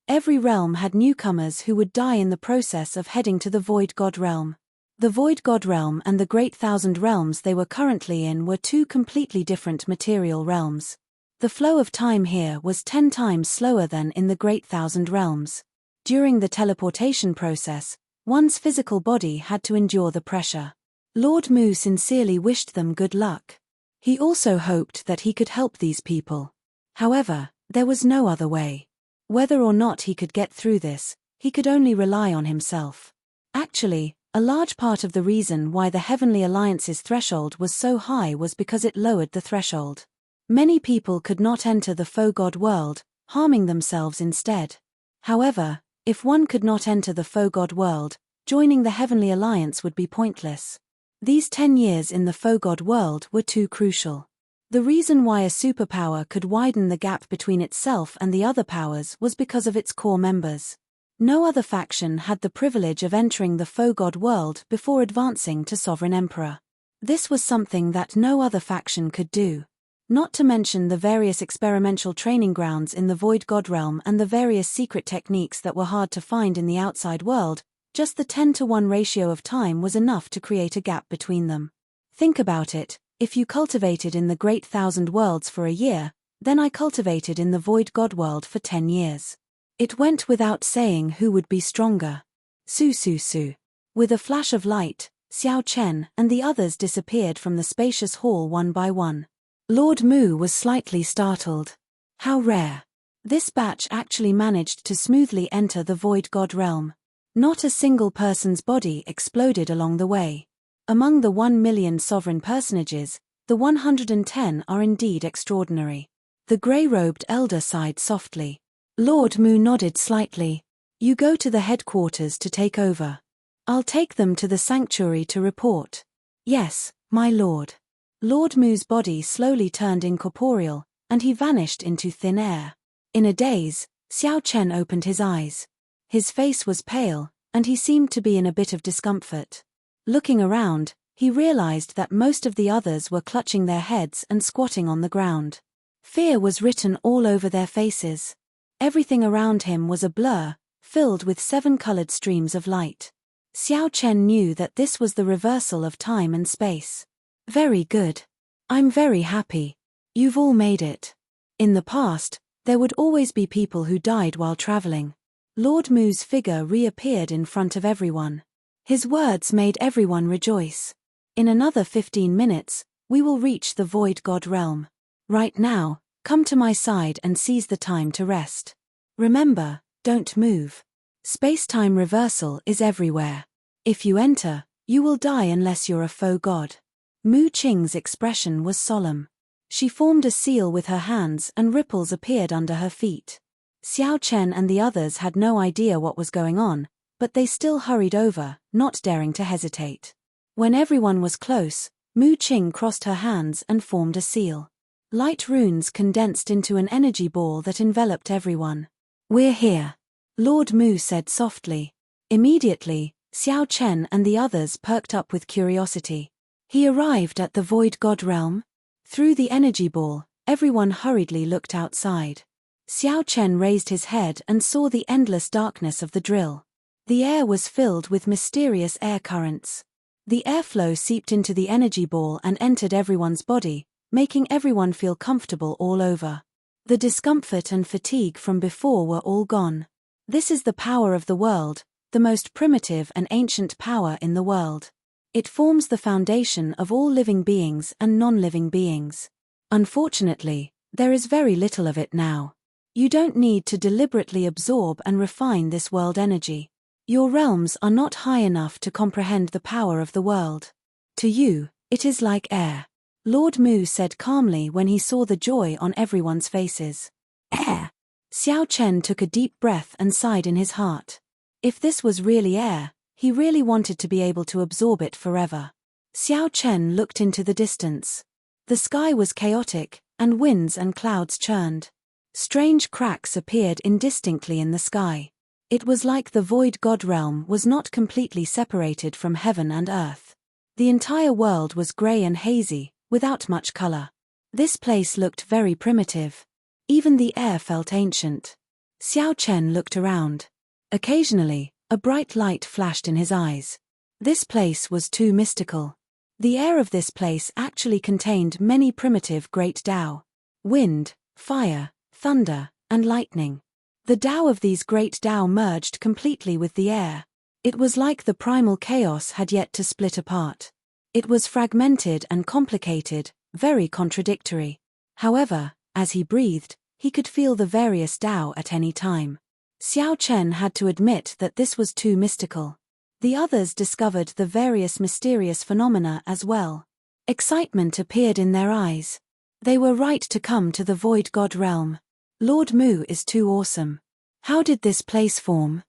Every realm had newcomers who would die in the process of heading to the Void God realm. The Void God realm and the Great Thousand realms they were currently in were two completely different material realms. The flow of time here was 10 times slower than in the Great Thousand realms. During the teleportation process, one's physical body had to endure the pressure. Lord Mu sincerely wished them good luck. He also hoped that he could help these people. However, there was no other way. Whether or not he could get through this, he could only rely on himself. Actually, a large part of the reason why the Heavenly Alliance's threshold was so high was because it lowered the threshold. Many people could not enter the faux god world, harming themselves instead. However, if one could not enter the faux god world, joining the Heavenly Alliance would be pointless. These 10 years in the faux god world were too crucial. The reason why a superpower could widen the gap between itself and the other powers was because of its core members. No other faction had the privilege of entering the faux god world before advancing to Sovereign Emperor. This was something that no other faction could do. Not to mention the various experimental training grounds in the Void God realm and the various secret techniques that were hard to find in the outside world, just the 10-to-1 ratio of time was enough to create a gap between them. Think about it. If you cultivated in the Great Thousand Worlds for a year, then I cultivated in the Void God world for 10 years. It went without saying who would be stronger. Su. With a flash of light, Xiao Chen and the others disappeared from the spacious hall one by one. Lord Mu was slightly startled. How rare. This batch actually managed to smoothly enter the Void God realm. Not a single person's body exploded along the way. Among the 1 million sovereign personages, the 110 are indeed extraordinary. The grey-robed elder sighed softly. Lord Mu nodded slightly. You go to the headquarters to take over. I'll take them to the sanctuary to report. Yes, my lord. Lord Mu's body slowly turned incorporeal, and he vanished into thin air. In a daze, Xiao Chen opened his eyes. His face was pale, and he seemed to be in a bit of discomfort. Looking around, he realized that most of the others were clutching their heads and squatting on the ground. Fear was written all over their faces. Everything around him was a blur, filled with 7-colored streams of light. Xiao Chen knew that this was the reversal of time and space. Very good. I'm very happy. You've all made it. In the past, there would always be people who died while traveling. Lord Mu's figure reappeared in front of everyone. His words made everyone rejoice. In another 15 minutes, we will reach the Void God realm. Right now, come to my side and seize the time to rest. Remember, don't move. Space-time reversal is everywhere. If you enter, you will die unless you're a faux god. Mu Qing's expression was solemn. She formed a seal with her hands and ripples appeared under her feet. Xiao Chen and the others had no idea what was going on, but they still hurried over, not daring to hesitate. When everyone was close, Mu Qing crossed her hands and formed a seal. Light runes condensed into an energy ball that enveloped everyone. We're here. Lord Mu said softly. Immediately, Xiao Chen and the others perked up with curiosity. He arrived at the Void God realm? Through the energy ball, everyone hurriedly looked outside. Xiao Chen raised his head and saw the endless darkness of the drill. The air was filled with mysterious air currents. The airflow seeped into the energy ball and entered everyone's body, making everyone feel comfortable all over. The discomfort and fatigue from before were all gone. This is the power of the world, the most primitive and ancient power in the world. It forms the foundation of all living beings and non-living beings. Unfortunately, there is very little of it now. You don't need to deliberately absorb and refine this world energy. Your realms are not high enough to comprehend the power of the world. To you, it is like air. Lord Mu said calmly when he saw the joy on everyone's faces. Air. Xiao Chen took a deep breath and sighed in his heart. If this was really air, he really wanted to be able to absorb it forever. Xiao Chen looked into the distance. The sky was chaotic, and winds and clouds churned. Strange cracks appeared indistinctly in the sky. It was like the void god realm was not completely separated from heaven and earth. The entire world was grey and hazy, without much color. This place looked very primitive. Even the air felt ancient. Xiao Chen looked around. Occasionally, a bright light flashed in his eyes. This place was too mystical. The air of this place actually contained many primitive great Tao. Wind, fire, thunder, and lightning. The Tao of these great Tao merged completely with the air. It was like the primal chaos had yet to split apart. It was fragmented and complicated, very contradictory. However, as he breathed, he could feel the various Tao at any time. Xiao Chen had to admit that this was too mystical. The others discovered the various mysterious phenomena as well. Excitement appeared in their eyes. They were right to come to the void god realm. Lord Mu is too awesome. How did this place form?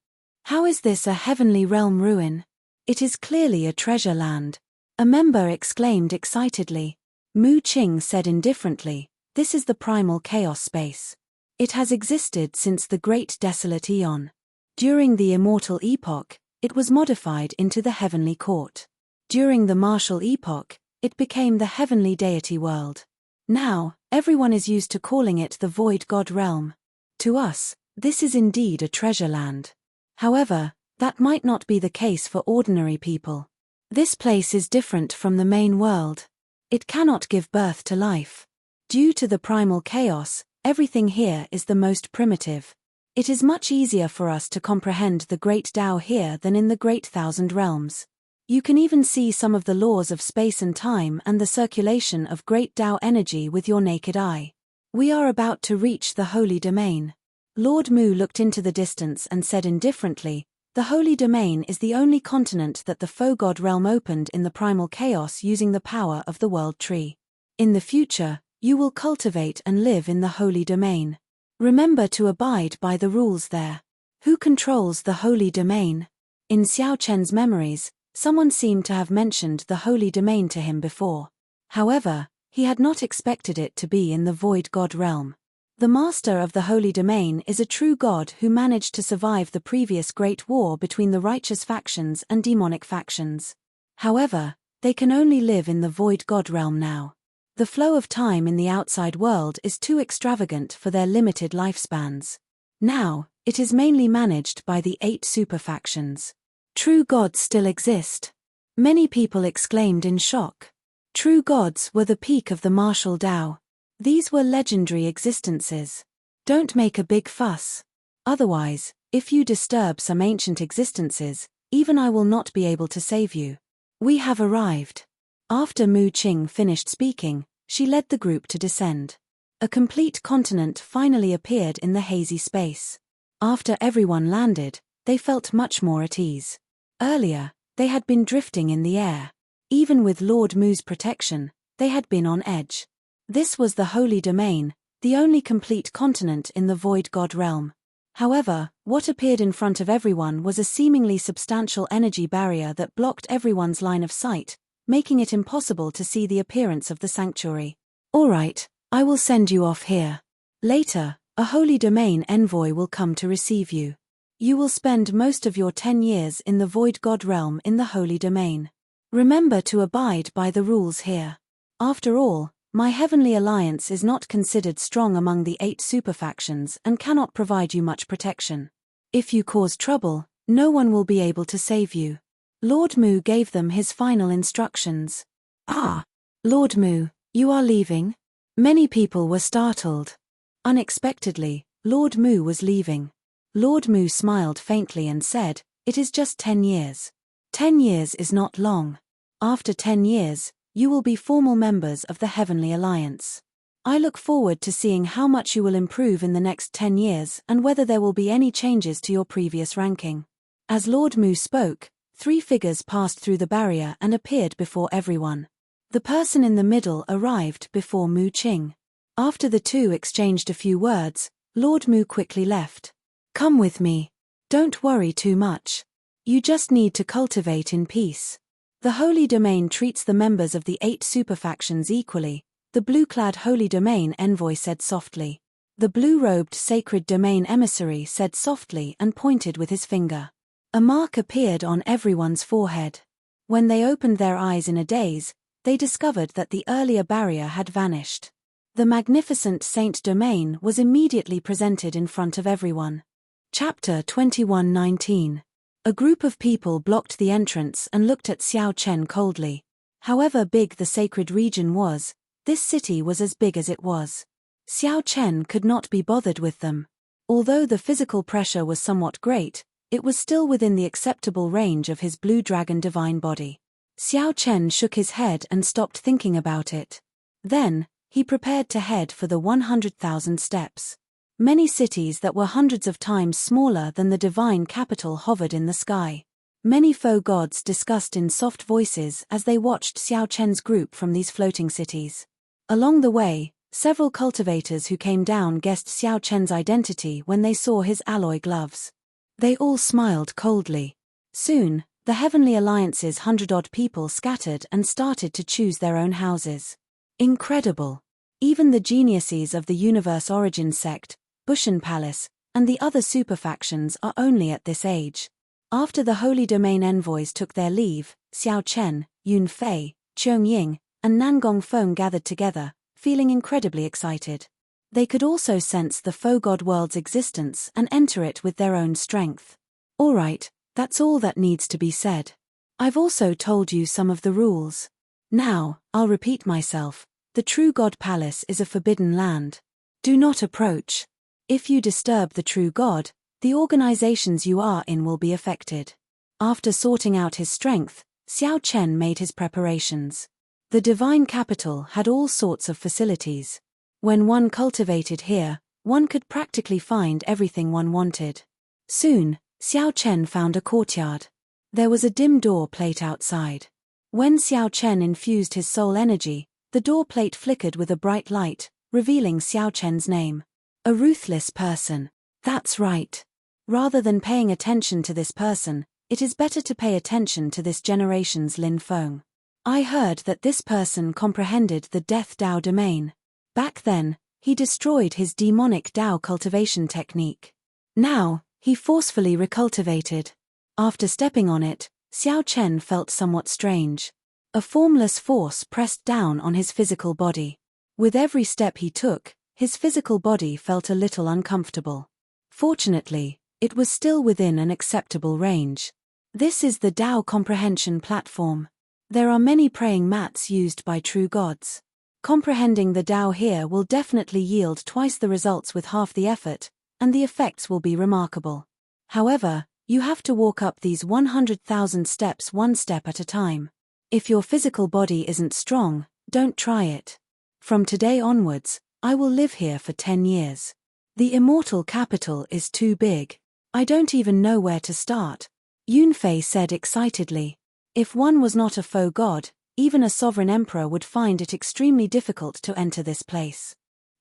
How is this a heavenly realm ruin? It is clearly a treasure land. A member exclaimed excitedly. Mu Qing said indifferently, "This is the primal chaos space. It has existed since the Great Desolate Eon. During the Immortal Epoch, it was modified into the Heavenly Court. During the Martial Epoch, it became the Heavenly Deity World. Now, everyone is used to calling it the Void God Realm. To us, this is indeed a treasure land. However, that might not be the case for ordinary people. This place is different from the main world. It cannot give birth to life. Due to the primal chaos, everything here is the most primitive. It is much easier for us to comprehend the great Tao here than in the Great Thousand Realms. You can even see some of the laws of space and time and the circulation of great Tao energy with your naked eye. We are about to reach the Holy Domain." Lord Mu looked into the distance and said indifferently, "The Holy Domain is the only continent that the Faux God realm opened in the primal chaos using the power of the World Tree. In the future, you will cultivate and live in the Holy Domain. Remember to abide by the rules there. Who controls the Holy Domain?" In Xiao Chen's memories, someone seemed to have mentioned the Holy Domain to him before. However, he had not expected it to be in the Void God realm. The master of the Holy Domain is a true god who managed to survive the previous great war between the righteous factions and demonic factions. However, they can only live in the Void God realm now. The flow of time in the outside world is too extravagant for their limited lifespans. Now, it is mainly managed by the 8 super factions. True gods still exist. Many people exclaimed in shock. True gods were the peak of the martial Tao. These were legendary existences. Don't make a big fuss. Otherwise, if you disturb some ancient existences, even I will not be able to save you. We have arrived. After Mu Qing finished speaking, she led the group to descend. A complete continent finally appeared in the hazy space. After everyone landed, they felt much more at ease. Earlier, they had been drifting in the air. Even with Lord Mu's protection, they had been on edge. This was the Holy Domain, the only complete continent in the Void God realm. However, what appeared in front of everyone was a seemingly substantial energy barrier that blocked everyone's line of sight, making it impossible to see the appearance of the sanctuary. "All right, I will send you off here. Later, a Holy Domain envoy will come to receive you. You will spend most of your 10 years in the Void God realm in the Holy Domain. Remember to abide by the rules here. After all, my Heavenly Alliance is not considered strong among the 8 superfactions and cannot provide you much protection. If you cause trouble, no one will be able to save you." Lord Mu gave them his final instructions. "Ah! Lord Mu, you are leaving?" Many people were startled. Unexpectedly, Lord Mu was leaving. Lord Mu smiled faintly and said, It is just 10 years. 10 years is not long. After 10 years, you will be formal members of the Heavenly Alliance. I look forward to seeing how much you will improve in the next 10 years and whether there will be any changes to your previous ranking. As Lord Mu spoke, 3 figures passed through the barrier and appeared before everyone. The person in the middle arrived before Mu Qing. After the two exchanged a few words, Lord Mu quickly left. Come with me. Don't worry too much. You just need to cultivate in peace. The Holy Domain treats the members of the 8 superfactions equally, the blue-clad Holy Domain envoy said softly. The blue-robed Sacred Domain emissary said softly and pointed with his finger. A mark appeared on everyone's forehead. When they opened their eyes in a daze, they discovered that the earlier barrier had vanished. The magnificent Saint Domain was immediately presented in front of everyone. Chapter 21:19. A group of people blocked the entrance and looked at Xiao Chen coldly. However big the sacred region was, this city was as big as it was. Xiao Chen could not be bothered with them. Although the physical pressure was somewhat great, it was still within the acceptable range of his blue dragon divine body. Xiao Chen shook his head and stopped thinking about it. Then, he prepared to head for the 100,000 steps. Many cities that were hundreds of times smaller than the divine capital hovered in the sky. Many faux gods discussed in soft voices as they watched Xiao Chen's group from these floating cities. Along the way, several cultivators who came down guessed Xiao Chen's identity when they saw his alloy gloves. They all smiled coldly. Soon, the Heavenly Alliance's 100-odd people scattered and started to choose their own houses. Incredible! Even the geniuses of the Universe Origin sect, Bushan Palace, and the other superfactions are only at this age. After the Holy Domain envoys took their leave, Xiao Chen, Yun Fei, Cheung Ying, and Nangong Feng gathered together, feeling incredibly excited. They could also sense the faux god world's existence and enter it with their own strength. Alright, that's all that needs to be said. I've also told you some of the rules. Now, I'll repeat myself. The True God Palace is a forbidden land. Do not approach. If you disturb the True God, the organizations you are in will be affected. After sorting out his strength, Xiao Chen made his preparations. The divine capital had all sorts of facilities. When one cultivated here, one could practically find everything one wanted. Soon, Xiao Chen found a courtyard. There was a dim door plate outside. When Xiao Chen infused his soul energy, the door plate flickered with a bright light, revealing Xiao Chen's name. A ruthless person. That's right. Rather than paying attention to this person, it is better to pay attention to this generation's Lin Feng. I heard that this person comprehended the Death Dao domain. Back then, he destroyed his demonic Dao cultivation technique. Now, he forcefully recultivated. After stepping on it, Xiao Chen felt somewhat strange. A formless force pressed down on his physical body. With every step he took, his physical body felt a little uncomfortable. Fortunately, it was still within an acceptable range. This is the Dao comprehension platform. There are many praying mats used by true gods. Comprehending the Dao here will definitely yield twice the results with half the effort, and the effects will be remarkable. However, you have to walk up these 100,000 steps one step at a time. If your physical body isn't strong, don't try it. From today onwards, I will live here for 10 years. The Immortal capital is too big. I don't even know where to start. Yunfei said excitedly. If one was not a faux god, even a sovereign emperor would find it extremely difficult to enter this place.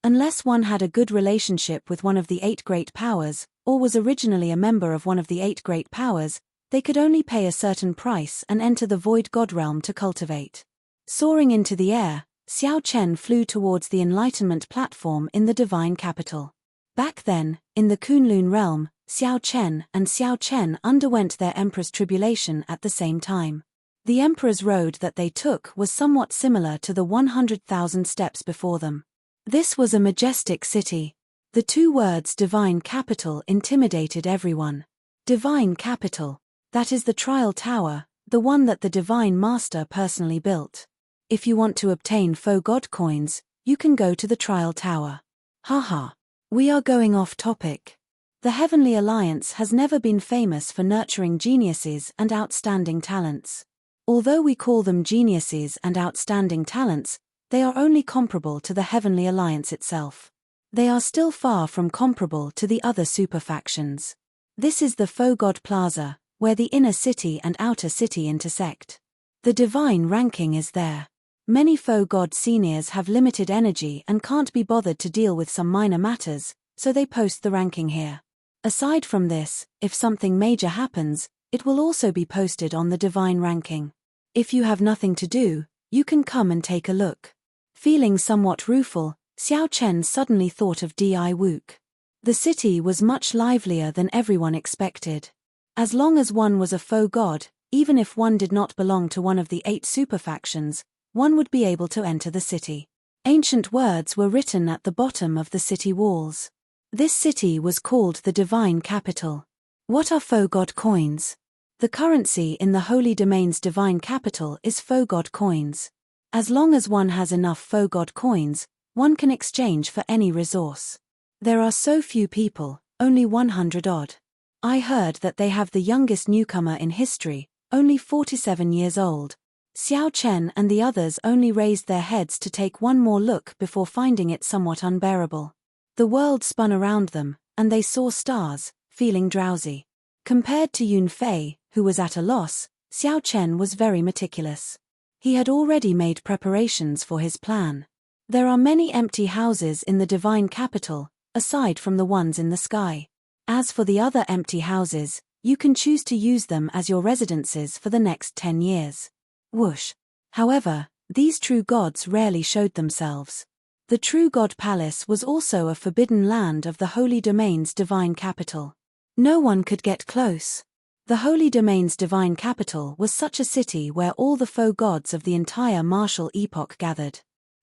Unless one had a good relationship with one of the 8 great powers, or was originally a member of one of the 8 great powers, they could only pay a certain price and enter the void god realm to cultivate. Soaring into the air, Xiao Chen flew towards the enlightenment platform in the divine capital. Back then, in the Kunlun realm, Xiao Chen and Xiao Chen underwent their emperor's tribulation at the same time. The emperor's road that they took was somewhat similar to the 100,000 steps before them. This was a majestic city. The 2 words divine capital intimidated everyone. Divine capital. That is the trial tower, the one that the divine master personally built. If you want to obtain faux god coins, you can go to the trial tower. Haha. We are going off topic. The Heavenly Alliance has never been famous for nurturing geniuses and outstanding talents. Although we call them geniuses and outstanding talents, they are only comparable to the Heavenly Alliance itself. They are still far from comparable to the other superfactions. This is the Faux God Plaza, where the inner city and outer city intersect. The divine ranking is there. Many Faux God seniors have limited energy and can't be bothered to deal with some minor matters, so they post the ranking here. Aside from this, if something major happens, it will also be posted on the divine ranking. If you have nothing to do, you can come and take a look. Feeling somewhat rueful, Xiao Chen suddenly thought of Di Wook. The city was much livelier than everyone expected. As long as one was a faux god, even if one did not belong to one of the 8 superfactions, one would be able to enter the city. Ancient words were written at the bottom of the city walls. This city was called the Divine Capital. What are faux god coins? The currency in the Holy Domain's Divine Capital is faux god coins. As long as one has enough faux god coins, one can exchange for any resource. There are so few people, only 100 odd. I heard that they have the youngest newcomer in history, only 47 years old. Xiao Chen and the others only raised their heads to take one more look before finding it somewhat unbearable. The world spun around them, and they saw stars, feeling drowsy. Compared to Yun Fei, who was at a loss, Xiao Chen was very meticulous. He had already made preparations for his plan. There are many empty houses in the Divine Capital, aside from the ones in the sky. As for the other empty houses, you can choose to use them as your residences for the next 10 years. Whoosh. However, these true gods rarely showed themselves. The True God Palace was also a forbidden land of the Holy Domain's Divine Capital. No one could get close. The Holy Domain's Divine Capital was such a city where all the faux gods of the entire martial epoch gathered.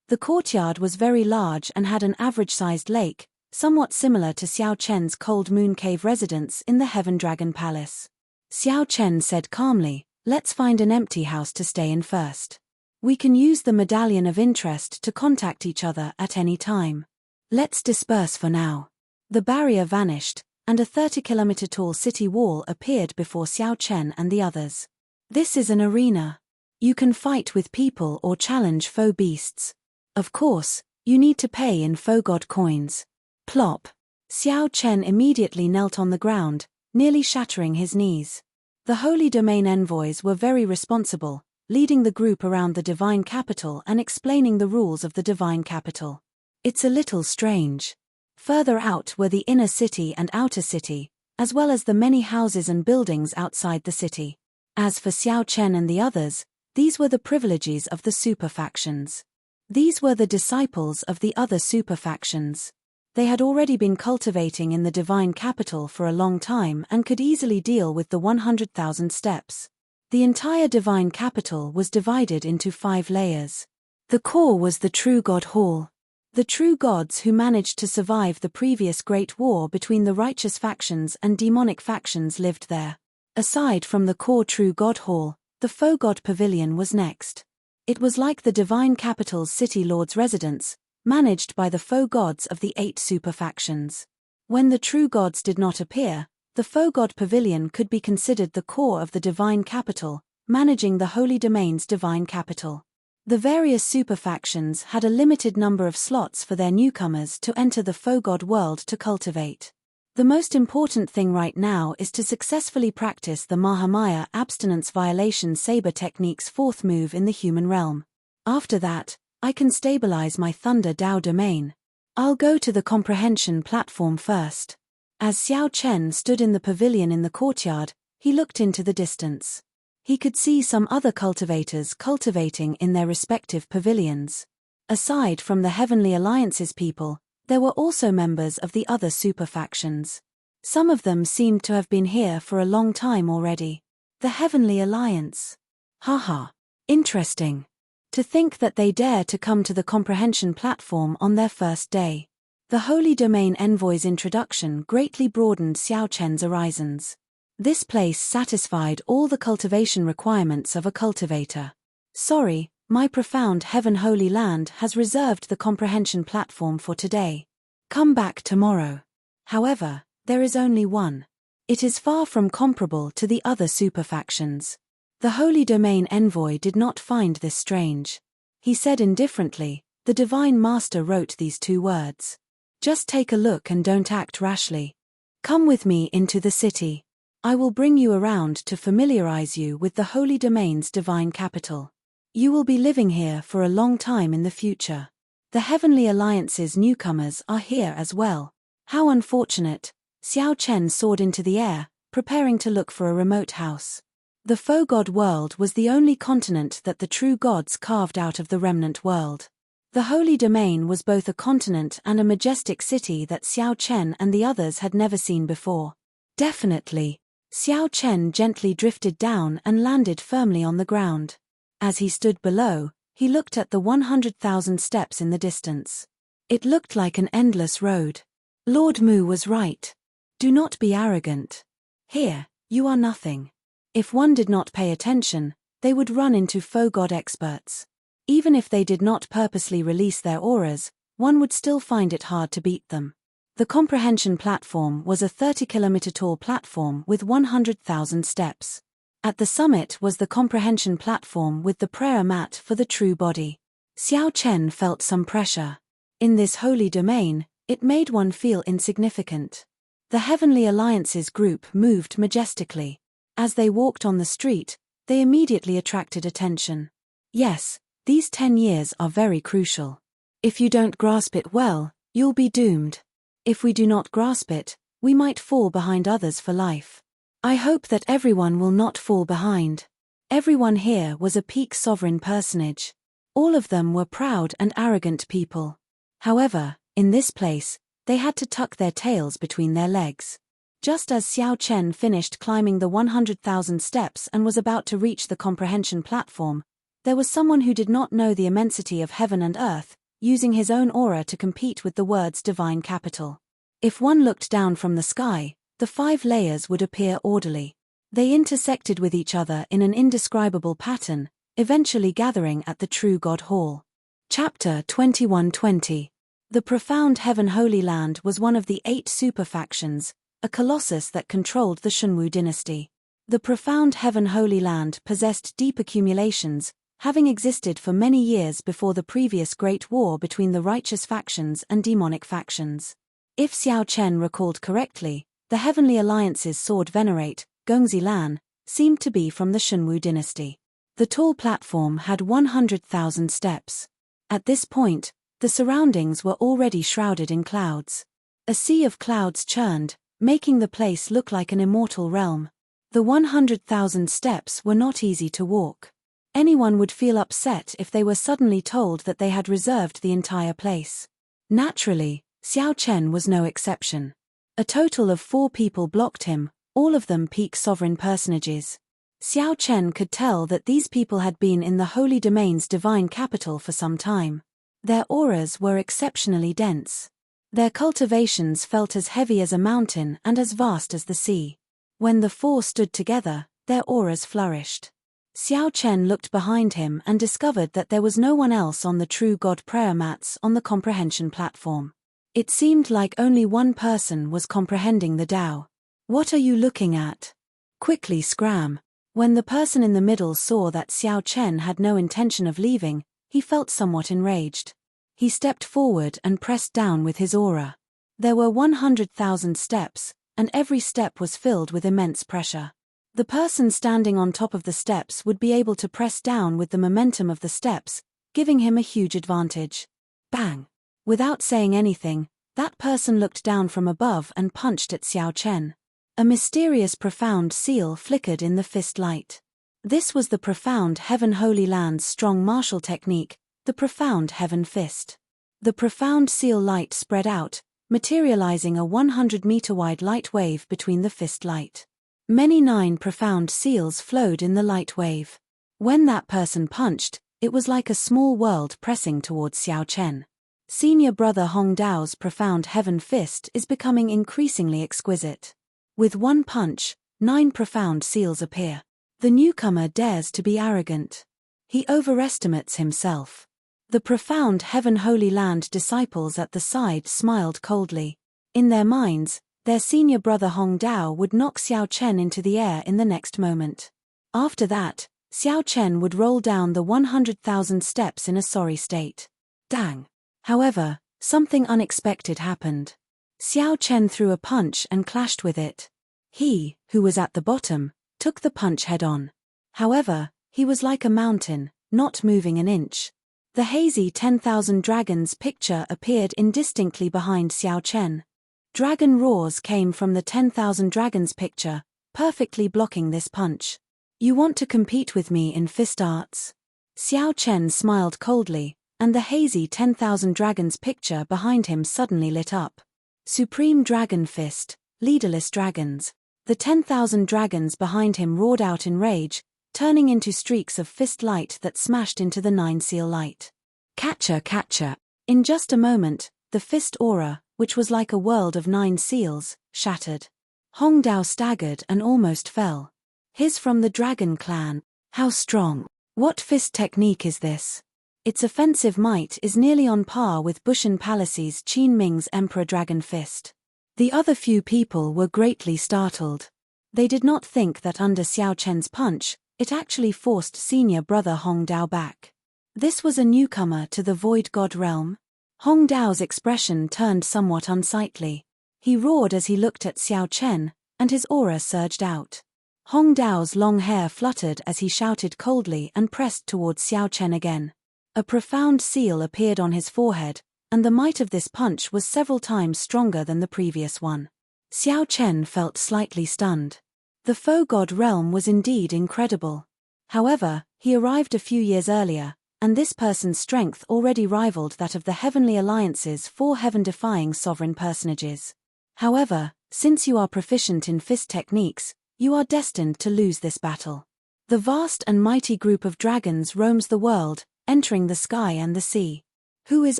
The courtyard was very large and had an average-sized lake, somewhat similar to Xiao Chen's Cold Moon Cave residence in the Heaven Dragon Palace. Xiao Chen said calmly, "Let's find an empty house to stay in first. We can use the Medallion of Interest to contact each other at any time. Let's disperse for now." The barrier vanished, and a 30-kilometer-tall city wall appeared before Xiao Chen and the others. This is an arena. You can fight with people or challenge faux beasts. Of course, you need to pay in faux god coins. Plop. Xiao Chen immediately knelt on the ground, nearly shattering his knees. The Holy Domain envoys were very responsible, leading the group around the Divine Capital and explaining the rules of the Divine Capital. It's a little strange. Further out were the inner city and outer city, as well as the many houses and buildings outside the city. As for Xiao Chen and the others, these were the privileges of the superfactions. These were the disciples of the other superfactions. They had already been cultivating in the Divine Capital for a long time and could easily deal with the 100,000 steps. The entire Divine Capital was divided into 5 layers. The core was the True God Hall. The true gods who managed to survive the previous Great War between the righteous factions and demonic factions lived there. Aside from the core True God Hall, the Faux God Pavilion was next. It was like the Divine Capital's City Lord's residence, managed by the faux gods of the 8 superfactions. When the true gods did not appear, the Faux God Pavilion could be considered the core of the Divine Capital, managing the Holy Domain's Divine Capital. The various superfactions had a limited number of slots for their newcomers to enter the Faux God world to cultivate. The most important thing right now is to successfully practice the Mahamaya abstinence violation saber technique's 4th move in the human realm. After that, I can stabilize my Thunder Dao domain. I'll go to the comprehension platform first. As Xiao Chen stood in the pavilion in the courtyard, he looked into the distance. He could see some other cultivators cultivating in their respective pavilions. Aside from the Heavenly Alliance's people, there were also members of the other superfactions. Some of them seemed to have been here for a long time already. The Heavenly Alliance. Haha. Interesting. To think that they dare to come to the comprehension platform on their first day. The Holy Domain envoy's introduction greatly broadened Xiao Chen's horizons. This place satisfied all the cultivation requirements of a cultivator. Sorry, my profound Heaven Holy Land has reserved the comprehension platform for today. Come back tomorrow. However, There is only one. It is far from comparable to the other superfactions. The Holy Domain envoy did not find this strange. He said indifferently, the Divine Master wrote these 2 words. Just take a look and don't act rashly. Come with me into the city. I will bring you around to familiarize you with the Holy Domain's divine capital. You will be living here for a long time in the future. The Heavenly Alliance's newcomers are here as well. How unfortunate. Xiao Chen soared into the air, preparing to look for a remote house. The faux god world was the only continent that the true gods carved out of the remnant world. The Holy Domain was both a continent and a majestic city that Xiao Chen and the others had never seen before. Definitely. Xiao Chen gently drifted down and landed firmly on the ground. As he stood below, he looked at the 100,000 steps in the distance. It looked like an endless road. Lord Mu was right. Do not be arrogant. Here, you are nothing. If one did not pay attention, they would run into faux god experts. Even if they did not purposely release their auras, one would still find it hard to beat them. The comprehension platform was a 30-kilometer tall platform with 100,000 steps. At the summit was the comprehension platform with the prayer mat for the true body. Xiao Chen felt some pressure. In this holy domain, it made one feel insignificant. The Heavenly Alliance's group moved majestically. As they walked on the street, they immediately attracted attention. Yes, these 10 years are very crucial. If you don't grasp it well, you'll be doomed. If we do not grasp it, we might fall behind others for life. I hope that everyone will not fall behind. Everyone here was a peak sovereign personage. All of them were proud and arrogant people. However, in this place, they had to tuck their tails between their legs. Just as Xiao Chen finished climbing the 100,000 steps and was about to reach the comprehension platform, there was someone who did not know the immensity of heaven and earth, using his own aura to compete with the word's divine capital. If one looked down from the sky, the 5 layers would appear orderly. They intersected with each other in an indescribable pattern, eventually gathering at the True God Hall. Chapter 2120. The Profound Heaven Holy Land was one of the 8 superfactions, a colossus that controlled the Shunwu dynasty. The Profound Heaven Holy Land possessed deep accumulations, having existed for many years before the previous Great War between the righteous factions and demonic factions. If Xiao Chen recalled correctly, the Heavenly Alliance's sword venerate, Gongzi Lan, seemed to be from the Shunwu dynasty. The tall platform had 100,000 steps. At this point, the surroundings were already shrouded in clouds. A sea of clouds churned, making the place look like an immortal realm. The 100,000 steps were not easy to walk. Anyone would feel upset if they were suddenly told that they had reserved the entire place. Naturally, Xiao Chen was no exception. A total of 4 people blocked him, all of them peak sovereign personages. Xiao Chen could tell that these people had been in the Holy Domain's divine capital for some time. Their auras were exceptionally dense. Their cultivations felt as heavy as a mountain and as vast as the sea. When the 4 stood together, their auras flourished. Xiao Chen looked behind him and discovered that there was no one else on the True God prayer mats on the comprehension platform. It seemed like only one person was comprehending the Tao. What are you looking at? Quickly scram. When the person in the middle saw that Xiao Chen had no intention of leaving, he felt somewhat enraged. He stepped forward and pressed down with his aura. There were 100,000 steps, and every step was filled with immense pressure. The person standing on top of the steps would be able to press down with the momentum of the steps, giving him a huge advantage. Bang! Without saying anything, that person looked down from above and punched at Xiao Chen. A mysterious profound seal flickered in the fist light. This was the Profound Heaven Holy Land's strong martial technique, the Profound Heaven Fist. The profound seal light spread out, materializing a 100-meter-wide light wave between the fist light. Many 9 profound seals flowed in the light wave. When that person punched, it was like a small world pressing towards Xiao Chen. Senior brother Hong Dao's Profound Heaven Fist is becoming increasingly exquisite. With one punch, 9 profound seals appear. The newcomer dares to be arrogant. He overestimates himself. The Profound Heaven Holy Land disciples at the side smiled coldly. In their minds, their senior brother Hong Dao would knock Xiao Chen into the air in the next moment. After that, Xiao Chen would roll down the 100,000 steps in a sorry state. Dang! However, something unexpected happened. Xiao Chen threw a punch and clashed with it. He, who was at the bottom, took the punch head-on. However, he was like a mountain, not moving an inch. The hazy 10,000 dragons picture appeared indistinctly behind Xiao Chen. Dragon roars came from the 10,000 dragons picture, perfectly blocking this punch. You want to compete with me in fist arts? Xiao Chen smiled coldly, and the hazy 10,000 dragons picture behind him suddenly lit up. Supreme Dragon Fist, leaderless dragons. The 10,000 dragons behind him roared out in rage, turning into streaks of fist light that smashed into the 9-seal light. Catcher, catcher. In just a moment, the fist aura, which was like a world of 9 seals, shattered. Hong Dao staggered and almost fell. His from the dragon clan. How strong. What fist technique is this? Its offensive might is nearly on par with Bushan Palace's Qin Ming's Emperor Dragon Fist. The other few people were greatly startled. They did not think that under Xiao Chen's punch, it actually forced senior brother Hong Dao back. This was a newcomer to the Void God realm. Hong Dao's expression turned somewhat unsightly. He roared as he looked at Xiao Chen, and his aura surged out. Hong Dao's long hair fluttered as he shouted coldly and pressed towards Xiao Chen again. A profound seal appeared on his forehead, and the might of this punch was several times stronger than the previous one. Xiao Chen felt slightly stunned. The Faux God realm was indeed incredible. However, he arrived a few years earlier, and this person's strength already rivaled that of the Heavenly Alliance's 4 heaven-defying sovereign personages. However, since you are proficient in fist techniques, you are destined to lose this battle. The vast and mighty group of dragons roams the world, entering the sky and the sea. Who is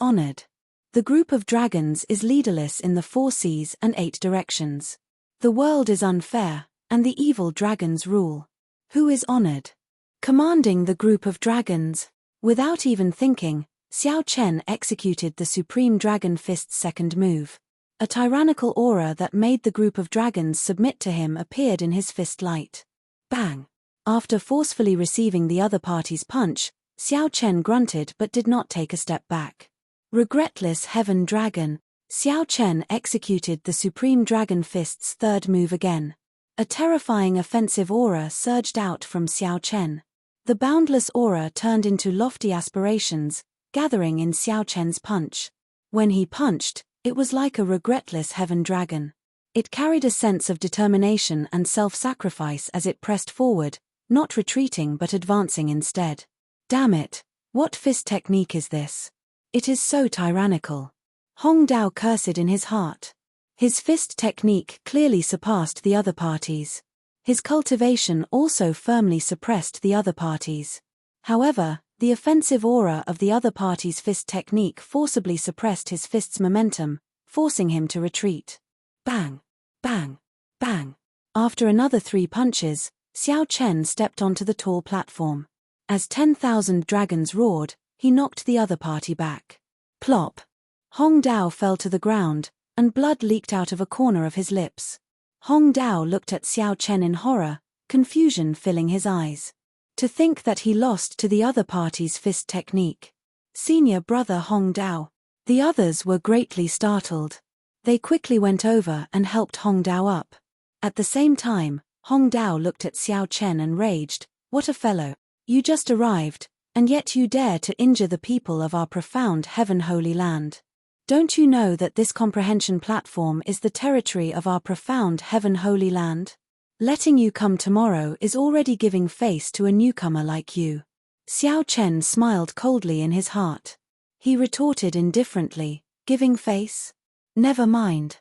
honored? The group of dragons is leaderless in the 4 seas and 8 directions. The world is unfair, and the evil dragons rule. Who is honored? Commanding the group of dragons. Without even thinking, Xiao Chen executed the Supreme Dragon Fist's second move. A tyrannical aura that made the group of dragons submit to him appeared in his fist light. Bang! After forcefully receiving the other party's punch, Xiao Chen grunted but did not take a step back. Regretless Heaven Dragon. Xiao Chen executed the Supreme Dragon Fist's third move again. A terrifying offensive aura surged out from Xiao Chen. The boundless aura turned into lofty aspirations, gathering in Xiao Chen's punch. When he punched, it was like a regretless heaven dragon. It carried a sense of determination and self-sacrifice as it pressed forward, not retreating but advancing instead. Damn it! What fist technique is this? It is so tyrannical. Hong Dao cursed in his heart. His fist technique clearly surpassed the other parties. His cultivation also firmly suppressed the other parties. However, the offensive aura of the other party's fist technique forcibly suppressed his fist's momentum, forcing him to retreat. Bang! Bang! Bang! After another 3 punches, Xiao Chen stepped onto the tall platform. As 10,000 dragons roared, he knocked the other party back. Plop! Hong Dao fell to the ground, and blood leaked out of a corner of his lips. Hong Dao looked at Xiao Chen in horror, confusion filling his eyes. To think that he lost to the other party's fist technique. Senior brother Hong Dao. The others were greatly startled. They quickly went over and helped Hong Dao up. At the same time, Hong Dao looked at Xiao Chen and raged, "What a fellow. You just arrived, and yet you dare to injure the people of our profound heaven-holy land. Don't you know that this comprehension platform is the territory of our profound heaven-holy land? Letting you come tomorrow is already giving face to a newcomer like you." Xiao Chen smiled coldly in his heart. He retorted indifferently, "Giving face? Never mind.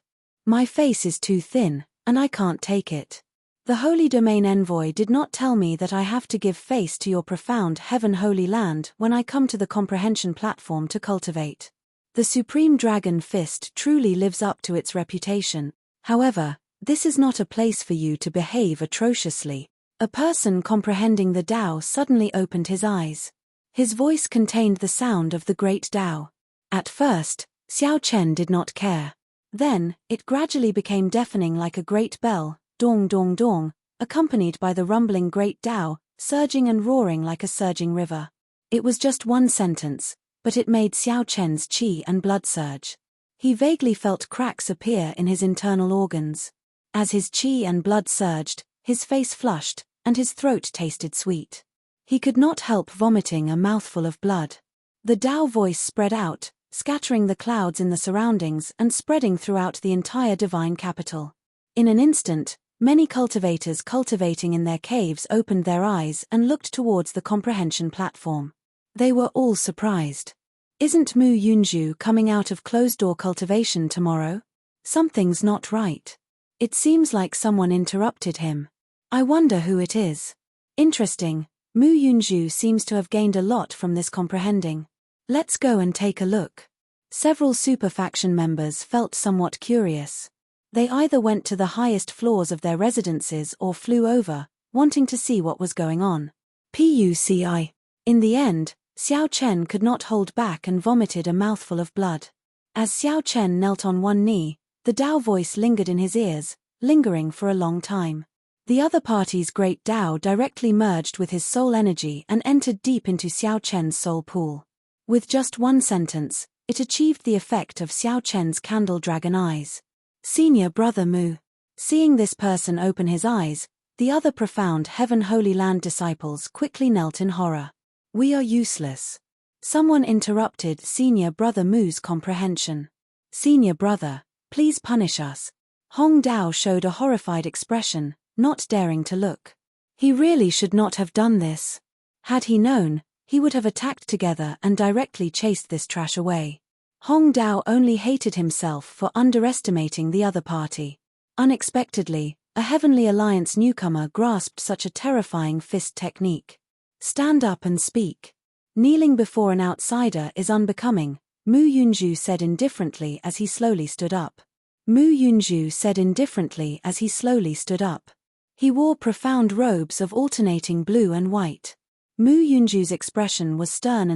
My face is too thin, and I can't take it. The Holy Domain Envoy did not tell me that I have to give face to your profound heaven-holy land when I come to the comprehension platform to cultivate. The Supreme Dragon Fist truly lives up to its reputation. However, this is not a place for you to behave atrociously." A person comprehending the Tao suddenly opened his eyes. His voice contained the sound of the great Tao. At first, Xiao Chen did not care. Then, it gradually became deafening like a great bell, dong dong dong, accompanied by the rumbling great Tao, surging and roaring like a surging river. It was just one sentence, but it made Xiao Chen's qi and blood surge. He vaguely felt cracks appear in his internal organs. As his qi and blood surged, his face flushed, and his throat tasted sweet. He could not help vomiting a mouthful of blood. The Tao voice spread out, scattering the clouds in the surroundings and spreading throughout the entire divine capital. In an instant, many cultivators cultivating in their caves opened their eyes and looked towards the comprehension platform. They were all surprised. Isn't Mu Yunju coming out of closed-door cultivation tomorrow? Something's not right. It seems like someone interrupted him. I wonder who it is. Interesting, Mu Yunju seems to have gained a lot from this comprehending. Let's go and take a look. Several super-faction members felt somewhat curious. They either went to the highest floors of their residences or flew over, wanting to see what was going on. PUCI. In the end, Xiao Chen could not hold back and vomited a mouthful of blood. As Xiao Chen knelt on one knee, the Tao voice lingered in his ears, lingering for a long time. The other party's great Tao directly merged with his soul energy and entered deep into Xiao Chen's soul pool. With just one sentence, it achieved the effect of Xiao Chen's candle dragon eyes. Senior Brother Mu. Seeing this person open his eyes, the other profound Heaven Holy Land disciples quickly knelt in horror. We are useless. Someone interrupted Senior Brother Mu's comprehension. Senior Brother, please punish us. Hong Dao showed a horrified expression, not daring to look. He really should not have done this. Had he known, he would have attacked together and directly chased this trash away. Hong Dao only hated himself for underestimating the other party. Unexpectedly, a Heavenly Alliance newcomer grasped such a terrifying fist technique. Stand up and speak. Kneeling before an outsider is unbecoming, Mu Yunju said indifferently as he slowly stood up. Mu Yunju said indifferently as he slowly stood up. He wore profound robes of alternating blue and white. Mu Yunju's expression was stern,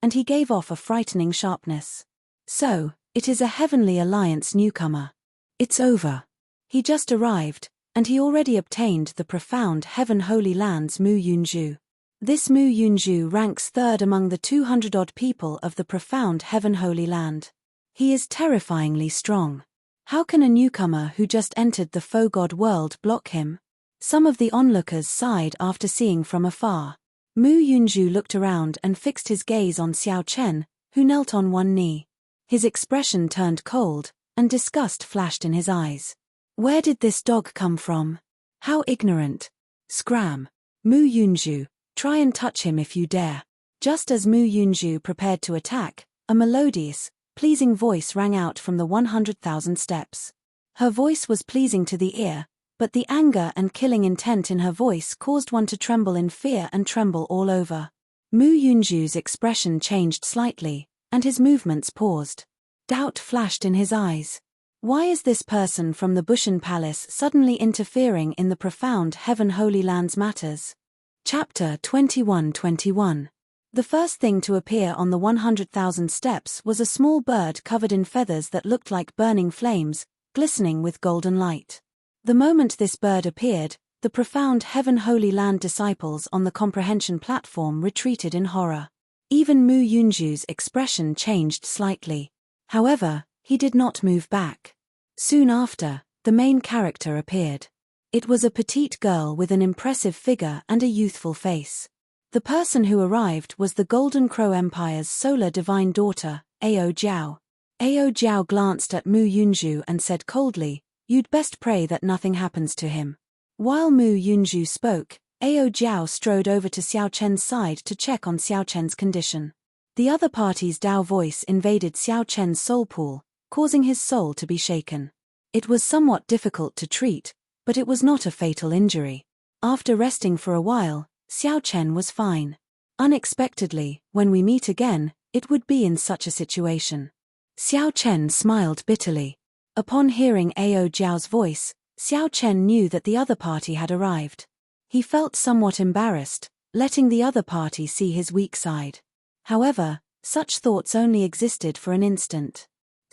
and he gave off a frightening sharpness. So, it is a Heavenly Alliance newcomer. It's over. He just arrived, and he already obtained the profound Heaven Holy Land's Mu Yunju. This Mu Yunju ranks third among the 200-odd people of the profound Heaven Holy Land. He is terrifyingly strong. How can a newcomer who just entered the faux god world block him? Some of the onlookers sighed after seeing from afar. Mu Yunju looked around and fixed his gaze on Xiao Chen, who knelt on one knee. His expression turned cold, and disgust flashed in his eyes. Where did this dog come from? How ignorant. Scram. Mu Yunju, try and touch him if you dare. Just as Mu Yunju prepared to attack, a melodious, pleasing voice rang out from the 100,000 steps. Her voice was pleasing to the ear, but the anger and killing intent in her voice caused one to tremble in fear and tremble all over. Mu Yunju's expression changed slightly, and his movements paused. Doubt flashed in his eyes. Why is this person from the Bushan Palace suddenly interfering in the profound Heaven Holy Land's matters? Chapter 21-21. The first thing to appear on the 100,000 steps was a small bird covered in feathers that looked like burning flames, glistening with golden light. The moment this bird appeared, the profound Heaven Holy Land disciples on the comprehension platform retreated in horror. Even Mu Yunju's expression changed slightly. However, he did not move back. Soon after, the main character appeared. It was a petite girl with an impressive figure and a youthful face. The person who arrived was the Golden Crow Empire's solar divine daughter, Ao Jiao. Ao Jiao glanced at Mu Yunju and said coldly, "You'd best pray that nothing happens to him." While Mu Yunju spoke, Ao Jiao strode over to Xiao Chen's side to check on Xiao Chen's condition. The other party's Tao voice invaded Xiao Chen's soul pool, causing his soul to be shaken. It was somewhat difficult to treat, but it was not a fatal injury. After resting for a while, Xiao Chen was fine. Unexpectedly, when we meet again, it would be in such a situation. Xiao Chen smiled bitterly. Upon hearing Ao Jiao's voice, Xiao Chen knew that the other party had arrived. He felt somewhat embarrassed, letting the other party see his weak side. However, such thoughts only existed for an instant.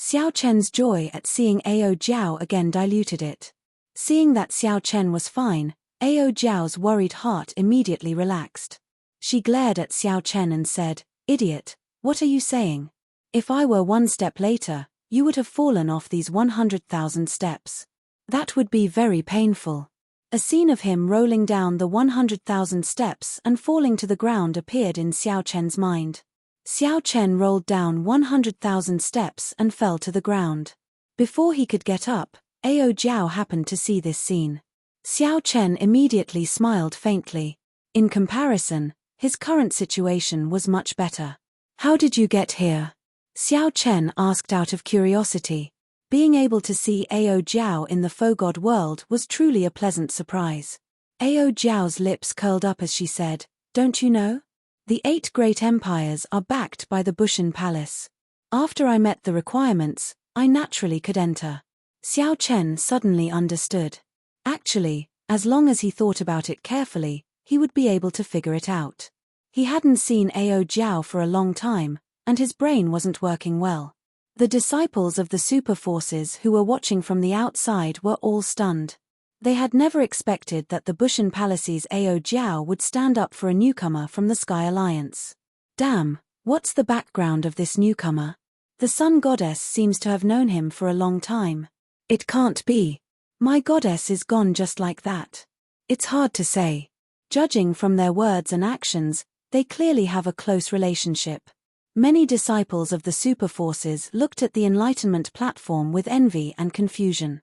Xiao Chen's joy at seeing Ao Jiao again diluted it. Seeing that Xiao Chen was fine, Ao Jiao's worried heart immediately relaxed. She glared at Xiao Chen and said, "Idiot, what are you saying? If I were one step later, you would have fallen off these 100,000 steps. That would be very painful." A scene of him rolling down the 100,000 steps and falling to the ground appeared in Xiao Chen's mind. Xiao Chen rolled down 100,000 steps and fell to the ground. Before he could get up, Ao Jiao happened to see this scene. Xiao Chen immediately smiled faintly. In comparison, his current situation was much better. "How did you get here?" Xiao Chen asked out of curiosity. Being able to see Ao Jiao in the faux god world was truly a pleasant surprise. Ao Jiao's lips curled up as she said, "Don't you know? The 8 great empires are backed by the Bushan Palace. After I met the requirements, I naturally could enter." Xiao Chen suddenly understood. Actually, as long as he thought about it carefully, he would be able to figure it out. He hadn't seen Ao Jiao for a long time, and his brain wasn't working well. The disciples of the super forces who were watching from the outside were all stunned. They had never expected that the Bushan Palace's Ao Jiao would stand up for a newcomer from the Sky Alliance. Damn, what's the background of this newcomer? The Sun Goddess seems to have known him for a long time. It can't be. My goddess is gone just like that. It's hard to say. Judging from their words and actions, they clearly have a close relationship. Many disciples of the super forces looked at the Enlightenment platform with envy and confusion.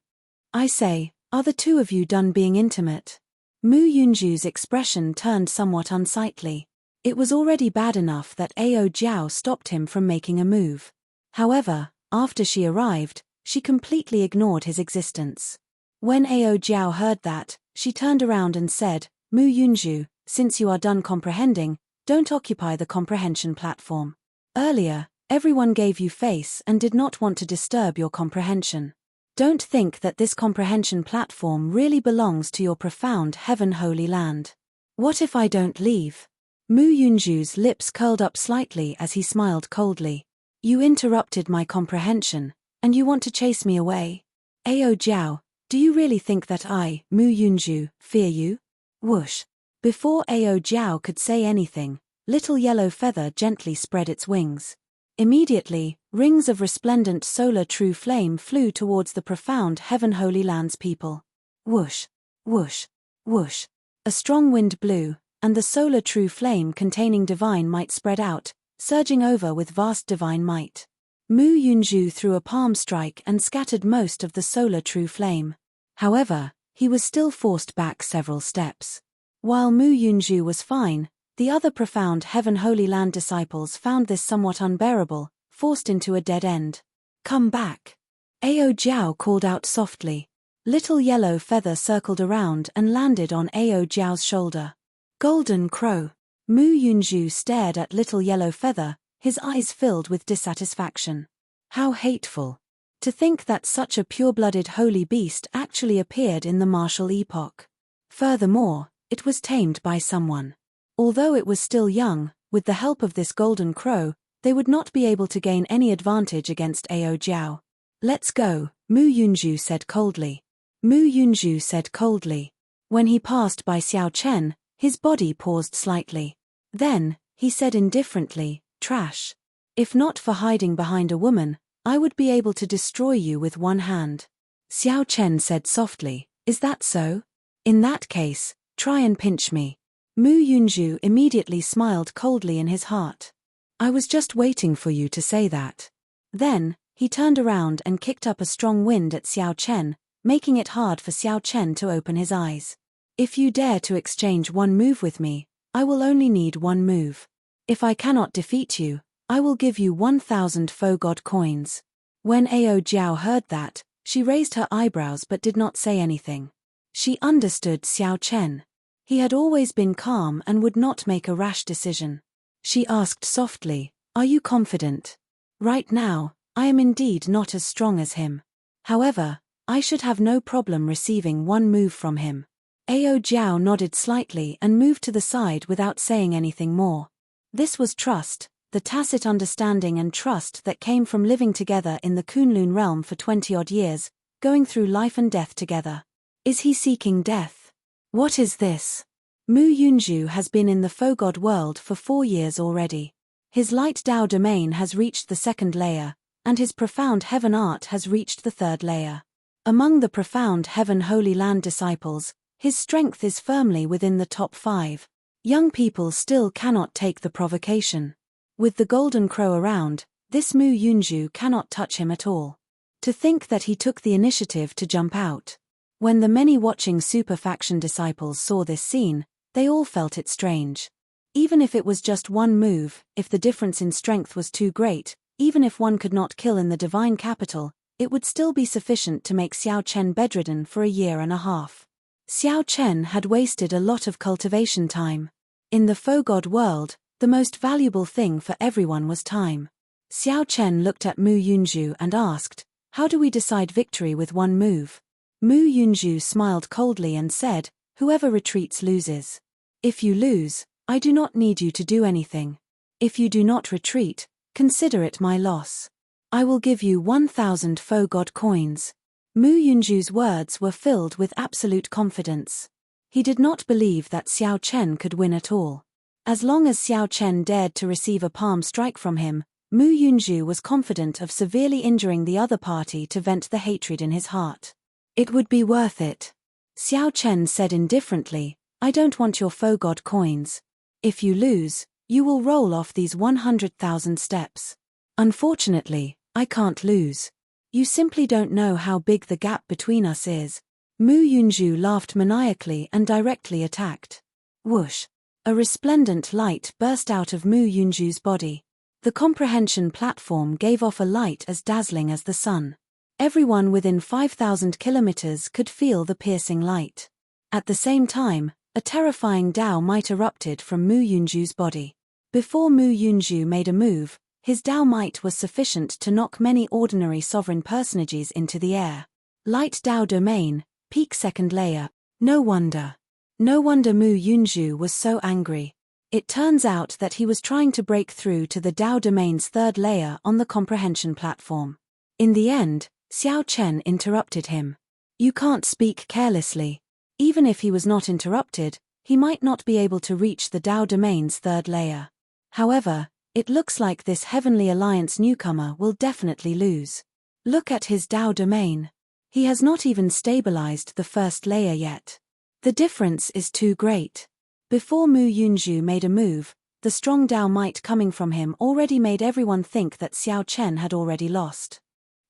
"I say, are the two of you done being intimate?" Mu Yunju's expression turned somewhat unsightly. It was already bad enough that Ao Jiao stopped him from making a move. However, after she arrived, she completely ignored his existence. When Ao Jiao heard that, she turned around and said, "Mu Yunju, since you are done comprehending, don't occupy the comprehension platform. Earlier, everyone gave you face and did not want to disturb your comprehension. Don't think that this comprehension platform really belongs to your profound heaven holy land. What if I don't leave?" Mu Yunju's lips curled up slightly as he smiled coldly. "You interrupted my comprehension, and you want to chase me away? Ao Jiao, do you really think that I, Mu Yunju, fear you?" Whoosh. Before Ao Jiao could say anything, Little Yellow Feather gently spread its wings. Immediately, rings of resplendent solar true flame flew towards the profound heaven holy land's people. Whoosh, whoosh, whoosh. A strong wind blew, and the solar true flame containing divine might spread out, surging over with vast divine might. Mu Yunju threw a palm strike and scattered most of the solar true flame. However, he was still forced back several steps. While Mu Yunju was fine, the other profound heaven holy land disciples found this somewhat unbearable, forced into a dead end. "Come back." Ao Jiao called out softly. Little Yellow Feather circled around and landed on Ao Jiao's shoulder. "Golden Crow." Mu Yunju stared at Little Yellow Feather, his eyes filled with dissatisfaction. How hateful. To think that such a pure-blooded holy beast actually appeared in the martial epoch. Furthermore, it was tamed by someone. Although it was still young, with the help of this golden crow, they would not be able to gain any advantage against Ao Jiao. "Let's go," Mu Yunju said coldly. Mu Yunju said coldly. When he passed by Xiao Chen, his body paused slightly. Then, he said indifferently, "Trash. If not for hiding behind a woman, I would be able to destroy you with one hand." Xiao Chen said softly, "Is that so? In that case, try and pinch me." Mu Yunju immediately smiled coldly in his heart. "I was just waiting for you to say that." Then, he turned around and kicked up a strong wind at Xiao Chen, making it hard for Xiao Chen to open his eyes. "If you dare to exchange one move with me, I will only need one move. If I cannot defeat you, I will give you 1,000 faux god coins." When Ao Jiao heard that, she raised her eyebrows but did not say anything. She understood Xiao Chen. He had always been calm and would not make a rash decision. She asked softly, "Are you confident?" "Right now, I am indeed not as strong as him. However, I should have no problem receiving one move from him." Ao Jiao nodded slightly and moved to the side without saying anything more. This was trust, the tacit understanding and trust that came from living together in the Kunlun realm for 20-odd years, going through life and death together. Is he seeking death? What is this? Mu Yunju has been in the Fogod world for 4 years already. His light Dao domain has reached the 2nd layer, and his profound heaven art has reached the 3rd layer. Among the profound heaven Holy Land disciples, his strength is firmly within the top 5. Young people still cannot take the provocation. With the golden crow around, this Mu Yunju cannot touch him at all. To think that he took the initiative to jump out. When the many watching super faction disciples saw this scene, they all felt it strange. Even if it was just one move, if the difference in strength was too great, even if one could not kill in the divine capital, it would still be sufficient to make Xiao Chen bedridden for a year and a half. Xiao Chen had wasted a lot of cultivation time. In the Fogod world, the most valuable thing for everyone was time. Xiao Chen looked at Mu Yunju and asked, "How do we decide victory with one move?" Mu Yunju smiled coldly and said, "Whoever retreats loses. If you lose, I do not need you to do anything. If you do not retreat, consider it my loss. I will give you 1,000 Fogod coins." Mu Yunju's words were filled with absolute confidence. He did not believe that Xiao Chen could win at all. As long as Xiao Chen dared to receive a palm strike from him, Mu Yunju was confident of severely injuring the other party to vent the hatred in his heart. It would be worth it. Xiao Chen said indifferently, "I don't want your Fogod coins. If you lose, you will roll off these 100,000 steps. Unfortunately, I can't lose. You simply don't know how big the gap between us is." Mu Yunju laughed maniacally and directly attacked. Whoosh! A resplendent light burst out of Mu Yunju's body. The comprehension platform gave off a light as dazzling as the sun. Everyone within 5,000 kilometers could feel the piercing light. At the same time, a terrifying Dao might erupted from Mu Yunju's body. Before Mu Yunju made a move, his Dao might was sufficient to knock many ordinary sovereign personages into the air. Light Dao domain, peak 2nd layer. No wonder. No wonder Mu Yunju was so angry. It turns out that he was trying to break through to the Dao domain's 3rd layer on the comprehension platform. In the end, Xiao Chen interrupted him. "You can't speak carelessly." Even if he was not interrupted, he might not be able to reach the Dao domain's 3rd layer. However, it looks like this Heavenly Alliance newcomer will definitely lose. Look at his Dao domain. He has not even stabilized the 1st layer yet. The difference is too great. Before Mu Yunju made a move, the strong Dao might coming from him already made everyone think that Xiao Chen had already lost.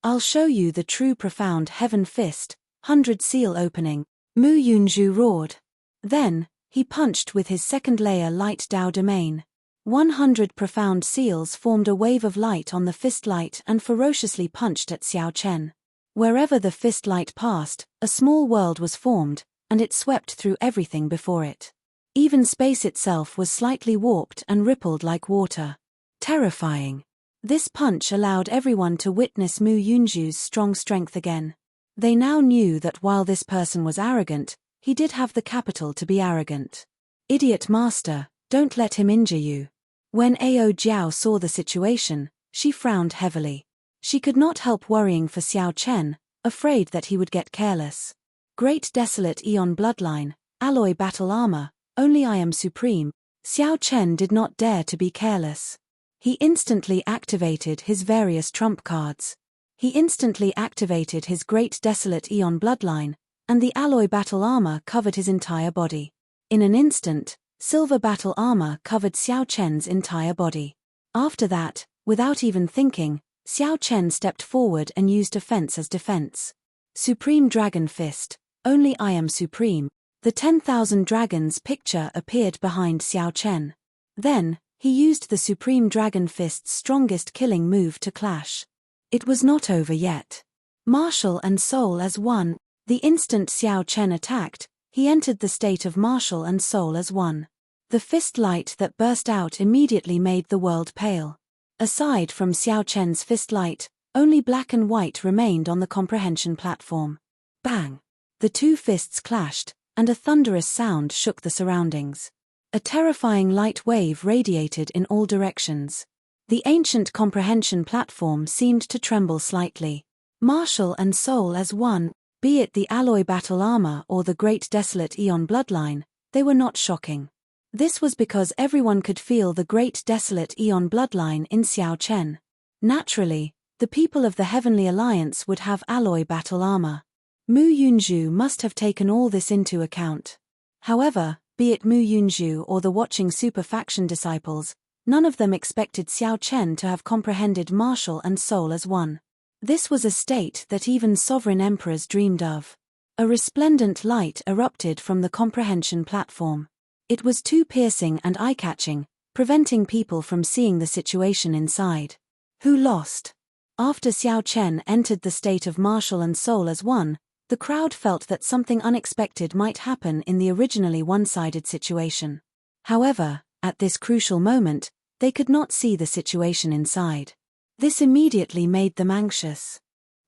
"I'll show you the true profound heaven fist, 100 seal opening," Mu Yunju roared. Then, he punched with his 2nd layer light Dao domain. 100 profound seals formed a wave of light on the fist light and ferociously punched at Xiao Chen. Wherever the fist light passed, a small world was formed, and it swept through everything before it. Even space itself was slightly warped and rippled like water. Terrifying. This punch allowed everyone to witness Mu Yunju's strong strength again. They now knew that while this person was arrogant, he did have the capital to be arrogant. "Idiot master, don't let him injure you." When Ao Jiao saw the situation, she frowned heavily. She could not help worrying for Xiao Chen, afraid that he would get careless. Great Desolate Eon Bloodline, Alloy Battle Armor, only I am supreme. Xiao Chen did not dare to be careless. He instantly activated his various trump cards. He instantly activated his Great Desolate Eon Bloodline, and the Alloy Battle Armor covered his entire body. In an instant, Silver Battle Armor covered Xiao Chen's entire body. After that, without even thinking, Xiao Chen stepped forward and used offense as defense. Supreme Dragon Fist, only I am supreme. The 10,000 dragons picture appeared behind Xiao Chen. Then, he used the Supreme Dragon Fist's strongest killing move to clash. It was not over yet. Martial and soul as one. The instant Xiao Chen attacked, he entered the state of martial and soul as one. The fist light that burst out immediately made the world pale. Aside from Xiao Chen's fist light, only black and white remained on the comprehension platform. Bang! The two fists clashed, and a thunderous sound shook the surroundings. A terrifying light wave radiated in all directions. The ancient comprehension platform seemed to tremble slightly. Martial and soul as one, be it the alloy battle armor or the great desolate Aeon bloodline, they were not shocking. This was because everyone could feel the great desolate Aeon bloodline in Xiao Chen. Naturally, the people of the Heavenly Alliance would have alloy battle armor. Mu Yunzhu must have taken all this into account. However, be it Mu Yunzhu or the watching super faction disciples, none of them expected Xiao Chen to have comprehended martial and soul as one. This was a state that even sovereign emperors dreamed of. A resplendent light erupted from the comprehension platform. It was too piercing and eye-catching, preventing people from seeing the situation inside. Who lost? After Xiao Chen entered the state of martial and soul as one, the crowd felt that something unexpected might happen in the originally one-sided situation. However, at this crucial moment, they could not see the situation inside. This immediately made them anxious.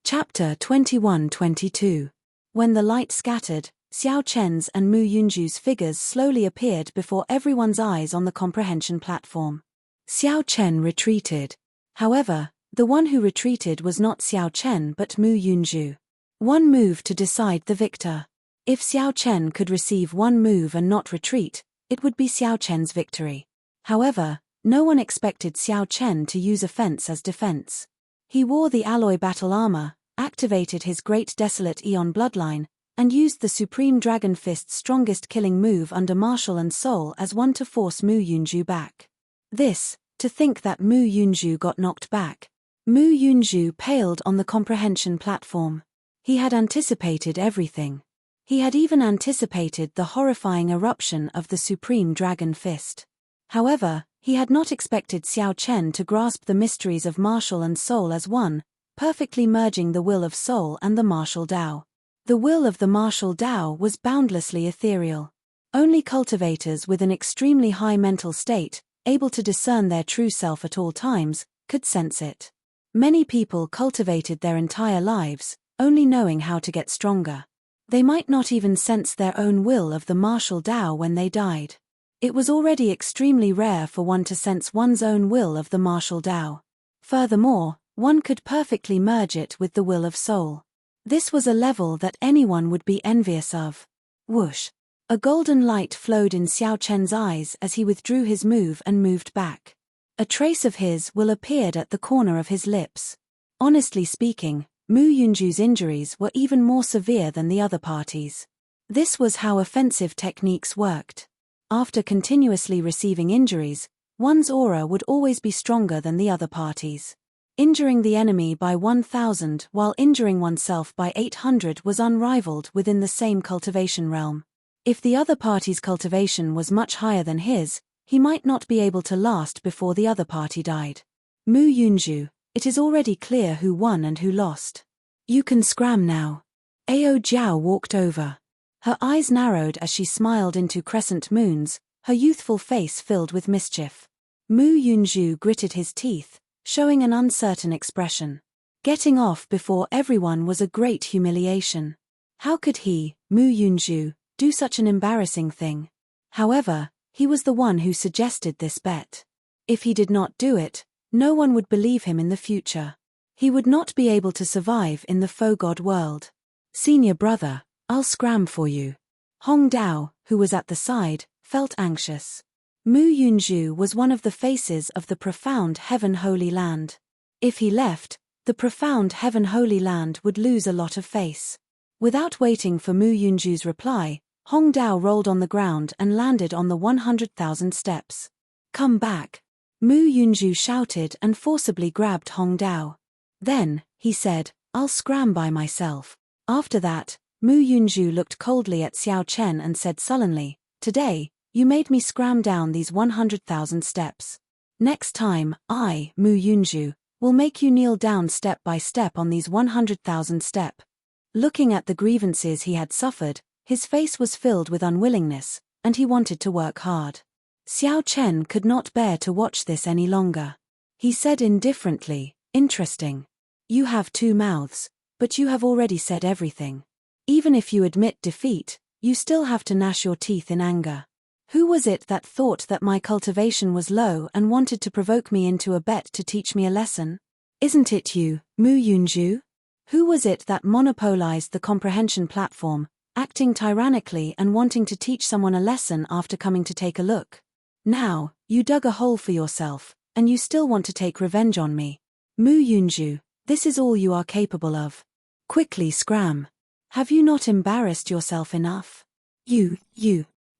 Chapter 21-22. When the light scattered, Xiao Chen's and Mu Yunzhu's figures slowly appeared before everyone's eyes on the comprehension platform. Xiao Chen retreated. However, the one who retreated was not Xiao Chen but Mu Yunzhu. One move to decide the victor. If Xiao Chen could receive one move and not retreat, it would be Xiao Chen's victory. However, no one expected Xiao Chen to use offense as defense. He wore the alloy battle armor, activated his great desolate Aeon bloodline, and used the Supreme Dragon Fist's strongest killing move under martial and soul as one to force Mu Yunzhu back. To think that Mu Yunzhu got knocked back. Mu Yunzhu paled on the comprehension platform. He had anticipated everything. He had even anticipated the horrifying eruption of the Supreme Dragon Fist. However, he had not expected Xiao Chen to grasp the mysteries of martial and soul as one, perfectly merging the will of soul and the martial Tao. The will of the martial Tao was boundlessly ethereal. Only cultivators with an extremely high mental state, able to discern their true self at all times, could sense it. Many people cultivated their entire lives, only knowing how to get stronger. They might not even sense their own will of the martial Tao when they died. It was already extremely rare for one to sense one's own will of the martial Tao. Furthermore, one could perfectly merge it with the will of soul. This was a level that anyone would be envious of. Whoosh! A golden light flowed in Xiao Chen's eyes as he withdrew his move and moved back. A trace of his will appeared at the corner of his lips. Honestly speaking, Mu Yunzhu's injuries were even more severe than the other parties. This was how offensive techniques worked. After continuously receiving injuries, one's aura would always be stronger than the other parties. Injuring the enemy by 1,000 while injuring oneself by 800 was unrivaled within the same cultivation realm. If the other party's cultivation was much higher than his, he might not be able to last before the other party died. Mu Yunzhu, it is already clear who won and who lost. You can scram now. Ao Jiao walked over. Her eyes narrowed as she smiled into crescent moons, her youthful face filled with mischief. Mu Yunzhu gritted his teeth, showing an uncertain expression. Getting off before everyone was a great humiliation. How could he, Mu Yunzhu, do such an embarrassing thing? However, he was the one who suggested this bet. If he did not do it, no one would believe him in the future. He would not be able to survive in the faux god world. Senior brother, I'll scram for you. Hong Dao, who was at the side, felt anxious. Mu Yunzhu was one of the faces of the profound Heaven Holy Land. If he left, the profound Heaven Holy Land would lose a lot of face. Without waiting for Mu Yunzhu's reply, Hong Dao rolled on the ground and landed on the 100,000 steps. Come back. Mu Yunzhu shouted and forcibly grabbed Hong Dao. Then, he said, I'll scram by myself. After that, Mu Yunzhu looked coldly at Xiao Chen and said sullenly, Today, you made me scram down these 100,000 steps. Next time, I, Mu Yunzhu, will make you kneel down step by step on these 100,000 step. Looking at the grievances he had suffered, his face was filled with unwillingness, and he wanted to work hard. Xiao Chen could not bear to watch this any longer. He said indifferently, Interesting. You have two mouths, but you have already said everything. Even if you admit defeat, you still have to gnash your teeth in anger. Who was it that thought that my cultivation was low and wanted to provoke me into a bet to teach me a lesson? Isn't it you, Mu Yunju? Who was it that monopolized the comprehension platform, acting tyrannically and wanting to teach someone a lesson after coming to take a look? Now, you dug a hole for yourself, and you still want to take revenge on me. Mu Yunju, this is all you are capable of. Quickly scram. Have you not embarrassed yourself enough? You.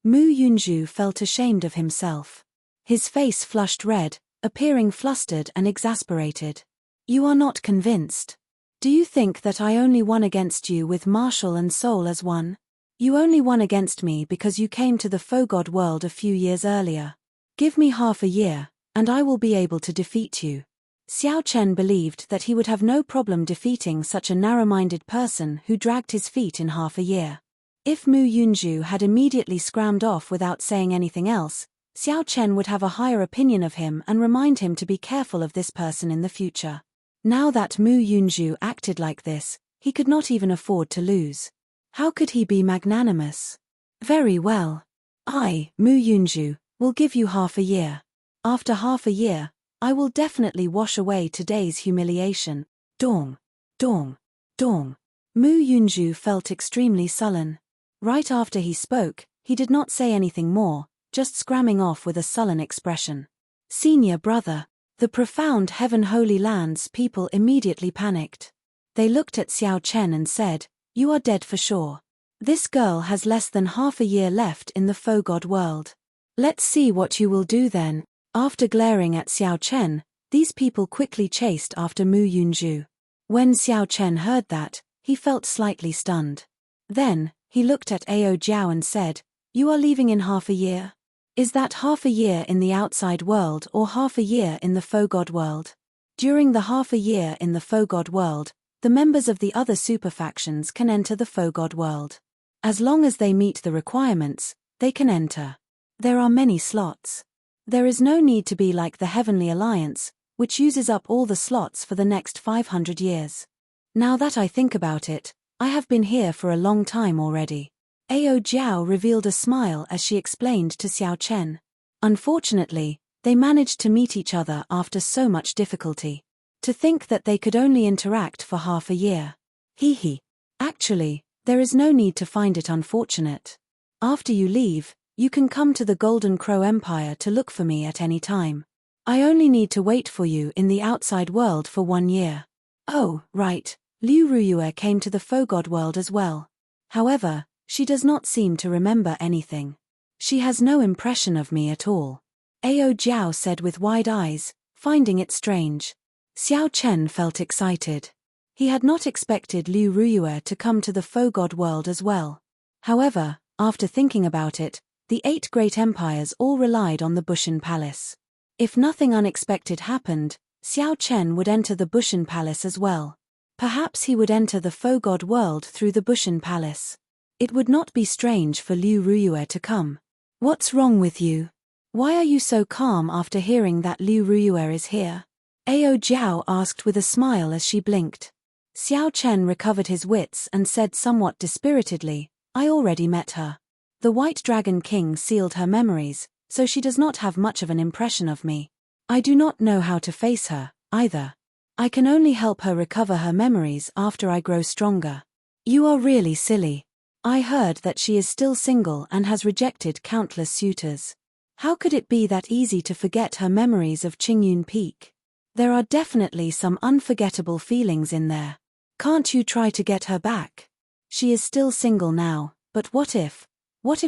Mu Yunju felt ashamed of himself. His face flushed red, appearing flustered and exasperated. You are not convinced. Do you think that I only won against you with martial and soul as one? You only won against me because you came to the Fogod world a few years earlier. Give me half a year, and I will be able to defeat you. Xiao Chen believed that he would have no problem defeating such a narrow-minded person who dragged his feet in half a year. If Mu Yunju had immediately scrammed off without saying anything else, Xiao Chen would have a higher opinion of him and remind him to be careful of this person in the future. Now that Mu Yunju acted like this, he could not even afford to lose. How could he be magnanimous? Very well. I, Mu Yunju, will give you half a year. After half a year, I will definitely wash away today's humiliation. Dong. Dong. Dong. Mu Yunju felt extremely sullen. Right after he spoke, he did not say anything more, just scramming off with a sullen expression. Senior brother. The profound Heaven Holy Lands people immediately panicked. They looked at Xiao Chen and said, "You are dead for sure. This girl has less than half a year left in the Fogod world. Let's see what you will do then." After glaring at Xiao Chen, these people quickly chased after Mu Yunju. When Xiao Chen heard that, he felt slightly stunned. Then, he looked at Ao Jiao and said, "You are leaving in half a year? Is that half a year in the outside world or half a year in the Fogod world?" During the half a year in the Fogod world, the members of the other super factions can enter the Fogod world. As long as they meet the requirements, they can enter. There are many slots. There is no need to be like the Heavenly Alliance, which uses up all the slots for the next 500 years. Now that I think about it, I have been here for a long time already. Ao Jiao revealed a smile as she explained to Xiao Chen. Unfortunately, they managed to meet each other after so much difficulty. To think that they could only interact for half a year. Hee. Actually, there is no need to find it unfortunate. After you leave, you can come to the Golden Crow Empire to look for me at any time. I only need to wait for you in the outside world for 1 year. Oh, right, Liu Ruyue came to the Fogod world as well. However, she does not seem to remember anything. She has no impression of me at all. Ao Jiao said with wide eyes, finding it strange. Xiao Chen felt excited. He had not expected Liu Ruyue to come to the Fogod world as well. However, after thinking about it, the 8 great empires all relied on the Bushin Palace. If nothing unexpected happened, Xiao Chen would enter the Bushin Palace as well. Perhaps he would enter the Fogod world through the Bushin Palace. It would not be strange for Liu Ruyue to come. What's wrong with you? Why are you so calm after hearing that Liu Ruyue is here? Ao Jiao asked with a smile as she blinked. Xiao Chen recovered his wits and said somewhat dispiritedly, "I already met her. The White Dragon King sealed her memories, so she does not have much of an impression of me. I do not know how to face her, either. I can only help her recover her memories after I grow stronger." You are really silly. I heard that she is still single and has rejected countless suitors. How could it be that easy to forget her memories of Qingyun Peak? There are definitely some unforgettable feelings in there. Can't you try to get her back? She is still single now, but what if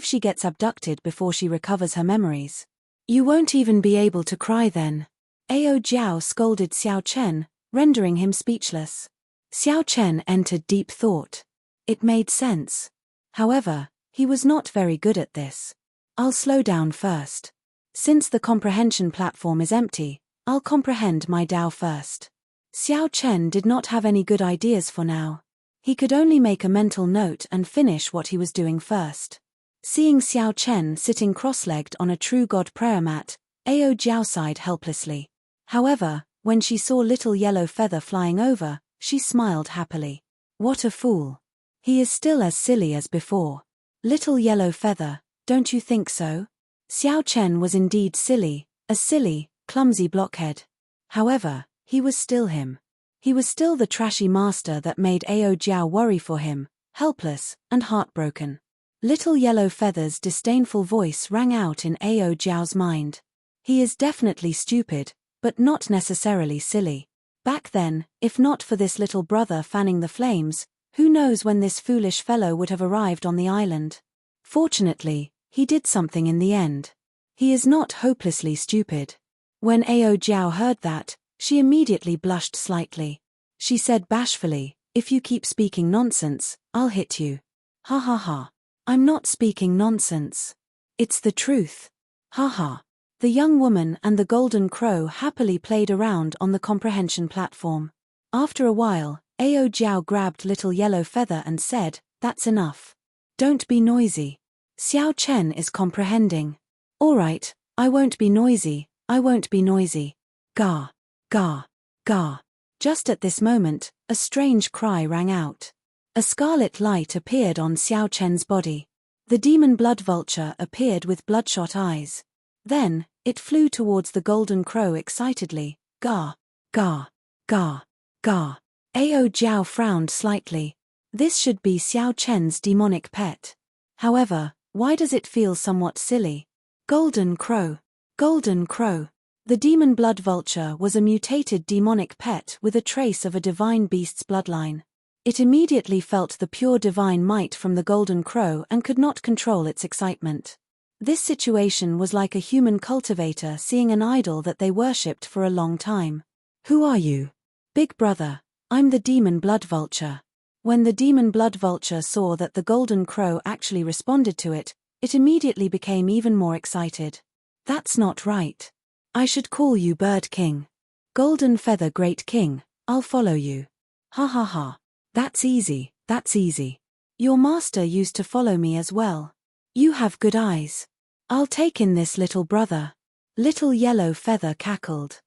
she gets abducted before she recovers her memories? You won't even be able to cry then. Ao Jiao scolded Xiao Chen, rendering him speechless. Xiao Chen entered deep thought. It made sense. However, he was not very good at this. I'll slow down first. Since the comprehension platform is empty, I'll comprehend my Tao first. Xiao Chen did not have any good ideas for now. He could only make a mental note and finish what he was doing first. Seeing Xiao Chen sitting cross-legged on a true god prayer mat, Ao Jiao sighed helplessly. However, when she saw little yellow feather flying over, she smiled happily. What a fool. He is still as silly as before. Little yellow feather, don't you think so? Xiao Chen was indeed silly, a silly, clumsy blockhead. However, he was still him. He was still the trashy master that made Ao Jiao worry for him, helpless and heartbroken. Little Yellow Feather's disdainful voice rang out in Ao Jiao's mind. He is definitely stupid, but not necessarily silly. Back then, if not for this little brother fanning the flames, who knows when this foolish fellow would have arrived on the island. Fortunately, he did something in the end. He is not hopelessly stupid. When Ao Jiao heard that, she immediately blushed slightly. She said bashfully, "If you keep speaking nonsense, I'll hit you." Ha ha ha. I'm not speaking nonsense. It's the truth. Ha ha. The young woman and the golden crow happily played around on the comprehension platform. After a while, Ao Jiao grabbed Little Yellow Feather and said, "That's enough. Don't be noisy. Xiao Chen is comprehending." "All right, I won't be noisy, I won't be noisy." Ga, ga, ga. Just at this moment, a strange cry rang out. A scarlet light appeared on Xiao Chen's body. The demon blood vulture appeared with bloodshot eyes. Then, it flew towards the golden crow excitedly. Ga, ga, ga, ga. Ao Jiao frowned slightly. This should be Xiao Chen's demonic pet. However, why does it feel somewhat silly? Golden crow. Golden crow. The demon blood vulture was a mutated demonic pet with a trace of a divine beast's bloodline. It immediately felt the pure divine might from the golden crow and could not control its excitement. This situation was like a human cultivator seeing an idol that they worshipped for a long time. "Who are you?" "Big brother, I'm the demon blood vulture." When the demon blood vulture saw that the golden crow actually responded to it, it immediately became even more excited. "That's not right. I should call you Bird King. Golden Feather Great King, I'll follow you." "Ha ha ha. That's easy, that's easy. Your master used to follow me as well. You have good eyes. I'll take in this little brother." Little Yellow Feather cackled.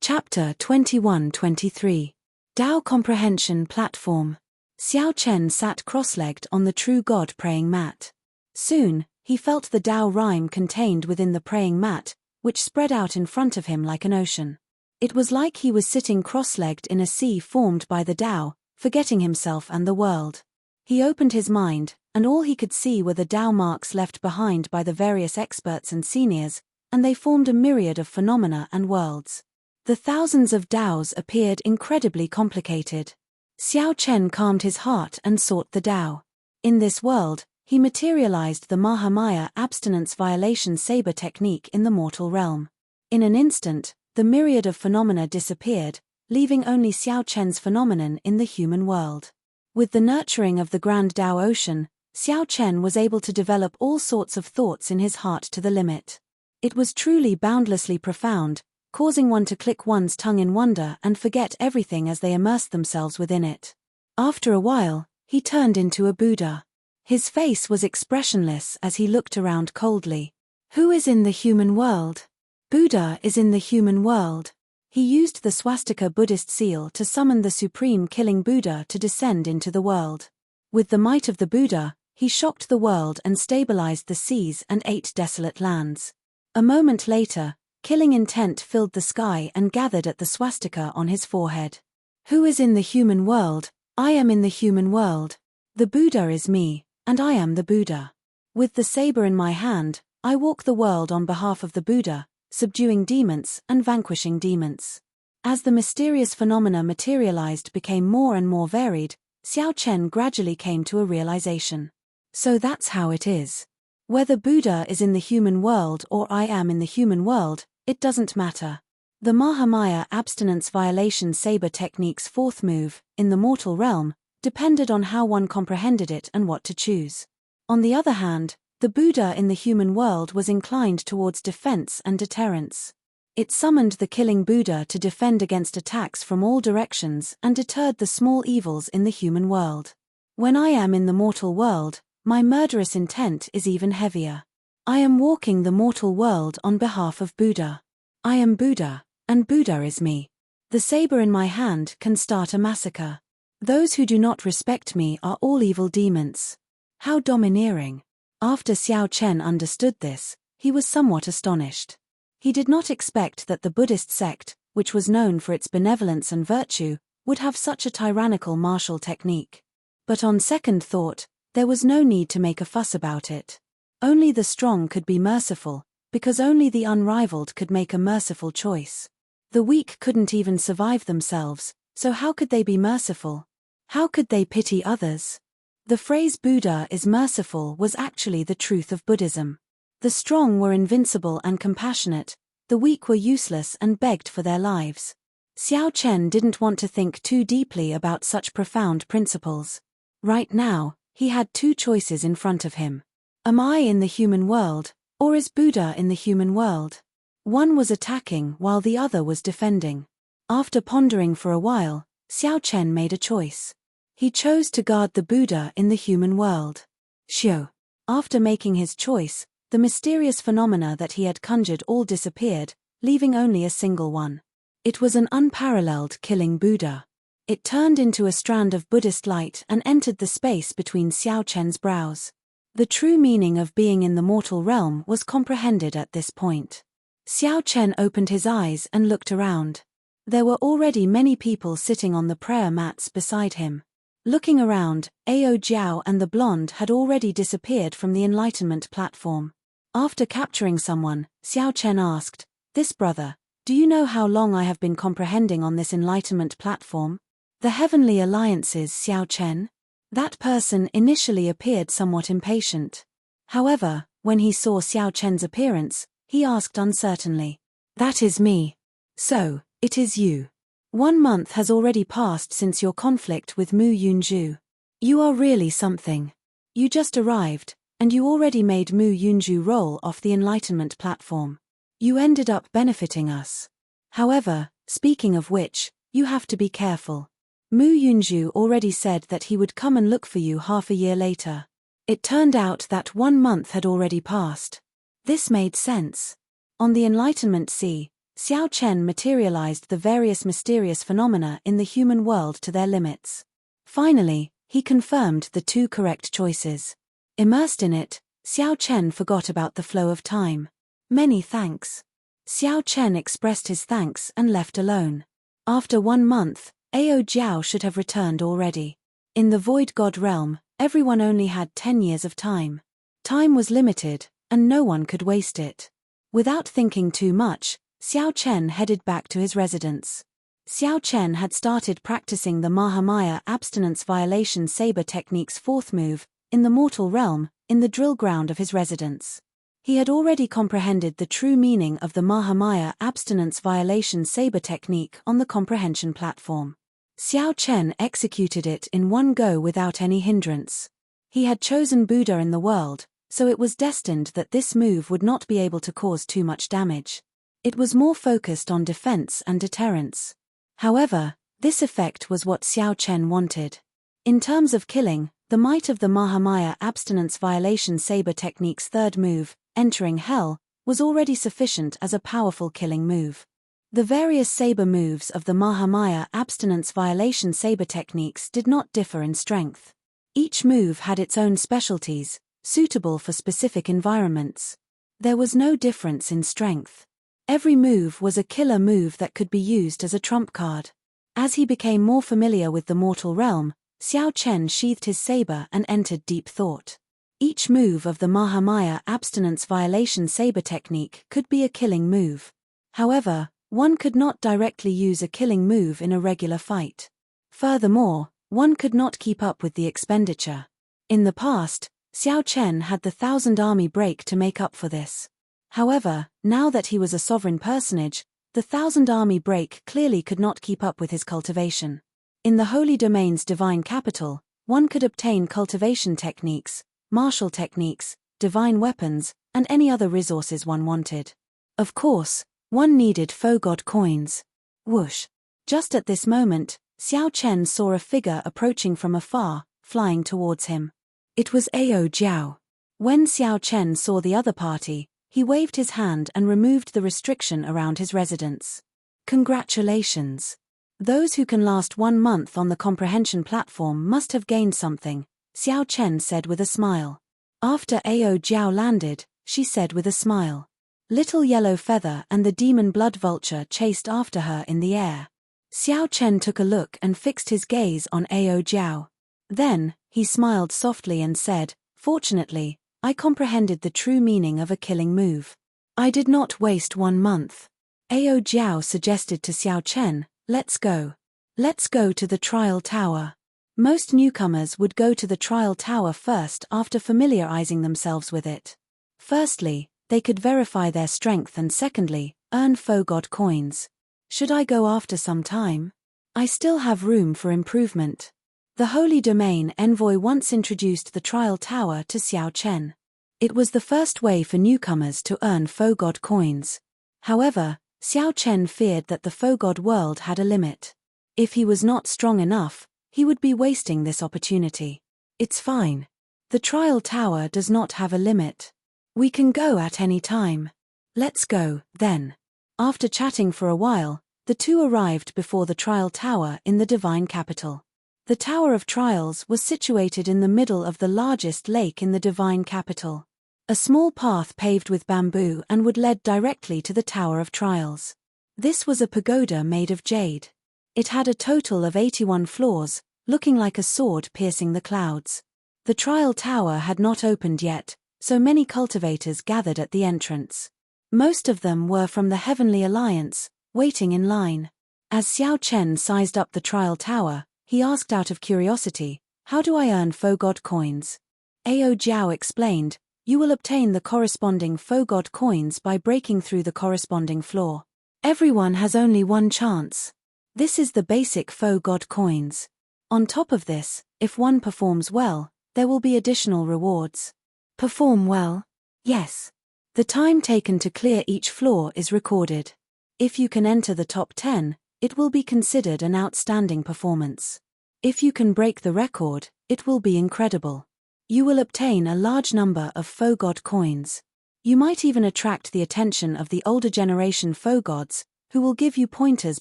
Chapter 21-23. Tao Comprehension Platform. Xiao Chen sat cross-legged on the true God praying mat. Soon, he felt the Tao rhyme contained within the praying mat, which spread out in front of him like an ocean. It was like he was sitting cross-legged in a sea formed by the Tao, forgetting himself and the world. He opened his mind, and all he could see were the Tao marks left behind by the various experts and seniors, and they formed a myriad of phenomena and worlds. The thousands of Taos appeared incredibly complicated. Xiao Chen calmed his heart and sought the Tao. In this world, he materialized the Mahamaya abstinence violation saber technique in the mortal realm. In an instant, the myriad of phenomena disappeared, leaving only Xiao Chen's phenomenon in the human world. With the nurturing of the Grand Tao Ocean, Xiao Chen was able to develop all sorts of thoughts in his heart to the limit. It was truly boundlessly profound, causing one to click one's tongue in wonder and forget everything as they immersed themselves within it. After a while, he turned into a Buddha. His face was expressionless as he looked around coldly. "Who is in the human world?" "Buddha is in the human world." He used the swastika Buddhist seal to summon the supreme killing Buddha to descend into the world. With the might of the Buddha, he shocked the world and stabilized the seas and 8 desolate lands. A moment later, killing intent filled the sky and gathered at the swastika on his forehead. "Who is in the human world? I am in the human world. The Buddha is me, and I am the Buddha. With the saber in my hand, I walk the world on behalf of the Buddha, subduing demons and vanquishing demons." As the mysterious phenomena materialized became more and more varied, Xiao Chen gradually came to a realization. So that's how it is. Whether Buddha is in the human world or I am in the human world, it doesn't matter. The Mahamaya abstinence violation saber technique's fourth move, in the mortal realm, depended on how one comprehended it and what to choose. On the other hand, the Buddha in the human world was inclined towards defense and deterrence. It summoned the killing Buddha to defend against attacks from all directions and deterred the small evils in the human world. When I am in the mortal world, my murderous intent is even heavier. I am walking the mortal world on behalf of Buddha. I am Buddha, and Buddha is me. The saber in my hand can start a massacre. Those who do not respect me are all evil demons. How domineering. After Xiao Chen understood this, he was somewhat astonished. He did not expect that the Buddhist sect, which was known for its benevolence and virtue, would have such a tyrannical martial technique. But on second thought, there was no need to make a fuss about it. Only the strong could be merciful, because only the unrivaled could make a merciful choice. The weak couldn't even survive themselves, so how could they be merciful? How could they pity others? The phrase Buddha is merciful was actually the truth of Buddhism. The strong were invincible and compassionate, the weak were useless and begged for their lives. Xiao Chen didn't want to think too deeply about such profound principles. Right now, he had two choices in front of him. Am I in the human world, or is Buddha in the human world? One was attacking while the other was defending. After pondering for a while, Xiao Chen made a choice. He chose to guard the Buddha in the human world. Xiao. After making his choice, the mysterious phenomena that he had conjured all disappeared, leaving only a single one. It was an unparalleled killing Buddha. It turned into a strand of Buddhist light and entered the space between Xiao Chen's brows. The true meaning of being in the mortal realm was comprehended at this point. Xiao Chen opened his eyes and looked around. There were already many people sitting on the prayer mats beside him. Looking around, Ao Jiao and the blonde had already disappeared from the enlightenment platform. After capturing someone, Xiao Chen asked, "This brother, do you know how long I have been comprehending on this enlightenment platform?" "The heavenly alliances, Xiao Chen." That person initially appeared somewhat impatient. However, when he saw Xiao Chen's appearance, he asked uncertainly, "That is me. So, it is you. 1 month has already passed since your conflict with Mu Yunju. You are really something. You just arrived, and you already made Mu Yunju roll off the enlightenment platform. You ended up benefiting us. However, speaking of which, you have to be careful. Mu Yunju already said that he would come and look for you half a year later. It turned out that 1 month had already passed." This made sense. On the Enlightenment Sea, Xiao Chen materialized the various mysterious phenomena in the human world to their limits. Finally, he confirmed the two correct choices. Immersed in it, Xiao Chen forgot about the flow of time. "Many thanks." Xiao Chen expressed his thanks and left alone. After 1 month, Ao Jiao should have returned already. In the Void God realm, everyone only had 10 years of time. Time was limited, and no one could waste it. Without thinking too much, Xiao Chen headed back to his residence. Xiao Chen had started practicing the Mahamaya abstinence violation saber technique's fourth move, in the mortal realm, in the drill ground of his residence. He had already comprehended the true meaning of the Mahamaya abstinence violation saber technique on the comprehension platform. Xiao Chen executed it in one go without any hindrance. He had chosen Buddha in the world, so it was destined that this move would not be able to cause too much damage. It was more focused on defense and deterrence. However, this effect was what Xiao Chen wanted. In terms of killing, the might of the Mahamaya abstinence violation saber technique's third move, entering hell, was already sufficient as a powerful killing move. The various saber moves of the Mahamaya abstinence violation saber techniques did not differ in strength. Each move had its own specialties, suitable for specific environments. There was no difference in strength. Every move was a killer move that could be used as a trump card. As he became more familiar with the mortal realm, Xiao Chen sheathed his saber and entered deep thought. Each move of the Mahamaya abstinence violation saber technique could be a killing move. However, one could not directly use a killing move in a regular fight. Furthermore, one could not keep up with the expenditure. In the past, Xiao Chen had the 1,000 army break to make up for this. However, now that he was a sovereign personage, the 1,000 army break clearly could not keep up with his cultivation. In the Holy Domain's divine capital, one could obtain cultivation techniques, martial techniques, divine weapons, and any other resources one wanted. Of course, one needed faux god coins. Whoosh! Just at this moment, Xiao Chen saw a figure approaching from afar, flying towards him. It was Ao Jiao. When Xiao Chen saw the other party, he waved his hand and removed the restriction around his residence. "Congratulations. Those who can last 1 month on the comprehension platform must have gained something," Xiao Chen said with a smile. After Ao Jiao landed, she said with a smile. Little Yellow Feather and the demon blood vulture chased after her in the air. Xiao Chen took a look and fixed his gaze on Ao Jiao. Then, he smiled softly and said, "Fortunately, I comprehended the true meaning of a killing move. I did not waste 1 month." Ao Jiao suggested to Xiao Chen, "Let's go. Let's go to the trial tower." Most newcomers would go to the trial tower first after familiarizing themselves with it. Firstly, they could verify their strength, and secondly, earn faux god coins. Should I go after some time? I still have room for improvement. The Holy Domain envoy once introduced the trial tower to Xiao Chen. It was the first way for newcomers to earn faux god coins. However, Xiao Chen feared that the faux god world had a limit. If he was not strong enough, he would be wasting this opportunity. It's fine. The trial tower does not have a limit. We can go at any time. Let's go, then. After chatting for a while, the two arrived before the trial tower in the divine capital. The Tower of Trials was situated in the middle of the largest lake in the divine capital. A small path paved with bamboo and wood led directly to the Tower of Trials. This was a pagoda made of jade. It had a total of 81 floors, looking like a sword piercing the clouds. The trial tower had not opened yet, so many cultivators gathered at the entrance. Most of them were from the Heavenly Alliance, waiting in line. As Xiao Chen sized up the trial tower, he asked out of curiosity, "How do I earn faux god coins?" Ao Jiao explained, "You will obtain the corresponding faux god coins by breaking through the corresponding floor. Everyone has only one chance. This is the basic faux god coins. On top of this, if one performs well, there will be additional rewards." Perform well? Yes. The time taken to clear each floor is recorded. If you can enter the top 10, it will be considered an outstanding performance. If you can break the record, it will be incredible. You will obtain a large number of faux god coins. You might even attract the attention of the older generation faux gods, who will give you pointers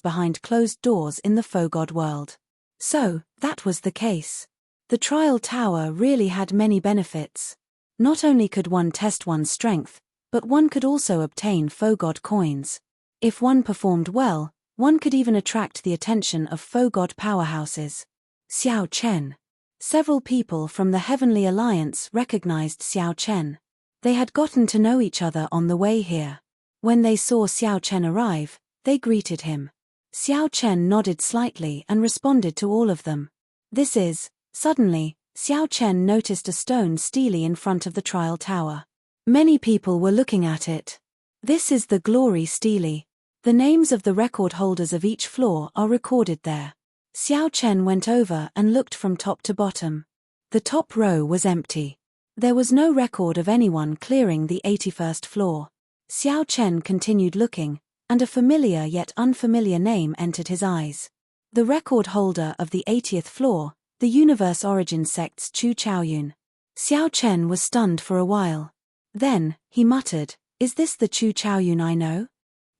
behind closed doors in the faux god world. So, that was the case. The trial tower really had many benefits. Not only could one test one's strength, but one could also obtain faux god coins. If one performed well, one could even attract the attention of faux god powerhouses. Xiao Chen. Several people from the Heavenly Alliance recognized Xiao Chen. They had gotten to know each other on the way here. When they saw Xiao Chen arrive, they greeted him. Xiao Chen nodded slightly and responded to all of them. Suddenly, Xiao Chen noticed a stone stele in front of the trial tower. Many people were looking at it. This is the glory stele. The names of the record holders of each floor are recorded there. Xiao Chen went over and looked from top to bottom. The top row was empty. There was no record of anyone clearing the 81st floor. Xiao Chen continued looking, and a familiar yet unfamiliar name entered his eyes. The record holder of the 80th floor, the Universe Origin Sect's Chu Chaoyun. Xiao Chen was stunned for a while. Then, he muttered, "Is this the Chu Chaoyun I know?"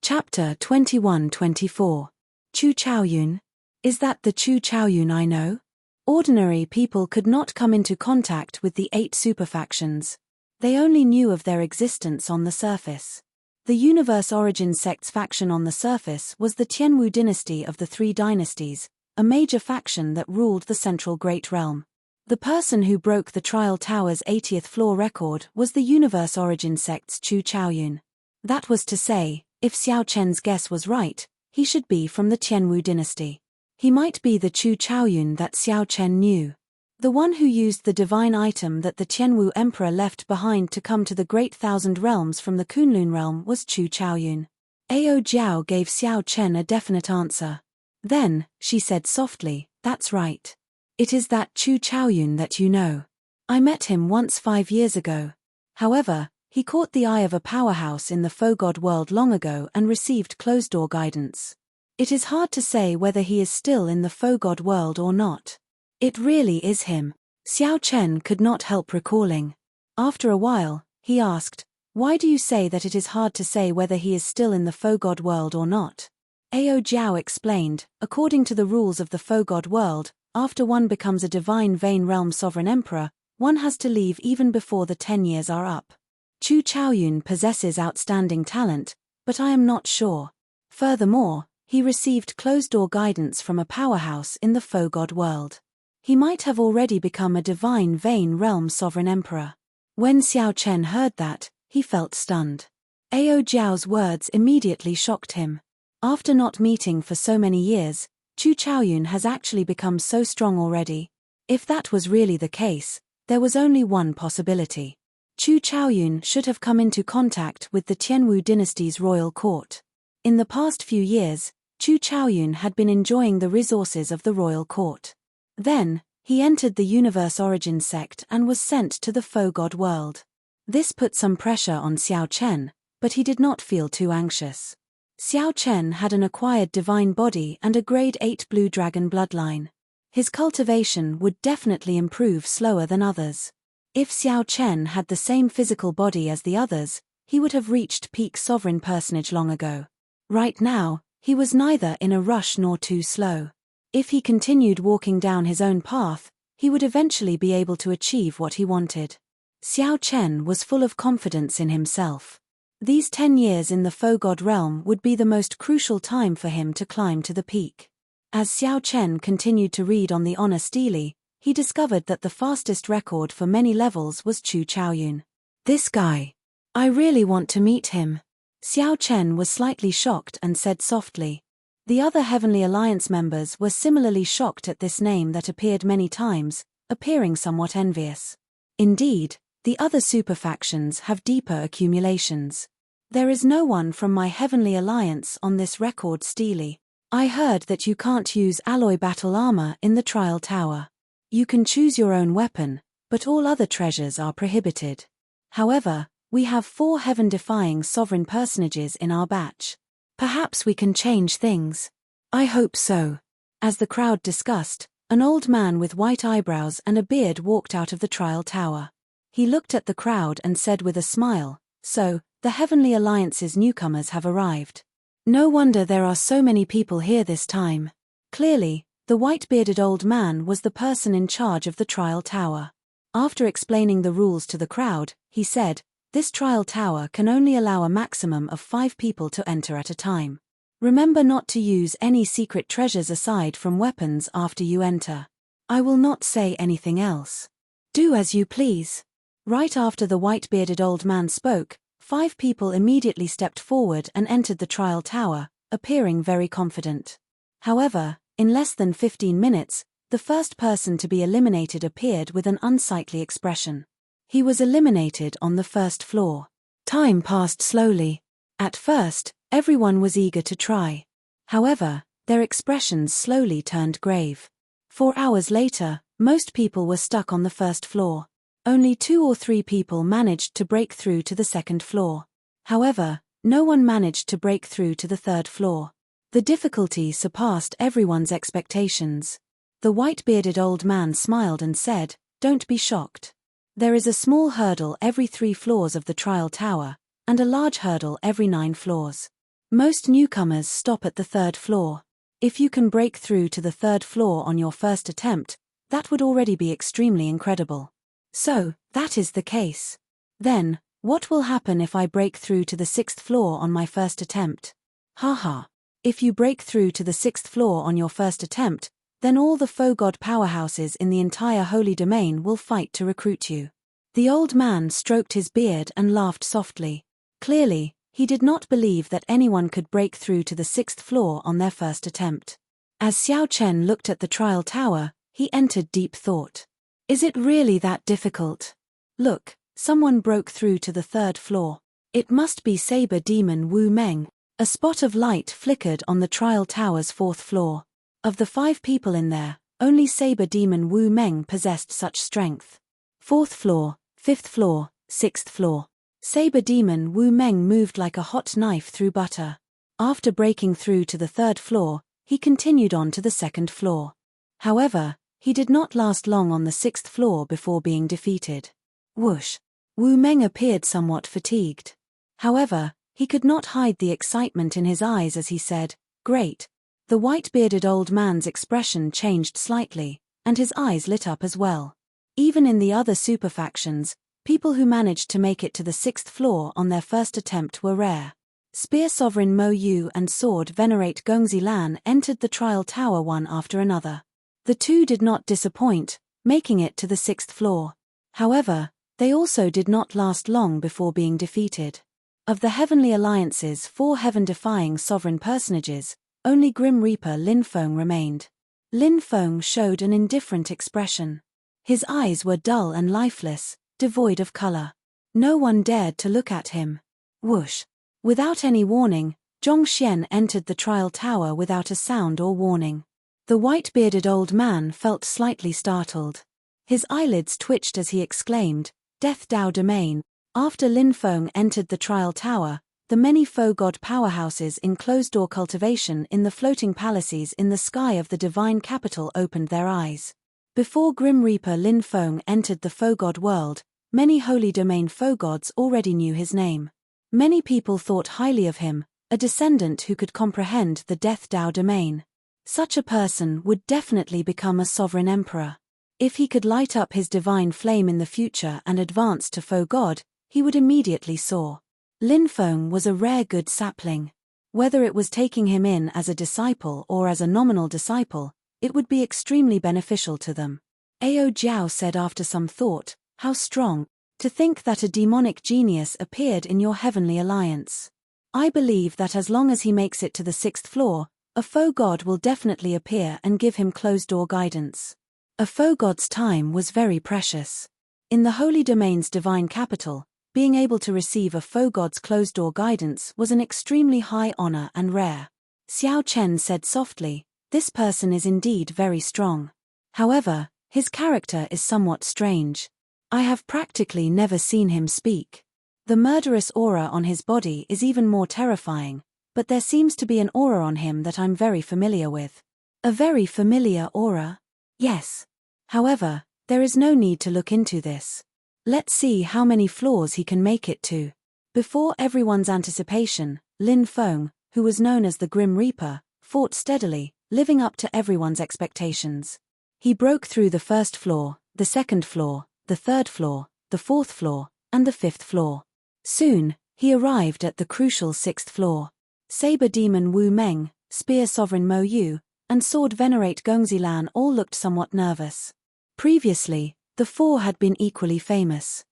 Chapter 21-24. Chu Chaoyun? Is that the Chu Chaoyun I know? Ordinary people could not come into contact with the 8 superfactions. They only knew of their existence on the surface. The Universe Origin Sect's faction on the surface was the Tianwu dynasty of the 3 dynasties, a major faction that ruled the Central Great Realm. The person who broke the Trial Tower's 80th floor record was the Universe Origin Sect's Chu Chaoyun. That was to say, if Xiao Chen's guess was right, he should be from the Tianwu dynasty. He might be the Chu Chaoyun that Xiao Chen knew. The one who used the divine item that the Tianwu Emperor left behind to come to the Great Thousand Realms from the Kunlun realm was Chu Chaoyun. Ao Jiao gave Xiao Chen a definite answer. Then, she said softly, "That's right. It is that Chu Chaoyun that you know. I met him once 5 years ago. However, he caught the eye of a powerhouse in the faux god world long ago and received closed-door guidance. It is hard to say whether he is still in the faux god world or not. It really is him." Xiao Chen could not help recalling. After a while, he asked, "Why do you say that it is hard to say whether he is still in the faux god world or not?" Ao Jiao explained, "According to the rules of the faux god world, after one becomes a divine Vane Realm sovereign emperor, one has to leave even before the 10 years are up. Chu Chaoyun possesses outstanding talent, but I am not sure. Furthermore, he received closed-door guidance from a powerhouse in the Faux God world. He might have already become a divine Vane Realm sovereign emperor. When Xiao Chen heard that, he felt stunned. Ao Jiao's words immediately shocked him. After not meeting for so many years, Chu Chaoyun has actually become so strong already. If that was really the case, there was only one possibility. Chu Chaoyun should have come into contact with the Tianwu dynasty's royal court. In the past few years, Chu Chaoyun had been enjoying the resources of the royal court. Then, he entered the Universe Origin sect and was sent to the Faux God world. This put some pressure on Xiao Chen, but he did not feel too anxious. Xiao Chen had an acquired divine body and a grade 8 blue dragon bloodline. His cultivation would definitely improve slower than others. If Xiao Chen had the same physical body as the others, he would have reached peak sovereign personage long ago. Right now, he was neither in a rush nor too slow. If he continued walking down his own path, he would eventually be able to achieve what he wanted. Xiao Chen was full of confidence in himself. These 10 years in the Faux God realm would be the most crucial time for him to climb to the peak. As Xiao Chen continued to read on the honor stele, he discovered that the fastest record for many levels was Chu Chaoyun. This guy. I really want to meet him. Xiao Chen was slightly shocked and said softly. The other Heavenly Alliance members were similarly shocked at this name that appeared many times, appearing somewhat envious. Indeed, the other superfactions have deeper accumulations. There is no one from my Heavenly Alliance on this record stele. I heard that you can't use alloy battle armor in the trial tower. You can choose your own weapon, but all other treasures are prohibited. However, we have 4 heaven-defying sovereign personages in our batch. Perhaps we can change things. I hope so. As the crowd discussed, an old man with white eyebrows and a beard walked out of the trial tower. He looked at the crowd and said with a smile, "So, the Heavenly Alliance's newcomers have arrived. No wonder there are so many people here this time." Clearly, the white-bearded old man was the person in charge of the trial tower. After explaining the rules to the crowd, he said, "This trial tower can only allow a maximum of 5 people to enter at a time. Remember not to use any secret treasures aside from weapons after you enter. I will not say anything else. Do as you please." Right after the white-bearded old man spoke, 5 people immediately stepped forward and entered the trial tower, appearing very confident. However, in less than 15 minutes, the first person to be eliminated appeared with an unsightly expression. He was eliminated on the first floor. Time passed slowly. At first, everyone was eager to try. However, their expressions slowly turned grave. 4 hours later, most people were stuck on the first floor. Only 2 or 3 people managed to break through to the second floor. However, no one managed to break through to the third floor. The difficulty surpassed everyone's expectations. The white-bearded old man smiled and said, "Don't be shocked. There is a small hurdle every 3 floors of the trial tower, and a large hurdle every 9 floors. Most newcomers stop at the 3rd floor. If you can break through to the 3rd floor on your first attempt, that would already be extremely incredible. So, that is the case. Then, what will happen if I break through to the 6th floor on my first attempt? Haha. If you break through to the 6th floor on your first attempt, then all the Faux God powerhouses in the entire Holy Domain will fight to recruit you." The old man stroked his beard and laughed softly. Clearly, he did not believe that anyone could break through to the 6th floor on their first attempt. As Xiao Chen looked at the trial tower, he entered deep thought. Is it really that difficult? Look, someone broke through to the 3rd floor. It must be Saber Demon Wu Meng. A spot of light flickered on the trial tower's 4th floor. Of the 5 people in there, only Saber Demon Wu Meng possessed such strength. 4th floor, 5th floor, 6th floor. Saber Demon Wu Meng moved like a hot knife through butter. After breaking through to the 3rd floor, he continued on to the 2nd floor. However, he did not last long on the 6th floor before being defeated. Whoosh! Wu Meng appeared somewhat fatigued. However, he could not hide the excitement in his eyes as he said, "Great." The white-bearded old man's expression changed slightly, and his eyes lit up as well. Even in the other superfactions, People who managed to make it to the 6th floor on their first attempt were rare. Spear Sovereign Mo Yu and Sword Venerate Gongzi Lan entered the trial tower one after another. The two did not disappoint, making it to the 6th floor. However, they also did not last long before being defeated. Of the Heavenly Alliance's 4 heaven-defying sovereign personages, only Grim Reaper Lin Feng remained. Lin Feng showed an indifferent expression. His eyes were dull and lifeless, devoid of color. No one dared to look at him. Whoosh! Without any warning, Zhong Xian entered the trial tower without a sound or warning. The white-bearded old man felt slightly startled. His eyelids twitched as he exclaimed, "Death Dao Domain." After Lin Feng entered the trial tower, the many faux god powerhouses in closed-door cultivation in the floating palaces in the sky of the divine capital opened their eyes. Before Grim Reaper Lin Feng entered the faux god world, many holy domain faux gods already knew his name. Many people thought highly of him, a descendant who could comprehend the Death Dao Domain. Such a person would definitely become a sovereign emperor. If he could light up his divine flame in the future and advance to faux god, he would immediately soar. Lin Feng was a rare good sapling. Whether it was taking him in as a disciple or as a nominal disciple, it would be extremely beneficial to them. Ao Jiao said after some thought, "How strong. To think that a demonic genius appeared in your heavenly alliance. I believe that as long as he makes it to the 6th floor, a faux god will definitely appear and give him closed-door guidance." A faux god's time was very precious. In the Holy Domain's divine capital, being able to receive a faux god's closed-door guidance was an extremely high honor and rare. Xiao Chen said softly, "This person is indeed very strong. However, his character is somewhat strange. I have practically never seen him speak. The murderous aura on his body is even more terrifying, but there seems to be an aura on him that I'm very familiar with." A very familiar aura? Yes. However, there is no need to look into this. Let's see how many floors he can make it to. Before everyone's anticipation, Lin Feng, who was known as the Grim Reaper, fought steadily, living up to everyone's expectations. He broke through the 1st floor, the 2nd floor, the 3rd floor, the 4th floor, and the 5th floor. Soon, he arrived at the crucial 6th floor. Saber Demon Wu Meng, Spear Sovereign Mo Yu, and Sword Venerate Gongzi Lan all looked somewhat nervous. Previously, the 4 had been equally famous.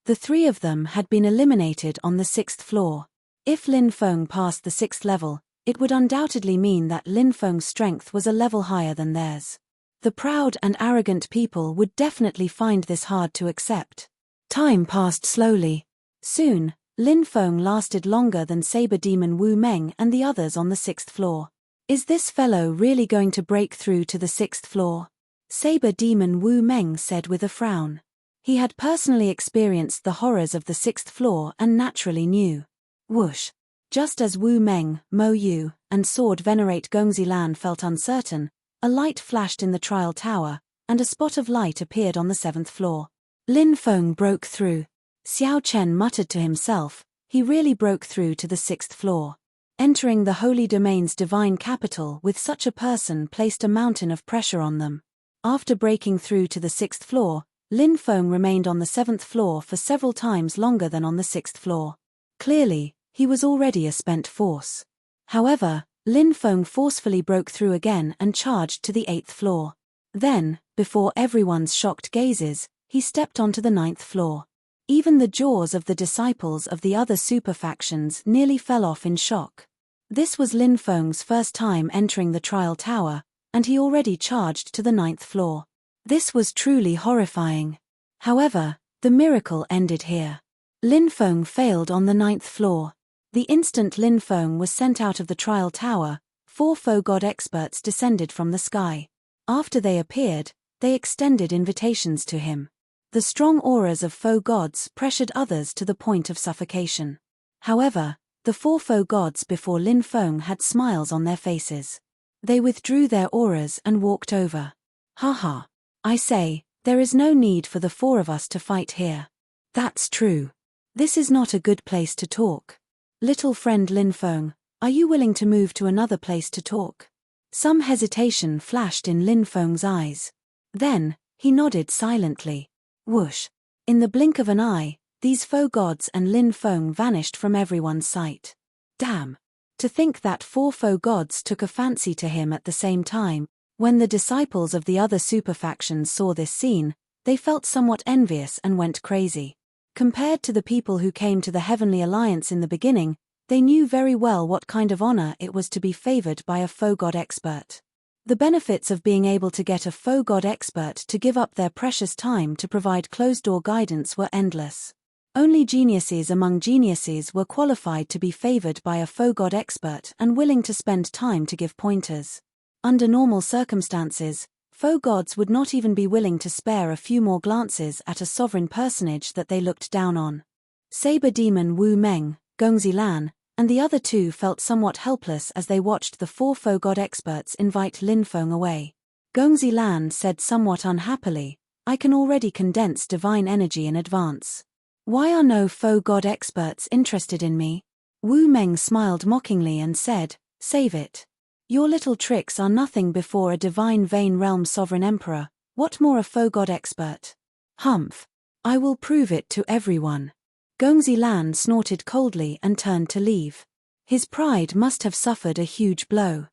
The 3 of them had been eliminated on the 6th floor. If Lin Feng passed the 6th level, it would undoubtedly mean that Lin Feng's strength was a level higher than theirs. The proud and arrogant people would definitely find this hard to accept. Time passed slowly. Soon, Lin Feng lasted longer than Saber Demon Wu Meng and the others on the 6th floor. Is this fellow really going to break through to the 6th floor? Saber Demon Wu Meng said with a frown. He had personally experienced the horrors of the 6th floor and naturally knew. Whoosh! Just as Wu Meng, Mo Yu, and Sword Venerate Gongzi Lan felt uncertain, a light flashed in the trial tower, and a spot of light appeared on the 7th floor. Lin Feng broke through. Xiao Chen muttered to himself, he really broke through to the 6th floor. Entering the Holy Domain's divine capital with such a person placed a mountain of pressure on them. After breaking through to the 6th floor, Lin Feng remained on the 7th floor for several times longer than on the 6th floor. Clearly, he was already a spent force. However, Lin Feng forcefully broke through again and charged to the 8th floor. Then, before everyone's shocked gazes, he stepped onto the 9th floor. Even the jaws of the disciples of the other super factions nearly fell off in shock. This was Lin Feng's first time entering the trial tower, and he already charged to the 9th floor. This was truly horrifying. However, the miracle ended here. Lin Feng failed on the 9th floor. The instant Lin Feng was sent out of the trial tower, 4 faux god experts descended from the sky. After they appeared, they extended invitations to him. The strong auras of faux gods pressured others to the point of suffocation. However, the 4 faux gods before Lin Feng had smiles on their faces. They withdrew their auras and walked over. Haha. I say, there is no need for the 4 of us to fight here. That's true. This is not a good place to talk. Little friend Lin Feng, are you willing to move to another place to talk? Some hesitation flashed in Lin Feng's eyes. Then, he nodded silently. Whoosh! In the blink of an eye, these faux gods and Lin Feng vanished from everyone's sight. Damn! To think that 4 faux gods took a fancy to him at the same time. When the disciples of the other superfactions saw this scene, they felt somewhat envious and went crazy. Compared to the people who came to the Heavenly Alliance in the beginning, they knew very well what kind of honor it was to be favored by a faux god expert. The benefits of being able to get a faux god expert to give up their precious time to provide closed-door guidance were endless. Only geniuses among geniuses were qualified to be favored by a faux god expert and willing to spend time to give pointers. Under normal circumstances, faux gods would not even be willing to spare a few more glances at a sovereign personage that they looked down on. Saber Demon Wu Meng, Gongzi Lan, and the other 2 felt somewhat helpless as they watched the 4 faux god experts invite Lin Feng away. Gongzi Lan said somewhat unhappily, "I can already condense divine energy in advance. Why are no faux god experts interested in me?" Wu Meng smiled mockingly and said, "Save it. Your little tricks are nothing before a divine Vane Realm sovereign emperor. What more a faux god expert? Humph. I will prove it to everyone." Gongzi Lan snorted coldly and turned to leave. His pride must have suffered a huge blow.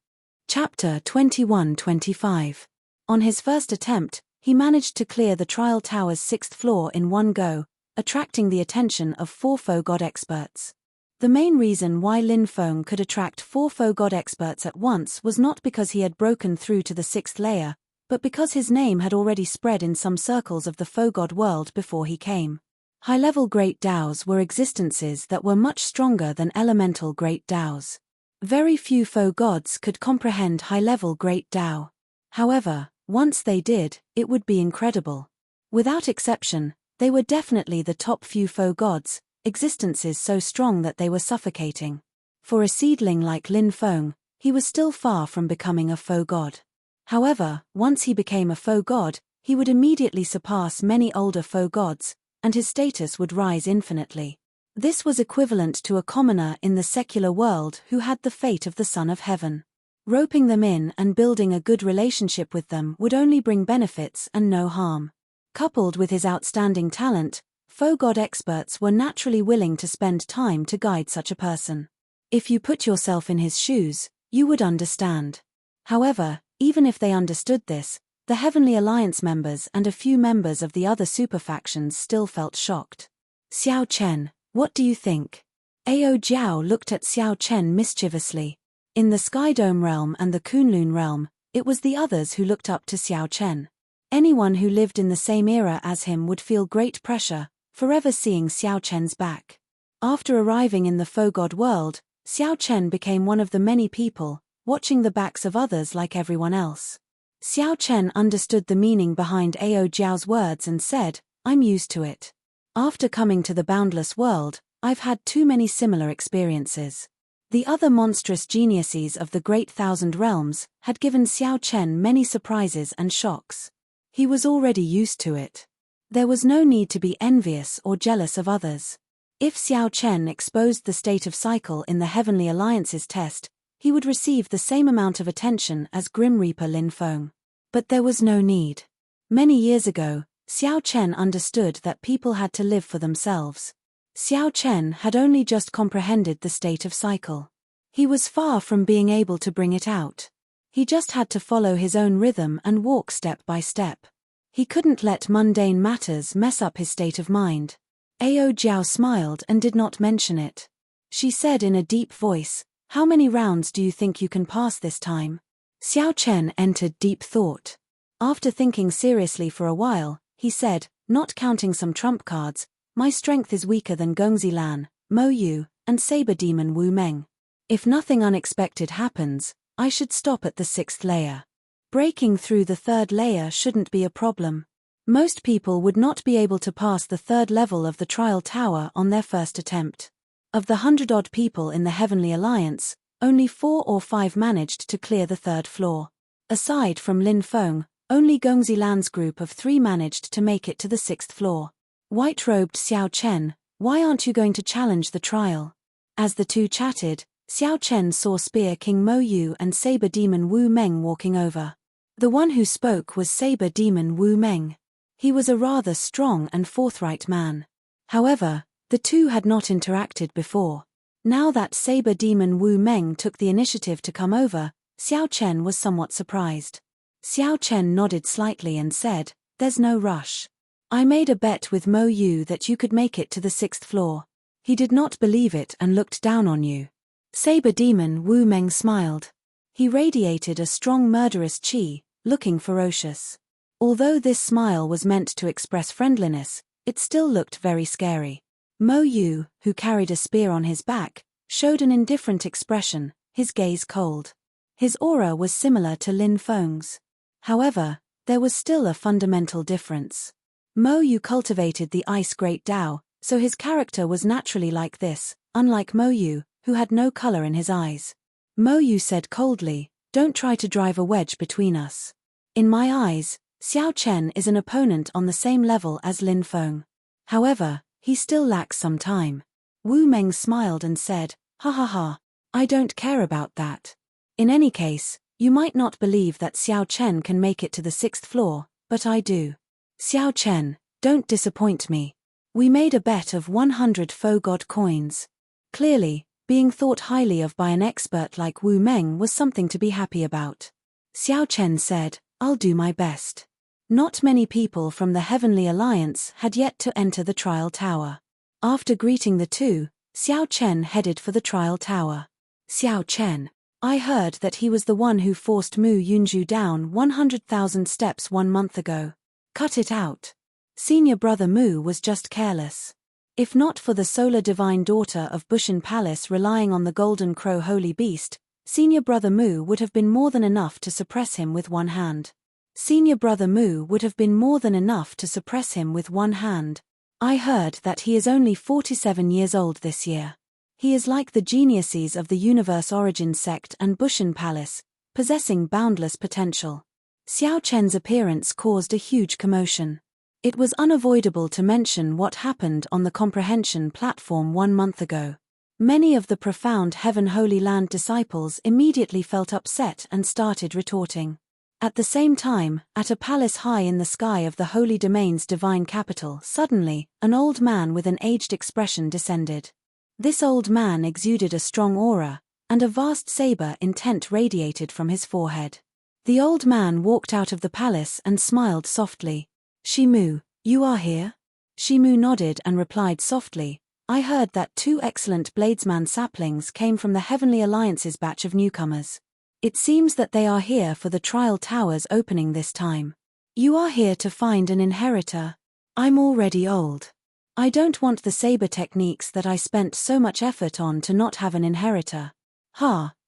Chapter 21-25. On his first attempt, he managed to clear the trial tower's 6th floor in one go, attracting the attention of 4 faux god experts. The main reason why Lin Feng could attract 4 faux god experts at once was not because he had broken through to the 6th layer, but because his name had already spread in some circles of the faux god world before he came. High-level Great Daos were existences that were much stronger than elemental Great Daos. Very few faux gods could comprehend high-level Great Dao. However, once they did, it would be incredible. Without exception, they were definitely the top few faux gods, existences so strong that they were suffocating. For a seedling like Lin Feng, he was still far from becoming a faux god. However, once he became a faux god, he would immediately surpass many older faux gods, and his status would rise infinitely. This was equivalent to a commoner in the secular world who had the fate of the Son of Heaven. Roping them in and building a good relationship with them would only bring benefits and no harm. Coupled with his outstanding talent, faux god experts were naturally willing to spend time to guide such a person. If you put yourself in his shoes, you would understand. However, even if they understood this, the Heavenly Alliance members and a few members of the other superfactions still felt shocked. "Xiao Chen, what do you think?" Ao Jiao looked at Xiao Chen mischievously. In the Skydome realm and the Kunlun realm, it was the others who looked up to Xiao Chen. Anyone who lived in the same era as him would feel great pressure, forever seeing Xiao Chen's back. After arriving in the faux god world, Xiao Chen became one of the many people, watching the backs of others like everyone else. Xiao Chen understood the meaning behind Ao Jiao's words and said, "I'm used to it. After coming to the boundless world, I've had too many similar experiences." The other monstrous geniuses of the Great Thousand Realms had given Xiao Chen many surprises and shocks. He was already used to it. There was no need to be envious or jealous of others. If Xiao Chen exposed the state of cycle in the Heavenly Alliance's test, he would receive the same amount of attention as Grim Reaper Lin Feng. But there was no need. Many years ago, Xiao Chen understood that people had to live for themselves. Xiao Chen had only just comprehended the state of cycle. He was far from being able to bring it out. He just had to follow his own rhythm and walk step by step. He couldn't let mundane matters mess up his state of mind. Ao Jiao smiled and did not mention it. She said in a deep voice, "How many rounds do you think you can pass this time?" Xiao Chen entered deep thought. After thinking seriously for a while, he said, "Not counting some trump cards, my strength is weaker than Gongzi Lan, Mo Yu, and Saber Demon Wu Meng. If nothing unexpected happens, I should stop at the 6th layer. Breaking through the 3rd layer shouldn't be a problem. Most people would not be able to pass the 3rd level of the trial tower on their first attempt. Of the 100-odd people in the Heavenly Alliance, only 4 or 5 managed to clear the 3rd floor. Aside from Lin Feng, only Gongzi Lan's group of 3 managed to make it to the 6th floor. White-robed Xiao Chen, why aren't you going to challenge the trial? As the two chatted, Xiao Chen saw Spear King Mo Yu and Saber Demon Wu Meng walking over. The one who spoke was Saber Demon Wu Meng. He was a rather strong and forthright man. However, the two had not interacted before. Now that saber demon Wu Meng took the initiative to come over, Xiao Chen was somewhat surprised. Xiao Chen nodded slightly and said, "There's no rush. I made a bet with Mo Yu that you could make it to the 6th floor. He did not believe it and looked down on you." Saber demon Wu Meng smiled. He radiated a strong murderous qi, looking ferocious. Although this smile was meant to express friendliness, it still looked very scary. Mo Yu, who carried a spear on his back, showed an indifferent expression, his gaze cold. His aura was similar to Lin Feng's. However, there was still a fundamental difference. Mo Yu cultivated the Ice Great Tao, so his character was naturally like this, unlike Mo Yu, who had no color in his eyes. Mo Yu said coldly, "Don't try to drive a wedge between us. In my eyes, Xiao Chen is an opponent on the same level as Lin Feng. However, he still lacks some time." Wu Meng smiled and said, "Ha ha ha, I don't care about that. In any case, you might not believe that Xiao Chen can make it to the 6th floor, but I do. Xiao Chen, don't disappoint me. We made a bet of 100 faux god coins." Clearly, being thought highly of by an expert like Wu Meng was something to be happy about. Xiao Chen said, "I'll do my best." Not many people from the Heavenly Alliance had yet to enter the trial tower. After greeting the two, Xiao Chen headed for the trial tower. "Xiao Chen, I heard that he was the one who forced Mu Yunju down 100,000 steps 1 month ago. Cut it out. Senior brother Mu was just careless. If not for the solar divine daughter of Bushan Palace relying on the Golden Crow Holy Beast, senior brother Mu would have been more than enough to suppress him with one hand. Senior brother Mu would have been more than enough to suppress him with one hand. I heard that he is only 47 years old this year. He is like the geniuses of the Universe Origin sect and Bushan Palace, possessing boundless potential." Xiao Chen's appearance caused a huge commotion. It was unavoidable to mention what happened on the comprehension platform 1 month ago. Many of the profound Heaven Holy Land disciples immediately felt upset and started retorting. At the same time, at a palace high in the sky of the Holy Domain's divine capital, suddenly, an old man with an aged expression descended. This old man exuded a strong aura, and a vast saber intent radiated from his forehead. The old man walked out of the palace and smiled softly. "Shimu, you are here?" Shimu nodded and replied softly, "I heard that 2 excellent bladesman saplings came from the Heavenly Alliance's batch of newcomers. It seems that they are here for the trial tower's opening this time. You are here to find an inheritor. I'm already old. I don't want the saber techniques that I spent so much effort on to not have an inheritor.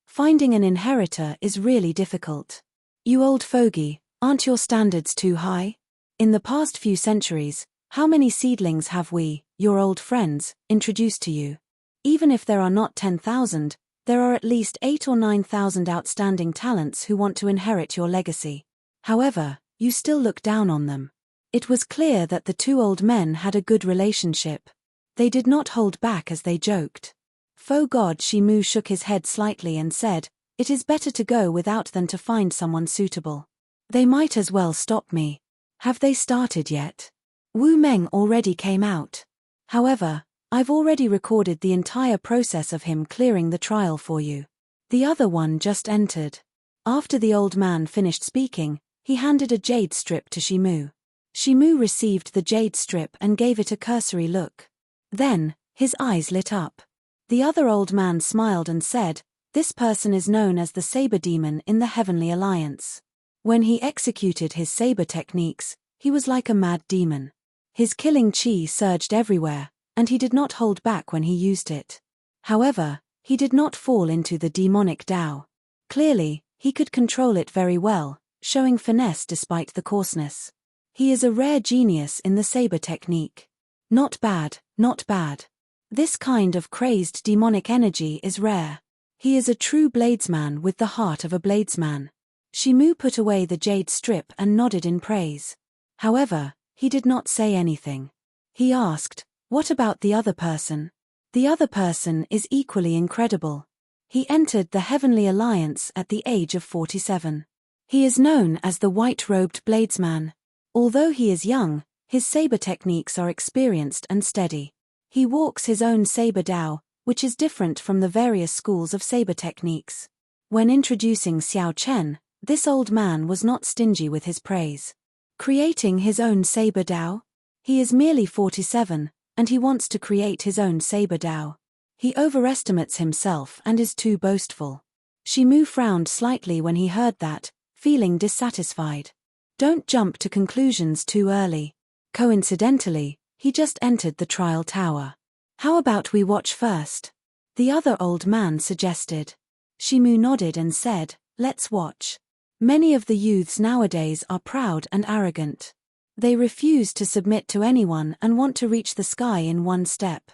Finding an inheritor is really difficult. You old fogey, aren't your standards too high? In the past few centuries, how many seedlings have we, your old friends, introduced to you? Even if there are not 10,000, there are at least 8 or 9,000 outstanding talents who want to inherit your legacy. However, you still look down on them." It was clear that the 2 old men had a good relationship. They did not hold back as they joked. Faux God Shimu shook his head slightly and said, "It is better to go without than to find someone suitable. They might as well stop me. Have they started yet?" Wu Meng already came out. "However, I've already recorded the entire process of him clearing the trial for you." The other one just entered. After the old man finished speaking, he handed a jade strip to Shimu. Shimu received the jade strip and gave it a cursory look. Then, his eyes lit up. The other old man smiled and said, "This person is known as the Saber Demon in the Heavenly Alliance. When he executed his saber techniques, he was like a mad demon. His killing chi surged everywhere, and he did not hold back when he used it. However, he did not fall into the demonic Tao. Clearly, he could control it very well, showing finesse despite the coarseness. He is a rare genius in the saber technique. Not bad, not bad. This kind of crazed demonic energy is rare. He is a true bladesman with the heart of a bladesman." Shimu put away the jade strip and nodded in praise. However, he did not say anything. He asked, "What about the other person?" "The other person is equally incredible. He entered the Heavenly Alliance at the age of 47. He is known as the White-Robed Bladesman. Although he is young, his saber techniques are experienced and steady. He walks his own saber dao, which is different from the various schools of saber techniques. When introducing Xiao Chen, this old man was not stingy with his praise. Creating his own saber dao? He is merely 47, and he wants to create his own saber dao. He overestimates himself and is too boastful. Shimu frowned slightly when he heard that, feeling dissatisfied. Don't jump to conclusions too early. Coincidentally, he just entered the trial tower. How about we watch first? The other old man suggested. Shimu nodded and said, let's watch. Many of the youths nowadays are proud and arrogant. They refuse to submit to anyone and want to reach the sky in one step.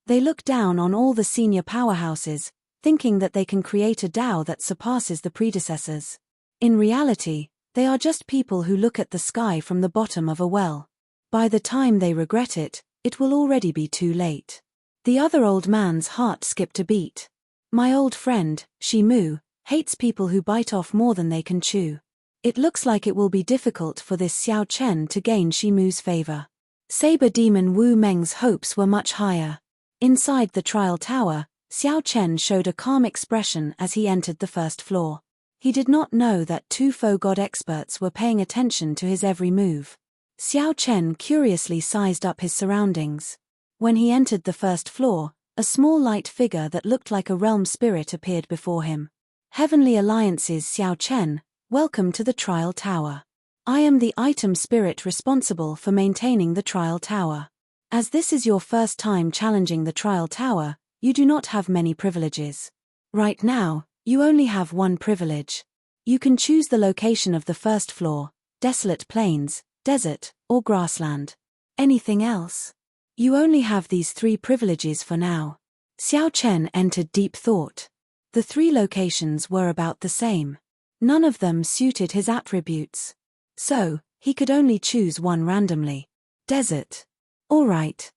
They look down on all the senior powerhouses, thinking that they can create a Tao that surpasses the predecessors. In reality, they are just people who look at the sky from the bottom of a well. By the time they regret it, it will already be too late. The other old man's heart skipped a beat. My old friend, Shimu, hates people who bite off more than they can chew. It looks like it will be difficult for this Xiao Chen to gain Shimu's favor. Saber Demon Wu Meng's hopes were much higher. Inside the trial tower, Xiao Chen showed a calm expression as he entered the first floor. He did not know that two faux god experts were paying attention to his every move. Xiao Chen curiously sized up his surroundings. When he entered the first floor, a small light figure that looked like a realm spirit appeared before him. Heavenly Alliance's Xiao Chen, welcome to the trial tower. I am the item spirit responsible for maintaining the trial tower. As this is your first time challenging the trial tower, you do not have many privileges. Right now, you only have one privilege. You can choose the location of the first floor, desolate plains, desert, or grassland. Anything else? You only have these three privileges for now. Xiao Chen entered deep thought. The three locations were about the same. None of them suited his attributes. So, he could only choose one randomly. Desert. All right.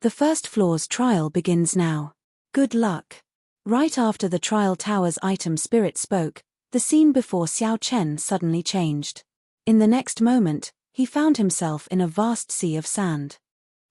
The first floor's trial begins now. Good luck. Right after the trial tower's item spirit spoke, the scene before Xiao Chen suddenly changed. In the next moment, he found himself in a vast sea of sand.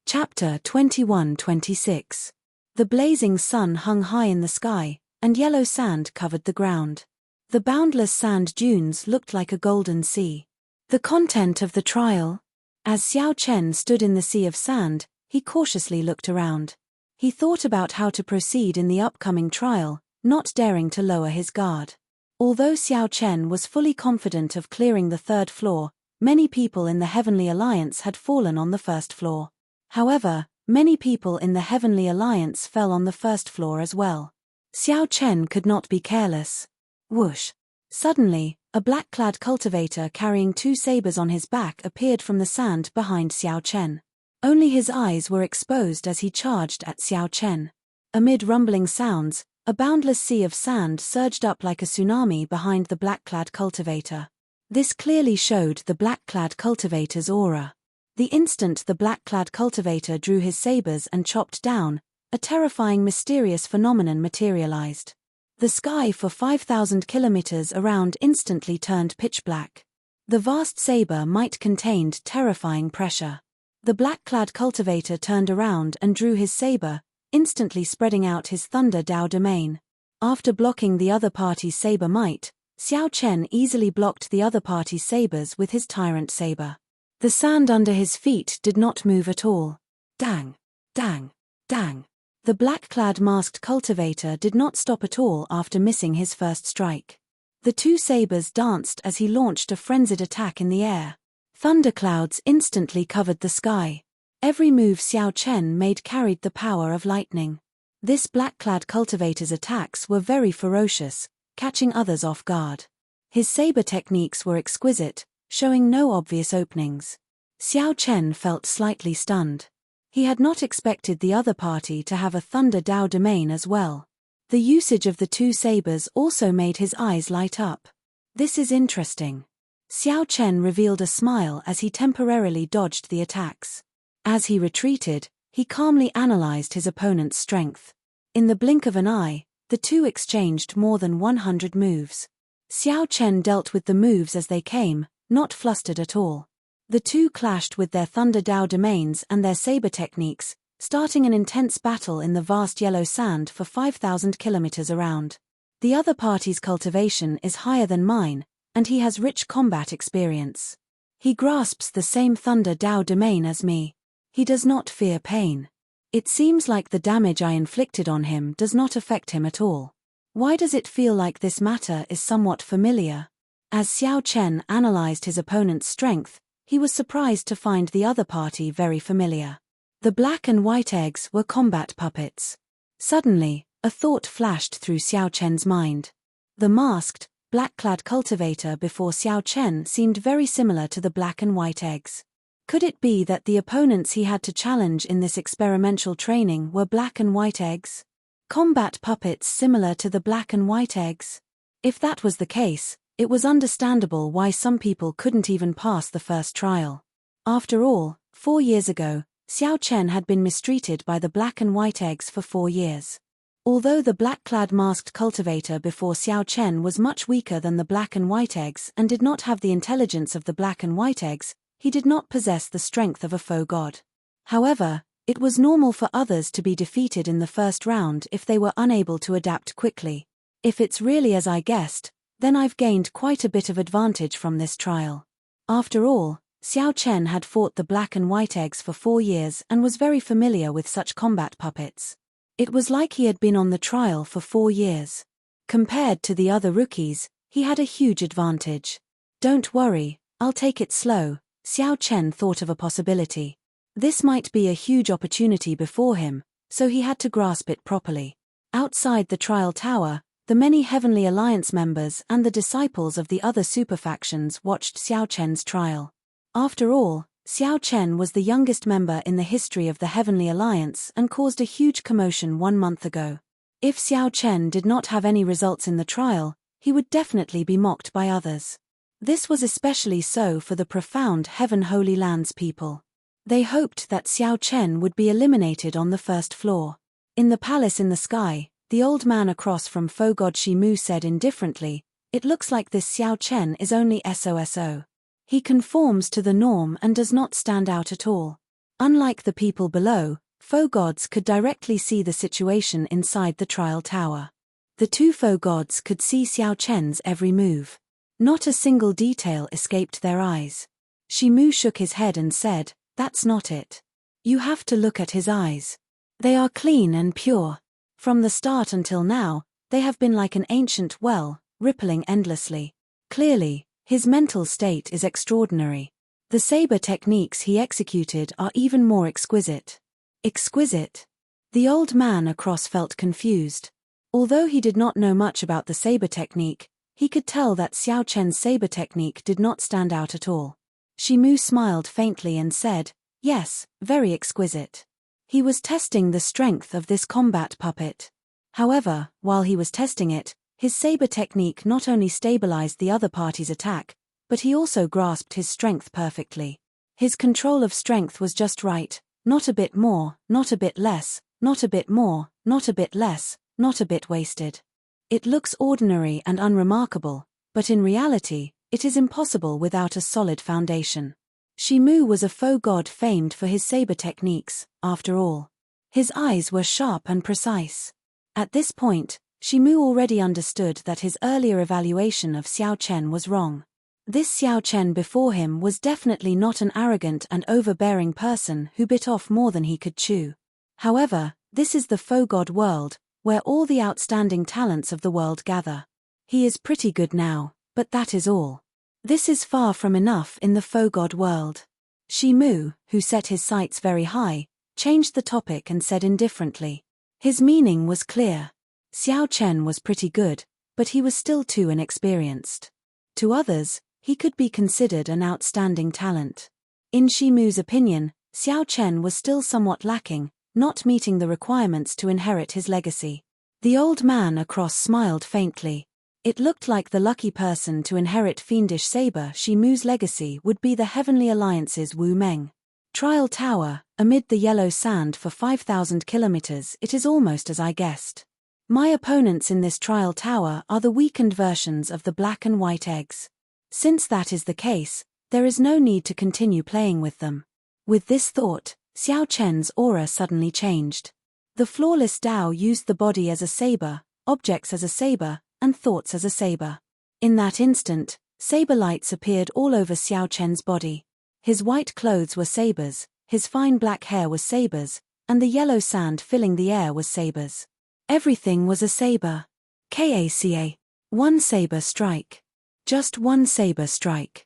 Chapter 21-26. The blazing sun hung high in the sky, and yellow sand covered the ground. The boundless sand dunes looked like a golden sea. The content of the trial? As Xiao Chen stood in the sea of sand, he cautiously looked around. He thought about how to proceed in the upcoming trial, not daring to lower his guard. Although Xiao Chen was fully confident of clearing the third floor, many people in the Heavenly Alliance had fallen on the first floor. However, many people in the Heavenly Alliance fell on the first floor as well. Xiao Chen could not be careless. Whoosh! Suddenly, a black-clad cultivator carrying two sabers on his back appeared from the sand behind Xiao Chen. Only his eyes were exposed as he charged at Xiao Chen. Amid rumbling sounds, a boundless sea of sand surged up like a tsunami behind the black-clad cultivator. This clearly showed the black-clad cultivator's aura. The instant the black-clad cultivator drew his sabers and chopped down, a terrifying mysterious phenomenon materialized. The sky for 5,000 kilometers around instantly turned pitch black. The vast saber might contained terrifying pressure. The black-clad cultivator turned around and drew his saber, instantly spreading out his Thunder Dao domain. After blocking the other party's saber might, Xiao Chen easily blocked the other party's sabers with his tyrant saber. The sand under his feet did not move at all. Dang! Dang! Dang! The black-clad masked cultivator did not stop at all after missing his first strike. The two sabers danced as he launched a frenzied attack in the air. Thunderclouds instantly covered the sky. Every move Xiao Chen made carried the power of lightning. This black-clad cultivator's attacks were very ferocious, catching others off guard. His saber techniques were exquisite, showing no obvious openings. Xiao Chen felt slightly stunned. He had not expected the other party to have a Thunder Dao domain as well. The usage of the two sabers also made his eyes light up. This is interesting. Xiao Chen revealed a smile as he temporarily dodged the attacks. As he retreated, he calmly analyzed his opponent's strength. In the blink of an eye, the two exchanged more than 100 moves. Xiao Chen dealt with the moves as they came, not flustered at all. The two clashed with their Thunder Dao domains and their saber techniques, starting an intense battle in the vast yellow sand for 5,000 kilometers around. The other party's cultivation is higher than mine, and he has rich combat experience. He grasps the same Thunder Dao domain as me. He does not fear pain. It seems like the damage I inflicted on him does not affect him at all. Why does it feel like this matter is somewhat familiar? As Xiao Chen analyzed his opponent's strength, he was surprised to find the other party very familiar. The black and white eggs were combat puppets. Suddenly, a thought flashed through Xiao Chen's mind. The masked, black-clad cultivator before Xiao Chen seemed very similar to the black and white eggs. Could it be that the opponents he had to challenge in this experimental training were black and white eggs? Combat puppets similar to the black and white eggs? If that was the case, it was understandable why some people couldn't even pass the first trial. After all, 4 years ago, Xiao Chen had been mistreated by the black and white eggs for 4 years. Although the black-clad masked cultivator before Xiao Chen was much weaker than the black and white eggs and did not have the intelligence of the black and white eggs, he did not possess the strength of a faux god. However, it was normal for others to be defeated in the first round if they were unable to adapt quickly. If it's really as I guessed, then I've gained quite a bit of advantage from this trial. After all, Xiao Chen had fought the black and white eggs for 4 years and was very familiar with such combat puppets. It was like he had been on the trial for 4 years. Compared to the other rookies, he had a huge advantage. Don't worry, I'll take it slow, Xiao Chen thought of a possibility. This might be a huge opportunity before him, so he had to grasp it properly. Outside the trial tower, the many Heavenly Alliance members and the disciples of the other superfactions watched Xiao Chen's trial. After all, Xiao Chen was the youngest member in the history of the Heavenly Alliance and caused a huge commotion 1 month ago. If Xiao Chen did not have any results in the trial, he would definitely be mocked by others. This was especially so for the profound Heaven Holy Lands people. They hoped that Xiao Chen would be eliminated on the first floor. In the palace in the sky, the old man across from faux god Shimu said indifferently, "It looks like this Xiao Chen is only SOSO. He conforms to the norm and does not stand out at all." Unlike the people below, faux gods could directly see the situation inside the trial tower. The two faux gods could see Xiao Chen's every move. Not a single detail escaped their eyes. Shimu shook his head and said, "That's not it. You have to look at his eyes. They are clean and pure. From the start until now, they have been like an ancient well, rippling endlessly. Clearly, his mental state is extraordinary. The saber techniques he executed are even more exquisite." Exquisite? The old man across felt confused. Although he did not know much about the saber technique, he could tell that Xiao Chen's saber technique did not stand out at all. Shimu smiled faintly and said, "Yes, very exquisite." He was testing the strength of this combat puppet. However, while he was testing it, his saber technique not only stabilized the other party's attack, but he also grasped his strength perfectly. His control of strength was just right, not a bit more, not a bit less, not a bit more, not a bit less, not a bit wasted. It looks ordinary and unremarkable, but in reality, it is impossible without a solid foundation. Shimu was a faux god famed for his saber techniques, after all. His eyes were sharp and precise. At this point, Shimu already understood that his earlier evaluation of Xiao Chen was wrong. This Xiao Chen before him was definitely not an arrogant and overbearing person who bit off more than he could chew. However, this is the faux god world, where all the outstanding talents of the world gather. He is pretty good now, but that is all. This is far from enough in the faux god world. Shimu, who set his sights very high, changed the topic and said indifferently. His meaning was clear. Xiao Chen was pretty good, but he was still too inexperienced. To others, he could be considered an outstanding talent. In Shimu's opinion, Xiao Chen was still somewhat lacking, not meeting the requirements to inherit his legacy. The old man across smiled faintly. It looked like the lucky person to inherit fiendish saber Shimu's legacy would be the Heavenly Alliance's Wu Meng. Trial Tower, amid the yellow sand for 5,000 kilometers. It is almost as I guessed. My opponents in this trial tower are the weakened versions of the black and white eggs. Since that is the case, There is no need to continue playing with them. With this thought, Xiao Chen's aura suddenly changed. The flawless Dao used the body as a saber, objects as a saber, and thoughts as a saber. In that instant, saber lights appeared all over Xiao Chen's body. His white clothes were sabers, his fine black hair was sabers, and the yellow sand filling the air was sabers. Everything was a saber. KACA. One saber strike. Just one saber strike.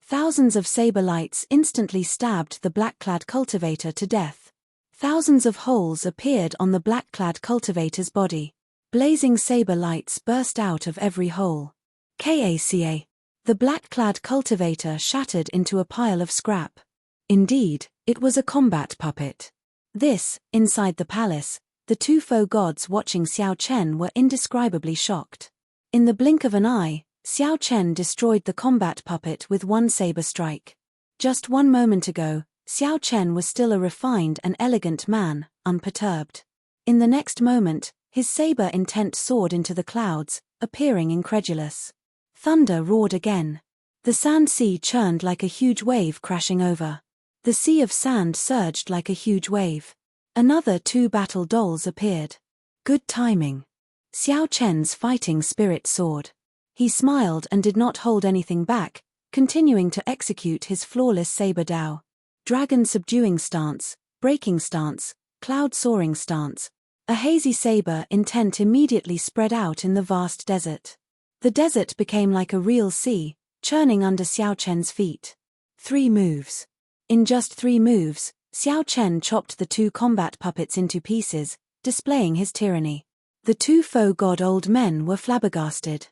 Thousands of saber lights instantly stabbed the black-clad cultivator to death. Thousands of holes appeared on the black-clad cultivator's body. Blazing saber lights burst out of every hole. KACA. The black-clad cultivator shattered into a pile of scrap. Indeed, it was a combat puppet. This, inside the palace, the two foe gods watching Xiao Chen were indescribably shocked. In the blink of an eye, Xiao Chen destroyed the combat puppet with one saber strike. Just one moment ago, Xiao Chen was still a refined and elegant man, unperturbed. In the next moment, his saber intent soared into the clouds, appearing incredulous. Thunder roared again. The sand sea churned like a huge wave crashing over. The sea of sand surged like a huge wave. Another two battle dolls appeared. Good timing. Xiao Chen's fighting spirit soared. He smiled and did not hold anything back, continuing to execute his flawless saber Dao. Dragon subduing stance, breaking stance, cloud soaring stance. A hazy saber intent immediately spread out in the vast desert. The desert became like a real sea, churning under Xiao Chen's feet. 3 moves. In just 3 moves, Xiao Chen chopped the two combat puppets into pieces, displaying his tyranny. The two foe god old men were flabbergasted.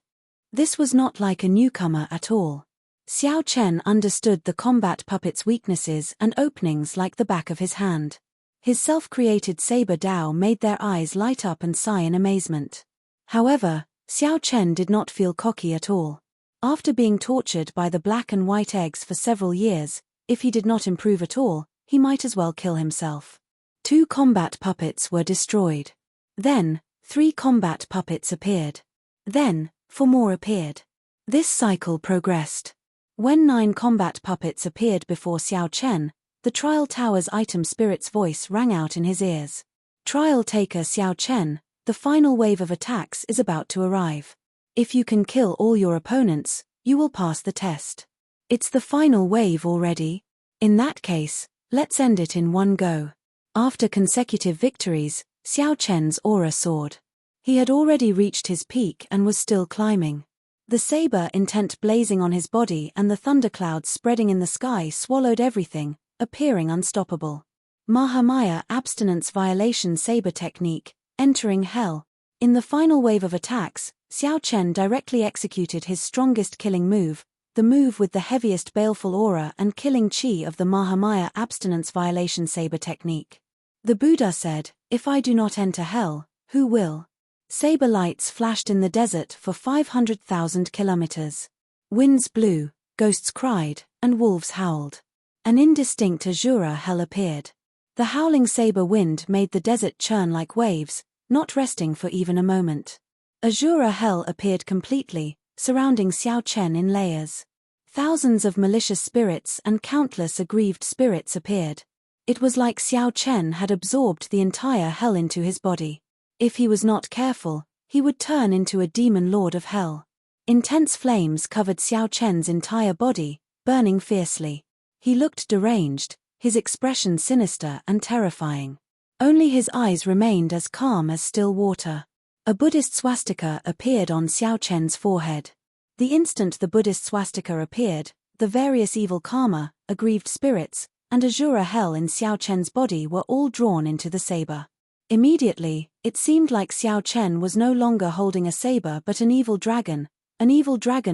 This was not like a newcomer at all. Xiao Chen understood the combat puppet's weaknesses and openings like the back of his hand. His self-created saber Dao made their eyes light up and sigh in amazement. However, Xiao Chen did not feel cocky at all. After being tortured by the black and white eggs for several years, if he did not improve at all, he might as well kill himself. 2 combat puppets were destroyed. Then, 3 combat puppets appeared. Then, 4 more appeared. This cycle progressed. When 9 combat puppets appeared before Xiao Chen, the Trial Tower's item spirit's voice rang out in his ears. Trial Taker Xiao Chen, the final wave of attacks is about to arrive. If you can kill all your opponents, you will pass the test. It's the final wave already. In that case, let's end it in one go. After consecutive victories, Xiao Chen's aura soared. He had already reached his peak and was still climbing. The saber intent blazing on his body and the thunderclouds spreading in the sky swallowed everything, appearing unstoppable. Mahamaya abstinence violation saber technique, entering hell. In the final wave of attacks, Xiao Chen directly executed his strongest killing move, the move with the heaviest baleful aura and killing chi of the Mahamaya abstinence violation saber technique. The Buddha said, "If I do not enter hell, who will?" Saber lights flashed in the desert for 500,000 kilometers. Winds blew, ghosts cried, and wolves howled. An indistinct azura hell appeared. The howling saber wind made the desert churn like waves, not resting for even a moment. Azura hell appeared completely, surrounding Xiao Chen in layers. Thousands of malicious spirits and countless aggrieved spirits appeared. It was like Xiao Chen had absorbed the entire hell into his body. If he was not careful, he would turn into a demon lord of hell. Intense flames covered Xiao Chen's entire body, burning fiercely. He looked deranged, his expression sinister and terrifying. Only his eyes remained as calm as still water. A Buddhist swastika appeared on Xiao Chen's forehead. The instant the Buddhist swastika appeared, the various evil karma, aggrieved spirits, and azura hell in Xiao Chen's body were all drawn into the saber. Immediately, it seemed like Xiao Chen was no longer holding a saber but an evil dragon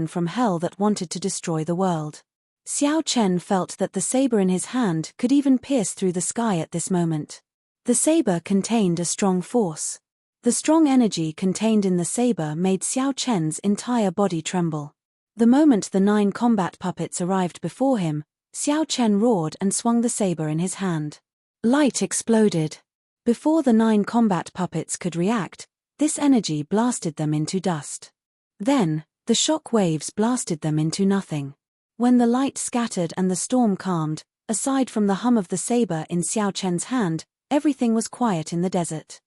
from hell that wanted to destroy the world. Xiao Chen felt that the saber in his hand could even pierce through the sky at this moment. The saber contained a strong force. The strong energy contained in the saber made Xiao Chen's entire body tremble. The moment the 9 combat puppets arrived before him, Xiao Chen roared and swung the saber in his hand. Light exploded. Before the 9 combat puppets could react, this energy blasted them into dust. Then, the shock waves blasted them into nothing. When the light scattered and the storm calmed, aside from the hum of the saber in Xiao Chen's hand, everything was quiet in the desert.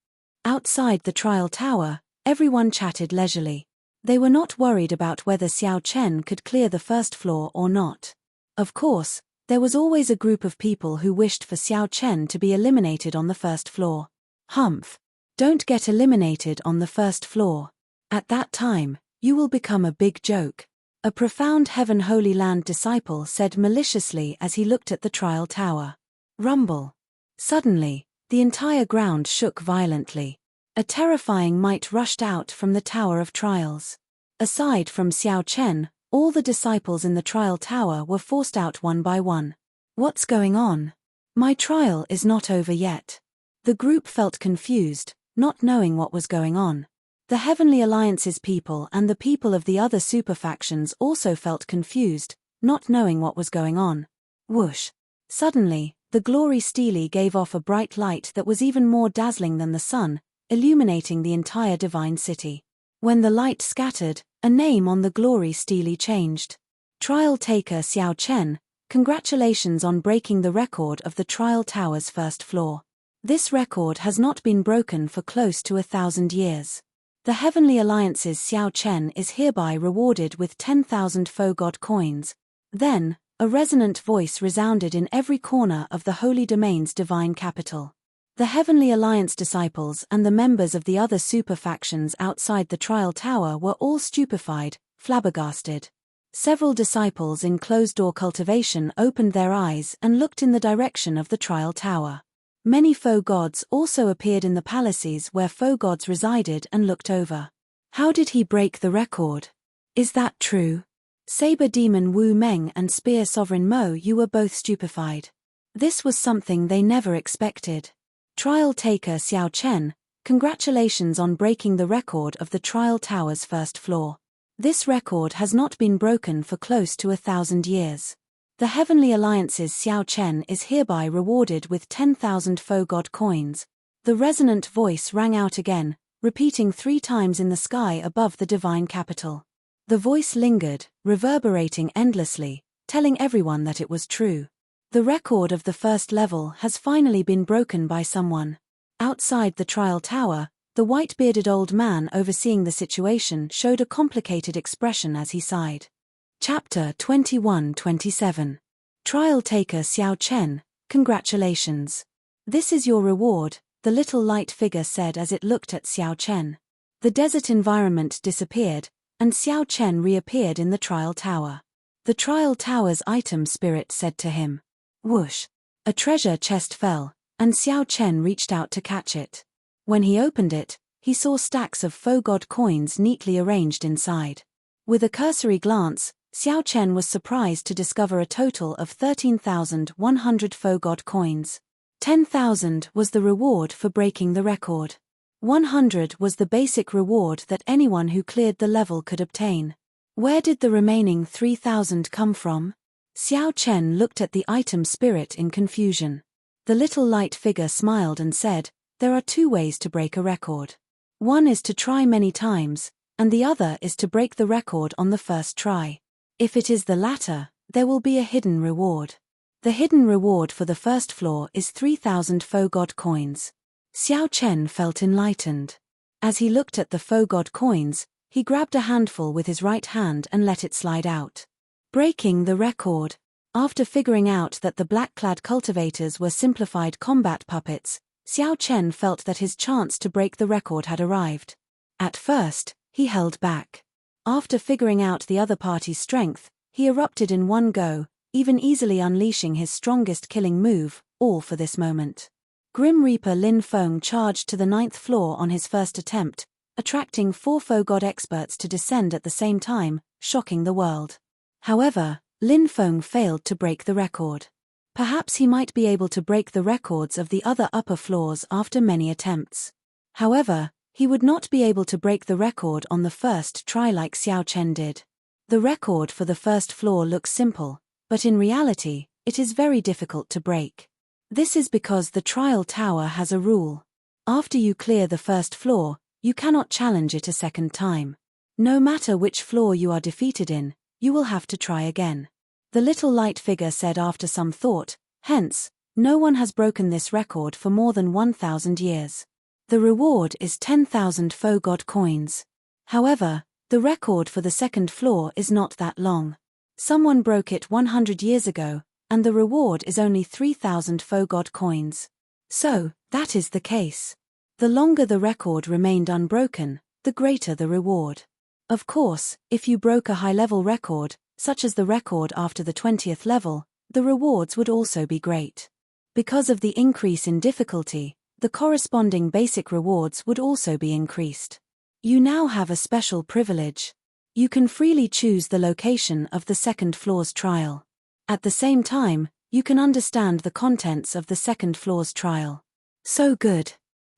Outside the trial tower, everyone chatted leisurely. They were not worried about whether Xiao Chen could clear the first floor or not. Of course, there was always a group of people who wished for Xiao Chen to be eliminated on the first floor. Humph! Don't get eliminated on the first floor. At that time, you will become a big joke. A profound Heaven Holy Land disciple said maliciously as he looked at the trial tower. Rumble. Suddenly, the entire ground shook violently. A terrifying might rushed out from the Tower of Trials. Aside from Xiao Chen, all the disciples in the trial tower were forced out one by one. What's going on? My trial is not over yet. The group felt confused, not knowing what was going on. The Heavenly Alliance's people and the people of the other superfactions also felt confused, not knowing what was going on. Whoosh! Suddenly, the glory stele gave off a bright light that was even more dazzling than the sun, illuminating the entire divine city. When the light scattered, a name on the glory stele changed. Trial taker Xiao Chen, congratulations on breaking the record of the trial tower's first floor. This record has not been broken for close to 1,000 years. The Heavenly Alliance's Xiao Chen is hereby rewarded with 10,000 faux god coins. Then, a resonant voice resounded in every corner of the Holy Domain's divine capital. The Heavenly Alliance disciples and the members of the other super factions outside the trial tower were all stupefied, flabbergasted. Several disciples in closed-door cultivation opened their eyes and looked in the direction of the trial tower. Many faux gods also appeared in the palaces where faux gods resided and looked over. How did he break the record? Is that true? Saber Demon Wu Meng and Spear Sovereign Mo Yu were both stupefied. This was something they never expected. Trial taker Xiao Chen, congratulations on breaking the record of the trial tower's first floor. This record has not been broken for close to 1,000 years. The Heavenly Alliance's Xiao Chen is hereby rewarded with 10,000 faux god coins. The resonant voice rang out again, repeating 3 times in the sky above the divine capital. The voice lingered, reverberating endlessly, telling everyone that it was true. The record of the first level has finally been broken by someone. Outside the trial tower, the white-bearded old man overseeing the situation showed a complicated expression as he sighed. Chapter 21-27. Trial taker Xiao Chen, congratulations. This is your reward, the little light figure said as it looked at Xiao Chen. The desert environment disappeared, and Xiao Chen reappeared in the trial tower. The trial tower's item spirit said to him. Whoosh! A treasure chest fell, and Xiao Chen reached out to catch it. When he opened it, he saw stacks of faux god coins neatly arranged inside. With a cursory glance, Xiao Chen was surprised to discover a total of 13,100 faux god coins. 10,000 was the reward for breaking the record. 100 was the basic reward that anyone who cleared the level could obtain. Where did the remaining 3,000 come from? Xiao Chen looked at the item spirit in confusion. The little light figure smiled and said, there are 2 ways to break a record. One is to try many times, and the other is to break the record on the first try. If it is the latter, there will be a hidden reward. The hidden reward for the first floor is 3,000 faux god coins. Xiao Chen felt enlightened. As he looked at the faux god coins, he grabbed a handful with his right hand and let it slide out. Breaking the record. After figuring out that the black-clad cultivators were simplified combat puppets, Xiao Chen felt that his chance to break the record had arrived. At first, he held back. After figuring out the other party's strength, he erupted in one go, even easily unleashing his strongest killing move, all for this moment. Grim Reaper Lin Feng charged to the 9th floor on his first attempt, attracting 4 faux god experts to descend at the same time, shocking the world. However, Lin Feng failed to break the record. Perhaps he might be able to break the records of the other upper floors after many attempts. However, he would not be able to break the record on the first try like Xiao Chen did. The record for the first floor looks simple, but in reality, it is very difficult to break. This is because the trial tower has a rule. After you clear the first floor, you cannot challenge it a second time. No matter which floor you are defeated in, you will have to try again. The little light figure said after some thought, hence, no one has broken this record for more than 1,000 years. The reward is 10,000 faux god coins. However, the record for the second floor is not that long. Someone broke it 100 years ago, and the reward is only 3,000 faux god coins. So, that is the case. The longer the record remained unbroken, the greater the reward. Of course, if you broke a high-level record, such as the record after the 20th level, the rewards would also be great. Because of the increase in difficulty, the corresponding basic rewards would also be increased. You now have a special privilege. You can freely choose the location of the second floor's trial. At the same time, you can understand the contents of the second floor's trial. So good.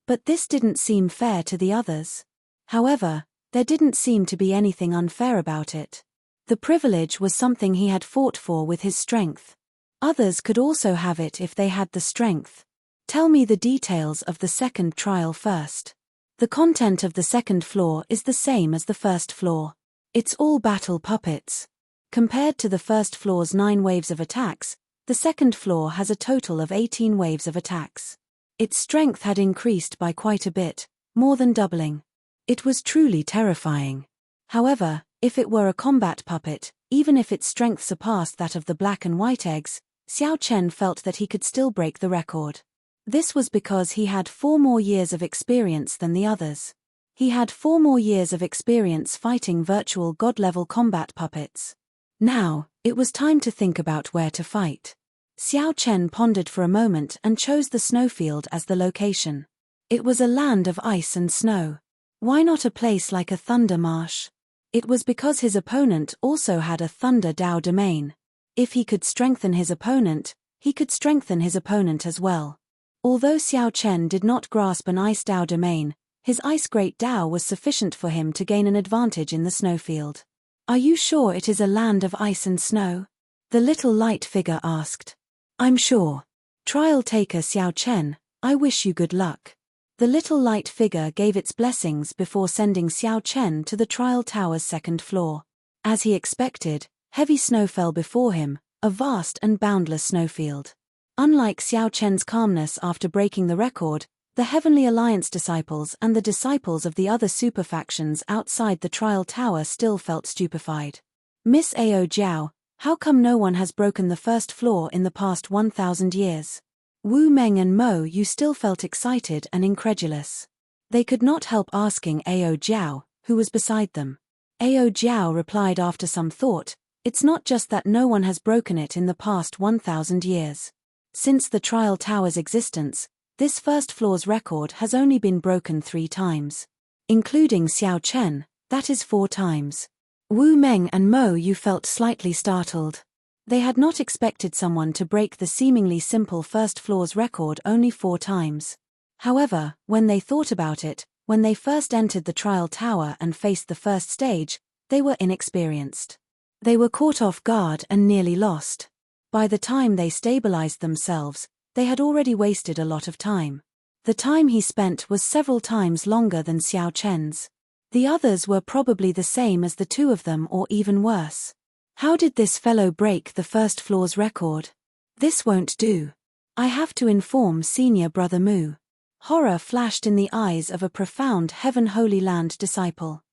But this didn't seem fair to the others. However, there didn't seem to be anything unfair about it. The privilege was something he had fought for with his strength. Others could also have it if they had the strength. Tell me the details of the second trial first. The content of the second floor is the same as the first floor. It's all battle puppets. Compared to the first floor's 9 waves of attacks, the second floor has a total of 18 waves of attacks. Its strength had increased by quite a bit, more than doubling. It was truly terrifying. However, if it were a combat puppet, even if its strength surpassed that of the black and white eggs, Xiao Chen felt that he could still break the record. This was because he had 4 more years of experience than the others. He had 4 more years of experience fighting virtual god-level combat puppets. Now, it was time to think about where to fight. Xiao Chen pondered for a moment and chose the snowfield as the location. It was a land of ice and snow. Why not a place like a thunder marsh? It was because his opponent also had a thunder Dao domain. If he could strengthen his opponent, he could strengthen his opponent as well. Although Xiao Chen did not grasp an ice Dao domain, his ice great Dao was sufficient for him to gain an advantage in the snowfield. Are you sure it is a land of ice and snow? The little light figure asked. I'm sure. Trial taker Xiao Chen, I wish you good luck. The little light figure gave its blessings before sending Xiao Chen to the trial tower's second floor. As he expected, heavy snow fell before him, a vast and boundless snowfield. Unlike Xiao Chen's calmness after breaking the record, the Heavenly Alliance disciples and the disciples of the other super factions outside the trial tower still felt stupefied. Miss Ao Jiao, how come no one has broken the first floor in the past 1,000 years? Wu Meng and Mo Yu still felt excited and incredulous. They could not help asking Ao Jiao, who was beside them. Ao Jiao replied after some thought, it's not just that no one has broken it in the past 1,000 years. Since the trial tower's existence, this first floor's record has only been broken 3 times. Including Xiao Chen, that is 4 times. Wu Meng and Mo Yu felt slightly startled. They had not expected someone to break the seemingly simple first floor's record only 4 times. However, when they thought about it, when they first entered the trial tower and faced the first stage, they were inexperienced. They were caught off guard and nearly lost. By the time they stabilized themselves, they had already wasted a lot of time. The time he spent was several times longer than Xiao Chen's. The others were probably the same as the 2 of them or even worse. How did this fellow break the first floor's record? This won't do. I have to inform senior brother Mu. Horror flashed in the eyes of a profound Heaven Holy Land disciple.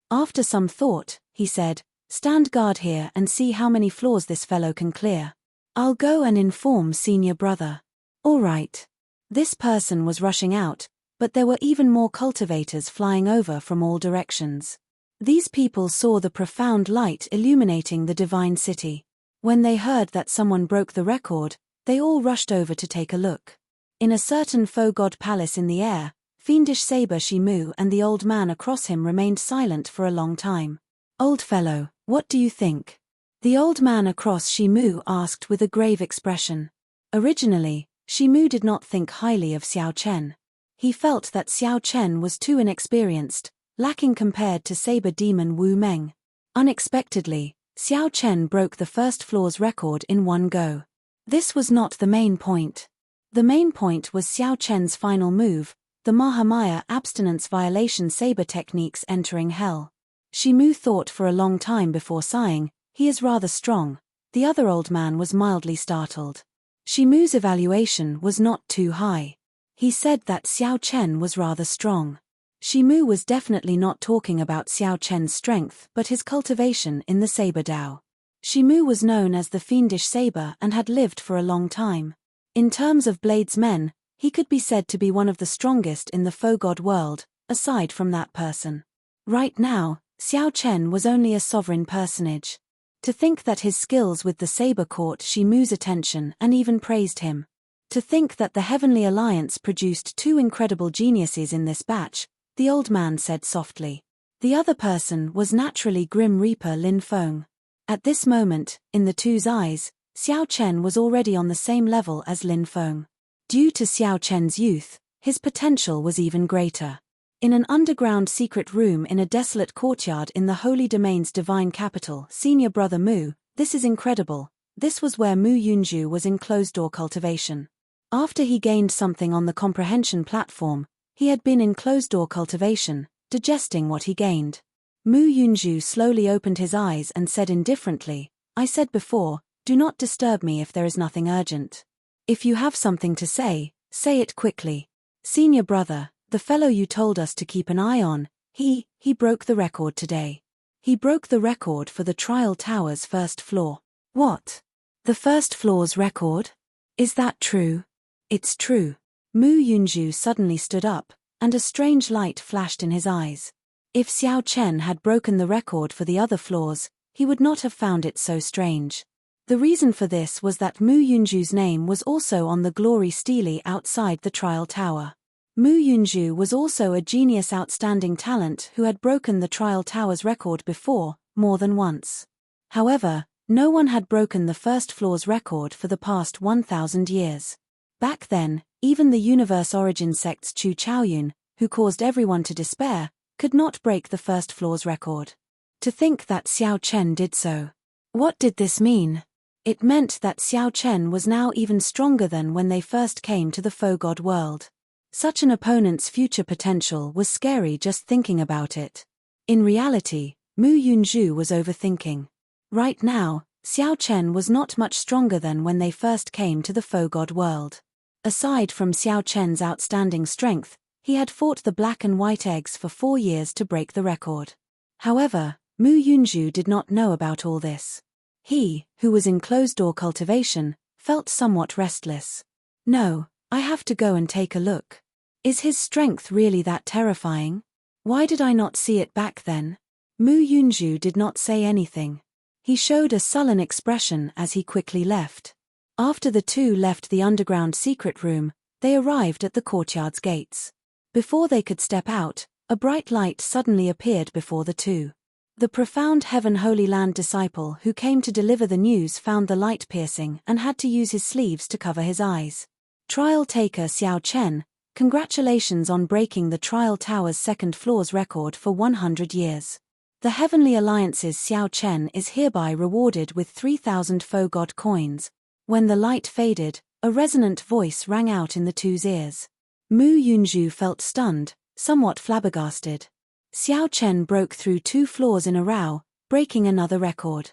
After some thought, he said, stand guard here and see how many floors this fellow can clear. I'll go and inform senior brother. All right. This person was rushing out, but there were even more cultivators flying over from all directions. These people saw the profound light illuminating the divine city. When they heard that someone broke the record, they all rushed over to take a look. In a certain faux god palace in the air, fiendish saber Shimu and the old man across him remained silent for a long time. Old fellow, what do you think? The old man across Shimu asked with a grave expression. Originally, Shimu did not think highly of Xiao Chen. He felt that Xiao Chen was too inexperienced, lacking compared to saber demon Wu Meng. Unexpectedly, Xiao Chen broke the first floor's record in one go. This was not the main point. The main point was Xiao Chen's final move, the Mahamaya abstinence violation saber techniques entering hell. Shimu thought for a long time before sighing, he is rather strong, The other old man was mildly startled. Shimu's evaluation was not too high. He said that Xiao Chen was rather strong. Shimu was definitely not talking about Xiao Chen's strength but his cultivation in the saber Dao. Shimu was known as the fiendish saber and had lived for a long time. In terms of bladesmen, he could be said to be one of the strongest in the faux god world, aside from that person. Right now, Xiao Chen was only a sovereign personage. To think that his skills with the saber caught Shimu's attention and even praised him. To think that the Heavenly Alliance produced two incredible geniuses in this batch, the old man said softly. The other person was naturally Grim Reaper Lin Feng. At this moment, in the two's eyes, Xiao Chen was already on the same level as Lin Feng. Due to Xiao Chen's youth, his potential was even greater. In an underground secret room in a desolate courtyard in the Holy Domain's divine capital, senior brother Mu, this is incredible. This was where Mu Yunju was in closed-door cultivation. After he gained something on the comprehension platform, he had been in closed-door cultivation, digesting what he gained. Mu Yunju slowly opened his eyes and said indifferently, I said before, do not disturb me if there is nothing urgent. If you have something to say it quickly. Senior brother, the fellow you told us to keep an eye on, he broke the record today. He broke the record for the trial tower's first floor. What? The first floor's record? Is that true? It's true. Mu Yunju suddenly stood up, and a strange light flashed in his eyes. If Xiao Chen had broken the record for the other floors, he would not have found it so strange. The reason for this was that Mu Yunju's name was also on the glory stele outside the trial tower. Mu Yunju was also a genius outstanding talent who had broken the trial tower's record before, more than once. However, no one had broken the first floor's record for the past 1,000 years. Back then, even the universe origin sect's Chu Chaoyun, who caused everyone to despair, could not break the first floor's record. To think that Xiao Chen did so. What did this mean? It meant that Xiao Chen was now even stronger than when they first came to the faux god world. Such an opponent's future potential was scary just thinking about it. In reality, Mu Yunju was overthinking. Right now, Xiao Chen was not much stronger than when they first came to the faux god world. Aside from Xiao Chen's outstanding strength, he had fought the black and white eggs for 4 years to break the record. However, Mu Yunju did not know about all this. He, who was in closed-door cultivation, felt somewhat restless. No, I have to go and take a look. Is his strength really that terrifying? Why did I not see it back then? Mu Yunju did not say anything. He showed a sullen expression as he quickly left. After the two left the underground secret room, they arrived at the courtyard's gates. Before they could step out, a bright light suddenly appeared before the two. The profound Heaven Holy Land disciple who came to deliver the news found the light piercing and had to use his sleeves to cover his eyes. Trial taker Xiao Chen, congratulations on breaking the trial tower's second floor's record for 100 years. The Heavenly Alliance's Xiao Chen is hereby rewarded with 3,000 faux god coins. When the light faded, a resonant voice rang out in the two's ears. Mu Yunju felt stunned, somewhat flabbergasted. Xiao Chen broke through 2 floors in a row, breaking another record.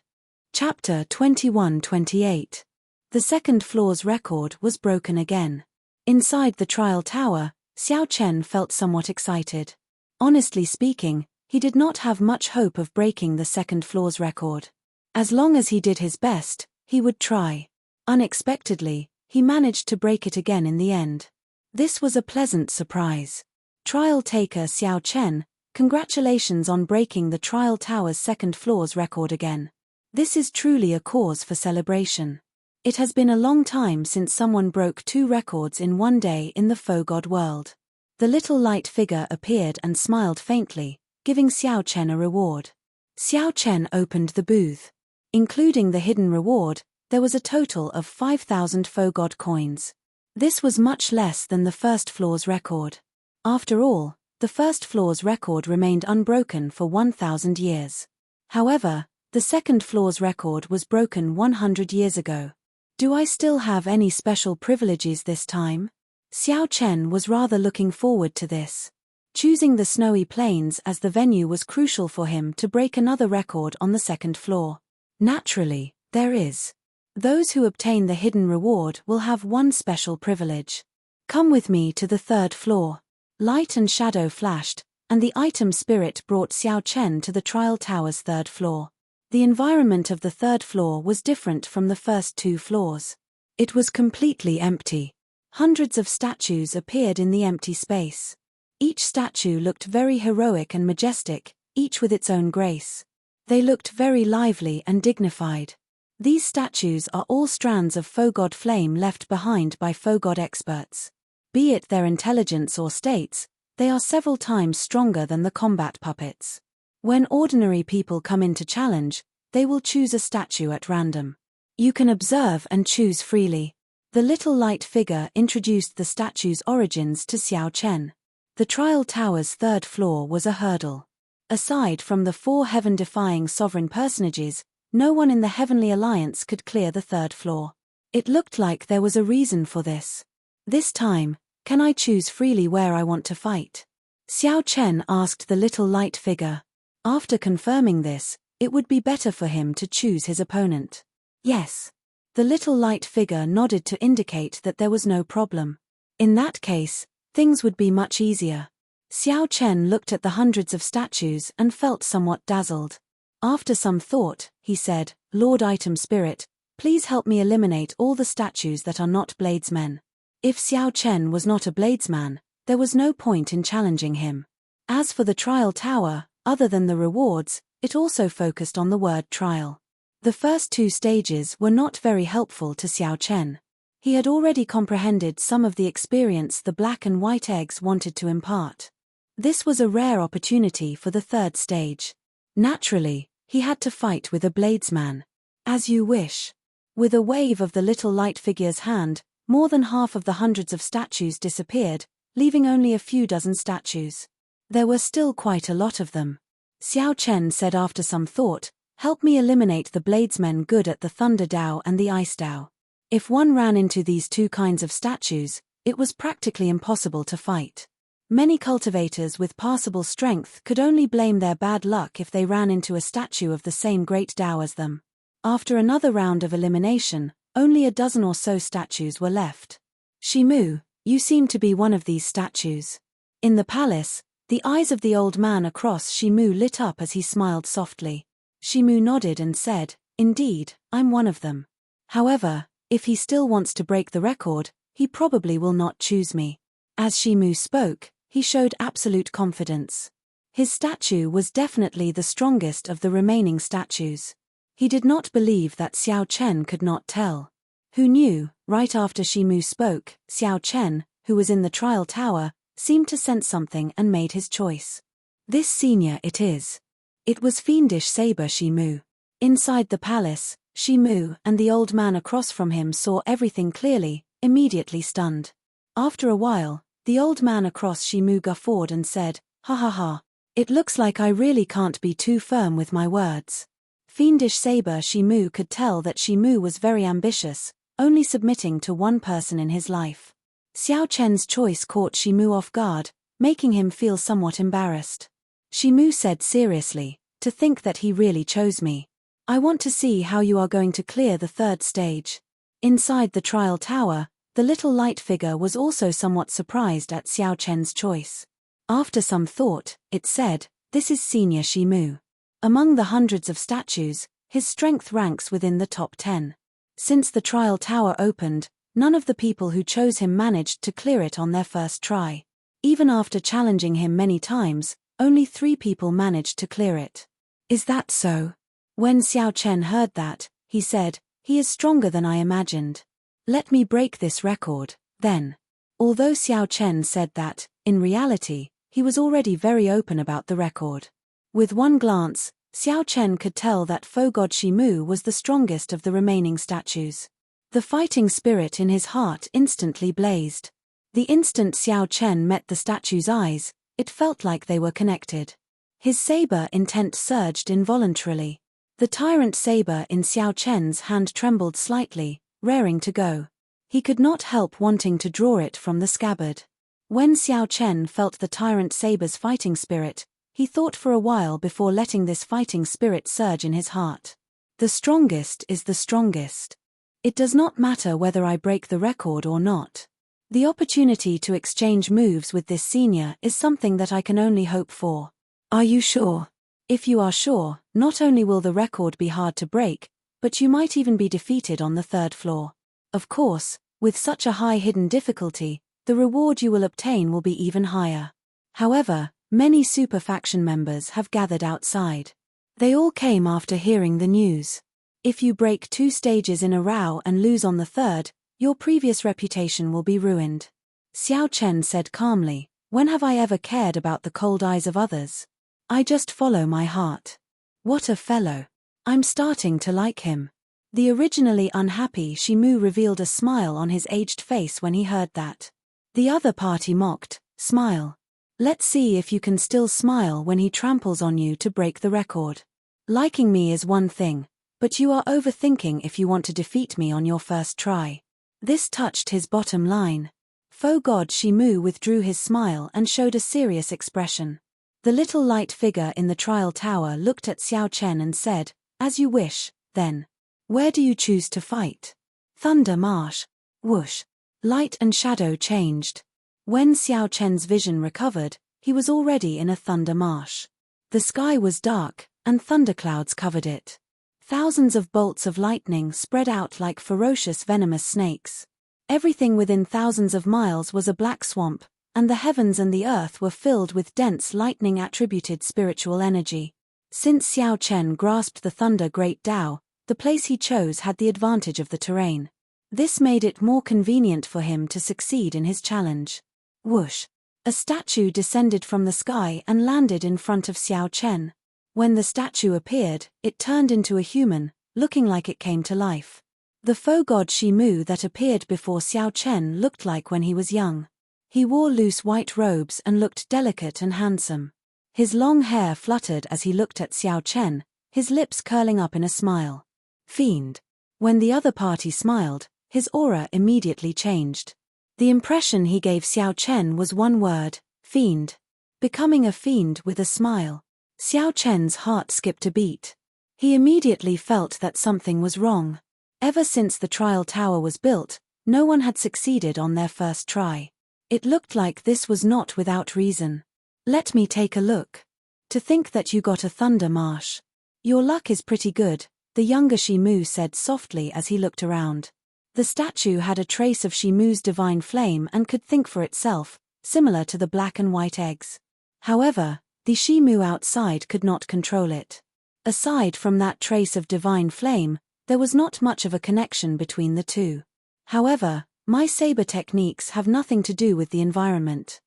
Chapter 21-28. The second floor's record was broken again. Inside the trial tower, Xiao Chen felt somewhat excited. Honestly speaking, he did not have much hope of breaking the second floor's record. As long as he did his best, he would try. Unexpectedly, he managed to break it again in the end. This was a pleasant surprise. Trial taker Xiao Chen, congratulations on breaking the trial tower's second floor's record again. This is truly a cause for celebration. It has been a long time since someone broke 2 records in one day in the faux god world. The little light figure appeared and smiled faintly, giving Xiao Chen a reward. Xiao Chen opened the booth. Including the hidden reward, there was a total of 5,000 faux god coins. This was much less than the first floor's record. After all, the first floor's record remained unbroken for 1,000 years. However, the second floor's record was broken 100 years ago. Do I still have any special privileges this time? Xiao Chen was rather looking forward to this. Choosing the snowy plains as the venue was crucial for him to break another record on the second floor. Naturally, There is. Those who obtain the hidden reward will have one special privilege. Come with me to the third floor. Light and shadow flashed, and the item spirit brought Xiao Chen to the trial tower's third floor. The environment of the third floor was different from the first two floors. It was completely empty. Hundreds of statues appeared in the empty space. Each statue looked very heroic and majestic, each with its own grace. They looked very lively and dignified. These statues are all strands of Fogod flame left behind by Fogod experts. Be it their intelligence or states, they are several times stronger than the combat puppets. When ordinary people come in to challenge, they will choose a statue at random. You can observe and choose freely. The little light figure introduced the statue's origins to Xiao Chen. The trial tower's third floor was a hurdle. Aside from the 4 heaven-defying sovereign personages, no one in the Heavenly Alliance could clear the third floor. It looked like there was a reason for this. This time, can I choose freely where I want to fight? Xiao Chen asked the little light figure. After confirming this, it would be better for him to choose his opponent. Yes. The little light figure nodded to indicate that there was no problem. In that case, things would be much easier. Xiao Chen looked at the hundreds of statues and felt somewhat dazzled. After some thought, he said, Lord Item Spirit, please help me eliminate all the statues that are not bladesmen. If Xiao Chen was not a bladesman, there was no point in challenging him. As for the trial tower, other than the rewards, it also focused on the word trial. The first 2 stages were not very helpful to Xiao Chen. He had already comprehended some of the experience the black and white eggs wanted to impart. This was a rare opportunity for the third stage. Naturally, he had to fight with a bladesman. As you wish. With a wave of the little light figure's hand, more than half of the hundreds of statues disappeared, leaving only a few dozen statues. There were still quite a lot of them. Xiao Chen said after some thought, help me eliminate the bladesmen good at the Thunder Dao and the Ice Dao. If one ran into these 2 kinds of statues, it was practically impossible to fight. Many cultivators with passable strength could only blame their bad luck if they ran into a statue of the same great Dao as them. After another round of elimination, only a dozen or so statues were left. Shimu, you seem to be one of these statues. In the palace, the eyes of the old man across Shimu lit up as he smiled softly. Shimu nodded and said, indeed, I'm one of them. However, if he still wants to break the record, he probably will not choose me. As Shimu spoke, he showed absolute confidence. His statue was definitely the strongest of the remaining statues. He did not believe that Xiao Chen could not tell. Who knew, right after Shimu spoke, Xiao Chen, who was in the trial tower, seemed to sense something and made his choice. This senior it is. It was Fiendish Saber Shimu. Inside the palace, Shimu and the old man across from him saw everything clearly, immediately stunned. After a while, the old man across Shimu guffawed and said, ha ha ha, it looks like I really can't be too firm with my words. Fiendish Saber Shimu could tell that Shimu was very ambitious, only submitting to one person in his life. Xiao Chen's choice caught Shimu off guard, making him feel somewhat embarrassed. Shimu said seriously, to think that he really chose me. I want to see how you are going to clear the third stage. Inside the trial tower, the little light figure was also somewhat surprised at Xiao Chen's choice. After some thought, it said, this is Senior Shimu. Among the hundreds of statues, his strength ranks within the top 10. Since the trial tower opened, none of the people who chose him managed to clear it on their first try. Even after challenging him many times, only 3 people managed to clear it. Is that so? When Xiao Chen heard that, he said, he is stronger than I imagined. Let me break this record, then. Although Xiao Chen said that, in reality, he was already very open about the record. With one glance, Xiao Chen could tell that Fogod Shimu was the strongest of the remaining statues. The fighting spirit in his heart instantly blazed. The instant Xiao Chen met the statue's eyes, it felt like they were connected. His saber intent surged involuntarily. The tyrant saber in Xiao Chen's hand trembled slightly, raring to go. He could not help wanting to draw it from the scabbard. When Xiao Chen felt the tyrant saber's fighting spirit, he thought for a while before letting this fighting spirit surge in his heart. The strongest is the strongest. It does not matter whether I break the record or not. The opportunity to exchange moves with this senior is something that I can only hope for. Are you sure? If you are sure, not only will the record be hard to break, but you might even be defeated on the third floor. Of course, with such a high hidden difficulty, the reward you will obtain will be even higher. However, many super faction members have gathered outside. They all came after hearing the news. If you break 2 stages in a row and lose on the third, your previous reputation will be ruined. Xiao Chen said calmly, when have I ever cared about the cold eyes of others? I just follow my heart. What a fellow. I'm starting to like him. The originally unhappy Shimu revealed a smile on his aged face when he heard that. The other party mocked, smile. Let's see if you can still smile when he tramples on you to break the record. Liking me is one thing, but you are overthinking if you want to defeat me on your first try. This touched his bottom line. Faux God Shimu withdrew his smile and showed a serious expression. The little light figure in the trial tower looked at Xiao Chen and said, as you wish, then. Where do you choose to fight? Thunder Marsh. Whoosh. Light and shadow changed. When Xiao Chen's vision recovered, he was already in a thunder marsh. The sky was dark, and thunderclouds covered it. Thousands of bolts of lightning spread out like ferocious venomous snakes. Everything within thousands of miles was a black swamp, and the heavens and the earth were filled with dense lightning-attributed spiritual energy. Since Xiao Chen grasped the Thunder Great Tao, the place he chose had the advantage of the terrain. This made it more convenient for him to succeed in his challenge. Whoosh! A statue descended from the sky and landed in front of Xiao Chen. When the statue appeared, it turned into a human, looking like it came to life. The faux god Shimu that appeared before Xiao Chen looked like when he was young. He wore loose white robes and looked delicate and handsome. His long hair fluttered as he looked at Xiao Chen, his lips curling up in a smile. Fiend. When the other party smiled, his aura immediately changed. The impression he gave Xiao Chen was one word, fiend. Becoming a fiend with a smile. Xiao Chen's heart skipped a beat. He immediately felt that something was wrong. Ever since the trial tower was built, no one had succeeded on their first try. It looked like this was not without reason. Let me take a look. To think that you got a thunder marsh. Your luck is pretty good, the younger Shimu said softly as he looked around. The statue had a trace of Shimu's divine flame and could think for itself, similar to the black and white eggs. However, the Shimu outside could not control it. Aside from that trace of divine flame, there was not much of a connection between the two. However, my saber techniques have nothing to do with the environment.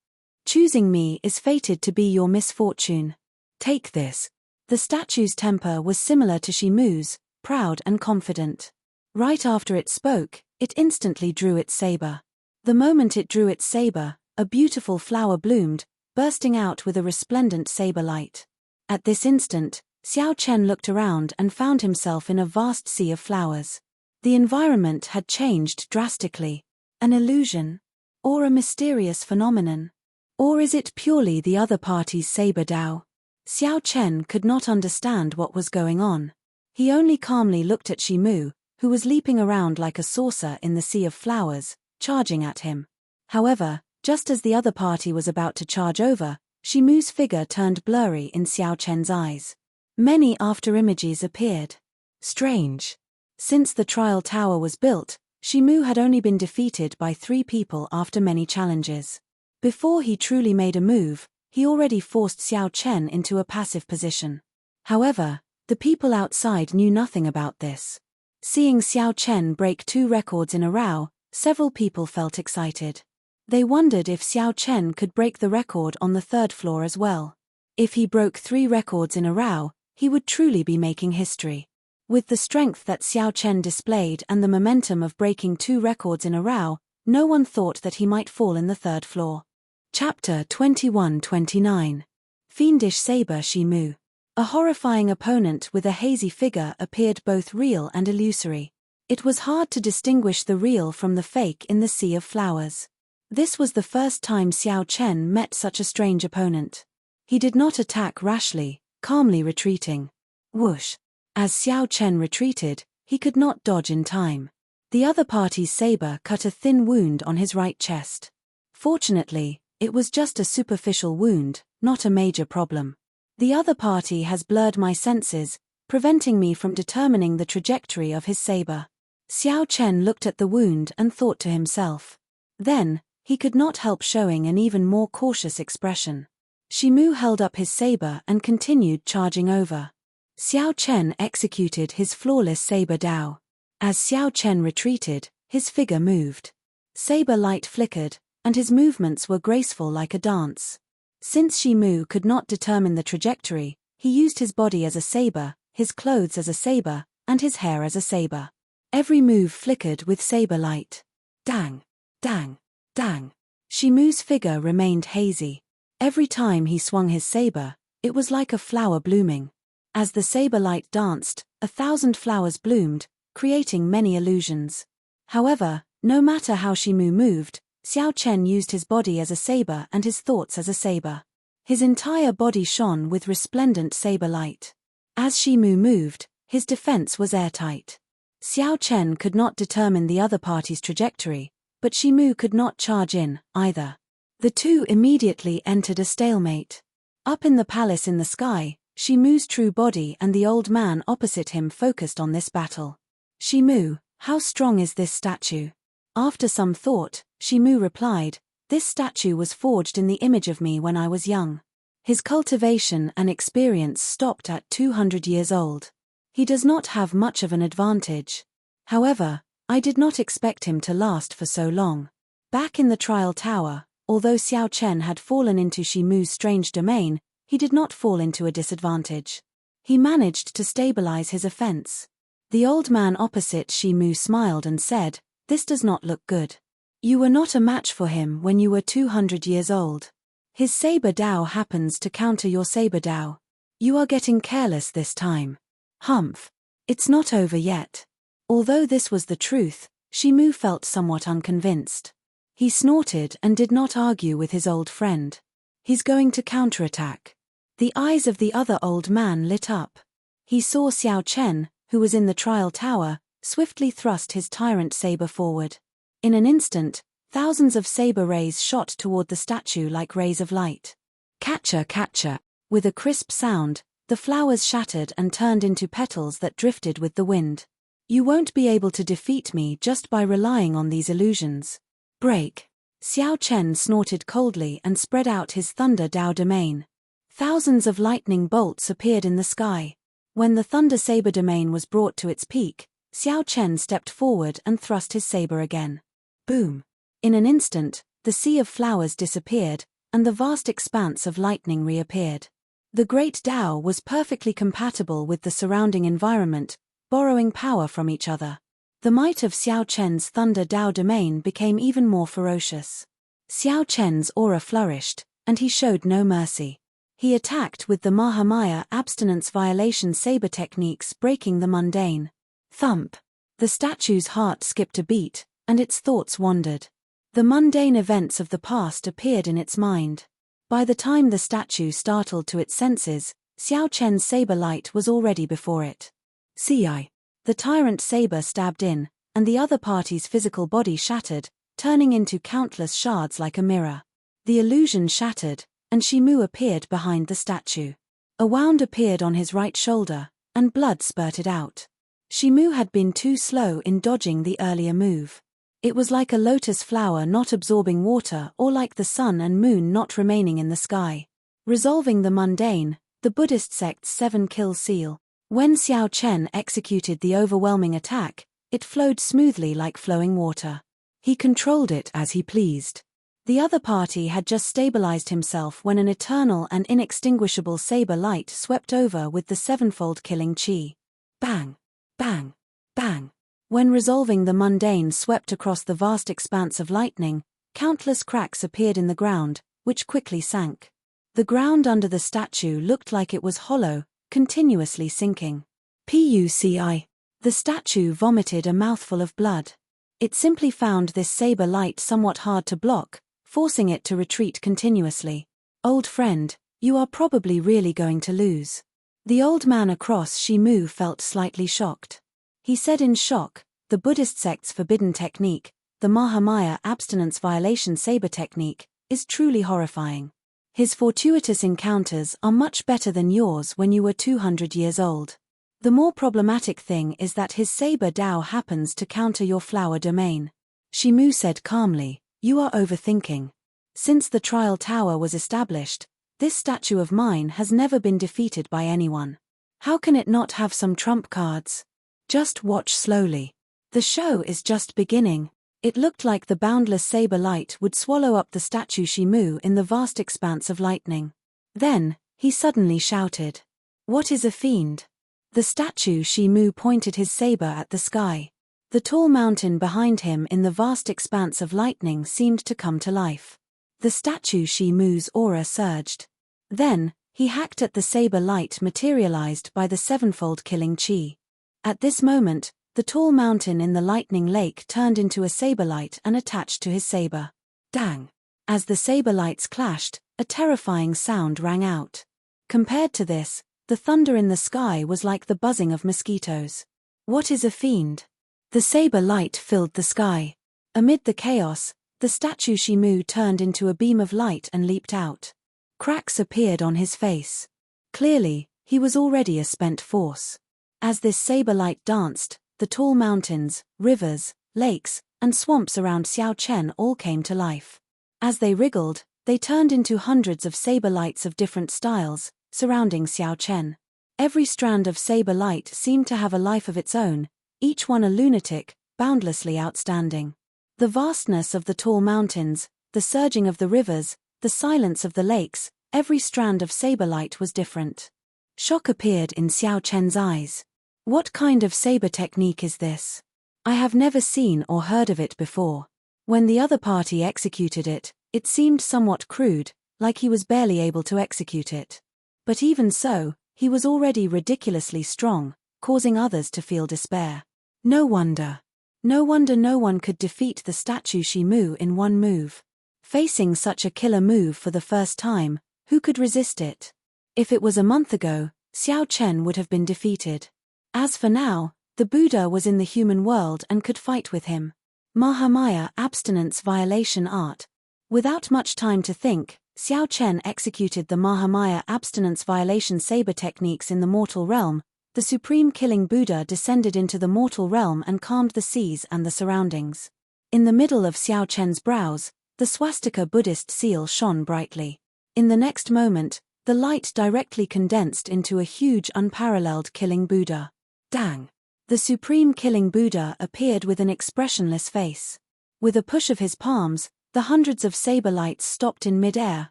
Choosing me is fated to be your misfortune. Take this. The statue's temper was similar to Shimu's, proud and confident. Right after it spoke, it instantly drew its saber. The moment it drew its saber, a beautiful flower bloomed, bursting out with a resplendent saber light. At this instant, Xiao Chen looked around and found himself in a vast sea of flowers. The environment had changed drastically. An illusion? Or a mysterious phenomenon? Or is it purely the other party's saber Dao? Xiao Chen could not understand what was going on. He only calmly looked at Shimu, who was leaping around like a saucer in the sea of flowers, charging at him. However, just as the other party was about to charge over, Shimu's figure turned blurry in Xiao Chen's eyes. Many afterimages appeared. Strange. Since the trial tower was built, Shimu had only been defeated by 3 people after many challenges. Before he truly made a move, he already forced Xiao Chen into a passive position. However, the people outside knew nothing about this. Seeing Xiao Chen break 2 records in a row, several people felt excited. They wondered if Xiao Chen could break the record on the 3rd floor as well. If he broke 3 records in a row, he would truly be making history. With the strength that Xiao Chen displayed and the momentum of breaking 2 records in a row, no one thought that he might fall in the 3rd floor. Chapter 21-29. Fiendish Saber Shimu. A horrifying opponent with a hazy figure appeared both real and illusory. It was hard to distinguish the real from the fake in the sea of flowers. This was the first time Xiao Chen met such a strange opponent. He did not attack rashly, calmly retreating. Whoosh! As Xiao Chen retreated, he could not dodge in time. The other party's saber cut a thin wound on his right chest. Fortunately, it was just a superficial wound, not a major problem. The other party has blurred my senses, preventing me from determining the trajectory of his saber. Xiao Chen looked at the wound and thought to himself. Then, he could not help showing an even more cautious expression. Shimu held up his saber and continued charging over. Xiao Chen executed his flawless saber dao. As Xiao Chen retreated, his figure moved. Saber light flickered, and his movements were graceful like a dance. Since Shimu could not determine the trajectory, he used his body as a saber, his clothes as a saber, and his hair as a saber. Every move flickered with saber light. Dang! Dang! Dang! Shimu's figure remained hazy. Every time he swung his saber, it was like a flower blooming. As the saber light danced, 1,000 flowers bloomed, creating many illusions. However, no matter how Shimu moved, Xiao Chen used his body as a saber and his thoughts as a saber. His entire body shone with resplendent saber light. As Shimu moved, his defense was airtight. Xiao Chen could not determine the other party's trajectory, but Shimu could not charge in, either. The two immediately entered a stalemate. Up in the palace in the sky, Shimu's true body and the old man opposite him focused on this battle. Shimu, how strong is this statue? After some thought, Shimu replied, this statue was forged in the image of me when I was young. His cultivation and experience stopped at 200 years old. He does not have much of an advantage. However, I did not expect him to last for so long. Back in the trial tower, although Xiao Chen had fallen into Shimu's strange domain, he did not fall into a disadvantage. He managed to stabilize his offense. The old man opposite Shimu smiled and said, this does not look good. You were not a match for him when you were 200 years old. His saber dao happens to counter your saber dao. You are getting careless this time. Humph. It's not over yet. Although this was the truth, Shimu felt somewhat unconvinced. He snorted and did not argue with his old friend. He's going to counterattack. The eyes of the other old man lit up. He saw Xiao Chen, who was in the trial tower, swiftly thrust his tyrant saber forward. In an instant, thousands of saber rays shot toward the statue like rays of light. Catcher, catcher. With a crisp sound, the flowers shattered and turned into petals that drifted with the wind. You won't be able to defeat me just by relying on these illusions. Break. Xiao Chen snorted coldly and spread out his thunder dao domain. Thousands of lightning bolts appeared in the sky. When the thunder saber domain was brought to its peak, Xiao Chen stepped forward and thrust his saber again. Boom. In an instant, the sea of flowers disappeared, and the vast expanse of lightning reappeared. The great Dao was perfectly compatible with the surrounding environment, borrowing power from each other. The might of Xiao Chen's thunder Dao domain became even more ferocious. Xiao Chen's aura flourished, and he showed no mercy. He attacked with the Mahamaya abstinence violation saber techniques, breaking the mundane. Thump. The statue's heart skipped a beat, and its thoughts wandered. The mundane events of the past appeared in its mind. By the time the statue startled to its senses, Xiao Chen's saber light was already before it. Ci. The tyrant saber stabbed in, and the other party's physical body shattered, turning into countless shards like a mirror. The illusion shattered, and Shimu appeared behind the statue. A wound appeared on his right shoulder, and blood spurted out. Shimu had been too slow in dodging the earlier move. It was like a lotus flower not absorbing water, or like the sun and moon not remaining in the sky. Resolving the mundane, the Buddhist sect's 7-kill seal. When Xiao Chen executed the overwhelming attack, it flowed smoothly like flowing water. He controlled it as he pleased. The other party had just stabilized himself when an eternal and inextinguishable saber light swept over with the sevenfold killing chi. Bang! Bang! Bang! When resolving the mundane swept across the vast expanse of lightning, countless cracks appeared in the ground, which quickly sank. The ground under the statue looked like it was hollow, continuously sinking. Puci. The statue vomited a mouthful of blood. It simply found this saber light somewhat hard to block, forcing it to retreat continuously. Old friend, you are probably really going to lose. The old man across Shimu felt slightly shocked. He said in shock, the Buddhist sect's forbidden technique, the Mahamaya abstinence violation saber technique, is truly horrifying. His fortuitous encounters are much better than yours when you were 200 years old. The more problematic thing is that his saber Dao happens to counter your flower domain. Shimu said calmly, you are overthinking. Since the trial tower was established, this statue of mine has never been defeated by anyone. How can it not have some trump cards? Just watch slowly. The show is just beginning. It looked like the boundless saber light would swallow up the statue Shimu in the vast expanse of lightning. Then, he suddenly shouted. What is a fiend? The statue Shimu pointed his saber at the sky. The tall mountain behind him in the vast expanse of lightning seemed to come to life. The statue Shimu's aura surged. Then, he hacked at the saber light materialized by the sevenfold killing chi. At this moment, the tall mountain in the lightning lake turned into a saber light and attached to his saber. Dang! As the saber lights clashed, a terrifying sound rang out. Compared to this, the thunder in the sky was like the buzzing of mosquitoes. What is a fiend? The saber light filled the sky. Amid the chaos, the statue Shimu turned into a beam of light and leaped out. Cracks appeared on his face. Clearly, he was already a spent force. As this saber light danced, the tall mountains, rivers, lakes, and swamps around Xiao Chen all came to life. As they wriggled, they turned into hundreds of saber lights of different styles, surrounding Xiao Chen. Every strand of saber light seemed to have a life of its own, each one a lunatic, boundlessly outstanding. The vastness of the tall mountains, the surging of the rivers, the silence of the lakes, every strand of saber light was different. Shock appeared in Xiao Chen's eyes. What kind of saber technique is this? I have never seen or heard of it before. When the other party executed it, it seemed somewhat crude, like he was barely able to execute it. But even so, he was already ridiculously strong, causing others to feel despair. No wonder no one could defeat the statue Shimu in one move. Facing such a killer move for the first time, who could resist it? If it was a month ago, Xiao Chen would have been defeated. As for now, the Buddha was in the human world and could fight with him. Mahamaya abstinence violation art. Without much time to think, Xiao Chen executed the Mahamaya abstinence violation saber techniques in the mortal realm. The supreme killing Buddha descended into the mortal realm and calmed the seas and the surroundings. In the middle of Xiao Chen's brows, the swastika Buddhist seal shone brightly. In the next moment, the light directly condensed into a huge unparalleled killing Buddha. Dang! The supreme killing Buddha appeared with an expressionless face. With a push of his palms, the hundreds of saber lights stopped in mid-air,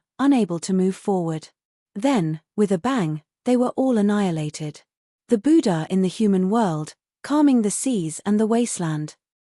unable to move forward. Then, with a bang, they were all annihilated. The Buddha in the human world, calming the seas and the wasteland.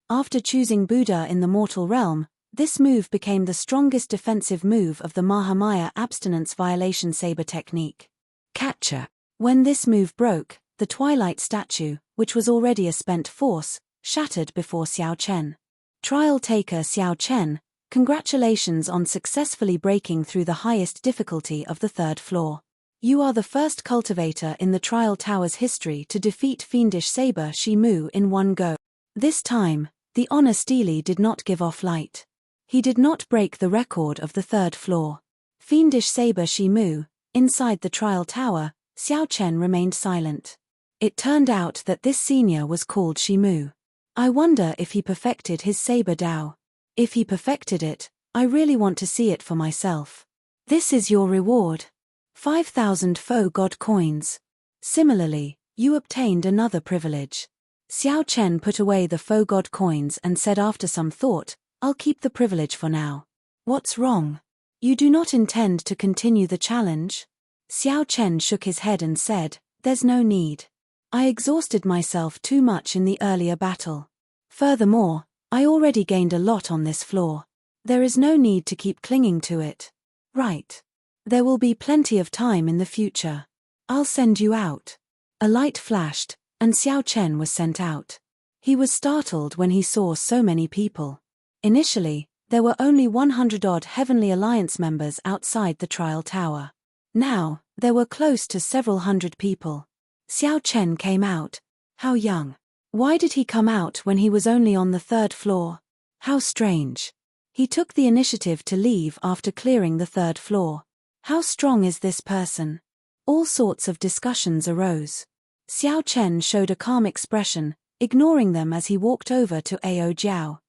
After choosing Buddha in the mortal realm, this move became the strongest defensive move of the Mahamaya abstinence violation saber technique. Catcher. When this move broke, the twilight statue, which was already a spent force, shattered before Xiao Chen. Trial taker Xiao Chen, congratulations on successfully breaking through the highest difficulty of the third floor. You are the first cultivator in the trial tower's history to defeat fiendish saber Shimu in one go. This time, the honor Steely did not give off light. He did not break the record of the third floor. Fiendish saber Shimu, inside the trial tower, Xiao Chen remained silent. It turned out that this senior was called Shimu. I wonder if he perfected his saber Dao. If he perfected it, I really want to see it for myself. This is your reward. 5,000 faux god coins. Similarly, you obtained another privilege. Xiao Chen put away the faux god coins and said after some thought, I'll keep the privilege for now. What's wrong? You do not intend to continue the challenge? Xiao Chen shook his head and said, there's no need. I exhausted myself too much in the earlier battle. Furthermore, I already gained a lot on this floor. There is no need to keep clinging to it. Right. There will be plenty of time in the future. I'll send you out. A light flashed, and Xiao Chen was sent out. He was startled when he saw so many people. Initially, there were only 100-odd Heavenly Alliance members outside the trial tower. Now, there were close to several hundred people. Xiao Chen came out. How young. Why did he come out when he was only on the 3rd floor? How strange. He took the initiative to leave after clearing the 3rd floor. How strong is this person? All sorts of discussions arose. Xiao Chen showed a calm expression, ignoring them as he walked over to Ao Jiao.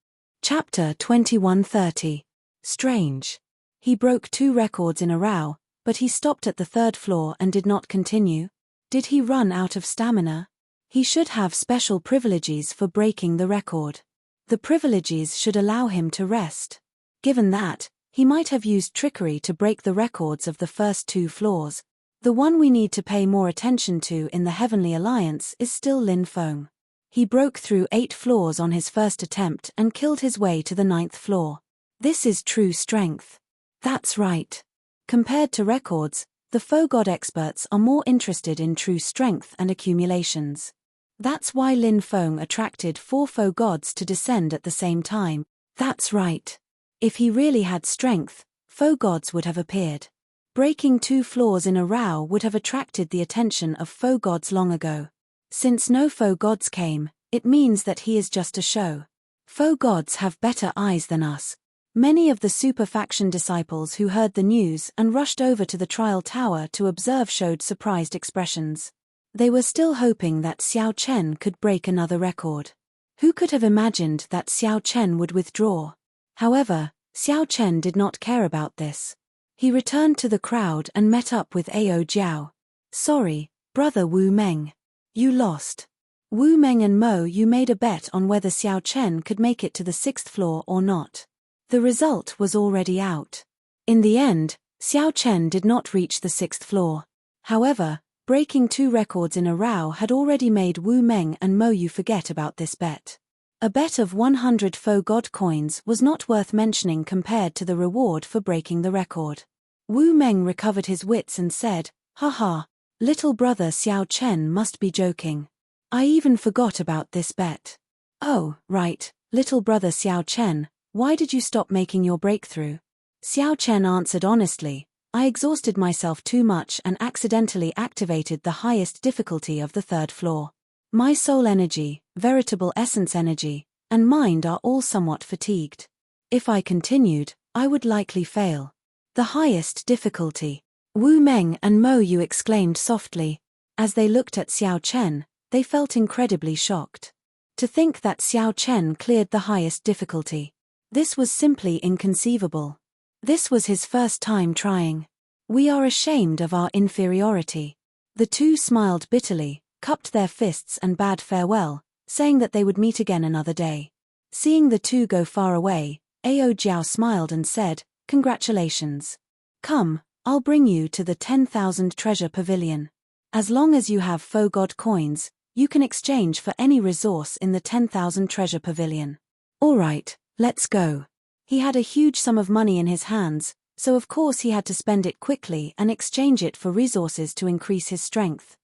Chapter 2130. Strange. He broke 2 records in a row, but he stopped at the 3rd floor and did not continue. Did he run out of stamina? He should have special privileges for breaking the record. The privileges should allow him to rest. Given that, he might have used trickery to break the records of the first 2 floors. The one we need to pay more attention to in the Heavenly Alliance is still Lin Feng. He broke through 8 floors on his first attempt and killed his way to the 9th floor. This is true strength. That's right. Compared to records, the Faux God experts are more interested in true strength and accumulations. That's why Lin Feng attracted 4 Faux Gods to descend at the same time. That's right. If he really had strength, Faux Gods would have appeared. Breaking 2 floors in a row would have attracted the attention of Faux Gods long ago. Since no Faux Gods came, it means that he is just a show. Faux Gods have better eyes than us. Many of the super faction disciples who heard the news and rushed over to the trial tower to observe showed surprised expressions. They were still hoping that Xiao Chen could break another record. Who could have imagined that Xiao Chen would withdraw? However, Xiao Chen did not care about this. He returned to the crowd and met up with Ao Jiao. Sorry, brother Wu Meng. You lost. Wu Meng and Mo you made a bet on whether Xiao Chen could make it to the 6th floor or not. The result was already out. In the end, Xiao Chen did not reach the 6th floor. However, breaking 2 records in a row had already made Wu Meng and Mo Yu forget about this bet. A bet of 100 Faux God coins was not worth mentioning compared to the reward for breaking the record. Wu Meng recovered his wits and said, "Haha, little brother Xiao Chen must be joking. I even forgot about this bet." "Oh, right, little brother Xiao Chen. Why did you stop making your breakthrough?" Xiao Chen answered honestly, "I exhausted myself too much and accidentally activated the highest difficulty of the 3rd floor. My soul energy, veritable essence energy, and mind are all somewhat fatigued. If I continued, I would likely fail." The highest difficulty. Wu Meng and Mo Yu exclaimed softly. As they looked at Xiao Chen, they felt incredibly shocked. To think that Xiao Chen cleared the highest difficulty. This was simply inconceivable. This was his first time trying. We are ashamed of our inferiority. The 2 smiled bitterly, cupped their fists and bade farewell, saying that they would meet again another day. Seeing the 2 go far away, Ao Jiao smiled and said, "Congratulations. Come, I'll bring you to the 10,000 treasure pavilion. As long as you have Faux God coins, you can exchange for any resource in the 10,000 treasure pavilion." All right. Let's go. He had a huge sum of money in his hands, so of course he had to spend it quickly and exchange it for resources to increase his strength.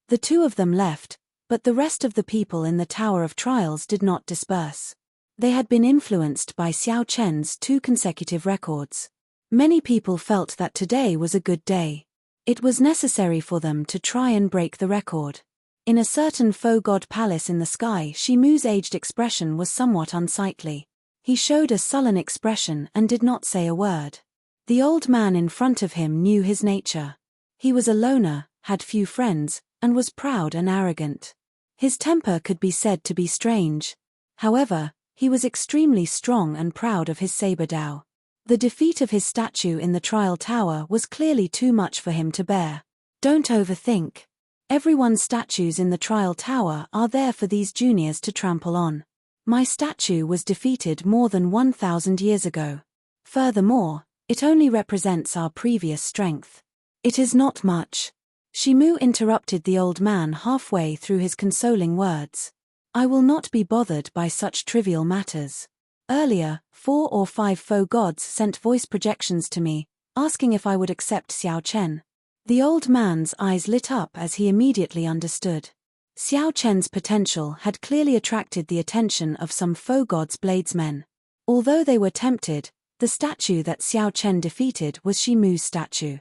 The 2 of them left, but the rest of the people in the Tower of Trials did not disperse. They had been influenced by Xiao Chen's 2 consecutive records. Many people felt that today was a good day. It was necessary for them to try and break the record. In a certain Faux God palace in the sky, Shimu's aged expression was somewhat unsightly. He showed a sullen expression and did not say a word. The old man in front of him knew his nature. He was a loner, had few friends, and was proud and arrogant. His temper could be said to be strange. However, he was extremely strong and proud of his saber dao. The defeat of his statue in the trial tower was clearly too much for him to bear. Don't overthink. Everyone's statues in the trial tower are there for these juniors to trample on. My statue was defeated more than 1,000 years ago. Furthermore, it only represents our previous strength. It is not much. Shimu interrupted the old man halfway through his consoling words. I will not be bothered by such trivial matters. Earlier, 4 or 5 Faux Gods sent voice projections to me, asking if I would accept Xiao Chen. The old man's eyes lit up as he immediately understood. Xiao Chen's potential had clearly attracted the attention of some Faux Gods bladesmen. Although they were tempted, the statue that Xiao Chen defeated was Shimu's statue.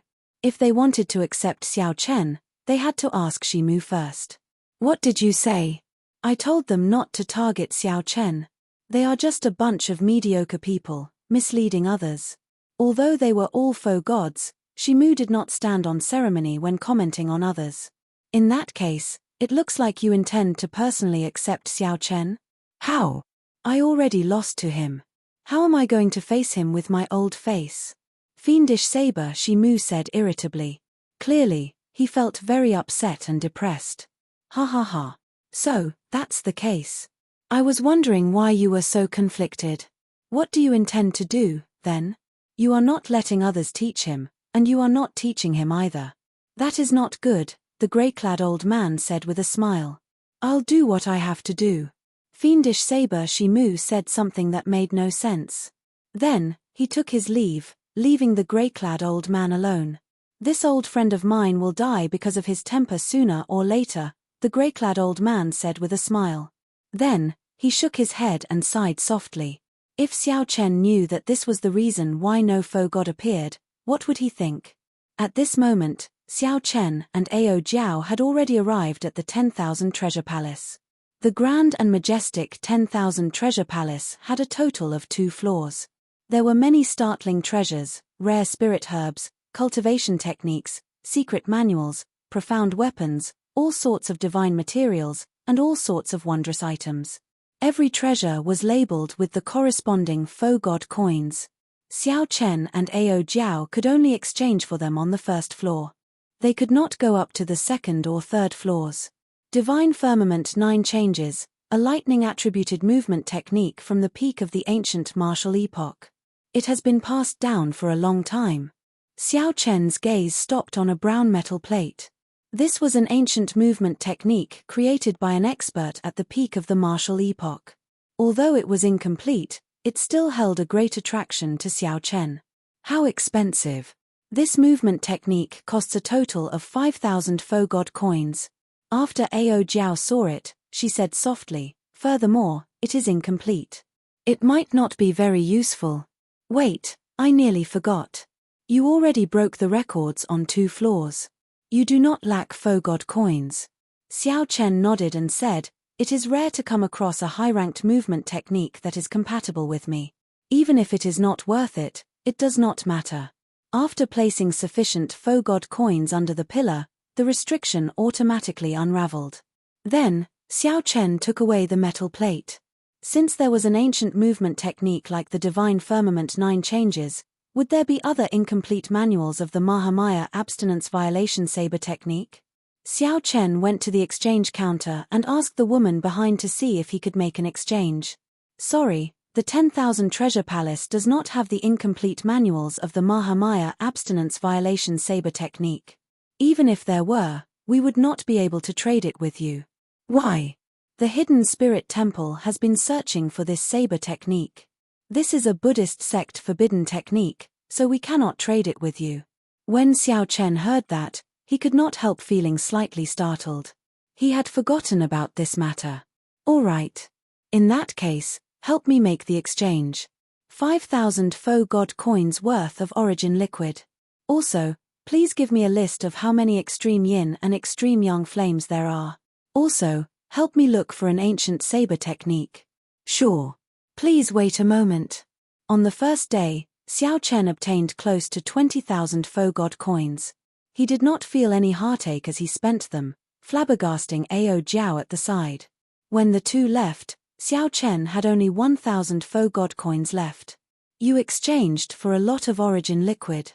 If they wanted to accept Xiao Chen, they had to ask Shimu first. What did you say? I told them not to target Xiao Chen. They are just a bunch of mediocre people, misleading others. Although they were all faux gods, Shimu did not stand on ceremony when commenting on others. In that case, it looks like you intend to personally accept Xiao Chen? How? I already lost to him. How am I going to face him with my old face? Fiendish saber, Shimu said irritably. Clearly, he felt very upset and depressed. Ha ha ha. So, that's the case. I was wondering why you were so conflicted. What do you intend to do, then? You are not letting others teach him, and you are not teaching him either. That is not good, the grey-clad old man said with a smile. I'll do what I have to do. Fiendish saber, Shimu said something that made no sense. Then, he took his leave, leaving the grey-clad old man alone. This old friend of mine will die because of his temper sooner or later, the grey-clad old man said with a smile. Then, he shook his head and sighed softly. If Xiao Chen knew that this was the reason why no faux god appeared, what would he think? At this moment, Xiao Chen and Ao Jiao had already arrived at the 10,000 Treasure Palace. The grand and majestic 10,000 Treasure Palace had a total of 2 floors. There were many startling treasures, rare spirit herbs, cultivation techniques, secret manuals, profound weapons, all sorts of divine materials, and all sorts of wondrous items. Every treasure was labeled with the corresponding faux god coins. Xiao Chen and Ao Jiao could only exchange for them on the first floor. They could not go up to the second or third floors. Divine Firmament 9 Changes, a lightning-attributed movement technique from the peak of the ancient martial epoch. It has been passed down for a long time. Xiao Chen's gaze stopped on a brown metal plate. This was an ancient movement technique created by an expert at the peak of the martial epoch. Although it was incomplete, it still held a great attraction to Xiao Chen. How expensive! This movement technique costs a total of 5,000 faux god coins. After Ao Jiao saw it, she said softly, furthermore, it is incomplete. It might not be very useful. Wait, I nearly forgot. You already broke the records on 2 floors. You do not lack faux god coins. Xiao Chen nodded and said, it is rare to come across a high-ranked movement technique that is compatible with me. Even if it is not worth it, it does not matter. After placing sufficient faux god coins under the pillar, the restriction automatically unraveled. Then, Xiao Chen took away the metal plate. Since there was an ancient movement technique like the Divine Firmament 9 Changes, would there be other incomplete manuals of the Mahamaya Abstinence Violation Saber technique? Xiao Chen went to the exchange counter and asked the woman behind to see if he could make an exchange. Sorry, the 10,000 Treasure Palace does not have the incomplete manuals of the Mahamaya Abstinence Violation Saber technique. Even if there were, we would not be able to trade it with you. Why? The Hidden Spirit Temple has been searching for this saber technique. This is a Buddhist sect forbidden technique, so we cannot trade it with you. When Xiao Chen heard that, he could not help feeling slightly startled. He had forgotten about this matter. All right. In that case, help me make the exchange. 5,000 faux god coins worth of origin liquid. Also, please give me a list of how many extreme yin and extreme yang flames there are. Also, help me look for an ancient saber technique. Sure. Please wait a moment. On the first day, Xiao Chen obtained close to 20,000 faux god coins. He did not feel any heartache as he spent them, flabbergasting Ao Jiao at the side. When the two left, Xiao Chen had only 1,000 faux god coins left. You exchanged for a lot of origin liquid.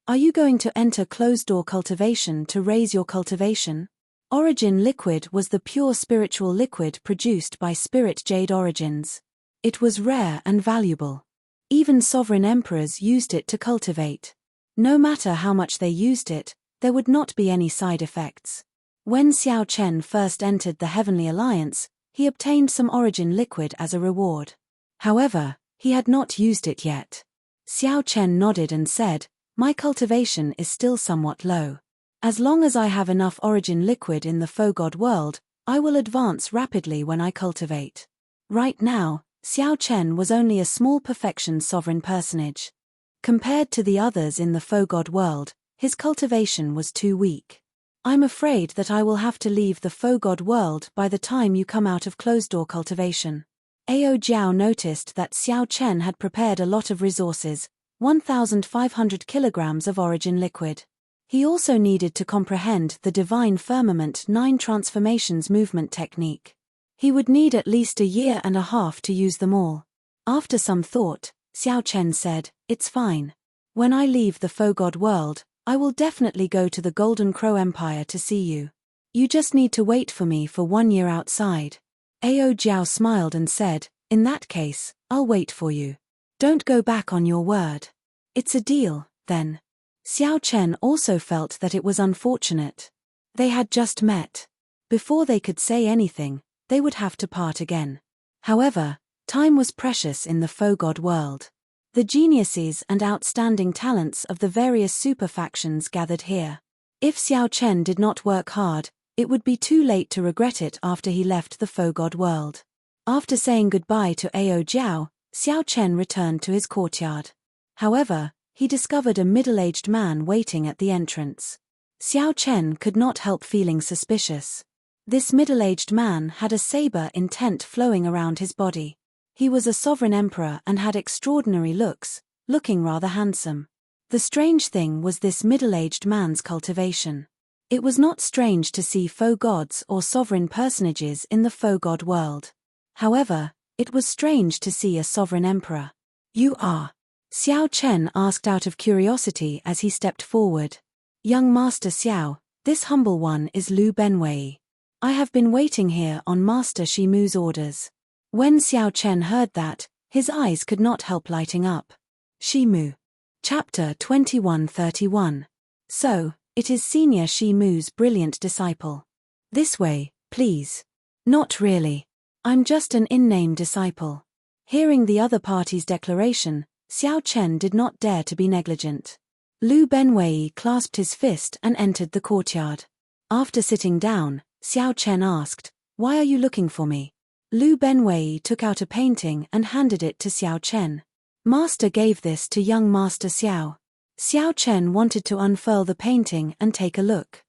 Are you going to enter closed-door cultivation to raise your cultivation? Origin liquid was the pure spiritual liquid produced by Spirit Jade Origins. It was rare and valuable. Even sovereign emperors used it to cultivate. No matter how much they used it, there would not be any side effects. When Xiao Chen first entered the Heavenly Alliance, he obtained some origin liquid as a reward. However, he had not used it yet. Xiao Chen nodded and said, my cultivation is still somewhat low. As long as I have enough origin liquid in the faux god world, I will advance rapidly when I cultivate. Right now, Xiao Chen was only a small perfection sovereign personage. Compared to the others in the faux god world, His cultivation was too weak. I'm afraid that I will have to leave the faux god world by the time you come out of closed-door cultivation. Ao Jiao noticed that Xiao Chen had prepared a lot of resources, 1,500 kilograms of origin liquid. He also needed to comprehend the Divine Firmament 9 transformations movement technique. He would need at least a year and a half to use them all. After some thought, Xiao Chen said, "It's fine. When I leave the faux god world, I will definitely go to the Golden Crow Empire to see you. You just need to wait for me for 1 year outside." Ao Jiao smiled and said, "In that case, I'll wait for you. Don't go back on your word. It's a deal, then." Xiao Chen also felt that it was unfortunate. They had just met. Before they could say anything, they would have to part again. However, time was precious in the faux god world. The geniuses and outstanding talents of the various super factions gathered here. If Xiao Chen did not work hard, it would be too late to regret it after he left the faux god world. After saying goodbye to Ao Jiao, Xiao Chen returned to his courtyard. However, he discovered a middle-aged man waiting at the entrance. Xiao Chen could not help feeling suspicious. This middle-aged man had a saber intent flowing around his body. He was a sovereign emperor and had extraordinary looks, looking rather handsome. The strange thing was this middle-aged man's cultivation. It was not strange to see faux gods or sovereign personages in the faux god world. However, it was strange to see a sovereign emperor. "You are?" Xiao Chen asked out of curiosity as he stepped forward. "Young Master Xiao, this humble one is Lu Benwei. I have been waiting here on Master Shimu's orders." When Xiao Chen heard that, his eyes could not help lighting up. Shimu. Chapter 2131. So, it is Senior Shimu's brilliant disciple. "This way, please." "Not really. I'm just an in-name disciple." Hearing the other party's declaration, Xiao Chen did not dare to be negligent. Lu Benwei clasped his fist and entered the courtyard. After sitting down, Xiao Chen asked, "Why are you looking for me?" Lu Benwei took out a painting and handed it to Xiao Chen. "Master gave this to young Master Xiao." Xiao Chen wanted to unfurl the painting and take a look.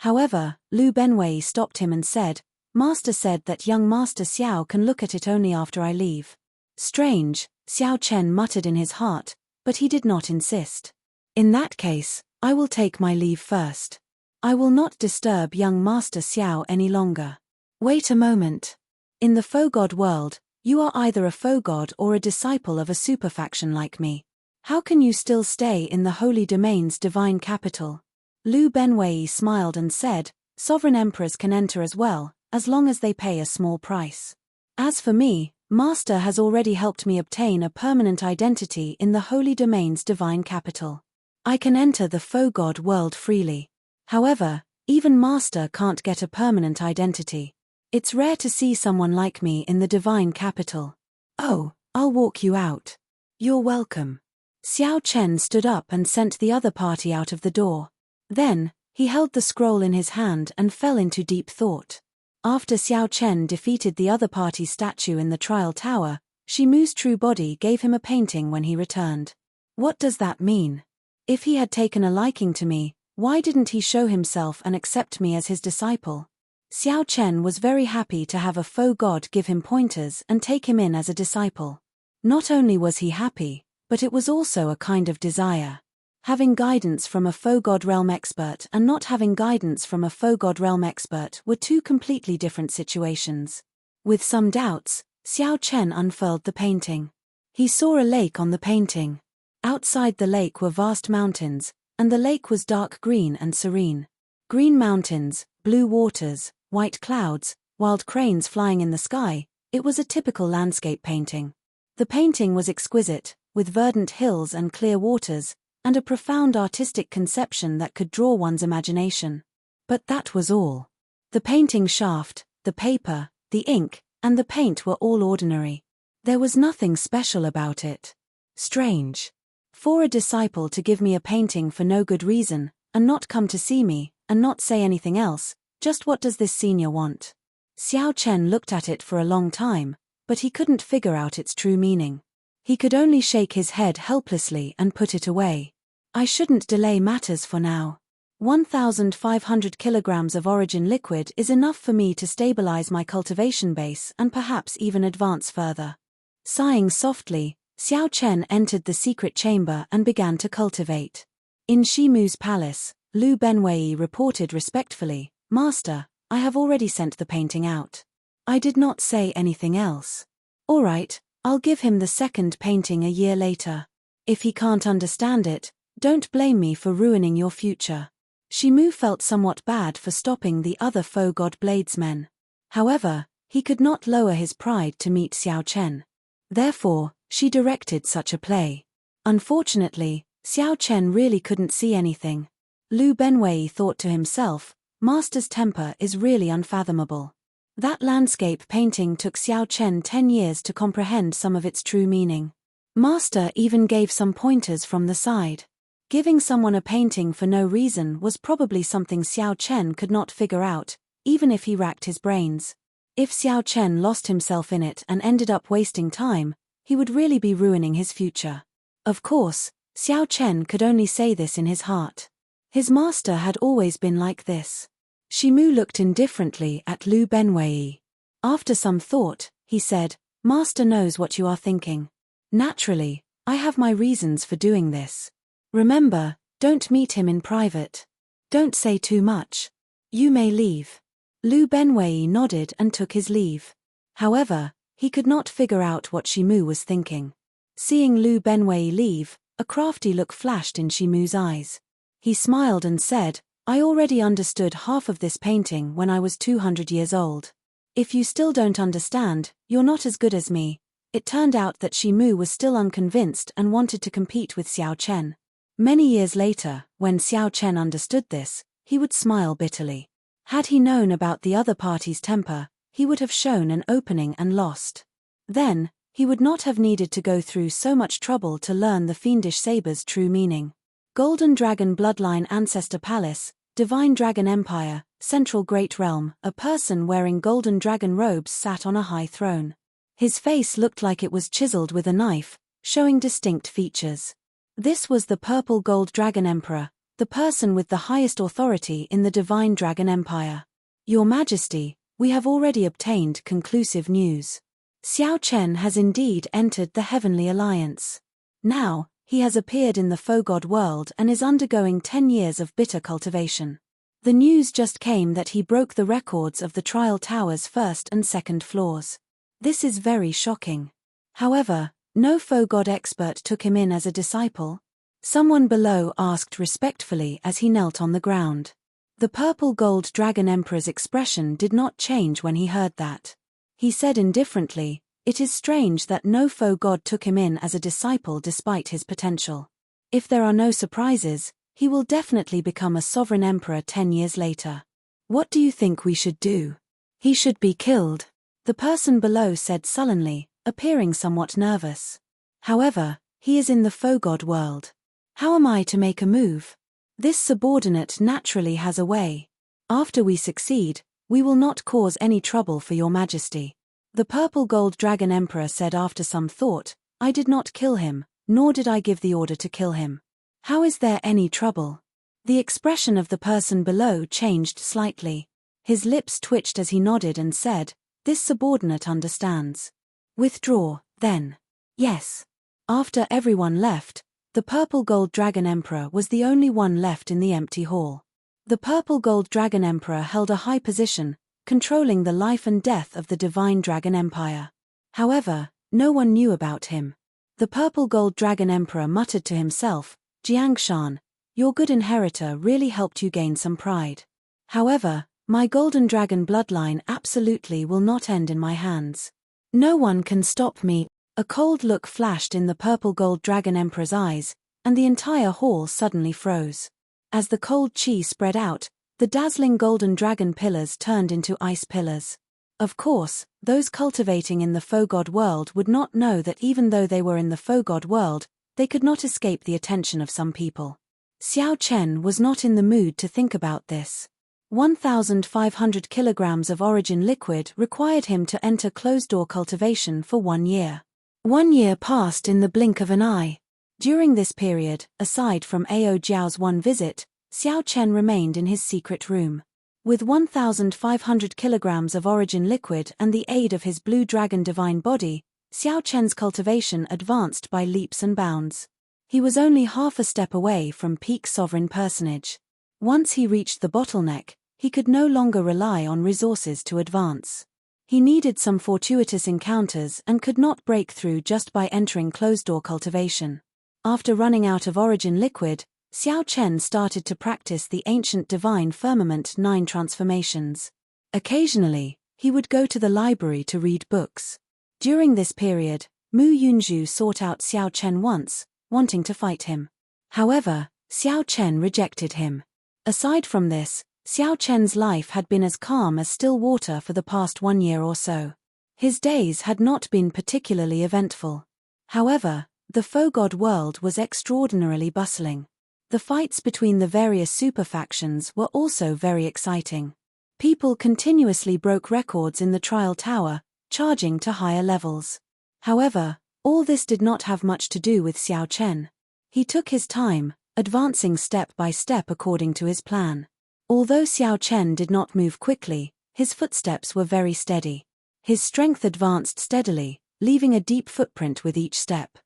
However, Lu Benwei stopped him and said, "Master said that young Master Xiao can look at it only after I leave." Strange, Xiao Chen muttered in his heart, but he did not insist. "In that case, I will take my leave first. I will not disturb young Master Xiao any longer." "Wait a moment. In the faux god world, you are either a faux god or a disciple of a superfaction like me. How can you still stay in the Holy Domain's divine capital?" Lu Benwei smiled and said, "Sovereign emperors can enter as well, as long as they pay a small price. As for me, Master has already helped me obtain a permanent identity in the Holy Domain's divine capital. I can enter the faux god world freely. However, even Master can't get a permanent identity. It's rare to see someone like me in the divine capital." "Oh, I'll walk you out." "You're welcome." Xiao Chen stood up and sent the other party out of the door. Then, he held the scroll in his hand and fell into deep thought. After Xiao Chen defeated the other party's statue in the trial tower, Shimu's true body gave him a painting when he returned. What does that mean? If he had taken a liking to me, why didn't he show himself and accept me as his disciple? Xiao Chen was very happy to have a faux god give him pointers and take him in as a disciple. Not only was he happy, but it was also a kind of desire. Having guidance from a faux god realm expert and not having guidance from a faux god realm expert were two completely different situations. With some doubts, Xiao Chen unfurled the painting. He saw a lake on the painting. Outside the lake were vast mountains, and the lake was dark green and serene. Green mountains, blue waters, white clouds, wild cranes flying in the sky, it was a typical landscape painting. The painting was exquisite, with verdant hills and clear waters, and a profound artistic conception that could draw one's imagination. But that was all. The painting shaft, the paper, the ink, and the paint were all ordinary. There was nothing special about it. Strange. For a disciple to give me a painting for no good reason, and not come to see me, and not say anything else, just what does this senior want? Xiao Chen looked at it for a long time, but he couldn't figure out its true meaning. He could only shake his head helplessly and put it away. I shouldn't delay matters for now. 1,500 kilograms of origin liquid is enough for me to stabilize my cultivation base and perhaps even advance further. Sighing softly, Xiao Chen entered the secret chamber and began to cultivate. In Shimu's palace, Lu Benwei reported respectfully, "Master, I have already sent the painting out." I did not say anything else. All right, I'll give him the second painting a year later. If he can't understand it, don't blame me for ruining your future. Shimu felt somewhat bad for stopping the other faux god bladesmen. However, he could not lower his pride to meet Xiao Chen. Therefore, she directed such a play. Unfortunately, Xiao Chen really couldn't see anything. Lu Benwei thought to himself, "Master's temper is really unfathomable." That landscape painting took Xiao Chen 10 years to comprehend some of its true meaning. Master even gave some pointers from the side. Giving someone a painting for no reason was probably something Xiao Chen could not figure out, even if he racked his brains. If Xiao Chen lost himself in it and ended up wasting time, he would really be ruining his future. Of course, Xiao Chen could only say this in his heart. His master had always been like this. Shimu looked indifferently at Lu Benwei. After some thought, he said, "Master knows what you are thinking. Naturally, I have my reasons for doing this. Remember, don't meet him in private. Don't say too much. You may leave." Lu Benwei nodded and took his leave. However, he could not figure out what Shimu was thinking. Seeing Lu Benwei leave, a crafty look flashed in Shimu's eyes. He smiled and said, "I already understood half of this painting when I was 200 years old. If you still don't understand, you're not as good as me." It turned out that Shimu was still unconvinced and wanted to compete with Xiao Chen. Many years later, when Xiao Chen understood this, he would smile bitterly. Had he known about the other party's temper, he would have shown an opening and lost. Then, he would not have needed to go through so much trouble to learn the fiendish saber's true meaning. Golden Dragon Bloodline Ancestor Palace, Divine Dragon Empire, Central Great Realm. A person wearing golden dragon robes sat on a high throne. His face looked like it was chiseled with a knife, showing distinct features. This was the Purple Gold Dragon Emperor, the person with the highest authority in the Divine Dragon Empire. "Your Majesty, we have already obtained conclusive news. Xiao Chen has indeed entered the Heavenly Alliance. Now, he has appeared in the faux god world and is undergoing 10 years of bitter cultivation. The news just came that he broke the records of the Trial Tower's first and second floors. This is very shocking. However, no faux god expert took him in as a disciple?" Someone below asked respectfully as he knelt on the ground. The Purple Gold Dragon Emperor's expression did not change when he heard that. He said indifferently, "It is strange that no faux god took him in as a disciple despite his potential. If there are no surprises, he will definitely become a sovereign emperor 10 years later. What do you think we should do?" "He should be killed," the person below said sullenly, appearing somewhat nervous. "However, he is in the faux god world. How am I to make a move? This subordinate naturally has a way. After we succeed, we will not cause any trouble for your Majesty." The Purple Gold Dragon Emperor said after some thought, "I did not kill him, nor did I give the order to kill him. How is there any trouble?" The expression of the person below changed slightly. His lips twitched as he nodded and said, "This subordinate understands. Withdraw, then." "Yes." After everyone left, the Purple Gold Dragon Emperor was the only one left in the empty hall. The Purple Gold Dragon Emperor held a high position, controlling the life and death of the Divine Dragon Empire. However, no one knew about him. The Purple Gold Dragon Emperor muttered to himself, "Jiangshan, your good inheritor really helped you gain some pride. However, my Golden Dragon bloodline absolutely will not end in my hands. No one can stop me." A cold look flashed in the Purple Gold Dragon Emperor's eyes, and the entire hall suddenly froze. As the cold chi spread out, the dazzling golden dragon pillars turned into ice pillars. Of course, those cultivating in the faux god world would not know that even though they were in the faux god world, they could not escape the attention of some people. Xiao Chen was not in the mood to think about this. 1,500 kilograms of origin liquid required him to enter closed-door cultivation for 1 year. 1 year passed in the blink of an eye. During this period, aside from Ao Jiao's one visit, Xiao Chen remained in his secret room. With 1,500 kilograms of origin liquid and the aid of his blue dragon divine body, Xiao Chen's cultivation advanced by leaps and bounds. He was only half a step away from peak sovereign personage. Once he reached the bottleneck, he could no longer rely on resources to advance. He needed some fortuitous encounters and could not break through just by entering closed-door cultivation. After running out of origin liquid, Xiao Chen started to practice the ancient divine firmament 9 transformations. Occasionally, he would go to the library to read books. During this period, Mu Yunzhu sought out Xiao Chen once, wanting to fight him. However, Xiao Chen rejected him. Aside from this, Xiao Chen's life had been as calm as still water for the past 1 year or so. His days had not been particularly eventful. However, the faux god world was extraordinarily bustling. The fights between the various super-factions were also very exciting. People continuously broke records in the trial tower, charging to higher levels. However, all this did not have much to do with Xiao Chen. He took his time, advancing step by step according to his plan. Although Xiao Chen did not move quickly, his footsteps were very steady. His strength advanced steadily, leaving a deep footprint with each step.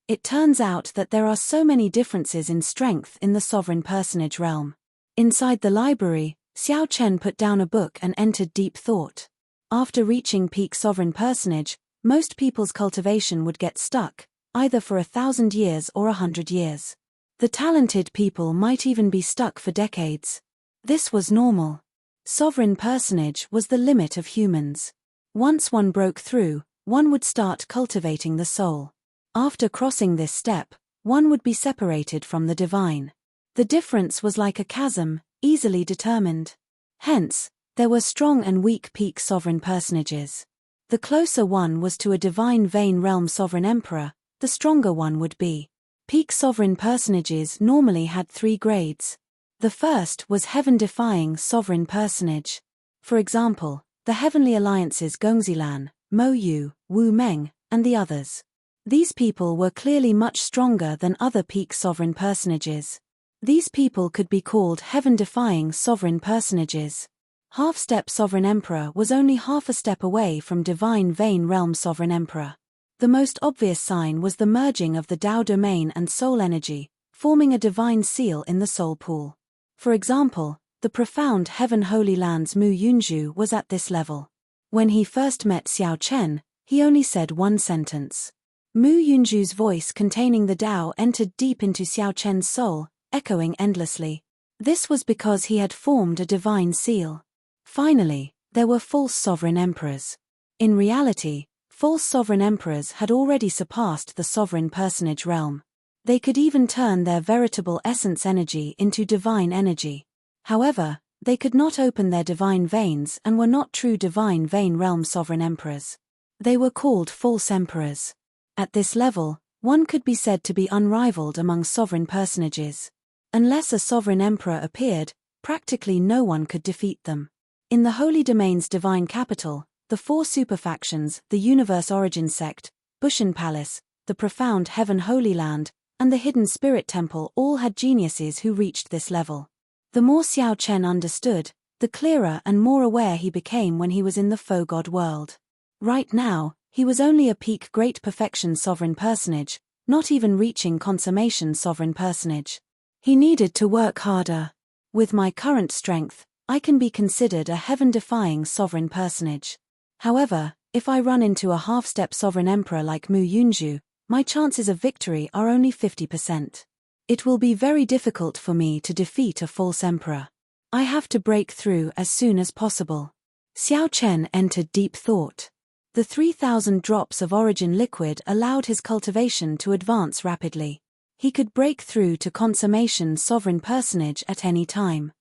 It turns out that there are so many differences in strength in the sovereign personage realm. Inside the library, Xiao Chen put down a book and entered deep thought. After reaching peak sovereign personage, most people's cultivation would get stuck, either for 1,000 years or 100 years. The talented people might even be stuck for decades. This was normal. Sovereign personage was the limit of humans. Once one broke through, one would start cultivating the soul. After crossing this step, one would be separated from the divine. The difference was like a chasm, easily determined. Hence, there were strong and weak peak sovereign personages. The closer one was to a divine vein realm sovereign emperor, the stronger one would be. Peak sovereign personages normally had 3 grades. The first was heaven-defying sovereign personage. For example, the Heavenly Alliance's Gongzilan, Mo Yu, Wu Meng, and the others. These people were clearly much stronger than other peak sovereign personages. These people could be called heaven-defying sovereign personages. Half-step sovereign emperor was only half a step away from divine vein realm sovereign emperor. The most obvious sign was the merging of the Tao domain and soul energy, forming a divine seal in the soul pool. For example, the profound Heaven Holy Land's Mu Yunzhu was at this level. When he first met Xiao Chen, he only said one sentence. Mu Yunzhu's voice containing the Tao entered deep into Xiao Chen's soul, echoing endlessly. This was because he had formed a divine seal. Finally, there were false sovereign emperors. In reality, false sovereign emperors had already surpassed the sovereign personage realm. They could even turn their veritable essence energy into divine energy. However, they could not open their divine veins and were not true divine vein realm sovereign emperors. They were called false emperors. At this level, one could be said to be unrivaled among sovereign personages. Unless a sovereign emperor appeared, practically no one could defeat them. In the Holy Domain's divine capital, the 4 superfactions, the Universe Origin Sect, Bushan Palace, the Profound Heaven Holy Land, and the Hidden Spirit Temple all had geniuses who reached this level. The more Xiao Chen understood, the clearer and more aware he became when he was in the faux god world. Right now, he was only a peak great perfection sovereign personage, not even reaching consummation sovereign personage. He needed to work harder. With my current strength, I can be considered a heaven-defying sovereign personage. However, if I run into a half-step sovereign emperor like Mu Yunzhu, my chances of victory are only 50%. It will be very difficult for me to defeat a false emperor. I have to break through as soon as possible. Xiao Chen entered deep thought. The 3,000 drops of origin liquid allowed his cultivation to advance rapidly. He could break through to consummation sovereign personage at any time.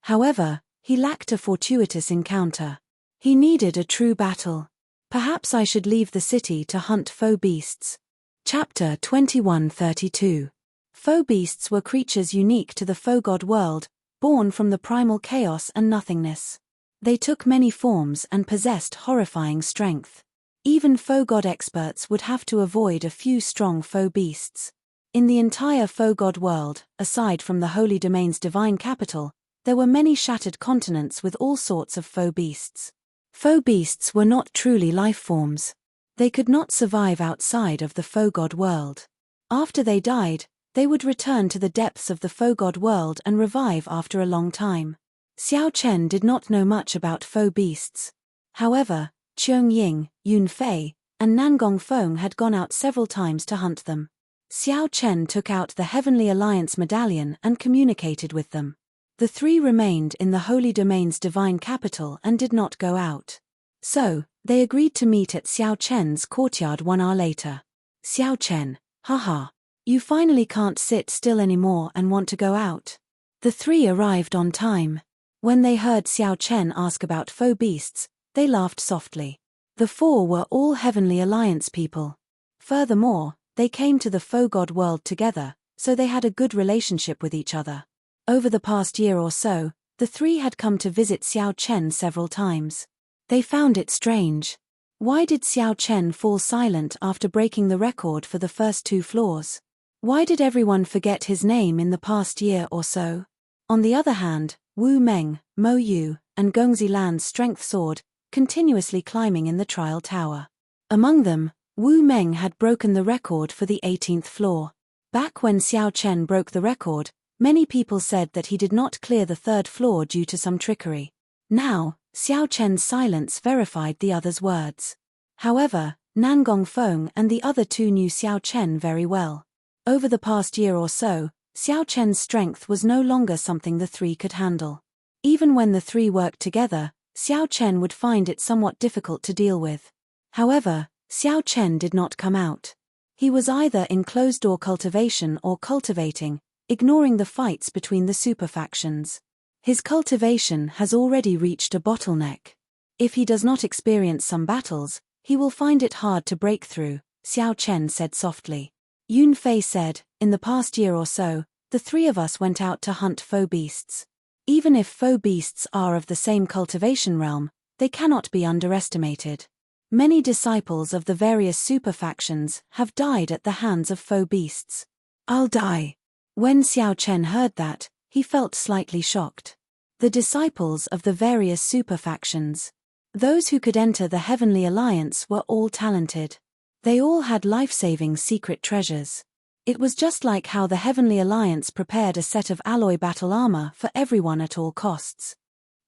However, he lacked a fortuitous encounter. He needed a true battle. Perhaps I should leave the city to hunt faux beasts. Chapter 2132. Faux beasts were creatures unique to the faux god world, born from the primal chaos and nothingness. They took many forms and possessed horrifying strength. Even faux god experts would have to avoid a few strong faux beasts. In the entire Faux God world, aside from the Holy Domain's divine capital, there were many shattered continents with all sorts of faux beasts. Faux beasts were not truly life forms. They could not survive outside of the Faux God world. After they died, they would return to the depths of the Faux God world and revive after a long time. Xiao Chen did not know much about faux beasts. However, Cheung Ying, Yun Fei, and Nangong Feng had gone out several times to hunt them. Xiao Chen took out the Heavenly Alliance medallion and communicated with them. The three remained in the Holy Domain's divine capital and did not go out. So, they agreed to meet at Xiao Chen's courtyard 1 hour later. Xiao Chen, haha. You finally can't sit still anymore and want to go out. The three arrived on time. When they heard Xiao Chen ask about faux beasts, they laughed softly. The four were all Heavenly Alliance people. Furthermore, they came to the Faux God world together, so they had a good relationship with each other. Over the past year or so, the three had come to visit Xiao Chen several times. They found it strange. Why did Xiao Chen fall silent after breaking the record for the first 2 floors? Why did everyone forget his name in the past year or so? On the other hand, Wu Meng, Mo Yu, and Gongzi Lan's strength soared, continuously climbing in the trial tower. Among them, Wu Meng had broken the record for the 18th floor. Back when Xiao Chen broke the record, many people said that he did not clear the 3rd floor due to some trickery. Now, Xiao Chen's silence verified the others' words. However, Nangong Feng and the other 2 knew Xiao Chen very well. Over the past year or so, Xiao Chen's strength was no longer something the three could handle. Even when the three worked together, Xiao Chen would find it somewhat difficult to deal with. However, Xiao Chen did not come out. He was either in closed-door cultivation or cultivating, ignoring the fights between the super factions. His cultivation has already reached a bottleneck. If he does not experience some battles, he will find it hard to break through, Xiao Chen said softly. Yun Fei said, in the past year or so, the 3 of us went out to hunt faux beasts. Even if faux beasts are of the same cultivation realm, they cannot be underestimated. Many disciples of the various super factions have died at the hands of faux beasts. I'll die. When Xiao Chen heard that, he felt slightly shocked. The disciples of the various super factions. Those who could enter the Heavenly Alliance were all talented. They all had life-saving secret treasures. It was just like how the Heavenly Alliance prepared a set of alloy battle armor for everyone at all costs.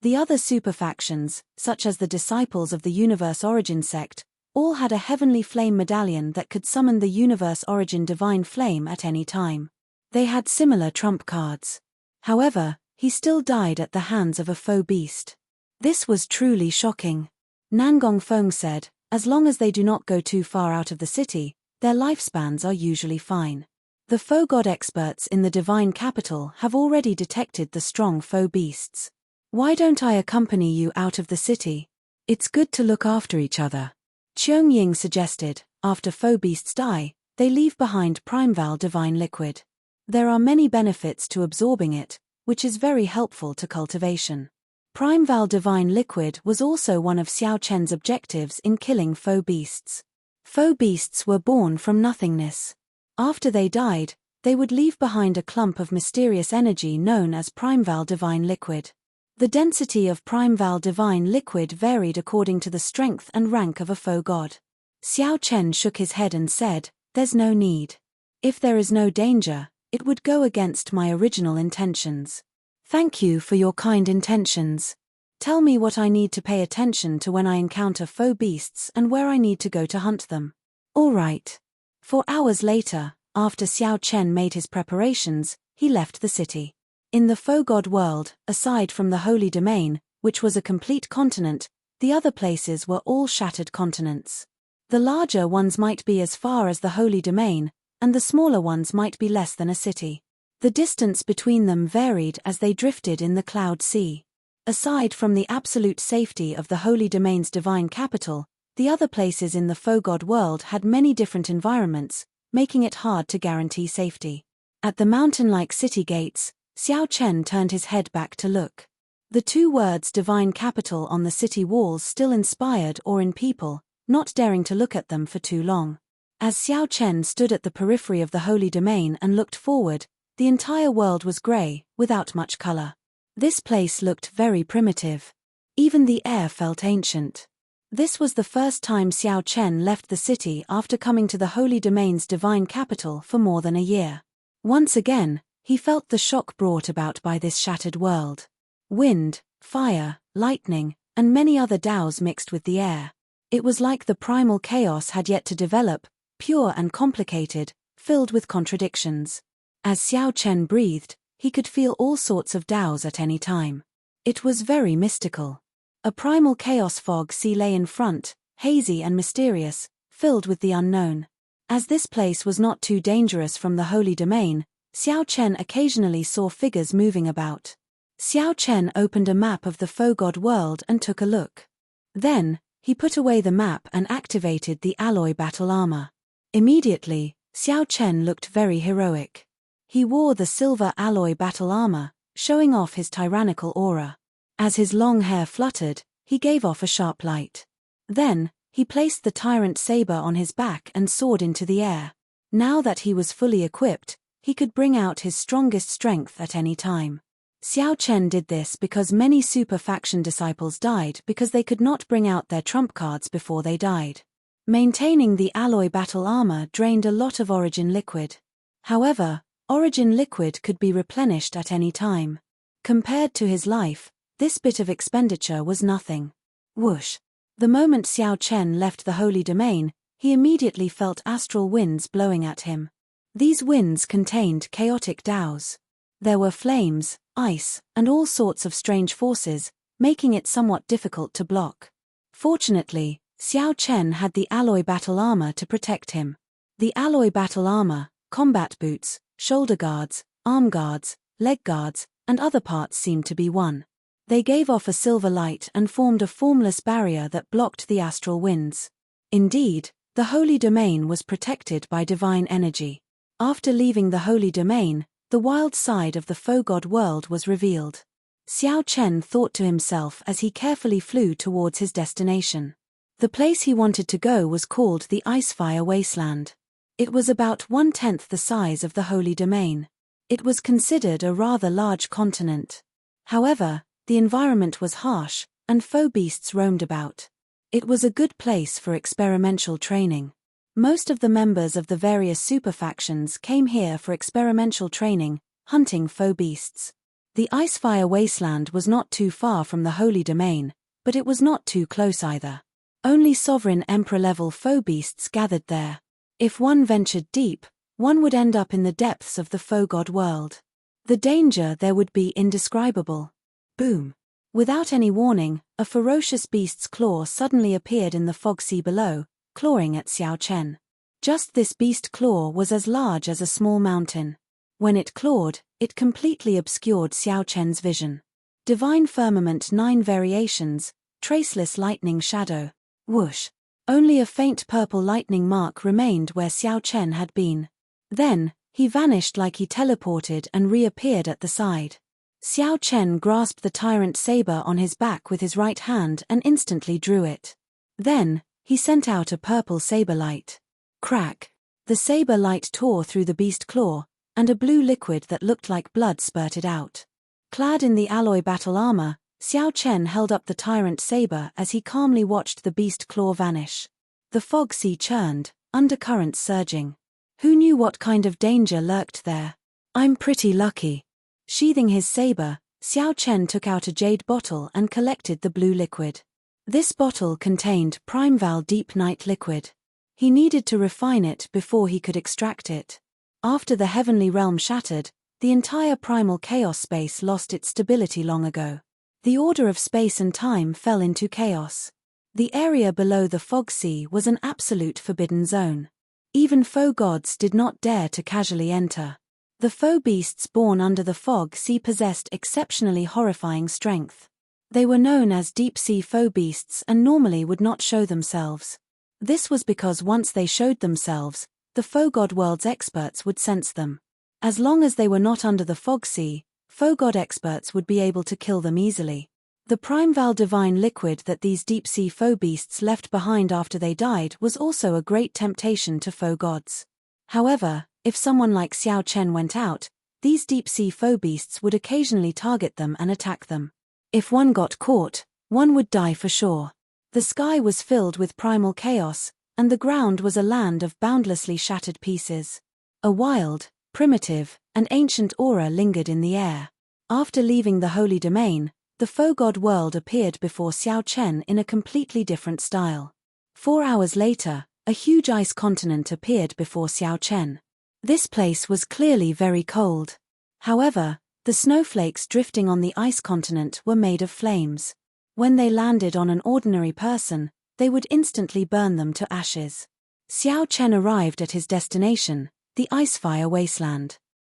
The other super factions, such as the Disciples of the Universe Origin sect, all had a Heavenly Flame medallion that could summon the Universe Origin Divine Flame at any time. They had similar trump cards. However, he still died at the hands of a faux beast. This was truly shocking. Nangong Feng said, as long as they do not go too far out of the city, their lifespans are usually fine. The Faux God experts in the divine capital have already detected the strong faux beasts. Why don't I accompany you out of the city? It's good to look after each other. Cheung Ying suggested, after faux beasts die, they leave behind Primeval Divine Liquid. There are many benefits to absorbing it, which is very helpful to cultivation. Primeval Divine Liquid was also one of Xiao Chen's objectives in killing faux beasts. Faux beasts were born from nothingness. After they died, they would leave behind a clump of mysterious energy known as Primeval Divine Liquid. The density of Primeval Divine Liquid varied according to the strength and rank of a faux god. Xiao Chen shook his head and said, "There's no need. If there is no danger, it would go against my original intentions. Thank you for your kind intentions. Tell me what I need to pay attention to when I encounter faux beasts and where I need to go to hunt them." All right. 4 hours later, after Xiao Chen made his preparations, he left the city. In the Faux God world, aside from the Holy Domain, which was a complete continent, the other places were all shattered continents. The larger ones might be as far as the Holy Domain, and the smaller ones might be less than a city. The distance between them varied as they drifted in the cloud sea. Aside from the absolute safety of the Holy Domain's divine capital, the other places in the Faux God world had many different environments, making it hard to guarantee safety. At the mountain-like city gates, Xiao Chen turned his head back to look. The 2 words divine capital on the city walls still inspired awe in people, not daring to look at them for too long. As Xiao Chen stood at the periphery of the holy domain and looked forward, the entire world was grey, without much color. This place looked very primitive. Even the air felt ancient. This was the first time Xiao Chen left the city after coming to the holy domain's divine capital for more than a year. Once again, he felt the shock brought about by this shattered world. Wind, fire, lightning, and many other Daos mixed with the air. It was like the primal chaos had yet to develop, pure and complicated, filled with contradictions. As Xiao Chen breathed, he could feel all sorts of Daos at any time. It was very mystical. A primal chaos fog sea lay in front, hazy and mysterious, filled with the unknown. As this place was not too dangerous from the holy domain, Xiao Chen occasionally saw figures moving about. Xiao Chen opened a map of the Fogod world and took a look. Then, he put away the map and activated the alloy battle armor. Immediately, Xiao Chen looked very heroic. He wore the silver alloy battle armor, showing off his tyrannical aura. As his long hair fluttered, he gave off a sharp light. Then, he placed the tyrant saber on his back and soared into the air. Now that he was fully equipped, he could bring out his strongest strength at any time. Xiao Chen did this because many super faction disciples died because they could not bring out their trump cards before they died. Maintaining the alloy battle armor drained a lot of origin liquid. However, origin liquid could be replenished at any time. Compared to his life, this bit of expenditure was nothing. Whoosh! The moment Xiao Chen left the holy domain, he immediately felt astral winds blowing at him. These winds contained chaotic Daos. There were flames, ice, and all sorts of strange forces, making it somewhat difficult to block. Fortunately, Xiao Chen had the alloy battle armor to protect him. The alloy battle armor, combat boots, shoulder guards, arm guards, leg guards, and other parts seemed to be one. They gave off a silver light and formed a formless barrier that blocked the astral winds. Indeed, the holy domain was protected by divine energy. After leaving the holy domain, the wild side of the Fogod world was revealed. Xiao Chen thought to himself as he carefully flew towards his destination. The place he wanted to go was called the Icefire Wasteland. It was about 1/10 the size of the holy domain. It was considered a rather large continent. However, the environment was harsh, and foe beasts roamed about. It was a good place for experimental training. Most of the members of the various super factions came here for experimental training, hunting foe beasts. The Icefire Wasteland was not too far from the holy domain, but it was not too close either. Only sovereign emperor-level foe beasts gathered there. If one ventured deep, one would end up in the depths of the Fogod world. The danger there would be indescribable. Boom! Without any warning, a ferocious beast's claw suddenly appeared in the fog sea below, clawing at Xiao Chen. Just this beast claw was as large as a small mountain. When it clawed, it completely obscured Xiao Chen's vision. Divine Firmament 9 variations, traceless lightning shadow. Whoosh! Only a faint purple lightning mark remained where Xiao Chen had been. Then, he vanished like he teleported and reappeared at the side. Xiao Chen grasped the tyrant saber on his back with his right hand and instantly drew it. Then, he sent out a purple saber light. Crack! The saber light tore through the beast claw, and a blue liquid that looked like blood spurted out. Clad in the alloy battle armor, Xiao Chen held up the tyrant saber as he calmly watched the beast claw vanish. The fog sea churned, undercurrents surging. Who knew what kind of danger lurked there? I'm pretty lucky. Sheathing his saber, Xiao Chen took out a jade bottle and collected the blue liquid. This bottle contained Primeval Deep Night liquid. He needed to refine it before he could extract it. After the heavenly realm shattered, the entire primal chaos space lost its stability long ago. The order of space and time fell into chaos. The area below the fog sea was an absolute forbidden zone. Even foe gods did not dare to casually enter. The foe beasts born under the fog sea possessed exceptionally horrifying strength. They were known as deep-sea foe beasts and normally would not show themselves. This was because once they showed themselves, the Fogod world's experts would sense them. As long as they were not under the fog sea, Fogod experts would be able to kill them easily. The primeval divine liquid that these deep-sea foe beasts left behind after they died was also a great temptation to foe gods. However, if someone like Xiao Chen went out, these deep-sea foe beasts would occasionally target them and attack them. If one got caught, one would die for sure. The sky was filled with primal chaos, and the ground was a land of boundlessly shattered pieces. A wild, primitive, and ancient aura lingered in the air. After leaving the holy domain, the foe god world appeared before Xiao Chen in a completely different style. 4 hours later, a huge ice continent appeared before Xiao Chen. This place was clearly very cold. However, the snowflakes drifting on the ice continent were made of flames. When they landed on an ordinary person, they would instantly burn them to ashes. Xiao Chen arrived at his destination, the Icefire Wasteland.